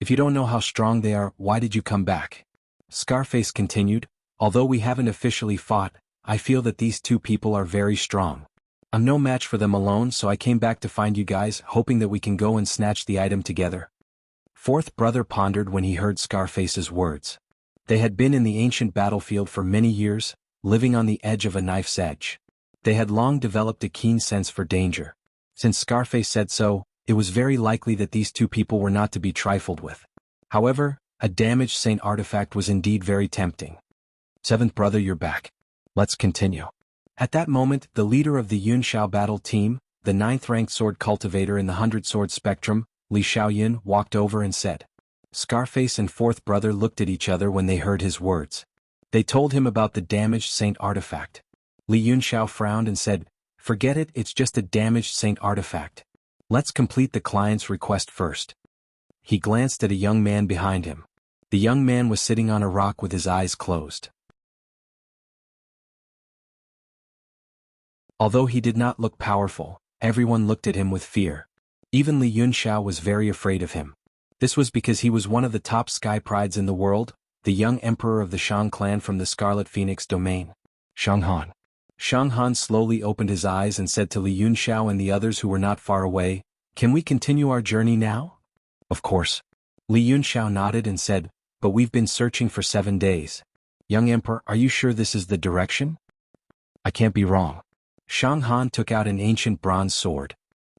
If you don't know how strong they are, why did you come back? Scarface continued, although we haven't officially fought, I feel that these two people are very strong. I'm no match for them alone, so I came back to find you guys, hoping that we can go and snatch the item together. Fourth brother pondered when he heard Scarface's words. They had been in the ancient battlefield for many years, living on the edge of a knife's edge. They had long developed a keen sense for danger. Since Scarface said so, it was very likely that these two people were not to be trifled with. However, a damaged saint artifact was indeed very tempting. Seventh brother, you're back. Let's continue. At that moment, the leader of the Yunxiao battle team, the 9th-ranked sword cultivator in the 100-sword spectrum, Li Xiaoyan, walked over and said. Scarface and fourth brother looked at each other when they heard his words. They told him about the damaged saint artifact. Li Yunxiao frowned and said, Forget it, it's just a damaged saint artifact. Let's complete the client's request first. He glanced at a young man behind him. The young man was sitting on a rock with his eyes closed. Although he did not look powerful, everyone looked at him with fear. Even Li Yunxiao was very afraid of him. This was because he was one of the top sky prides in the world, the young emperor of the Shang clan from the Scarlet Phoenix domain. Shang Han. Shang Han slowly opened his eyes and said to Li Yunxiao and the others who were not far away, Can we continue our journey now? Of course. Li Yunxiao nodded and said, But we've been searching for 7 days. Young Emperor, are you sure this is the direction? I can't be wrong. Shang Han took out an ancient bronze sword.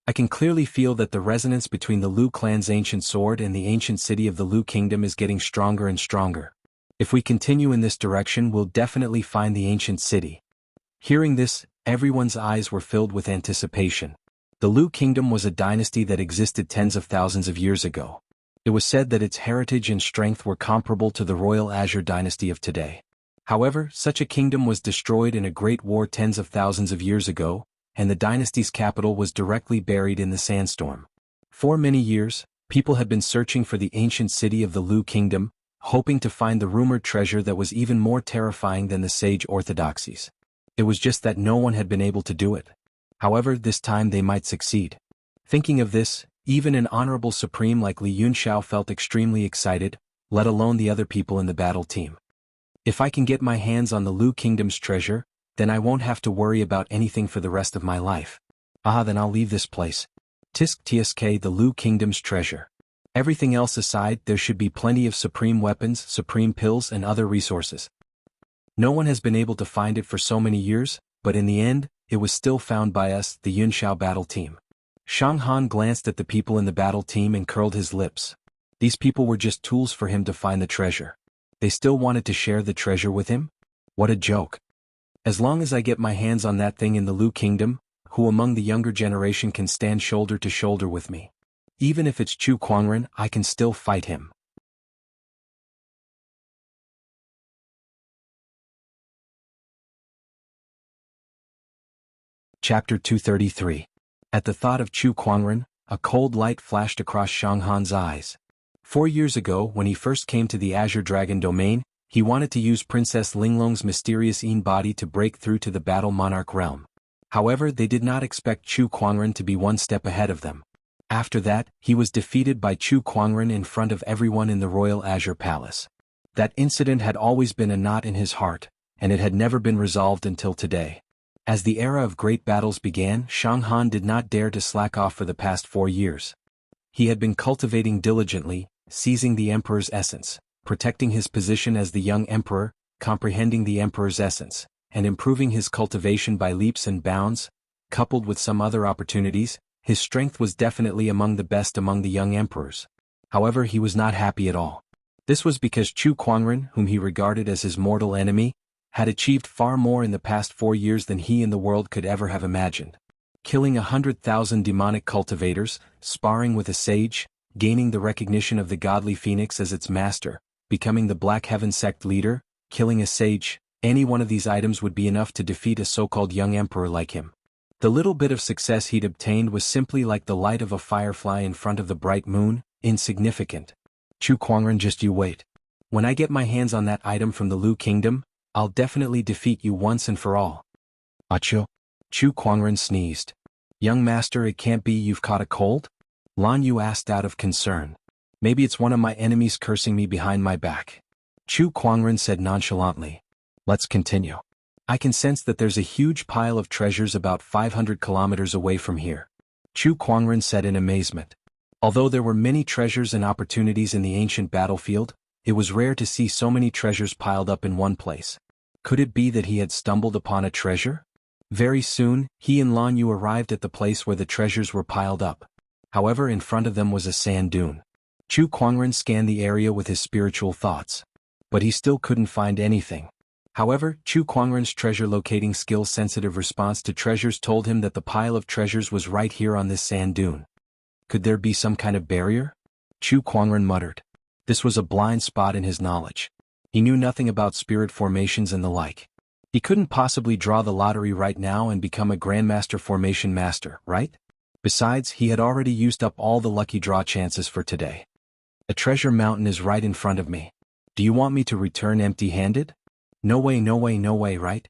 I can clearly feel that the resonance between the Lu clan's ancient sword and the ancient city of the Lu kingdom is getting stronger and stronger. If we continue in this direction, we'll definitely find the ancient city. Hearing this, everyone's eyes were filled with anticipation. The Lu kingdom was a dynasty that existed tens of thousands of years ago. It was said that its heritage and strength were comparable to the royal Azure dynasty of today. However, such a kingdom was destroyed in a great war tens of thousands of years ago, and the dynasty's capital was directly buried in the sandstorm. For many years, people had been searching for the ancient city of the Lu kingdom, hoping to find the rumored treasure that was even more terrifying than the sage orthodoxies. It was just that no one had been able to do it. However, this time they might succeed. Thinking of this, even an honorable supreme like Li Yunxiao felt extremely excited, let alone the other people in the battle team. If I can get my hands on the Lu kingdom's treasure, then I won't have to worry about anything for the rest of my life. Then I'll leave this place. Tsk, the Lu kingdom's treasure. Everything else aside, there should be plenty of supreme weapons, supreme pills and other resources. No one has been able to find it for so many years, but in the end, it was still found by us, the Yunxiao battle team. Shang Han glanced at the people in the battle team and curled his lips. These people were just tools for him to find the treasure. They still wanted to share the treasure with him? What a joke. As long as I get my hands on that thing in the Lu kingdom, who among the younger generation can stand shoulder to shoulder with me? Even if it's Chu Kuangren, I can still fight him. Chapter 233. At the thought of Chu Kuangren, a cold light flashed across Shang Han's eyes. 4 years ago, when he first came to the Azure Dragon domain, he wanted to use Princess Linglong's mysterious Yin body to break through to the Battle Monarch realm. However, they did not expect Chu Kuangren to be one step ahead of them. After that, he was defeated by Chu Kuangren in front of everyone in the Royal Azure Palace. That incident had always been a knot in his heart, and it had never been resolved until today. As the era of great battles began, Shang Han did not dare to slack off for the past 4 years. He had been cultivating diligently, seizing the Emperor's essence, protecting his position as the young Emperor, comprehending the Emperor's essence, and improving his cultivation by leaps and bounds. Coupled with some other opportunities, his strength was definitely among the best among the young emperors. However, he was not happy at all. This was because Chu Kuangren, whom he regarded as his mortal enemy, had achieved far more in the past 4 years than he in the world could ever have imagined. killing 100,000 demonic cultivators, sparring with a sage, gaining the recognition of the godly phoenix as its master, becoming the Black Heaven sect leader, killing a sage. Any one of these items would be enough to defeat a so-called young emperor like him. The little bit of success he'd obtained was simply like the light of a firefly in front of the bright moon, insignificant. Chu Kuangren, just you wait. When I get my hands on that item from the Lu Kingdom, I'll definitely defeat you once and for all. Acho? Chu Kuangren sneezed. Young master, it can't be you've caught a cold? Lan Yu asked out of concern. Maybe it's one of my enemies cursing me behind my back. Chu Kuangren said nonchalantly. Let's continue. I can sense that there's a huge pile of treasures about 500 kilometers away from here. Chu Kuangren said in amazement. Although there were many treasures and opportunities in the ancient battlefield, it was rare to see so many treasures piled up in one place. Could it be that he had stumbled upon a treasure? Very soon, he and Lan Yu arrived at the place where the treasures were piled up. However, in front of them was a sand dune. Chu Kuangren scanned the area with his spiritual thoughts. But he still couldn't find anything. However, Chu Kuangren's treasure-locating skill's sensitive response to treasures told him that the pile of treasures was right here on this sand dune. Could there be some kind of barrier? Chu Kuangren muttered. This was a blind spot in his knowledge. He knew nothing about spirit formations and the like. He couldn't possibly draw the lottery right now and become a Grandmaster Formation Master, right? Besides, he had already used up all the lucky draw chances for today. A treasure mountain is right in front of me. Do you want me to return empty-handed? No way, no way, no way, right?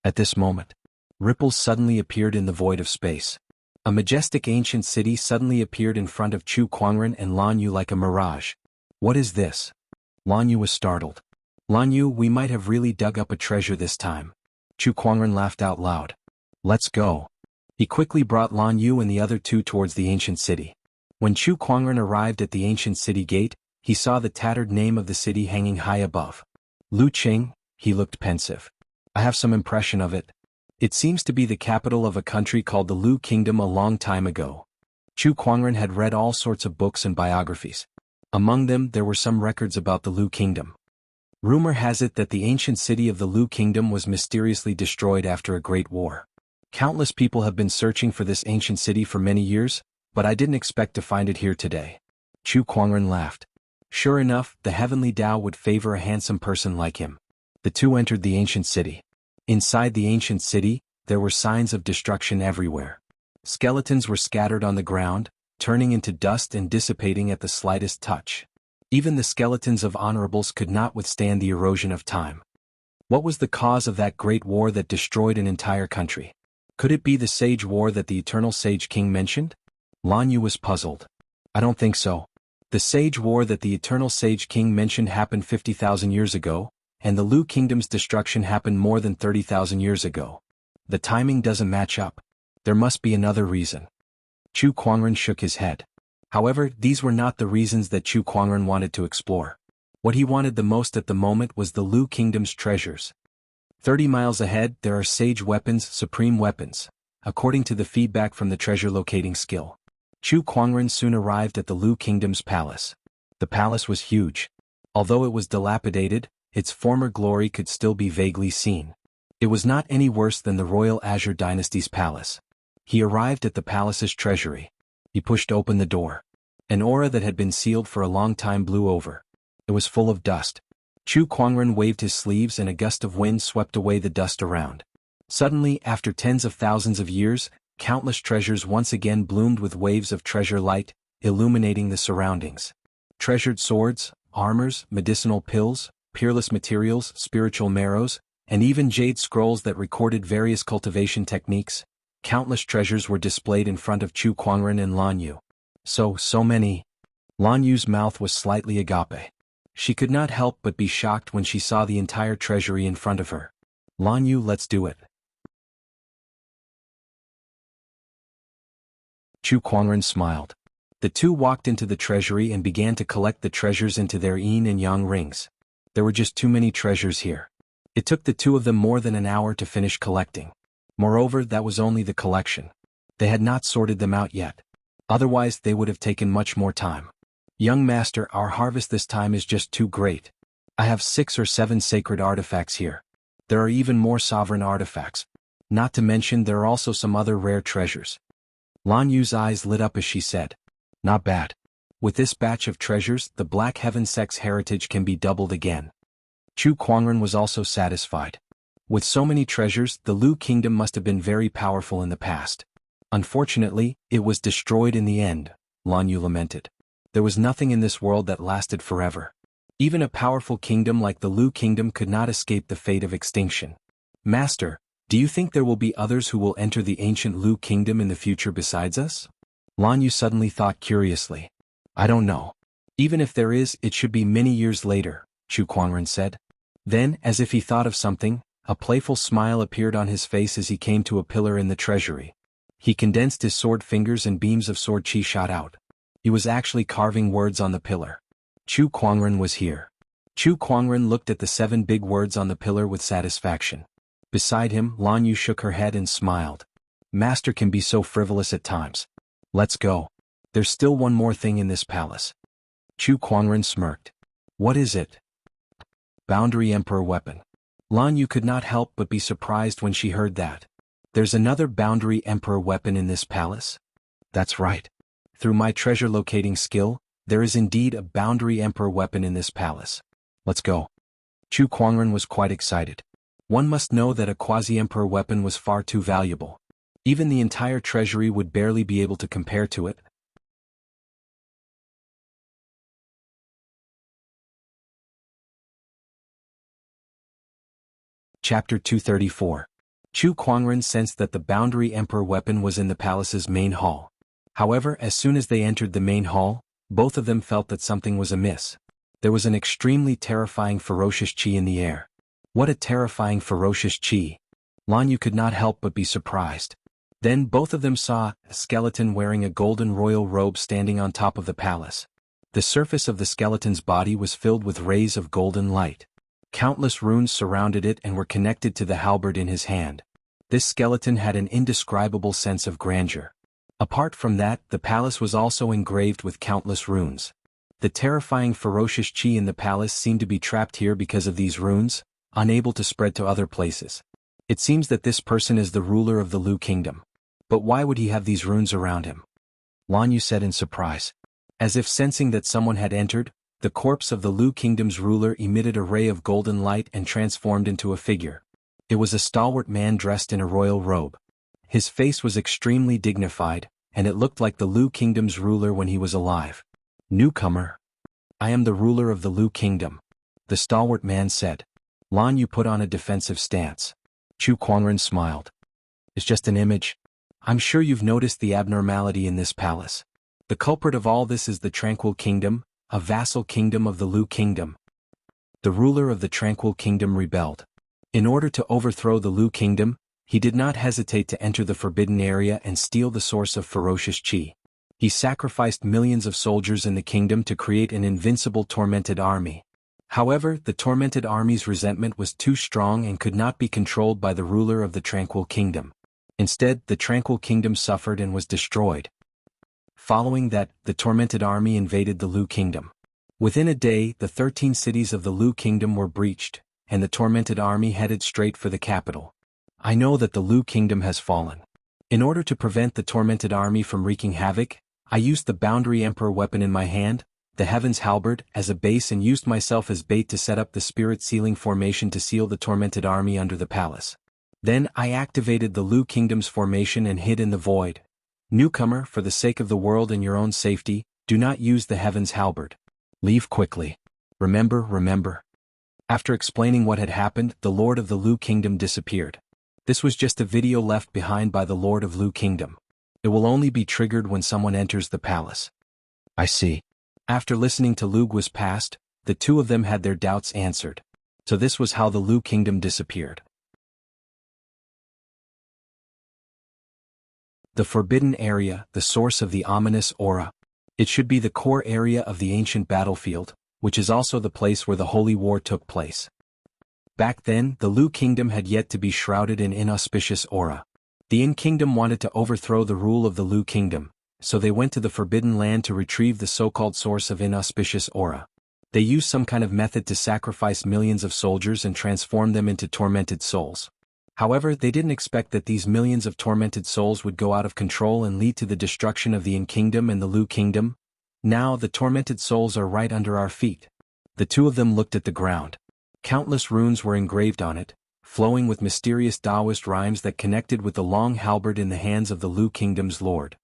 At this moment, ripples suddenly appeared in the void of space. A majestic ancient city suddenly appeared in front of Chu Kuangren and Lan Yu like a mirage. What is this? Lan Yu was startled. Lan Yu, we might have really dug up a treasure this time. Chu Kuangren laughed out loud. Let's go. He quickly brought Lan Yu and the other two towards the ancient city. When Chu Kuangren arrived at the ancient city gate, he saw the tattered name of the city hanging high above. Lu Qing, he looked pensive. I have some impression of it. It seems to be the capital of a country called the Lu Kingdom a long time ago. Chu Kuangren had read all sorts of books and biographies. Among them there were some records about the Lu Kingdom. Rumor has it that the ancient city of the Lu Kingdom was mysteriously destroyed after a great war. Countless people have been searching for this ancient city for many years, but I didn't expect to find it here today. Chu Kuangren laughed. Sure enough, the heavenly Tao would favor a handsome person like him. The two entered the ancient city. Inside the ancient city, there were signs of destruction everywhere. Skeletons were scattered on the ground, turning into dust and dissipating at the slightest touch. Even the skeletons of honorables could not withstand the erosion of time. What was the cause of that great war that destroyed an entire country? Could it be the Sage War that the Eternal Sage King mentioned? Lan Yu was puzzled. I don't think so. The Sage War that the Eternal Sage King mentioned happened 50,000 years ago, and the Lu Kingdom's destruction happened more than 30,000 years ago. The timing doesn't match up. There must be another reason. Chu Kuangren shook his head. However, these were not the reasons that Chu Kuangren wanted to explore. What he wanted the most at the moment was the Lu Kingdom's treasures. 30 miles ahead, there are sage weapons, supreme weapons, according to the feedback from the treasure locating skill. Chu Kuangren soon arrived at the Lu Kingdom's palace. The palace was huge. Although it was dilapidated, its former glory could still be vaguely seen. It was not any worse than the royal Azure dynasty's palace. He arrived at the palace's treasury. He pushed open the door. An aura that had been sealed for a long time blew over. It was full of dust. Chu Kuangren waved his sleeves and a gust of wind swept away the dust around. Suddenly, after tens of thousands of years, countless treasures once again bloomed with waves of treasure light, illuminating the surroundings. Treasured swords, armors, medicinal pills, peerless materials, spiritual marrows, and even jade scrolls that recorded various cultivation techniques. Countless treasures were displayed in front of Chu Kuangren and Lan Yu. So many. Lan Yu's mouth was slightly agape. She could not help but be shocked when she saw the entire treasury in front of her. Lan Yu, let's do it. Chu Kuangren smiled. The two walked into the treasury and began to collect the treasures into their yin and yang rings. There were just too many treasures here. It took the two of them more than an hour to finish collecting. Moreover, that was only the collection. They had not sorted them out yet. Otherwise, they would have taken much more time. Young master, our harvest this time is just too great. I have 6 or 7 sacred artifacts here. There are even more sovereign artifacts. Not to mention there are also some other rare treasures. Lan Yu's eyes lit up as she said, "Not bad. With this batch of treasures, the Black Heaven sect's heritage can be doubled again." Chu Kuangren was also satisfied. With so many treasures, the Lu Kingdom must have been very powerful in the past. Unfortunately, it was destroyed in the end, Lan Yu lamented. There was nothing in this world that lasted forever. Even a powerful kingdom like the Lu Kingdom could not escape the fate of extinction. Master, do you think there will be others who will enter the ancient Lu Kingdom in the future besides us? Lan Yu suddenly thought curiously. I don't know. Even if there is, it should be many years later, Chu Kuangren said. Then, as if he thought of something, a playful smile appeared on his face as he came to a pillar in the treasury. He condensed his sword fingers and beams of sword chi shot out. He was actually carving words on the pillar. Chu Kuangren was here. Chu Kuangren looked at the 7 big words on the pillar with satisfaction. Beside him, Lan Yu shook her head and smiled. Master can be so frivolous at times. Let's go. There's still one more thing in this palace. Chu Kuangren smirked. What is it? Boundary Emperor weapon. Lan Yu could not help but be surprised when she heard that. There's another Boundary Emperor weapon in this palace? That's right. Through my treasure locating skill, there is indeed a Boundary Emperor weapon in this palace. Let's go. Chu Kuangren was quite excited. One must know that a quasi-emperor weapon was far too valuable. Even the entire treasury would barely be able to compare to it. Chapter 234. Chu Kuangren sensed that the Boundary Emperor weapon was in the palace's main hall. However, as soon as they entered the main hall, both of them felt that something was amiss. There was an extremely terrifying ferocious chi in the air. What a terrifying ferocious chi! Lan Yu could not help but be surprised. Then both of them saw a skeleton wearing a golden royal robe standing on top of the palace. The surface of the skeleton's body was filled with rays of golden light. Countless runes surrounded it and were connected to the halberd in his hand. This skeleton had an indescribable sense of grandeur. Apart from that, the palace was also engraved with countless runes. The terrifying ferocious chi in the palace seemed to be trapped here because of these runes, unable to spread to other places. It seems that this person is the ruler of the Lu Kingdom. But why would he have these runes around him? Lan Yu said in surprise. As if sensing that someone had entered, the corpse of the Lu Kingdom's ruler emitted a ray of golden light and transformed into a figure. It was a stalwart man dressed in a royal robe. His face was extremely dignified, and it looked like the Lu Kingdom's ruler when he was alive. Newcomer. I am the ruler of the Lu Kingdom, the stalwart man said. Lan Yu put on a defensive stance. Chu Kuangren smiled. It's just an image. I'm sure you've noticed the abnormality in this palace. The culprit of all this is the Tranquil Kingdom, a vassal kingdom of the Lu Kingdom. The ruler of the Tranquil Kingdom rebelled. In order to overthrow the Lu Kingdom, he did not hesitate to enter the forbidden area and steal the source of ferocious chi. He sacrificed millions of soldiers in the kingdom to create an invincible tormented army. However, the tormented army's resentment was too strong and could not be controlled by the ruler of the Tranquil Kingdom. Instead, the Tranquil Kingdom suffered and was destroyed. Following that, the tormented army invaded the Lu Kingdom. Within a day, the 13 cities of the Lu Kingdom were breached, and the tormented army headed straight for the capital. I know that the Lu Kingdom has fallen. In order to prevent the tormented army from wreaking havoc, I used the Boundary Emperor weapon in my hand, the Heaven's Halberd, as a base and used myself as bait to set up the Spirit Sealing Formation to seal the tormented army under the palace. Then I activated the Lu Kingdom's formation and hid in the void. Newcomer, for the sake of the world and your own safety, do not use the Heaven's Halberd. Leave quickly. Remember. After explaining what had happened, the Lord of the Lu Kingdom disappeared. This was just a video left behind by the Lord of Lu Kingdom. It will only be triggered when someone enters the palace. I see. After listening to Lu Guo's past, the two of them had their doubts answered. So this was how the Lu Kingdom disappeared. The Forbidden Area, the source of the ominous aura. It should be the core area of the ancient battlefield, which is also the place where the Holy War took place. Back then, the Lu Kingdom had yet to be shrouded in inauspicious aura. The In Kingdom wanted to overthrow the rule of the Lu Kingdom, so they went to the Forbidden Land to retrieve the so-called source of inauspicious aura. They used some kind of method to sacrifice millions of soldiers and transform them into tormented souls. However, they didn't expect that these millions of tormented souls would go out of control and lead to the destruction of the Yin Kingdom and the Lu Kingdom. Now the tormented souls are right under our feet. The two of them looked at the ground. Countless runes were engraved on it, flowing with mysterious Taoist rhymes that connected with the long halberd in the hands of the Lu Kingdom's lord.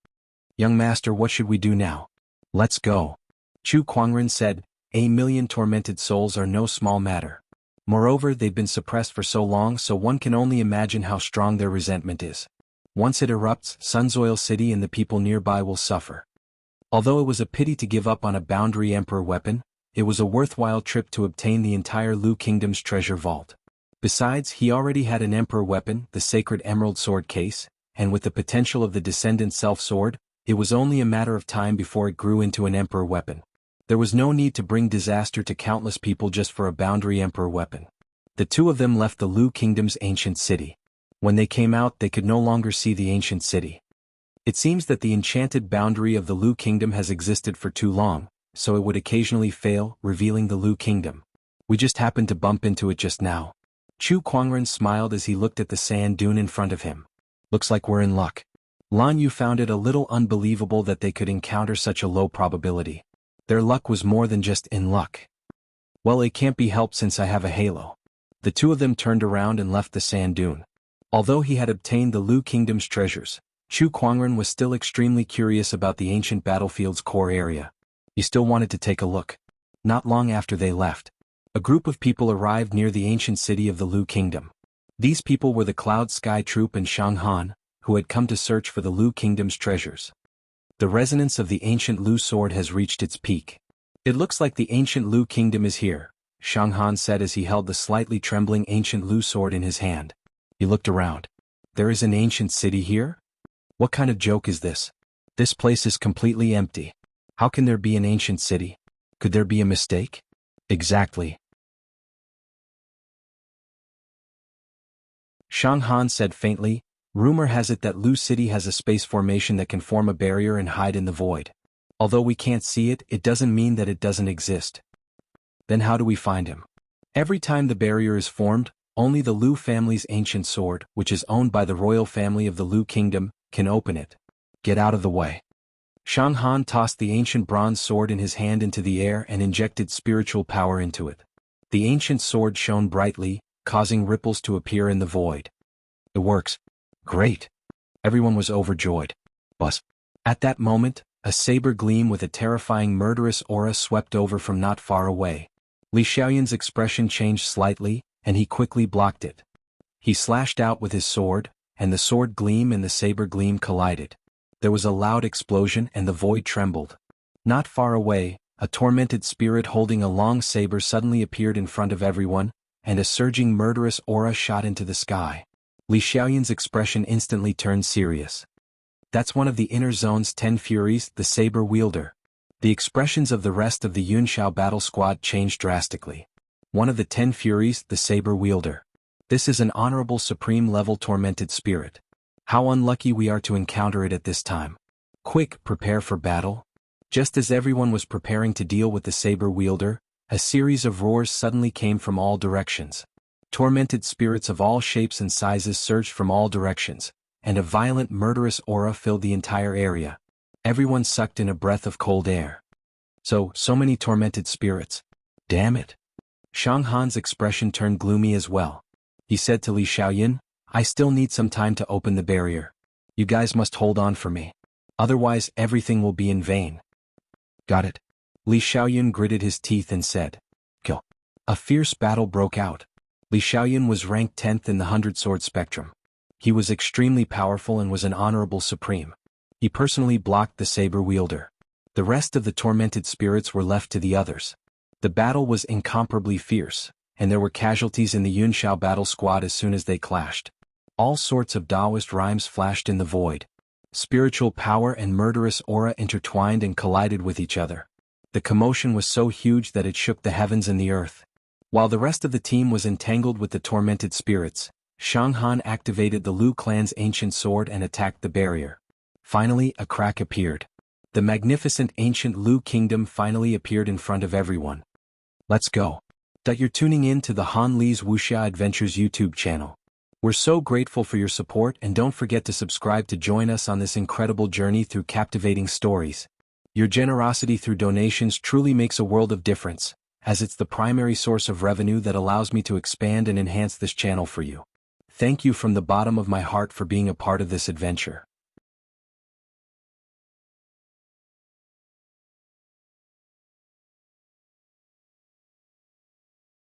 "Young master, what should we do now?" "Let's go," Chu Kuangren said. "A million tormented souls are no small matter. Moreover, they've been suppressed for so long, so one can only imagine how strong their resentment is. Once it erupts, Sunsoil City and the people nearby will suffer." Although it was a pity to give up on a boundary emperor weapon, it was a worthwhile trip to obtain the entire Lu Kingdom's treasure vault. Besides, he already had an emperor weapon, the sacred emerald sword case, and with the potential of the descendant self-sword, it was only a matter of time before it grew into an emperor weapon. There was no need to bring disaster to countless people just for a boundary emperor weapon. The two of them left the Lu Kingdom's ancient city. When they came out, they could no longer see the ancient city. It seems that the enchanted boundary of the Lu Kingdom has existed for too long, so it would occasionally fail, revealing the Lu Kingdom. "We just happened to bump into it just now." Chu Kuangren smiled as he looked at the sand dune in front of him. "Looks like we're in luck." Lan Yu found it a little unbelievable that they could encounter such a low probability. Their luck was more than just in luck. "Well, it can't be helped since I have a halo." The two of them turned around and left the sand dune. Although he had obtained the Lu Kingdom's treasures, Chu Kuangren was still extremely curious about the ancient battlefield's core area. He still wanted to take a look. Not long after they left, a group of people arrived near the ancient city of the Lu Kingdom. These people were the Cloud Sky Troop and Shang Han, who had come to search for the Lu Kingdom's treasures. "The resonance of the ancient Lu sword has reached its peak. It looks like the ancient Lu Kingdom is here," Shang Han said as he held the slightly trembling ancient Lu sword in his hand. He looked around. "There is an ancient city here? What kind of joke is this? This place is completely empty. How can there be an ancient city? Could there be a mistake?" "Exactly," Shang Han said faintly. "Rumor has it that Lu City has a space formation that can form a barrier and hide in the void. Although we can't see it, it doesn't mean that it doesn't exist." "Then how do we find him?" "Every time the barrier is formed, only the Lu family's ancient sword, which is owned by the royal family of the Lu Kingdom, can open it." "Get out of the way." Shang Han tossed the ancient bronze sword in his hand into the air and injected spiritual power into it. The ancient sword shone brightly, causing ripples to appear in the void. "It works. Great." Everyone was overjoyed. Buzz. At that moment, a saber gleam with a terrifying murderous aura swept over from not far away. Li Xiaoyan's expression changed slightly, and he quickly blocked it. He slashed out with his sword, and the sword gleam and the saber gleam collided. There was a loud explosion and the void trembled. Not far away, a tormented spirit holding a long saber suddenly appeared in front of everyone, and a surging murderous aura shot into the sky. Li Xiaoyan's expression instantly turned serious. "That's one of the inner zone's 10 Furies, the saber wielder." The expressions of the rest of the Yunxiao battle squad changed drastically. "One of the 10 Furies, the saber wielder. This is an honorable supreme level tormented spirit. How unlucky we are to encounter it at this time. Quick, prepare for battle." Just as everyone was preparing to deal with the saber wielder, a series of roars suddenly came from all directions. Tormented spirits of all shapes and sizes surged from all directions, and a violent murderous aura filled the entire area. Everyone sucked in a breath of cold air. So many tormented spirits. Damn it. Shang Han's expression turned gloomy as well. He said to Li Xiaoyan, "I still need some time to open the barrier. You guys must hold on for me. Otherwise everything will be in vain." "Got it." Li Xiaoyan gritted his teeth and said, "Kill." A fierce battle broke out. Li Xiaoyan was ranked 10th in the 100-sword spectrum. He was extremely powerful and was an honorable supreme. He personally blocked the saber wielder. The rest of the tormented spirits were left to the others. The battle was incomparably fierce, and there were casualties in the Yunxiao battle squad as soon as they clashed. All sorts of Taoist rhymes flashed in the void. Spiritual power and murderous aura intertwined and collided with each other. The commotion was so huge that it shook the heavens and the earth. While the rest of the team was entangled with the tormented spirits, Shang Han activated the Lu clan's ancient sword and attacked the barrier. Finally, a crack appeared. The magnificent ancient Lu kingdom finally appeared in front of everyone. Let's go. You're tuning in to the Han Li's Wuxia Adventures YouTube channel. We're so grateful for your support, and don't forget to subscribe to join us on this incredible journey through captivating stories. Your generosity through donations truly makes a world of difference, as it's the primary source of revenue that allows me to expand and enhance this channel for you. Thank you from the bottom of my heart for being a part of this adventure.